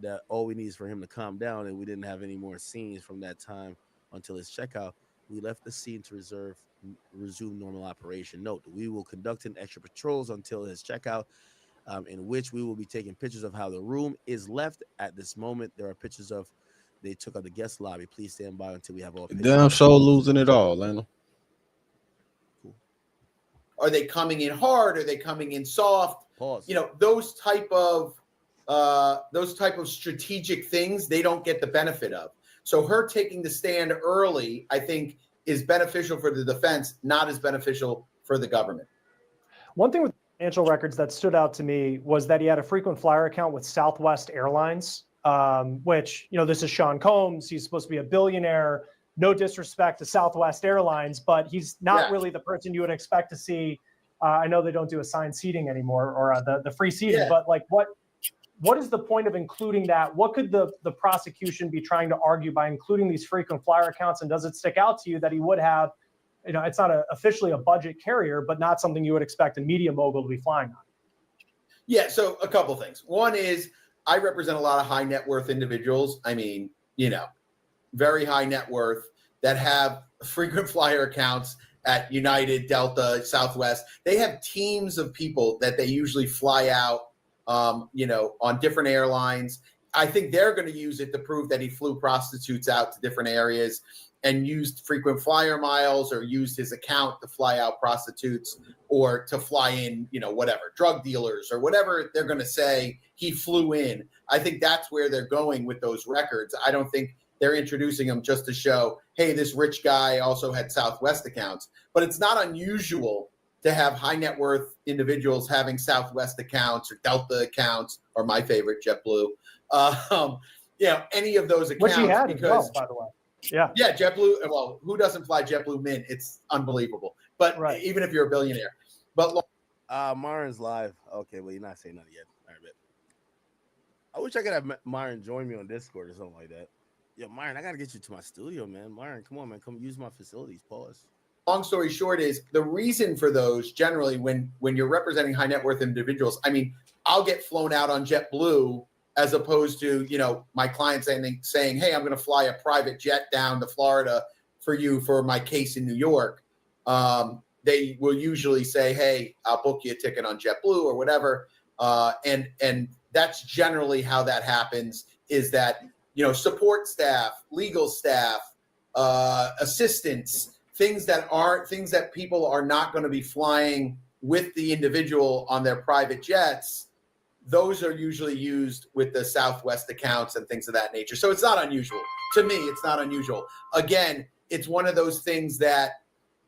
that all we need is for him to calm down, and we didn't have any more scenes from that time until his checkout. We left the scene to resume normal operation. Note, we will conduct an extra patrols until his checkout, in which we will be taking pictures of how the room is left. At this moment, there are pictures of they took out the guest lobby. Please stand by until we have all pictures.
Damn show losing it all, Lana.
Cool. Are they coming in hard? Are they coming in soft?
Pause.
You know, those type of strategic things they don't get the benefit of. So her taking the stand early, I think, is beneficial for the defense, not as beneficial for the government.
One thing with financial records that stood out to me was that he had a frequent flyer account with Southwest Airlines, which, you know, this is Sean Combs. He's supposed to be a billionaire. No disrespect to Southwest Airlines, but he's not really the person you would expect to see. I know they don't do assigned seating anymore, or the free seating, but like what is the point of including that? What could the prosecution be trying to argue by including these frequent flyer accounts? And does it stick out to you that he would have, you know, it's not officially a budget carrier, but not something you would expect a media mogul to be flying on?
Yeah, so a couple things. One is I represent a lot of high net worth individuals. I mean, you know, very high net worth that have frequent flyer accounts at United, Delta, Southwest. They have teams of people that they usually fly out, on different airlines. I think they're going to use it to prove that he flew prostitutes out to different areas and used frequent flyer miles or used his account to fly out prostitutes or to fly in, whatever, drug dealers or whatever they're going to say he flew in. I think that's where they're going with those records. I don't think they're introducing them just to show, hey, this rich guy also had Southwest accounts. But it's not unusual to have high net worth individuals having Southwest accounts or Delta accounts, or my favorite, JetBlue. Any of those accounts.
Which he had
because,
as well, by the way. Yeah.
Yeah, JetBlue. Well, who doesn't fly JetBlue Mint? It's unbelievable. But even if you're a billionaire. But
Myron's live. Okay, well, you're not saying nothing yet. All right, bet. I wish I could have Myron join me on Discord or something like that. Yo, Myron, I got to get you to my studio, man. Myron, come on, man. Come use my facilities. Pause.
Long story short is the reason for those generally when you're representing high net worth individuals, I mean, I'll get flown out on JetBlue as opposed to, my client saying, hey, I'm going to fly a private jet down to Florida for you for my case in New York. They will usually say, hey, I'll book you a ticket on JetBlue or whatever. And that's generally how that happens is that, support staff, legal staff, assistants, things that people are not going to be flying with the individual on their private jets. Those are usually used with the Southwest accounts and things of that nature. So it's not unusual. To me, it's not unusual. Again, it's one of those things that,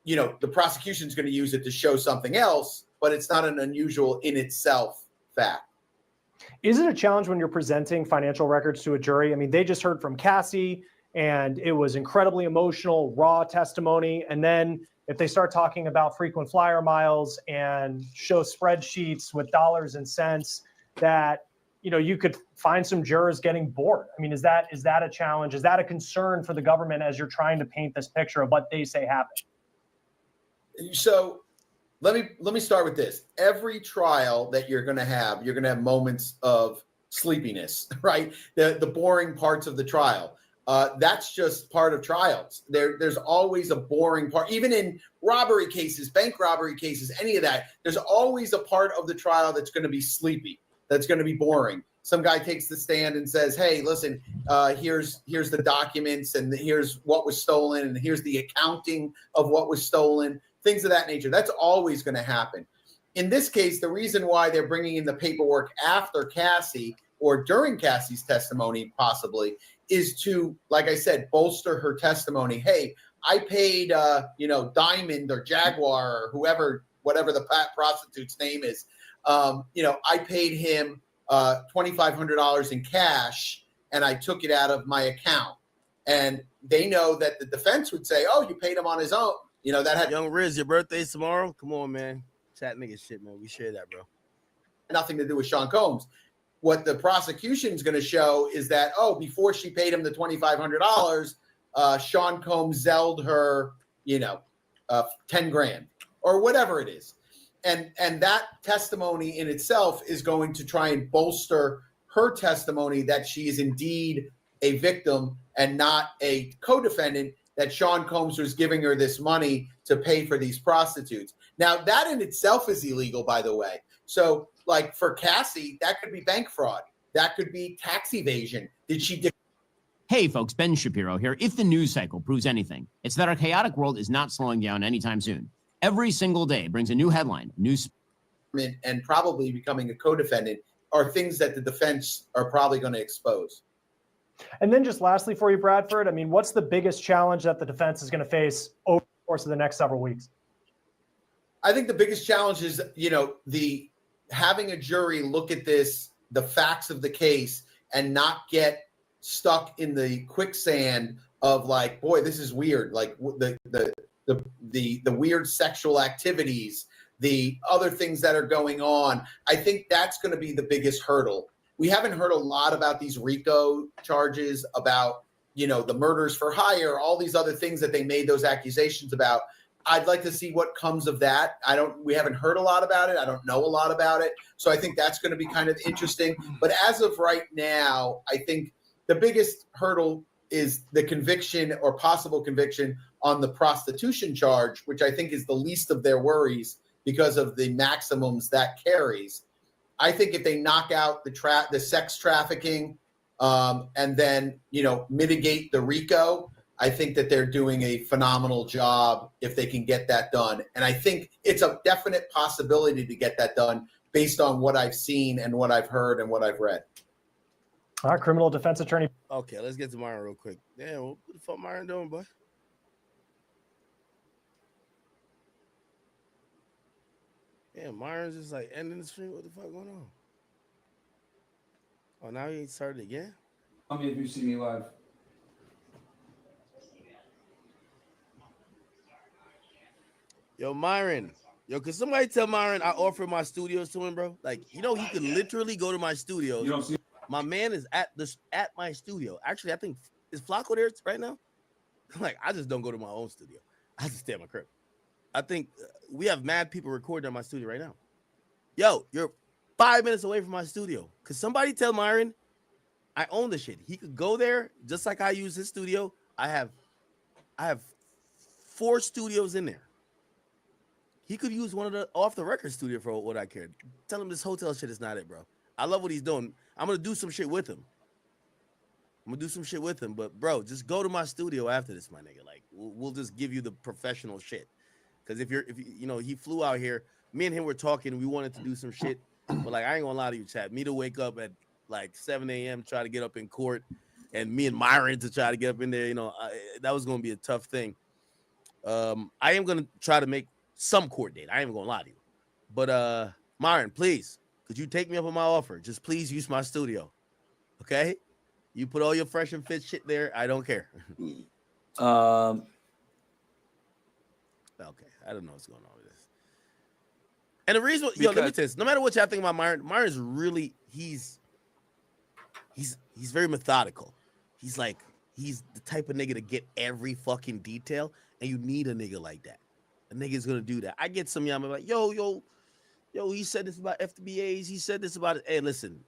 the prosecution is going to use it to show something else, but it's not an unusual in itself fact.
Is it a challenge when you're presenting financial records to a jury? I mean, they just heard from CASSIE, and it was incredibly emotional, raw testimony. And then if they start talking about frequent flyer miles and show spreadsheets with dollars and cents, that you could find some jurors getting bored. I mean, is that a challenge? Is that a concern for the government as you're trying to paint this picture of what they say happened?
So let me start with this. Every trial that you're going to have moments of sleepiness, right? The boring parts of the trial. That's just part of trials. There's always a boring part, even in robbery cases, bank robbery cases, any of that. There's always a part of the trial that's going to be sleepy, that's going to be boring. Some guy takes the stand and says, hey, listen, here's the documents and here's what was stolen and here's the accounting of what was stolen, things of that nature. That's always going to happen. In this case, the reason why they're bringing in the paperwork after Cassie or during Cassie's testimony possibly is to, like I said, bolster her testimony. Hey, I paid, Diamond or Jaguar or whatever the prostitute's name is. I paid him $2,500 in cash and I took it out of my account. And they know that the defense would say, oh, you paid him on his own.
Young Riz, your birthday's tomorrow. Come on, man. Chat nigga shit, man. We share that, bro.
Nothing to do with Sean Combs. What the prosecution's going to show is that, before she paid him the $2,500, Sean Combs zelled her, 10 grand or whatever it is. And that testimony in itself is going to try and bolster her testimony that she is indeed a victim and not a co-defendant, that Sean Combs was giving her this money to pay for these prostitutes. Now, that in itself is illegal, by the way. So, like for Cassie, that could be bank fraud. That could be tax evasion. Did she?
Hey, folks, Ben Shapiro here. If the news cycle proves anything, it's that our chaotic world is not slowing down anytime soon. Every single day brings a new headline,
and probably becoming a co-defendant are things that the defense are probably going to expose.
And then just lastly for you, Bradford, I mean, what's the biggest challenge that the defense is going to face over the course of the next several weeks?
I think the biggest challenge is, the having a jury look at the facts of the case and not get stuck in the quicksand of like, boy, this is weird. Like the weird sexual activities, the other things that are going on. I think that's going to be the biggest hurdle. We haven't heard a lot about these RICO charges, about, the murders for hire, all these other things that they made those accusations about. I'd like to see what comes of that. We haven't heard a lot about it. I don't know a lot about it. So I think that's going to be kind of interesting. But as of right now, I think the biggest hurdle is the conviction or possible conviction on the prostitution charge, which I think is the least of their worries because of the maximums that carries. I think if they knock out the sex trafficking and then, mitigate the RICO, I think that they're doing a phenomenal job if they can get that done. And I think it's a definite possibility to get that done based on what I've seen and what I've heard and what I've read.
All right, criminal defense attorney.
Okay, let's get to Myron real quick. Damn, what the fuck Myron doing, boy? Yeah, Myron's just like ending the stream. What the fuck going on? Oh, now he ain't started again?
Tell me if you see me live.
Yo, Myron. Yo, can somebody tell Myron I offered my studios to him, bro? Like, he could literally go to my studios.
You don't see.
My man is at my studio. Actually, I think is Flacco there right now? Like, I just don't go to my own studio. I just stay at my crib. I think we have mad people recording in my studio right now. Yo, you're 5 minutes away from my studio. Could somebody tell Myron I own the shit? He could go there just like I use his studio. I have 4 studios in there. He could use one of the off the record studio for what I cared. Tell him this hotel shit is not it, bro. I love what he's doing. I'm gonna do some shit with him. But bro, just go to my studio after this, my nigga. Like, we'll just give you the professional shit. Because if he flew out here. Me and him were talking. We wanted to do some shit, but like, I ain't gonna lie to you, chat. Me to wake up at like 7 a.m. try to get up in court, and me and Myron to try to get up in there. That was gonna be a tough thing. I am gonna try to make some court date. I ain't gonna lie to you, but Myron, please, could you take me up on my offer? Just please use my studio, okay? You put all your fresh and fit shit there. I don't care.
Um.
Okay, I don't know what's going on with this. And the reason, let me tell you this. No matter what y'all think about Myron's really he's very methodical. He's the type of nigga to get every fucking detail, and you need a nigga like that. A nigga's gonna do that. I get some y'all like, yo, he said this about FBAs. He said this about it. Hey, listen,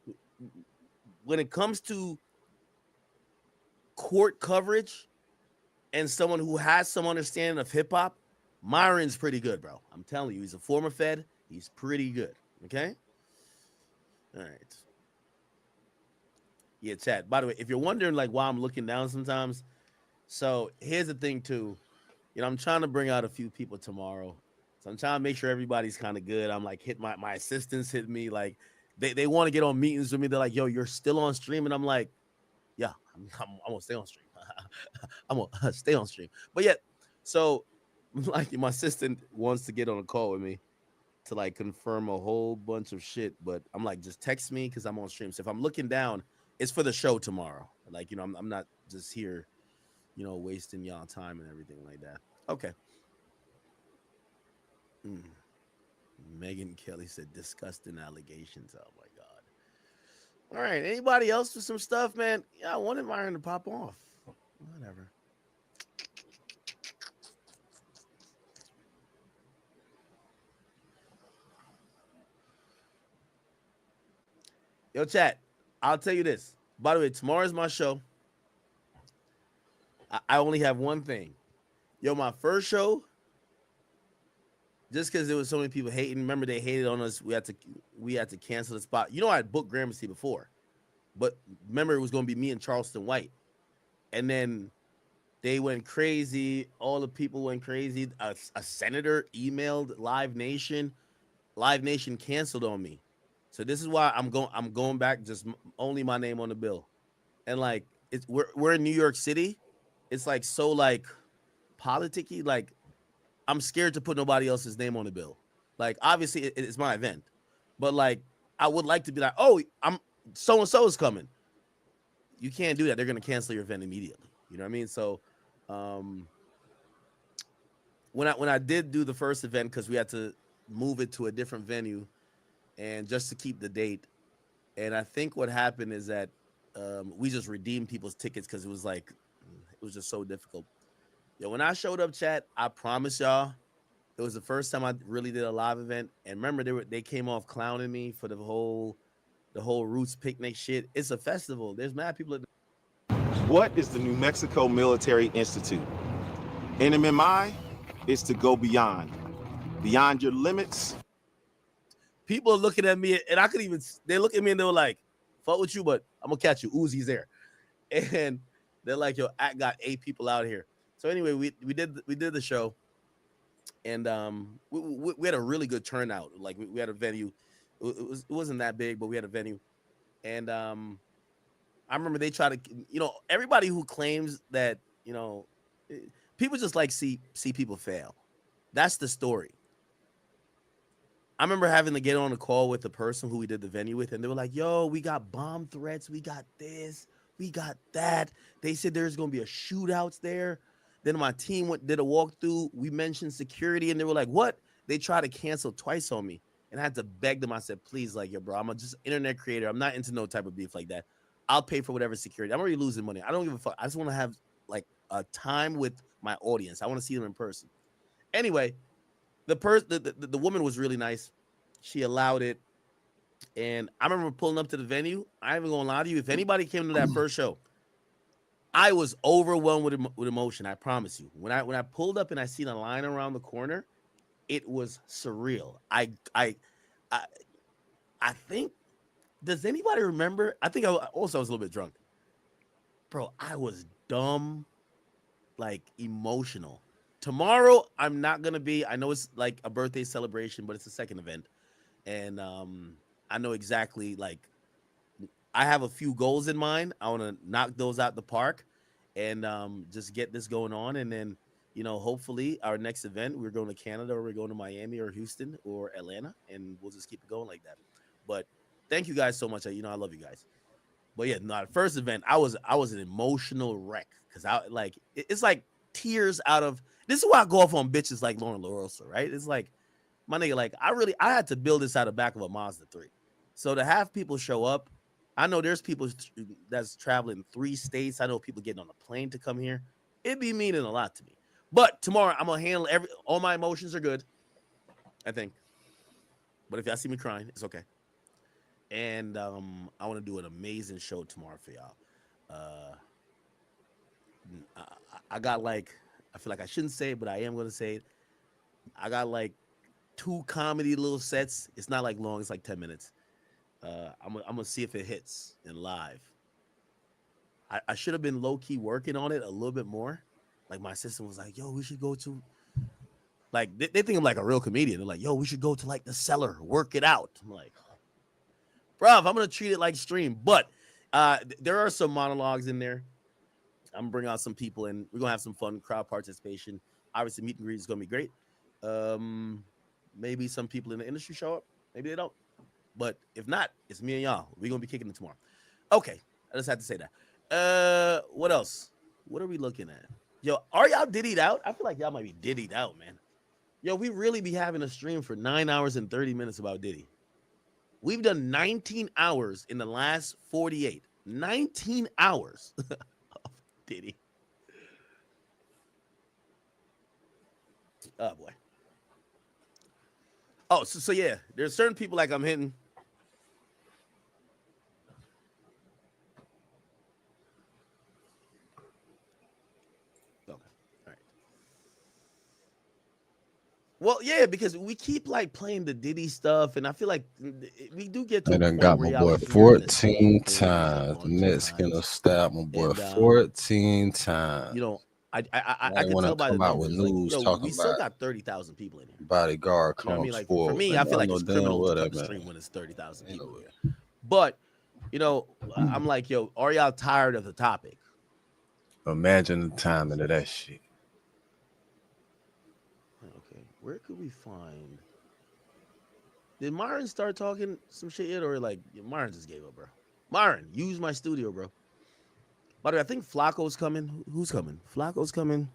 when it comes to court coverage and someone who has some understanding of hip hop, Myron's pretty good, bro. I'm telling you, he's a former Fed. He's pretty good. Okay. All right. Yeah, chat. By the way, if you're wondering like why I'm looking down sometimes, so here's the thing too. I'm trying to bring out a few people tomorrow. So I'm trying to make sure everybody's kind of good. I'm like, my assistants hit me. Like they want to get on meetings with me. They're like, yo, you're still on stream. And I'm like, yeah, I'm gonna stay on stream. I'm gonna stay on stream. But yet, so like my assistant wants to get on a call with me to like confirm a whole bunch of shit. But I'm like, just text me because I'm on stream. So if I'm looking down, it's for the show tomorrow. Like, I'm not just here, wasting y'all time and everything like that. Okay. Megan Kelly said disgusting allegations. Oh my God. All right. Anybody else with some stuff, man? Yeah, I wanted Myron to pop off. Whatever. Yo, chat. I'll tell you this. By the way, tomorrow's my show. I only have one thing. Yo, my first show, just because there was so many people hating. Remember, they hated on us. We had to cancel the spot. I had booked Gramercy before, but remember, it was going to be me and Charleston White, and then they went crazy. All the people went crazy. A senator emailed Live Nation. Live Nation canceled on me. So this is why I'm going back. Just only my name on the bill, and like we're in New York City. It's like so like politicky. Like I'm scared to put nobody else's name on the bill. Like obviously it's my event, but like I would like to be like, oh, I'm so and so is coming. You can't do that. They're gonna cancel your event immediately. You know what I mean? So when I did do the first event, because we had to move it to a different venue, and just to keep the date, and I think what happened is that we just redeemed people's tickets because it was just so difficult. Yo, when I showed up, chat, I promise y'all, it was the first time I really did a live event. And remember, they came off clowning me for the whole Roots picnic shit. It's a festival. There's mad people.
What is the New Mexico Military Institute? NMMI is to go beyond your limits.
People are looking at me, and they look at me and they were like, fuck with you, but I'm gonna catch you. Uzi's there. And they're like, yo, I got 8 people out here. So anyway, we did the show, and we had a really good turnout. Like we had a venue. It wasn't that big, but we had a venue. And I remember they try to, everybody who claims that, people just like see people fail. That's the story. I remember having to get on a call with the person who we did the venue with, and they were like, yo, we got bomb threats, we got this, we got that. They said there's going to be a shootouts there. Then my team did a walkthrough. We mentioned security, and they were like, what? They tried to cancel twice on me, and I had to beg them. I said, please, like, yo, bro, I'm just an internet creator. I'm not into no type of beef like that. I'll pay for whatever security. I'm already losing money. I don't give a fuck. I just want to have, like, a time with my audience. I want to see them in person. Anyway, the woman was really nice. She allowed it. And I remember pulling up to the venue. I ain't even gonna lie to you. If anybody came to that first show, I was overwhelmed with emotion. I promise you. When I pulled up and I seen a line around the corner, it was surreal. I think. Does anybody remember? I think I was a little bit drunk, bro. I was dumb, like emotional. Tomorrow I'm not gonna be. I know it's like a birthday celebration, but it's a second event, and I know exactly, like, I have a few goals in mind. I want to knock those out the park and just get this going on. And then, hopefully our next event, we're going to Canada, or we're going to Miami or Houston or Atlanta, and we'll just keep it going like that. But thank you guys so much. I love you guys. But yeah, no, the first event, I was an emotional wreck, because it's like tears out of, this is why I go off on bitches like Lauren LaRosa, right? It's like, my nigga, like, I had to build this out of the back of a Mazda 3. So to have people show up, I know there's people that's traveling 3 states. I know people getting on a plane to come here. It'd be meaning a lot to me. But tomorrow I'm gonna handle all my emotions are good, I think. But if y'all see me crying, it's okay. And I want to do an amazing show tomorrow for y'all. I got, like, I feel like I shouldn't say it, but I am gonna say it. I got like 2 comedy little sets. It's not like long, it's like 10 minutes. I'm gonna see if it hits in live. I should have been low-key working on it a little bit more. Like, my assistant was like, yo, we should go to, like, they think I'm like a real comedian. They're like, yo, we should go to, like, the Cellar, work it out. I'm like, bruv, I'm gonna treat it like stream. But there are some monologues in there. I'm gonna bring out some people, and we're gonna have some fun crowd participation. Obviously, meet and greet is gonna be great. Maybe some people in the industry show up, maybe they don't. But if not, it's me and y'all. We're gonna be kicking it tomorrow. Okay, I just had to say that. What else? What are we looking at? Yo, are y'all diddied out? I feel like y'all might be diddied out, man. Yo, we really be having a stream for 9 hours and 30 minutes about Diddy. We've done 19 hours in the last 48. 19 hours of Diddy. Oh boy. Oh, so yeah, there's certain people like I'm hitting. Okay, all right. Well, yeah, because we keep like playing the Diddy stuff, and I feel like we do get to.
I done got my boy 14 times. The Mexican stabbed my boy 14 times.
I can tell by the numbers. Like, we still got 30,000 people in here.
Bodyguard comes
I mean? Like,
forward.
for me, I feel like it's criminal to come stream when it's 30,000 people here. But, I'm like, yo, are y'all tired of the topic?
Imagine the timing of that shit.
Okay, where could we find? Did Myron start talking some shit yet, or like Myron just gave up, bro? Myron, use my studio, bro. By the way, I think Flacco's coming. Who's coming? Flacco's coming.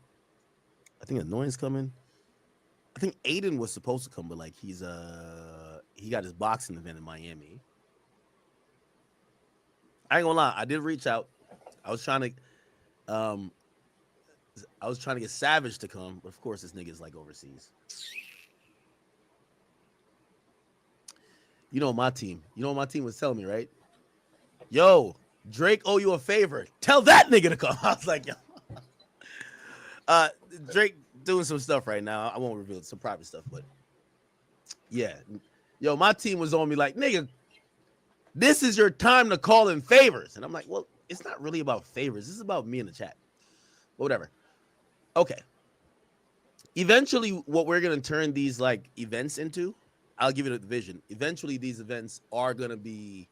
I think Annoying's coming. I think Aiden was supposed to come, but like he got his boxing event in Miami. I ain't gonna lie, I did reach out. I was trying to get Savage to come, but of course this nigga's like overseas. You know what my team was telling me, right? Yo, Drake owe you a favor. Tell that nigga to come. I was like, yo. Drake doing some stuff right now. I won't reveal some private stuff, but yeah. Yo, my team was on me like, nigga, this is your time to call in favors. And I'm like, well, it's not really about favors. This is about me in the chat. Whatever. Okay. Eventually, what we're going to turn these like events into, I'll give it a vision. Eventually, these events are going to be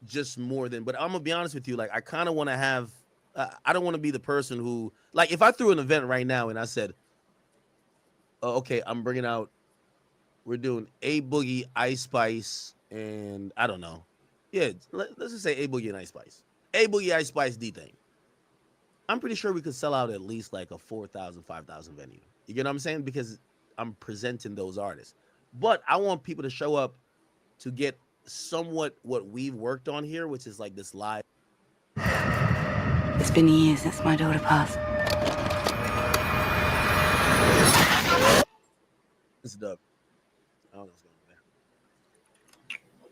just more than, but I'm going to be honest with you. Like, I kind of want to have, I don't want to be the person who, like, if I threw an event right now and I said, oh, okay, I'm bringing out, we're doing A Boogie, Ice Spice, and I don't know. Yeah, let's just say A Boogie and Ice Spice. A Boogie, Ice Spice, D-Thing. I'm pretty sure we could sell out at least like a 4,000, 5,000 venue. You get what I'm saying? Because I'm presenting those artists. But I want people to show up to get somewhat what we've worked on here, which is like this live.
It's been years since my daughter passed.
It's dub. I don't know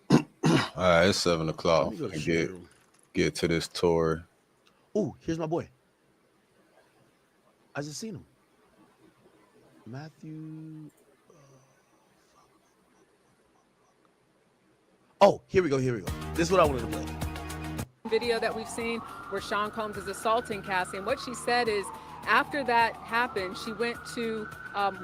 what's
All right, it's 7 o'clock.
Let me go to
Get to this tour.
Oh, here's my boy. I just seen him. Matthew. Oh, here we go. This is what I wanted to play.
Video that we've seen where Sean Combs is assaulting Cassie, and what she said is after that happened, she went to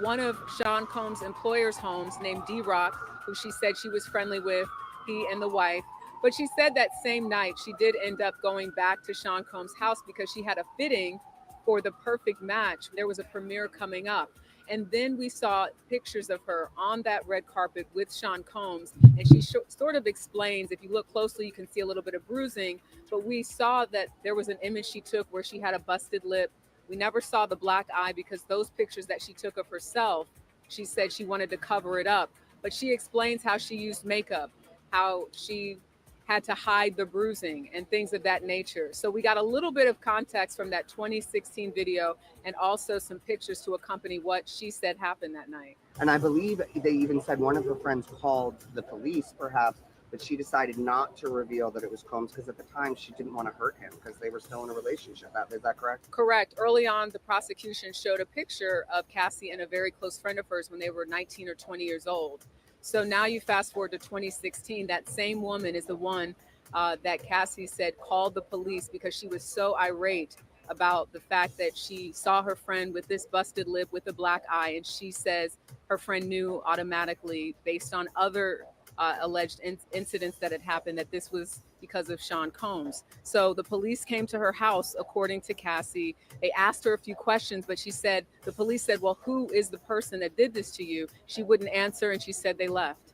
one of Sean Combs' employers' homes named D-Rock, who she said she was friendly with, he and the wife. But she said that same night she did end up going back to Sean Combs' house because she had a fitting for the perfect match. There was a premiere coming up. And then we saw pictures of her on that red carpet with Sean Combs. And she sort of explains, if you look closely, you can see a little bit of bruising. But we saw that there was an image she took where she had a busted lip. We never saw the black eye because those pictures that she took of herself, she said she wanted to cover it up. But she explains how she used makeup, how she had to hide the bruising and things of that nature. So we got a little bit of context from that 2016 video and also some pictures to accompany what she said happened that night.
And I believe they even said one of her friends called the police perhaps, but she decided not to reveal that it was Combs because at the time she didn't want to hurt him because they were still in a relationship. Is that correct?
Correct. Early on, the prosecution showed a picture of Cassie and a very close friend of hers when they were 19 or 20 years old. So now you fast forward to 2016, that same woman is the one that Cassie said called the police because she was so irate about the fact that she saw her friend with this busted lip with a black eye. And she says her friend knew automatically based on other alleged incidents that had happened that this was because of Sean Combs. So the police came to her house, according to Cassie. They asked her a few questions, but she said, the police said, well, who is the person that did this to you? She wouldn't answer, and she said they left.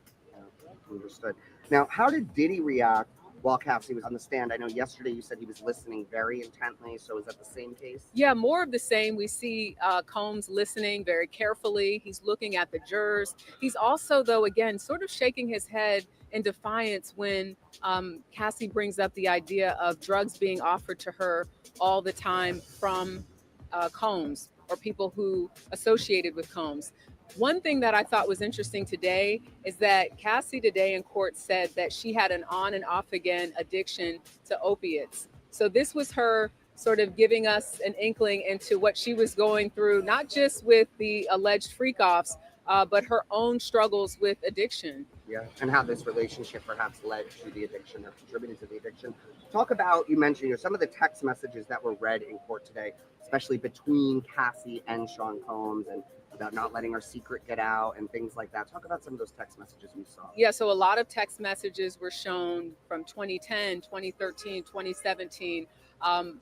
Understood. Now, how did Diddy react while Cassie was on the stand? I know yesterday you said he was listening very intently, so is that the same case?
Yeah, more of the same. We see Combs listening very carefully. He's looking at the jurors. He's also, though, again, sort of shaking his head in defiance when Cassie brings up the idea of drugs being offered to her all the time from Combs or people who associated with Combs. One thing that I thought was interesting today is that Cassie today in court said that she had an on and off again addiction to opiates. So this was her sort of giving us an inkling into what she was going through, not just with the alleged freak-offs, but her own struggles with addiction.
Yeah, and how this relationship perhaps led to the addiction or contributed to the addiction. Talk about, you mentioned some of the text messages that were read in court today, especially between Cassie and Sean Combs, and about not letting her secret get out and things like that. Talk about some of those text messages we saw.
Yeah, so a lot of text messages were shown from 2010, 2013, 2017.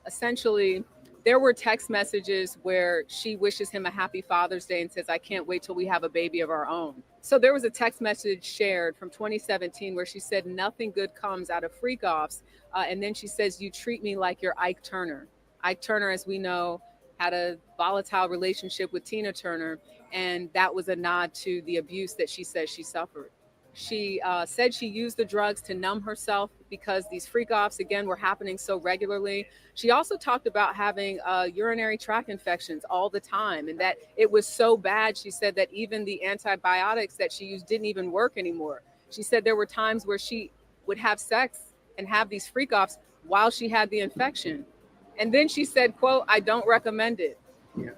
Essentially, there were text messages where she wishes him a happy Father's Day and says, I can't wait till we have a baby of our own. So there was a text message shared from 2017 where she said, nothing good comes out of freak-offs. And then she says, you treat me like you're Ike Turner. Ike Turner, as we know, had a volatile relationship with Tina Turner, and that was a nod to the abuse that she says she suffered. She said she used the drugs to numb herself because these freak-offs, again, were happening so regularly. She also talked about having urinary tract infections all the time, and that it was so bad, she said, that even the antibiotics that she used didn't even work anymore. She said there were times where she would have sex and have these freak offs while she had the infection. And then she said, quote, "I don't recommend it."
Yeah.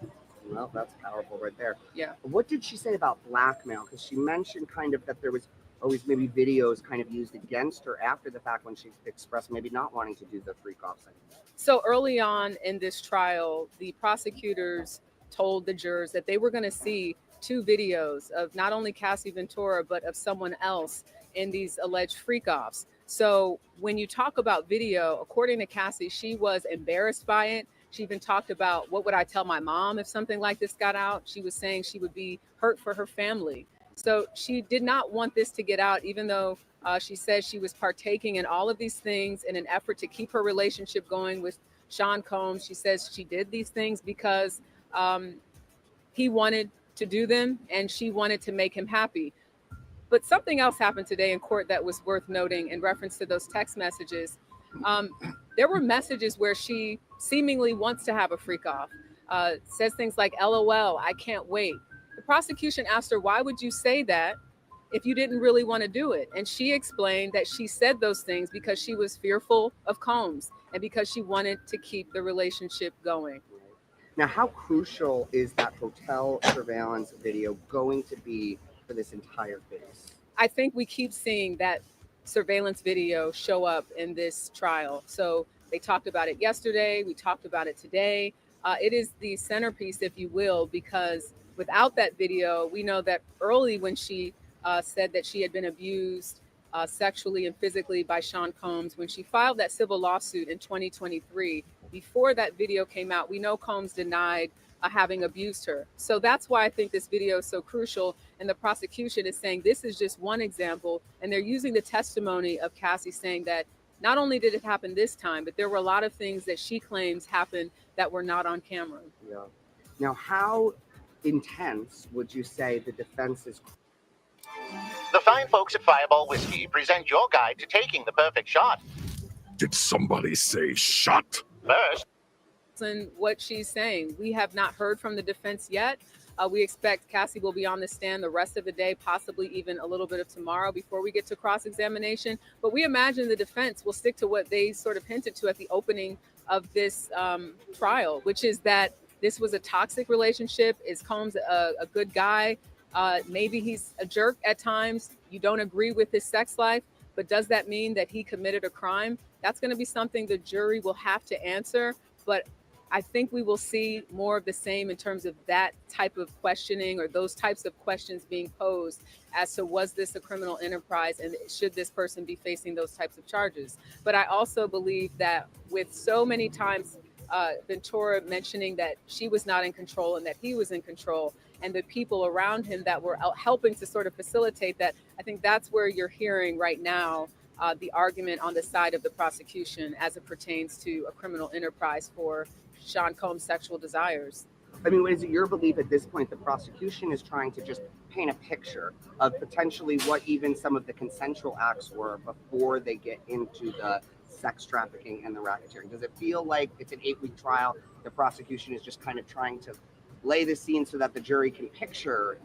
Well, that's powerful right there.
Yeah.
What did she say about blackmail? Because she mentioned kind of that there was always maybe videos kind of used against her after the fact when she expressed maybe not wanting to do the freak offs anymore.
So early on in this trial, the prosecutors told the jurors that they were going to see 2 videos of not only Cassie Ventura, but of someone else in these alleged freak offs. So when you talk about video, according to Cassie, she was embarrassed by it. She even talked about, what would I tell my mom if something like this got out? She was saying she would be hurt for her family. So she did not want this to get out, even though she says she was partaking in all of these things in an effort to keep her relationship going with Sean Combs. She says she did these things because he wanted to do them and she wanted to make him happy. But something else happened today in court that was worth noting in reference to those text messages. There were messages where she seemingly wants to have a freak off, says things like, "LOL, I can't wait." The prosecution asked her, "Why would you say that if you didn't really want to do it?" And she explained that she said those things because she was fearful of Combs and because she wanted to keep the relationship going.
Now, how crucial is that hotel surveillance video going to be for this entire case?
I think we keep seeing that surveillance video show up in this trial. So they talked about it yesterday. We talked about it today. It is the centerpiece, if you will, because without that video, we know that early when she said that she had been abused sexually and physically by Sean Combs, when she filed that civil lawsuit in 2023, before that video came out, we know Combs denied having abused her. So that's why I think this video is so crucial. And the prosecution is saying this is just one example. And they're using the testimony of Cassie saying that not only did it happen this time, but there were a lot of things that she claims happened that were not on camera.
Yeah. Now, how intense would you say the defense is?
The fine folks at Fireball Whiskey present your guide to taking the perfect shot.
Did somebody say shot?
First,
and what she's saying, we have not heard from the defense yet. We expect Cassie will be on the stand the rest of the day, possibly even a little bit of tomorrow before we get to cross-examination. But we imagine the defense will stick to what they sort of hinted to at the opening of this trial, which is that this was a toxic relationship. Is Combs a good guy? Maybe he's a jerk at times. You don't agree with his sex life, but does that mean that he committed a crime? That's going to be something the jury will have to answer. But I think we will see more of the same in terms of that type of questioning or those types of questions being posed as to was this a criminal enterprise and should this person be facing those types of charges. But I also believe that with so many times Ventura mentioning that she was not in control and that he was in control and the people around him that were helping to sort of facilitate that, I think that's where you're hearing right now the argument on the side of the prosecution as it pertains to a criminal enterprise for Sean Combs' sexual desires.
I mean, is it your belief at this point the prosecution is trying to just paint a picture of potentially what even some of the consensual acts were before they get into the sex trafficking and the racketeering? Does it feel like it's an 8-week trial? The prosecution is just kind of trying to lay the scene so that the jury can picture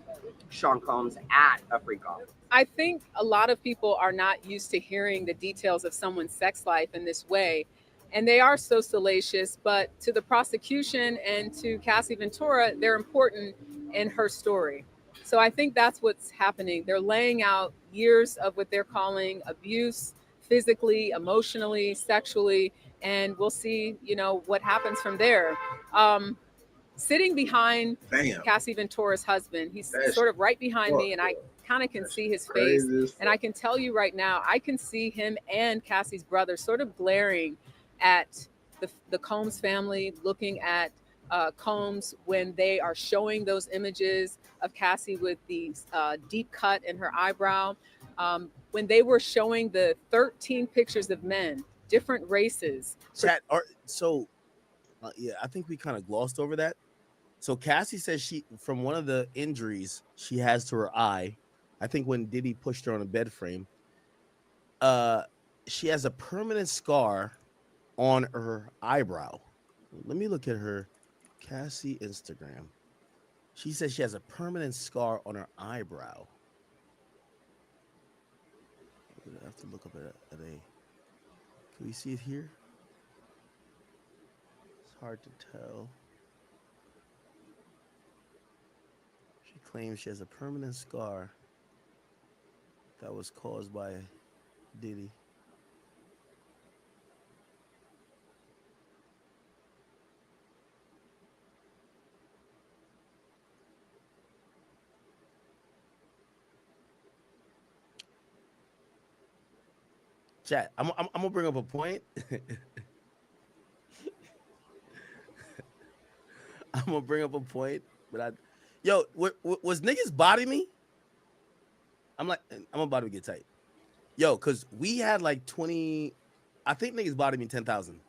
Sean Combs at a freak off?
I think a lot of people are not used to hearing the details of someone's sex life in this way. And they are so salacious, but to the prosecution and to Cassie Ventura, they're important in her story. So I think that's what's happening. They're laying out years of what they're calling abuse, physically, emotionally, sexually, and we'll see, what happens from there. Sitting behind Cassie Ventura's husband, he's sort of right behind me, and I kind of can see his face. And I can tell you right now, I can see him and Cassie's brother sort of glaring at the Combs family, looking at Combs when they are showing those images of Cassie with the deep cut in her eyebrow. When they were showing the 13 pictures of men, different races.
I think we kind of glossed over that. So Cassie says from one of the injuries she has to her eye, I think when Diddy pushed her on a bed frame, she has a permanent scar on her eyebrow. Let me look at her Cassie Instagram. She says she has a permanent scar on her eyebrow. I have to look up at a Can we see it here? It's hard to tell. She claims she has a permanent scar that was caused by Diddy. Chat, I'm gonna bring up a point. I'm gonna bring up a point, but was niggas body me? I'm about to get tight. Yo, cause we had like 20, I think niggas body me 10,000.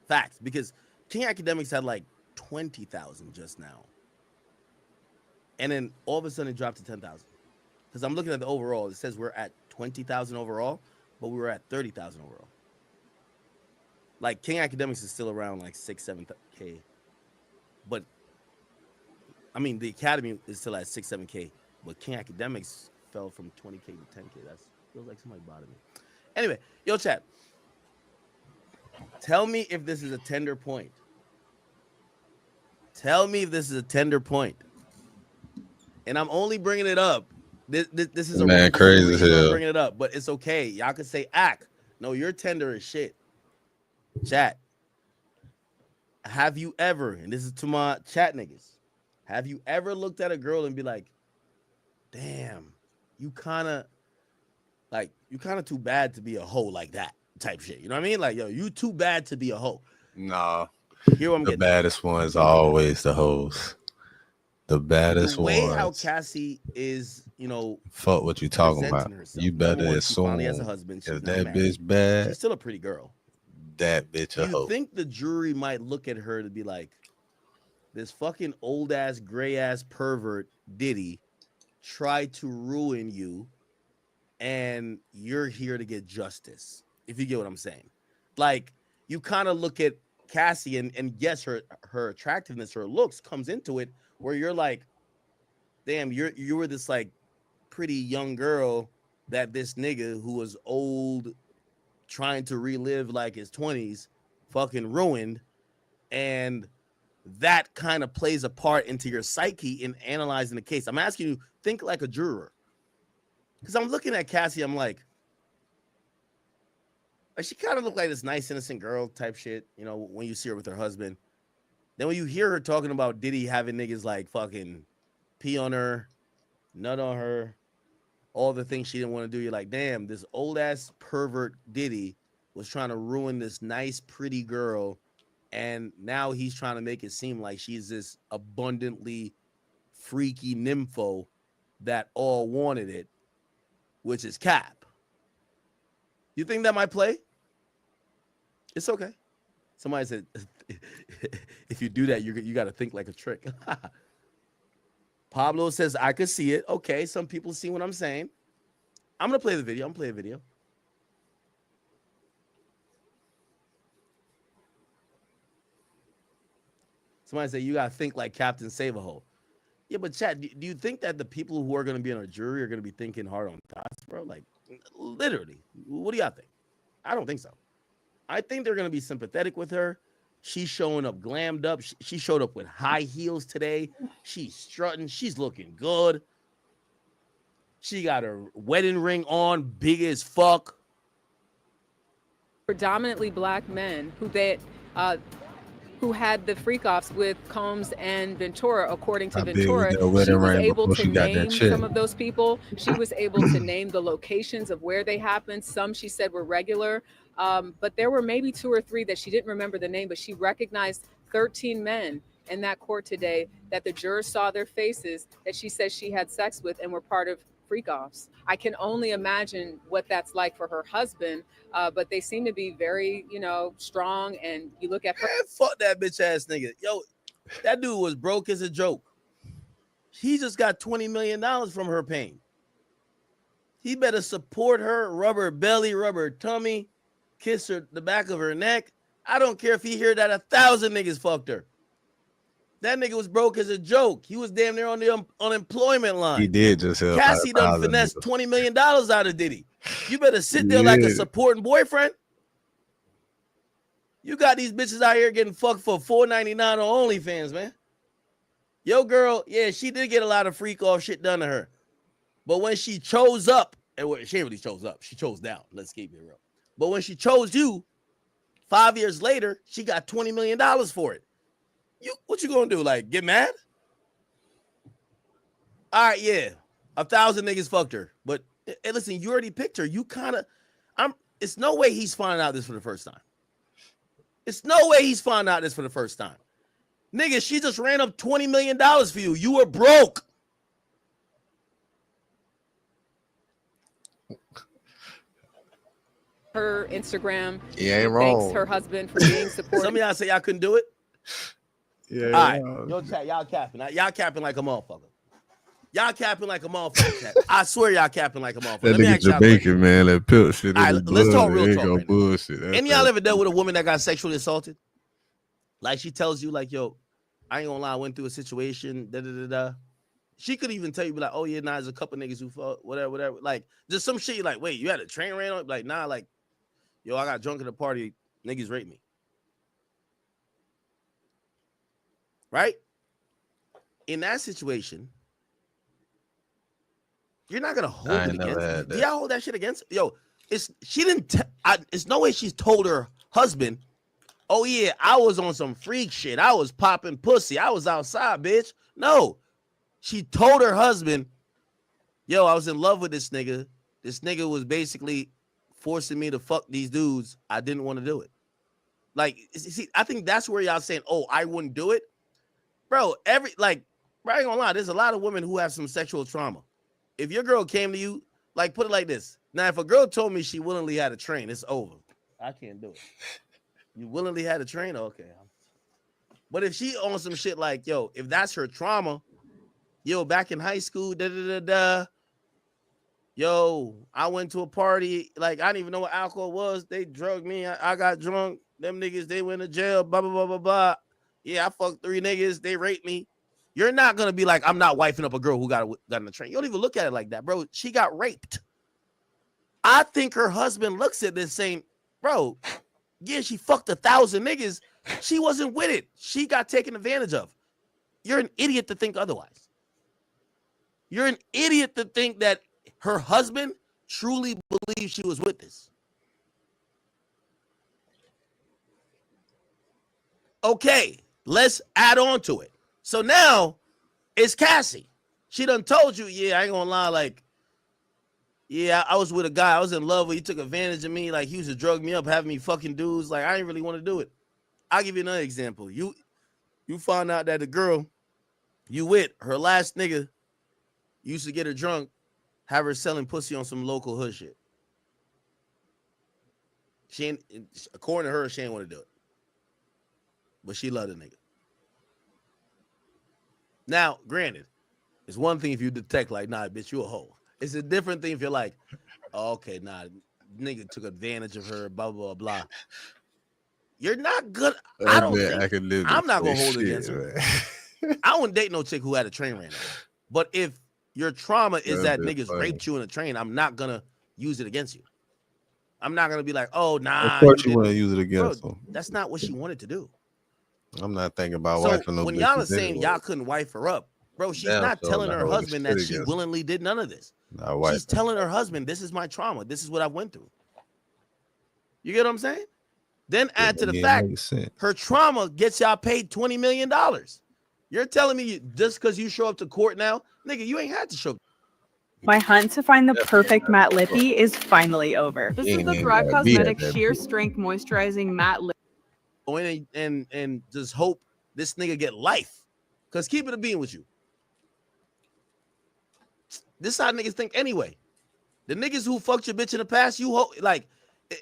Facts, because King Academics had like 20,000 just now. And then all of a sudden it dropped to 10,000. Because I'm looking at the overall, it says we're at 20,000 overall, but we were at 30,000 overall. Like King Academics is still around like 6-7K. But I mean the Academy is still at 6-7K, but King Academics fell from 20K to 10K. That feels like somebody bought me. Anyway, yo chat. Tell me if this is a tender point. Tell me if this is a tender point. And I'm only bringing it up. This is
man crazy as hell.
I'm bringing it up, but it's okay. Y'all can say act. No, you're tender as shit. Chat. Have you ever, and this is to my chat niggas, have you ever looked at a girl and be like, damn, you kind of too bad to be a hoe like that type shit. You know what I mean? Like, yo, you too bad to be a hoe.
Nah.
Here I'm
the
getting
baddest ones are always the hoes. The baddest
the way
ones.
How Cassie is, you know,
fuck what you talking about.
Herself.
You better
one,
assume
she has a husband.
if that bitch bad,
she's still a pretty girl.
That bitch a hoe.
You think the jury might look at her to be like, this fucking old ass, gray ass pervert Diddy tried to ruin you, and you're here to get justice. If you get what I'm saying, like you kind of look at Cassie and yes, her attractiveness, her looks comes into it, where you're like, damn, you were this like pretty young girl that this nigga who was old, trying to relive like his 20s, fucking ruined, and that kind of plays a part into your psyche in analyzing the case. I'm asking you, think like a juror, because I'm looking at Cassie, I'm like she kind of looked like this nice innocent girl type shit, you know, when you see her with her husband. Then when you hear her talking about Diddy having niggas like fucking pee on her, nut on her, all the things she didn't want to do, you're like, damn, this old ass pervert Diddy was trying to ruin this nice, pretty girl, and now he's trying to make it seem like she's this abundantly freaky nympho that all wanted it, which is cap. You think that might play? It's okay. Somebody said, if you do that, you got to think like a trick. Pablo says, I could see it. Okay, some people see what I'm saying. I'm going to play the video. I'm going to play a video. Somebody say, you got to think like Captain Save-A-Hole. Yeah, but Chad, do you think that the people who are going to be on a jury are going to be thinking hard on thoughts, bro? Like, literally. What do y'all think? I don't think so. I think they're going to be sympathetic with her. She's showing up glammed up. She showed up with high heels today. She's strutting. She's looking good. She got her wedding ring on, big as fuck.
Predominantly black men who had the freak-offs with Combs and Ventura, according to Ventura. She was able to name some of those people. She was able to name the locations of where they happened. Some she said were regular, but there were maybe 2 or 3 that she didn't remember the name, but she recognized 13 men in that court today that the jurors saw their faces that she says she had sex with and were part of freak-offs. I can only imagine what that's like for her husband, but they seem to be very, strong. And you look at her.
Man, fuck that bitch ass nigga. Yo, that dude was broke as a joke. He just got $20 million from her pain. He better support her, rub her belly, rub her tummy, kiss her the back of her neck. I don't care if he hear that 1,000 niggas fucked her. That nigga was broke as a joke. He was damn near on the unemployment line.
He did just help.
Cassie done finessed $20 million out of Diddy. You better sit there like a supporting boyfriend. You got these bitches out here getting fucked for $4.99 on OnlyFans, man. Yo, girl, yeah, she did get a lot of freak off shit done to her. But when she chose up, and she ain't really chose up, she chose down. Let's keep it real. But when she chose you, 5 years later, she got $20 million for it. What you gonna do? Like, get mad? All right, yeah. 1,000 niggas fucked her. But hey, listen, you already picked her. You kind of, it's no way he's finding out this for the first time. It's no way he's finding out this for the first time. Nigga, she just ran up $20 million for you. You were broke.
Her Instagram.
He ain't
Thanks
wrong.
her husband for being supportive.
Some of y'all say y'all couldn't do it.
Yeah.
All right. Yo, chat, y'all capping. Y'all capping like a motherfucker. Y'all capping like a motherfucker, chat. I swear y'all capping like a motherfucker.
That
Let me
nigga
ask y'all a
Jamaican,
question.
man. That pimp shit.
All right, let's talk real talk right now.
Bullshit.
Any y'all ever dealt with a woman that got sexually assaulted? Like she tells you, like, yo, I ain't gonna lie, I went through a situation, da-da-da-da. She could even tell you, be like, oh, yeah, nah, there's a couple niggas who fought, whatever. Like, just some shit, you're like, wait, you had a train ran on? Like, nah, like, yo, I got drunk at a party, niggas raped me. Right? In that situation, you're not gonna hold it against her. Do y'all hold that shit against her? Yo, it's no way she's told her husband, oh yeah, I was on some freak shit. I was popping pussy. I was outside, bitch. No. She told her husband, yo, I was in love with this nigga. This nigga was basically forcing me to fuck these dudes. I didn't want to do it. Like, see, I think that's where y'all saying, oh, I wouldn't do it. Bro, I ain't gonna lie, there's a lot of women who have some sexual trauma. If your girl came to you, like, put it like this. Now, if a girl told me she willingly had a train, it's over. I can't do it. You willingly had a train? Okay. But if she on some shit like, yo, if that's her trauma, yo, back in high school, yo, I went to a party, like, I didn't even know what alcohol was. They drugged me. I got drunk. Them niggas, they went to jail, blah, blah, blah, blah, blah. Yeah, I fucked 3 niggas. They raped me. You're not going to be like, I'm not wifing up a girl who got in the train. You don't even look at it like that, bro. She got raped. I think her husband looks at this saying, bro, yeah, she fucked 1,000 niggas. She wasn't with it. She got taken advantage of. You're an idiot to think otherwise. You're an idiot to think that her husband truly believed she was with this. Okay, let's add on to it. So now it's Cassie. She done told you, yeah, I ain't gonna lie, like, yeah, I was with a guy. I was in love with. He took advantage of me. Like, he used to drug me up, having me fucking dudes. Like, I didn't really want to do it. I'll give you another example. You found out that the girl you with, her last nigga, used to get her drunk, have her selling pussy on some local hood shit. She ain't, according to her, she ain't want to do it. But she loved the nigga. Now, granted, it's one thing if you detect, like, nah, bitch, you a hoe. It's a different thing if you're like, oh, okay, nah, nigga took advantage of her, blah, blah, blah. You're not good. I'm not going to hold it against her. I wouldn't date no chick who had a train ran over. But if your trauma is that niggas raped you in a train, I'm not going to use it against you. I'm not going to be like, oh, nah.
Of course you want to use it against them.
That's not what she wanted to do.
I'm not thinking about
wifing no bitches. When y'all are saying y'all couldn't wife her up, bro, she's not telling her husband that she willingly did none of this. She's telling her husband, this is my trauma. This is what I went through. You get what I'm saying? Then add to the fact, her trauma gets y'all paid $20 million. You're telling me just because you show up to court now, nigga, you ain't had to show up.
My hunt to find the perfect matte lippy is finally over. This is the Thrive Cosmetics Sheer Strength Moisturizing Matte Lip.
Go in and just hope this nigga get life. Because keep it a being with you. This is how niggas think anyway. The niggas who fucked your bitch in the past, you hope, like,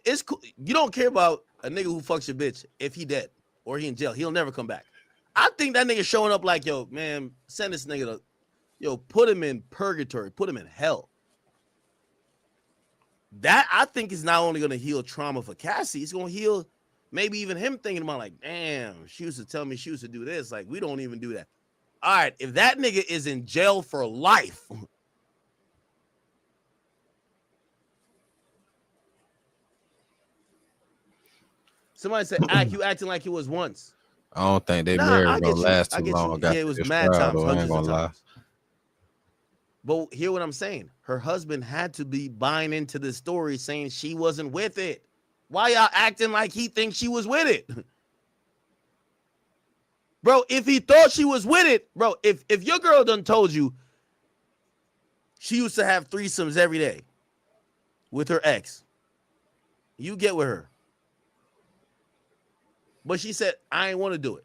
it's cool. You don't care about a nigga who fucks your bitch if he dead or he in jail. He'll never come back. I think that nigga showing up like, yo, man, send this nigga to, yo, put him in purgatory, put him in hell. That, I think, is not only going to heal trauma for Cassie, it's going to heal maybe even him thinking about, like, damn, she used to tell me she used to do this. Like, we don't even do that. All right, if that nigga is in jail for life, Somebody said, "Act, you acting like it was once."
I don't think they
Nah,
married
I
gonna
get you.
last
I
too
get
long.
you.
Got
Yeah, it was
this
mad
trial,
times,
though, I ain't
hundreds of
gonna lie.
times. But hear what I'm saying. Her husband had to be buying into the story, saying she wasn't with it. Why y'all acting like he thinks she was with it? Bro, if he thought she was with it, bro, if your girl done told you she used to have threesomes every day with her ex, you get with her. But she said, I ain't want to do it.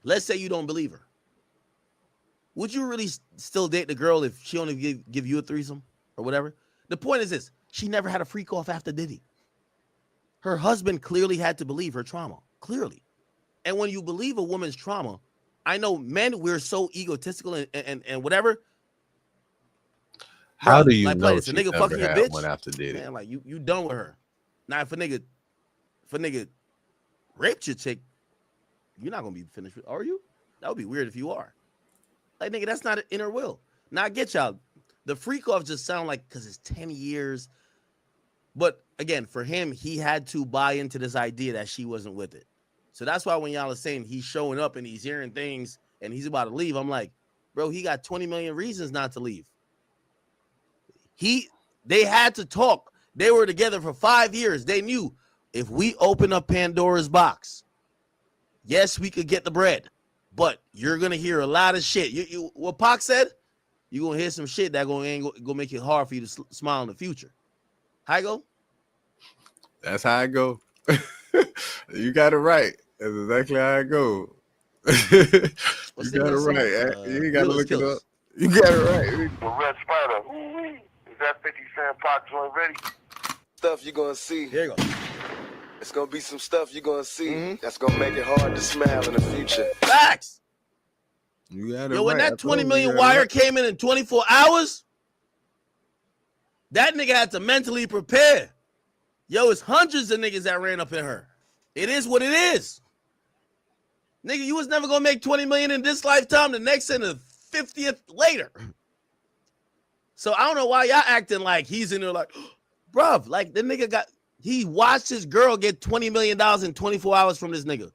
Let's say you don't believe her. Would you really still date the girl if she only give you a threesome or whatever? The point is this. She never had a freak off after Diddy. Her husband clearly had to believe her trauma. Clearly. And when you believe a woman's trauma, I know men, we're so egotistical and whatever.
How
Bro,
do you
like,
know
it's a
she
nigga
never
fucking your
had
bitch?
one after Diddy?
Man, like, you done with her. Now, if a nigga raped your chick, you're not going to be finished with, are you? That would be weird if you are. Like, nigga, that's not an inner will. Now, I get y'all. The freak off just sound like, because it's 10 years. But, again, for him, he had to buy into this idea that she wasn't with it. So that's why when y'all are saying he's showing up and he's hearing things and he's about to leave, I'm like, bro, he got 20 million reasons not to leave. They had to talk. They were together for 5 years. They knew if we open up Pandora's box, yes, we could get the bread, but you're gonna hear a lot of shit. You what Pac said, you're gonna hear some shit that gonna make it hard for you to smile in the future. How you go?
That's how I go. You got it right. That's exactly how I go. You got it right. You ain't got to look it up. You got it right.
The Red Spider. Is that 50 Cent Pac joint ready?
Stuff you're gonna see.
Here you go.
It's gonna be some stuff you're gonna see that's gonna make it hard to smile in the future.
Facts.
You got it
Yo, when
right.
that 20 million wire came in 24 hours, that nigga had to mentally prepare. Yo, it's hundreds of niggas that ran up in her. It is what it is. Nigga, you was never gonna make 20 million in this lifetime, the next and the 50th later. So I don't know why y'all acting like he's in there like, bruv, like the nigga he watched his girl get $20 million in 24 hours from this nigga.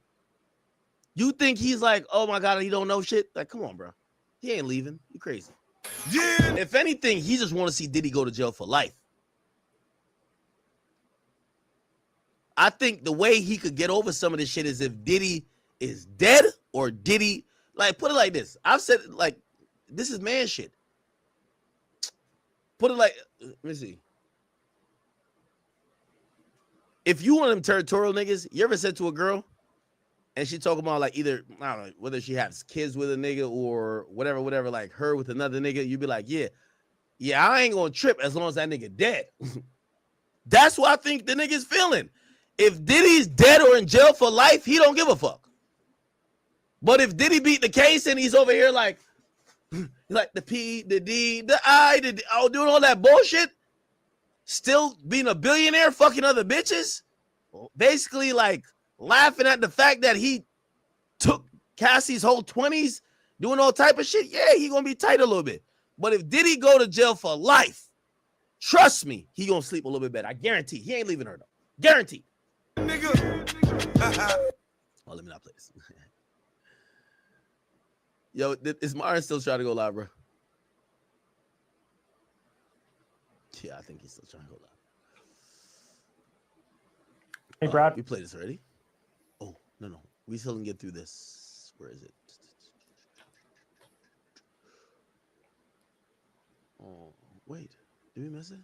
You think he's like, oh my God, he don't know shit? Like, come on, bro. He ain't leaving. You crazy. Yeah. If anything, he just want to see Diddy go to jail for life. I think the way he could get over some of this shit is if Diddy is dead or Diddy, like, put it like this. I've said, like, this is man shit. Put it like, let me see. If you one of them territorial niggas, you ever said to a girl, and she talking about like either, I don't know, whether she has kids with a nigga or whatever, like her with another nigga, you be like, yeah, I ain't gonna trip as long as that nigga dead. That's what I think the nigga's feeling. If Diddy's dead or in jail for life, he don't give a fuck. But if Diddy beat the case and he's over here like the P, the D, the I, doing all that bullshit, still being a billionaire, fucking other bitches, basically like laughing at the fact that he took Cassie's whole 20s, doing all type of shit, yeah, he gonna be tight a little bit. But if Diddy go to jail for life, trust me, he gonna sleep a little bit better. I guarantee. He ain't leaving her though. Guaranteed. Nigga. Oh, let me not play this. Yo, is Myron still trying to go live, bro? Yeah, I think he's still trying to go live.
Hey, Brad.
We played this already? Oh, no. We still can get through this. Where is it? Oh, wait. Did we miss it?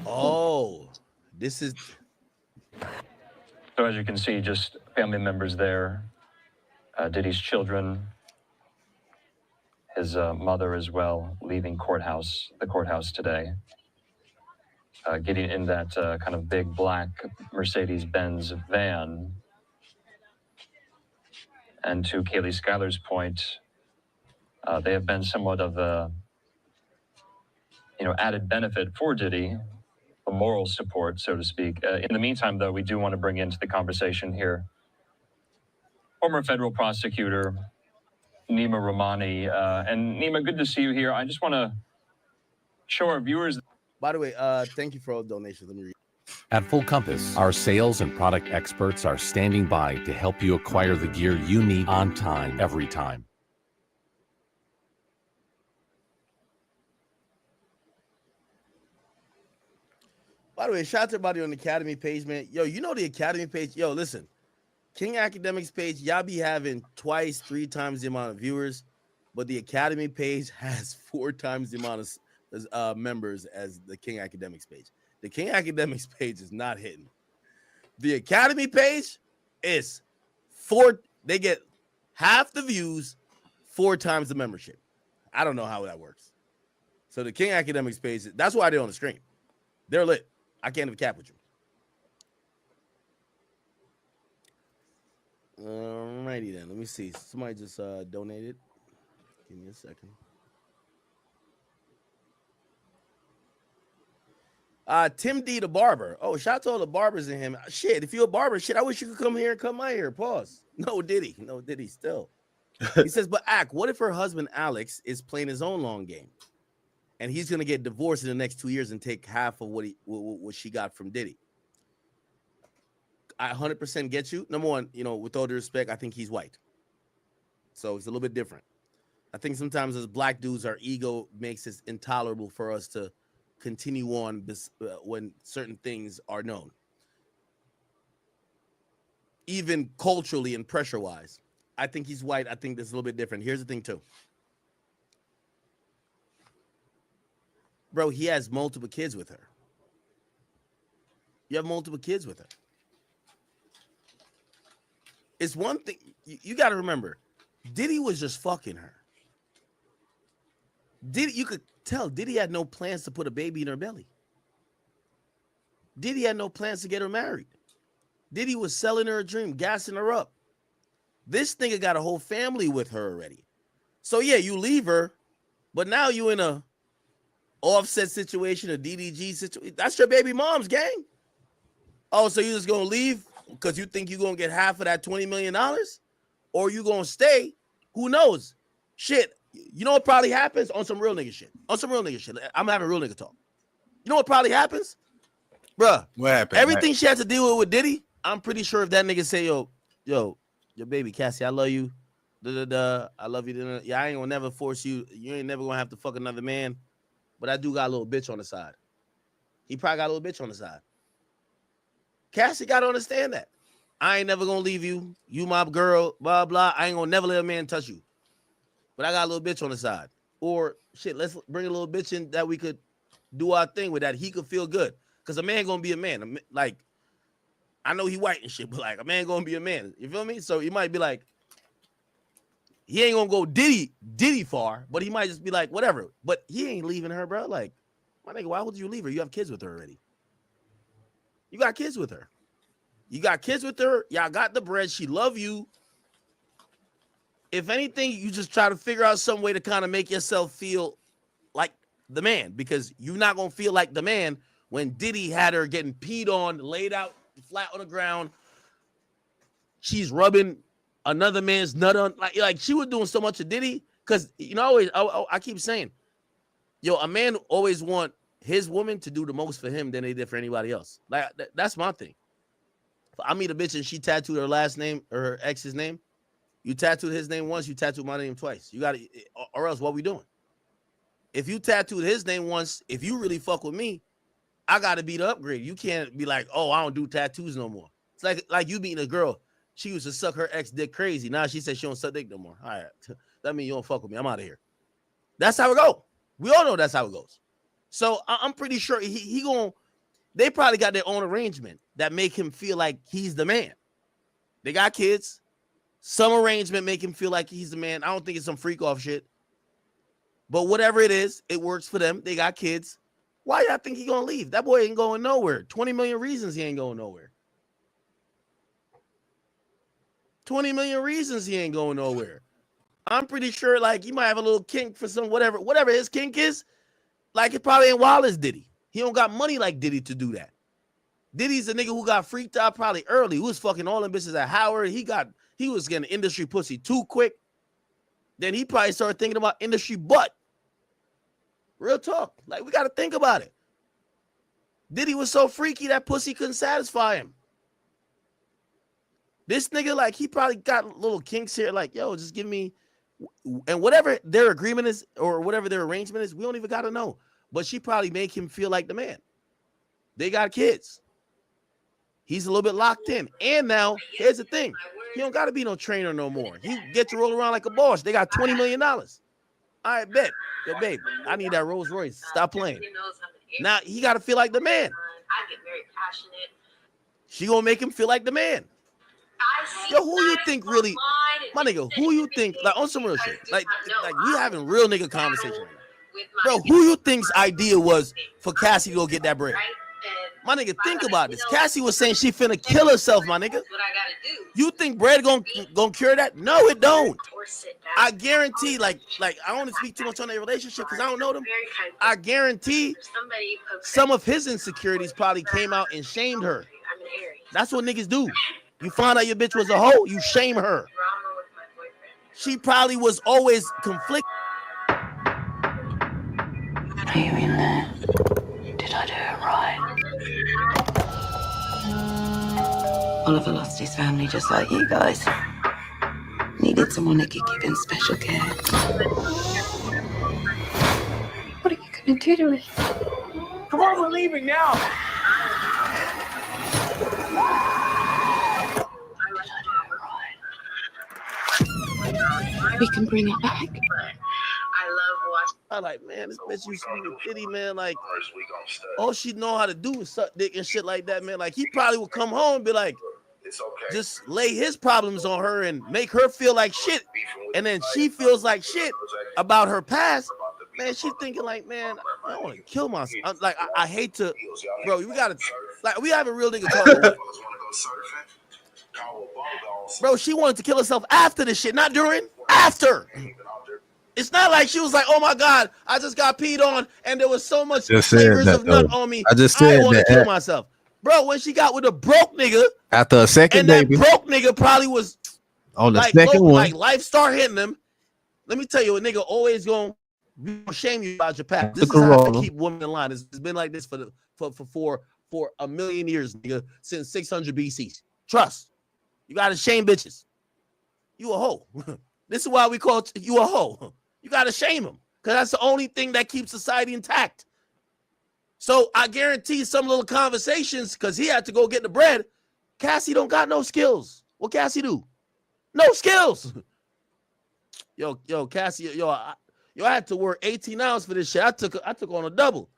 Oh, this is.
So as you can see, just family members there, Diddy's children, his mother as well, leaving the courthouse today, getting in that kind of big black Mercedes-Benz van. And to Kaylee Schuyler's point, they have been somewhat of a, added benefit for Diddy, a moral support, so to speak. In the meantime, though, we do want to bring into the conversation here former federal prosecutor Nima Romani. And Nima, good to see you here. I just want to show our viewers.
By the way, thank you for all the donations. Let me read.
At Full Compass, our sales and product experts are standing by to help you acquire the gear you need on time, every time.
By the way, shout out to everybody on the Academy page, man. Yo, you know the Academy page? Yo, listen. King Academics page, y'all be having twice, 3 times the amount of viewers, but the Academy page has 4 times the amount of members as the King Academics page. The King Academics page is not hitting. The Academy page is 4. They get half the views, 4 times the membership. I don't know how that works. So the King Academics page, that's why they're on the screen. They're lit. I can't even cap with you. Alrighty then. Let me see. Somebody just donated. Give me a second. Tim D the barber. Oh, shout out to all the barbers in him. Shit, if you're a barber, shit, I wish you could come here and cut my hair. Pause. No Diddy. No Diddy still. He says, but what if her husband Alex is playing his own long game? And he's gonna get divorced in the next 2 years and take half of what she got from Diddy. I 100% get you. Number one, with all due respect, I think he's white, so it's a little bit different. I think sometimes as black dudes, our ego makes it intolerable for us to continue on this when certain things are known, even culturally and pressure-wise. I think he's white. I think this is a little bit different. Here's the thing too. Bro, he has multiple kids with her. You have multiple kids with her. It's one thing. You got to remember, Diddy was just fucking her. You could tell Diddy had no plans to put a baby in her belly. Diddy had no plans to get her married. Diddy was selling her a dream, gassing her up. This nigga got a whole family with her already. So yeah, you leave her, but now you in a Offset situation, a DDG situation. That's your baby mom's, gang. Oh, so you just gonna leave because you think you're gonna get half of that $20 million? Or you gonna stay? Who knows? Shit. You know what probably happens? On some real nigga shit. I'm having real nigga talk. You know what probably happens? Bruh.
What happened?
Everything she had to deal with Diddy, I'm pretty sure if that nigga say, yo, your baby Cassie, I love you. I love you. Yeah, I ain't gonna never force you. You ain't never gonna have to fuck another man. But I do got a little bitch on the side. He probably got a little bitch on the side. Cassie got to understand that. I ain't never going to leave you. You my girl, blah, blah. I ain't going to never let a man touch you. But I got a little bitch on the side. Or, shit, let's bring a little bitch in that we could do our thing with that. He could feel good. Because a man going to be a man. Like, I know he white and shit, but, like, a man going to be a man. You feel me? So, you might be like, he ain't gonna go Diddy far, but he might just be like, whatever. But he ain't leaving her, bro. Like, my nigga, why would you leave her? You have kids with her already. You got kids with her. Y'all got the bread. She love you. If anything, you just try to figure out some way to kind of make yourself feel like the man, because you're not gonna feel like the man when Diddy had her getting peed on, laid out flat on the ground. She's rubbing another man's nut on, like she was doing so much of Diddy, because always I keep saying, a man always want his woman to do the most for him than they did for anybody else. Like that's my thing. If I meet a bitch and she tattooed her last name or her ex's name, you tattooed his name once, you tattooed my name twice. You gotta, or else what we doing? If you tattooed his name once, if you really fuck with me, I gotta be the upgrade. You can't be like, oh, I don't do tattoos no more. It's like you meeting a girl. She used to suck her ex dick crazy. Now she said she don't suck dick no more. All right. That means you don't fuck with me. I'm out of here. That's how it goes. We all know that's how it goes. So I'm pretty sure they probably got their own arrangement that make him feel like he's the man. They got kids. Some arrangement make him feel like he's the man. I don't think it's some freak off shit. But whatever it is, it works for them. They got kids. Why y'all think he gonna leave? That boy ain't going nowhere. 20 million reasons he ain't going nowhere. 20 million reasons he ain't going nowhere. I'm pretty sure, like, he might have a little kink for some whatever his kink is. Like, it probably ain't wild as Diddy. He don't got money like Diddy to do that. Diddy's a nigga who got freaked out probably early. Who was fucking all them bitches at Howard. He was getting industry pussy too quick. then he probably started thinking about industry butt. Real talk. Like, we got to think about it. Diddy was so freaky that pussy couldn't satisfy him. This nigga, like, he probably got little kinks here. Like, yo, just give me, and whatever their agreement is or whatever their arrangement is, we don't even got to know. But she probably make him feel like the man. They got kids. He's a little bit locked in. And now, here's the thing. He don't got to be no trainer no more. He get to roll around like a boss. They got $20 million. All right, bet. Yo, babe, I need that Rolls Royce. Stop playing. Now, he got to feel like the man.
I get very passionate.
She going to make him feel like the man. Yo, who you think really, my nigga, who you think, like, on some real shit, like we having real nigga conversation right now. Bro, who you think's idea was for Cassie to go get that bread? My nigga, think about this. Cassie was saying she finna kill herself, my nigga. You think bread gonna cure that? No, it don't. I guarantee, like I don't want to speak too much on their relationship because I don't know them. I guarantee some of his insecurities probably came out and shamed her. That's what niggas do. You find out your bitch was a hoe, you shame her. She probably was always conflicted.
Are you in there? Did I do it right? Oliver lost his family just like you guys. Needed someone that could give him special care. What are you gonna do to it?
Come on, we're leaving now.
We can bring it back.
I like, man, this bitch used to be with Diddy, man. Like, all she know how to do is suck dick and shit like that, man. Like, he probably would come home and be like, just lay his problems on her and make her feel like shit. And then she feels like shit about her past. Man, she's thinking like, man, I want to kill myself. I hate to, bro, we got to, like, we have a real nigga talk. Bro, she wanted to kill herself after this shit, not during, after. It's not like she was like, oh my God, I just got peed on and there was so much flavors of nut on me. I want to kill myself. Bro, when she got with a broke nigga,
after a second
and
baby,
that broke nigga probably was
on the
like,
second one,
like life start hitting them. Let me tell you, a nigga always gonna shame you about your past. This is how I keep women in line. It's been like this for a million years, nigga, since 600 BC. Trust. You gotta shame bitches. You a hoe. This is why we call you a hoe. You gotta shame them because that's the only thing that keeps society intact. So I guarantee some little conversations because he had to go get the bread. Cassie don't got no skills. What Cassie do? No skills. Yo, Cassie, I had to work 18 hours for this shit. I took on a double.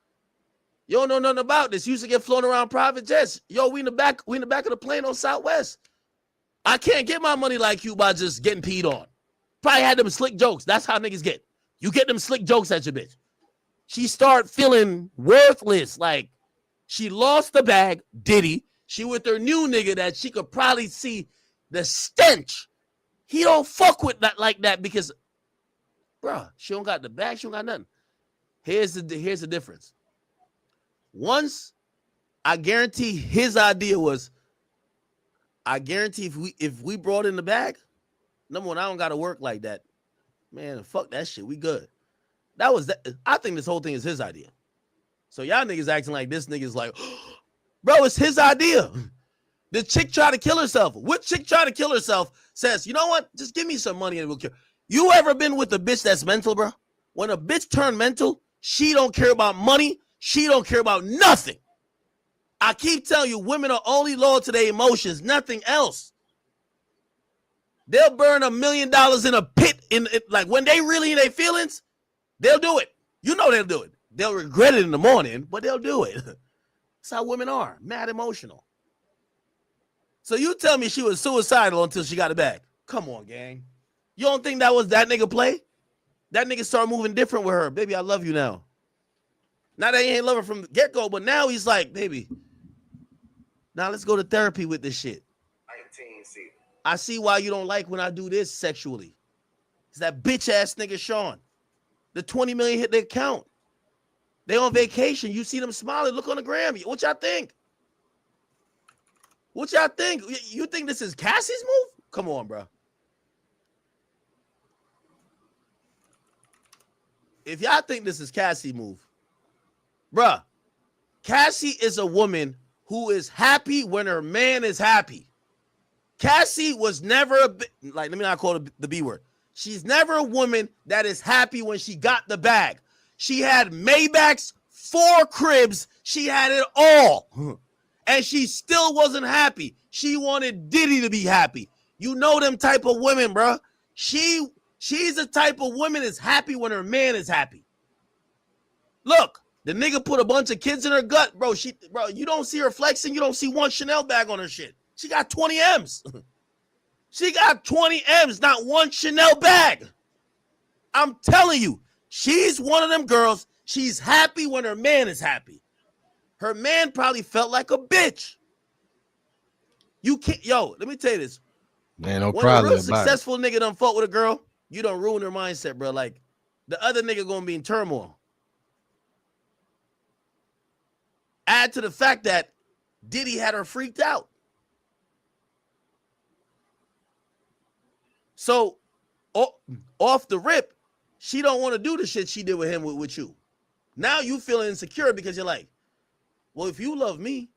You don't know nothing about this. You used to get flown around private jets. Yo, we in the back of the plane on Southwest. I can't get my money like you by just getting peed on. Probably had them slick jokes. That's how niggas get. You get them slick jokes at your bitch. She start feeling worthless. Like she lost the bag, Diddy. She with her new nigga that she could probably see the stench. He don't fuck with that like that because, bruh, she don't got the bag. She don't got nothing. Here's the difference. Once, I guarantee his idea was, I guarantee if we brought in the bag, number one, I don't got to work like that. Man, fuck that shit. We good. That was that. I think this whole thing is his idea. So y'all niggas acting like this nigga's like, bro, it's his idea. The chick tried to kill herself. What chick tried to kill herself says, you know what? Just give me some money and we'll kill. You ever been with a bitch that's mental, bro? When a bitch turned mental, she don't care about money. She don't care about nothing. I keep telling you, women are only loyal to their emotions, nothing else. They'll burn $1 million in a pit like when they really in their feelings, they'll do it. You know they'll do it. They'll regret it in the morning, but they'll do it. That's how women are, mad emotional. So you tell me she was suicidal until she got it back. Come on, gang. You don't think that was that nigga play? That nigga started moving different with her. Baby, I love you now. Now that he ain't love her from the get-go, but now he's like, baby, now let's go to therapy with this shit. I see why you don't like when I do this sexually. It's that bitch-ass nigga Sean. The 20 million hit their account. They on vacation. You see them smiling. Look on the gram. What y'all think? What y'all think? You think this is Cassie's move? Come on, bro. if y'all think this is Cassie move, bruh, Cassie is a woman who is happy when her man is happy. Cassie was never let me not call it the B word. She's never a woman that is happy when she got the bag. She had Maybachs, 4 cribs. She had it all. And she still wasn't happy. She wanted Diddy to be happy. You know them type of women, bro. She's the type of woman that's happy when her man is happy. Look, the nigga put a bunch of kids in her gut, bro. You don't see her flexing. You don't see one Chanel bag on her shit. She got 20 M's. She got 20 M's, not one Chanel bag. I'm telling you, she's one of them girls. She's happy when her man is happy. Her man probably felt like a bitch. You can't, let me tell you this.
Man, no
when
problem.
A real successful nigga done fought with a girl, you don't ruin her mindset, bro. Like, the other nigga gonna be in turmoil. Add to the fact that Diddy had her freaked out. So, off the rip, she don't want to do the shit she did with him with you. Now you feeling insecure because you're like, well, if you love me,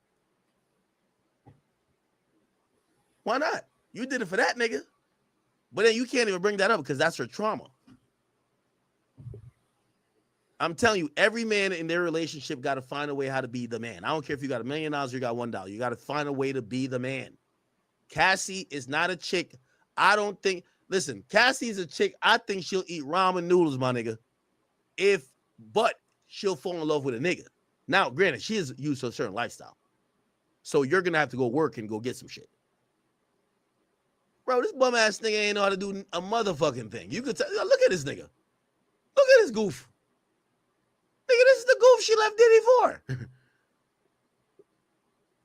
why not? You did it for that nigga. But then you can't even bring that up because that's her trauma. I'm telling you, every man in their relationship got to find a way how to be the man. I don't care if you got $1 million or you got $1. You got to find a way to be the man. Cassie is not a chick. I don't think, listen, Cassie's a chick. I think she'll eat ramen noodles, my nigga. But she'll fall in love with a nigga. Now, granted, she is used to a certain lifestyle. So you're going to have to go work and go get some shit. Bro, this bum ass nigga ain't know how to do a motherfucking thing. You could tell, look at this nigga. Look at this goof. Nigga, this is the goof she left Diddy for.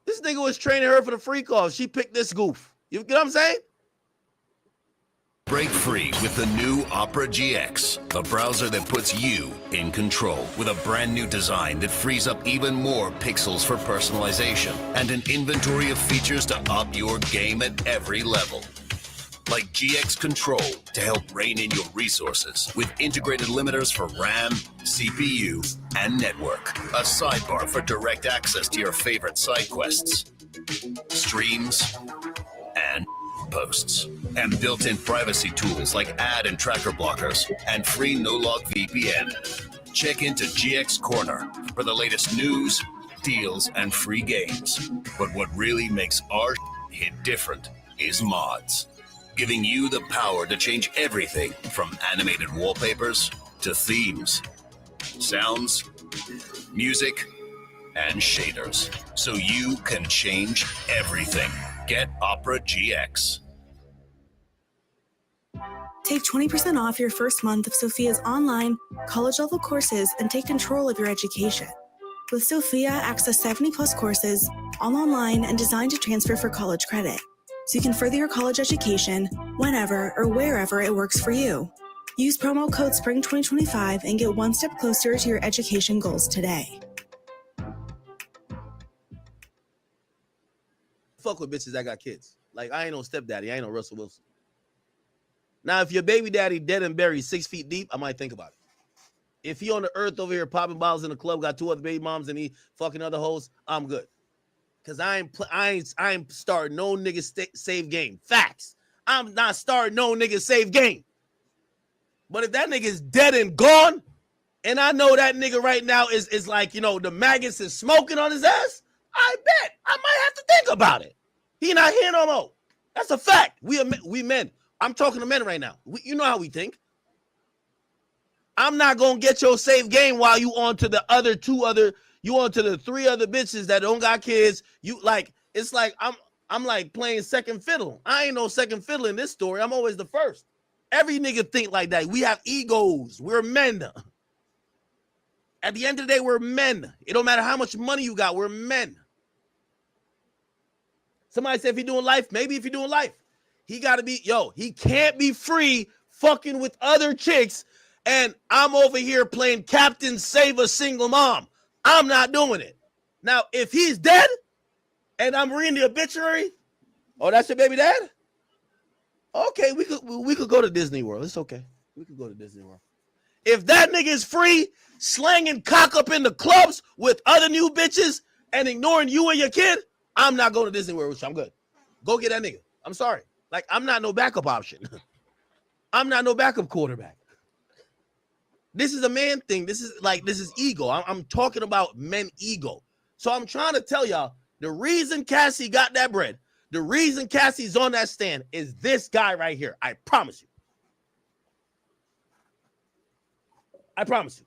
This nigga was training her for the free call. She picked this goof. You get what I'm saying?
Break free with the new Opera GX, the browser that puts you in control with a brand new design that frees up even more pixels for personalization and an inventory of features to up your game at every level. Like GX Control to help rein in your resources with integrated limiters for RAM, CPU, and network. A sidebar for direct access to your favorite side quests, streams, and posts. And built-in privacy tools like ad and tracker blockers and free no-log VPN. Check into GX Corner for the latest news, deals, and free games. But what really makes our hit different is mods. Giving you the power to change everything from animated wallpapers to themes, sounds, music, and shaders. So you can change everything. Get Opera GX.
Take 20% off your first month of Sophia's online, college-level courses and take control of your education. With Sophia, access 70-plus courses, all online and designed to transfer for college credit. So you can further your college education whenever or wherever it works for you. Use promo code SPRING2025 and get one step closer to your education goals today.
Fuck with bitches that got kids. Like, I ain't no stepdaddy. I ain't no Russell Wilson. Now, if your baby daddy dead and buried 6 feet deep, I might think about it. If he on the earth over here popping bottles in the club, got 2 other baby moms and he fucking other hoes, I'm good. Cause I ain't starting no nigga save game. Facts. I'm not starting no nigga save game. But if that nigga is dead and gone, and I know that nigga right now is like, the maggots is smoking on his ass, I bet I might have to think about it. He not here no more. That's a fact. We men. I'm talking to men right now. You know how we think. I'm not gonna get your save game while you on to the you on to the 3 other bitches that don't got kids. You like, it's like I'm like playing second fiddle. I ain't no second fiddle in this story. I'm always the first. Every nigga think like that. We have egos. We're men. At the end of the day, we're men. It don't matter how much money you got. We're men. Somebody said if you're doing life, maybe if you're doing life, he got to be, he can't be free fucking with other chicks. And I'm over here playing Captain Save a Single Mom. I'm not doing it. Now, if he's dead and I'm reading the obituary, oh, that's your baby dad? Okay, we could go to Disney World. It's okay. We could go to Disney World. If that nigga is free, slanging cock up in the clubs with other new bitches and ignoring you and your kid, I'm not going to Disney World with you. I'm good. Go get that nigga. I'm sorry. Like, I'm not no backup option. I'm not no backup quarterback. This is a man thing. This is ego. I'm talking about men ego. So I'm trying to tell y'all, the reason Cassie got that bread, the reason Cassie's on that stand is this guy right here. I promise you. I promise you.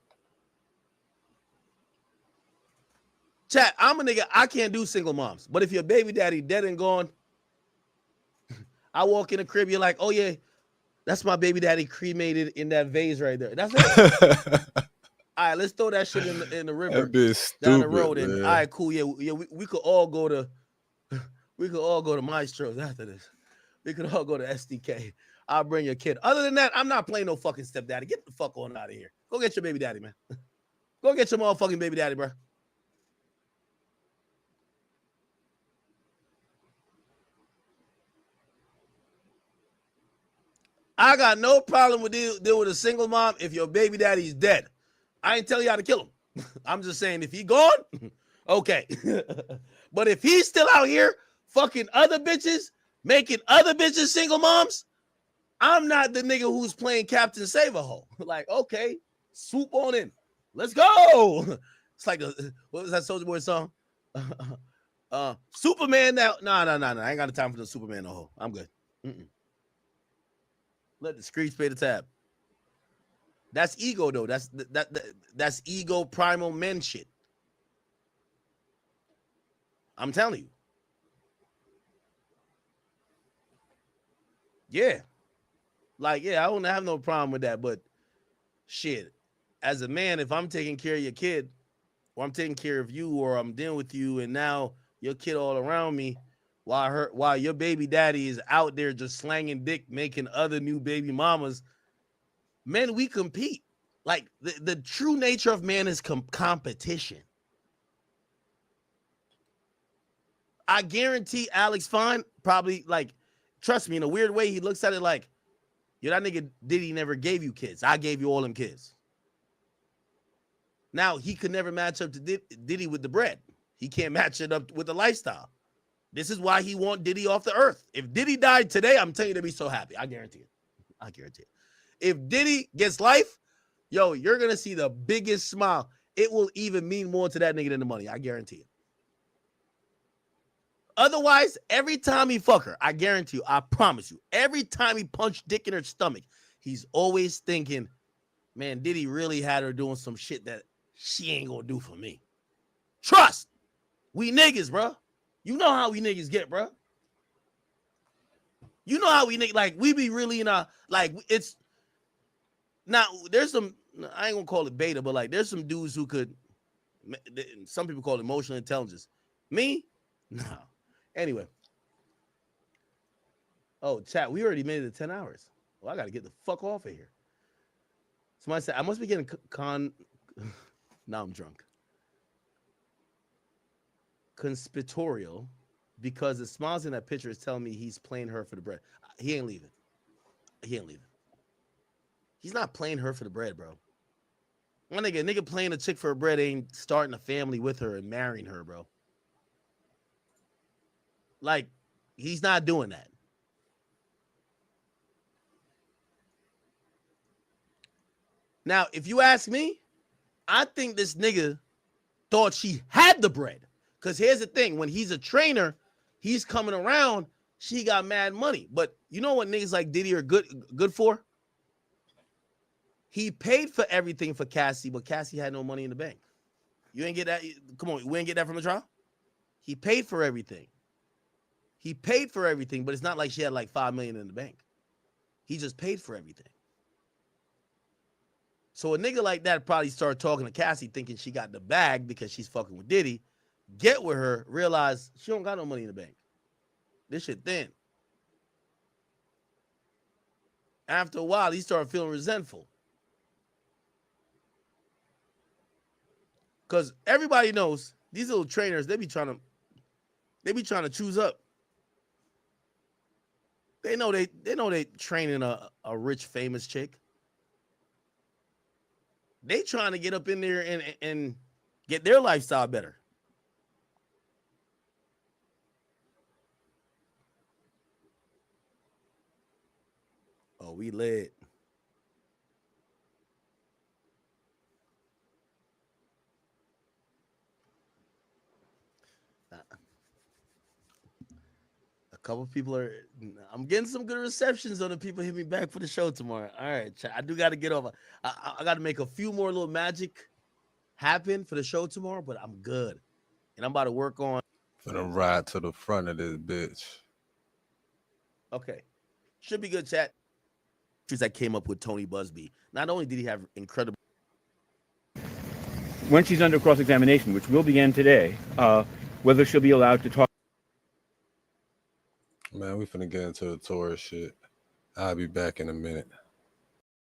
Chat, I'm a nigga. I can't do single moms. But if your baby daddy dead and gone, I walk in the crib, you're like, oh yeah, that's my baby daddy cremated in that vase right there. That's it. All right, let's throw that shit in the river down the road. And all right, cool. Yeah, we could all go to Maestro's after this. We could all go to SDK. I'll bring your kid. Other than that, I'm not playing no fucking stepdaddy. Get the fuck on out of here. Go get your baby daddy, man. Go get your motherfucking baby daddy, bro. I got no problem with deal with a single mom if your baby daddy's dead. I ain't telling y'all to kill him. I'm just saying if he gone, okay. But if he's still out here fucking other bitches, making other bitches single moms, I'm not the nigga who's playing Captain Save-A-Ho. Like, okay, swoop on in. Let's go. It's like, what was that Soulja Boy song? Superman now. No. I ain't got the time for the Superman no ho. I'm good. Let the streets pay the tab. That's ego, though. That's ego primal men shit. I'm telling you. Yeah. Like, yeah, I don't have no problem with that. But shit, as a man, if I'm taking care of your kid, or I'm taking care of you, or I'm dealing with you, and now your kid all around me, while your baby daddy is out there just slanging dick, making other new baby mamas, men, we compete. Like, the true nature of man is competition. I guarantee Alex Fine probably, like, trust me, in a weird way, he looks at it like, yo, that nigga Diddy never gave you kids. I gave you all them kids. Now, he could never match up to Diddy with the bread. He can't match it up with the lifestyle. This is why he want Diddy off the earth. If Diddy died today, I'm telling you, they'd be so happy. I guarantee it. I guarantee it. If Diddy gets life, yo, you're going to see the biggest smile. It will even mean more to that nigga than the money. I guarantee it. Otherwise, every time he fuck her, I guarantee you, I promise you, every time he punched dick in her stomach, he's always thinking, man, Diddy really had her doing some shit that she ain't going to do for me. Trust. We niggas, bro. You know how we niggas get, bro. You know how we niggas, like, we be really in a, like, it's, now, there's some, I ain't gonna call it beta, but, like, there's some dudes who could, some people call it emotional intelligence. Me? No. Anyway. Oh, chat, we already made it to 10 hours. Well, I got to get the fuck off of here. Somebody said, I must be getting now I'm drunk. Conspiratorial, because the smiles in that picture is telling me he's playing her for the bread. He ain't leaving. He ain't leaving. He's not playing her for the bread, bro. One nigga playing a chick for a bread ain't starting a family with her and marrying her, bro. Like, he's not doing that. Now, if you ask me, I think this nigga thought she had the bread. Because here's the thing. When he's a trainer, he's coming around, she got mad money. But you know what niggas like Diddy are good for? He paid for everything for Cassie, but Cassie had no money in the bank. You ain't get that? Come on, we ain't get that from the trial? He paid for everything. He paid for everything, but it's not like she had like $5 million in the bank. He just paid for everything. So a nigga like that probably started talking to Cassie thinking she got the bag because she's fucking with Diddy. Get with her, realize she don't got no money in the bank. This shit thin. After a while, he started feeling resentful. Because everybody knows these little trainers, they be trying to choose up. They know they training a rich, famous chick. They trying to get up in there and get their lifestyle better. Oh, we lit. A couple people I'm getting some good receptions on the people hit me back for the show tomorrow. All right, I do got to get over. I got to make a few more little magic happen for the show tomorrow, but I'm good. And I'm about to work on.
Gonna ride to the front of this bitch.
Okay. Should be good, chat. That came up with Tony Busby. Not only did he have incredible.
When she's under cross-examination, which will begin today, whether she'll be allowed to talk.
Man, we finna get into the Taurus shit. I'll be back in a minute.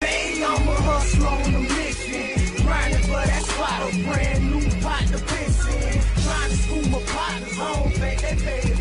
I'm a hustler on a mission, grinding for that spot, a brand new pot to piss in, trying to school my partners home, they pay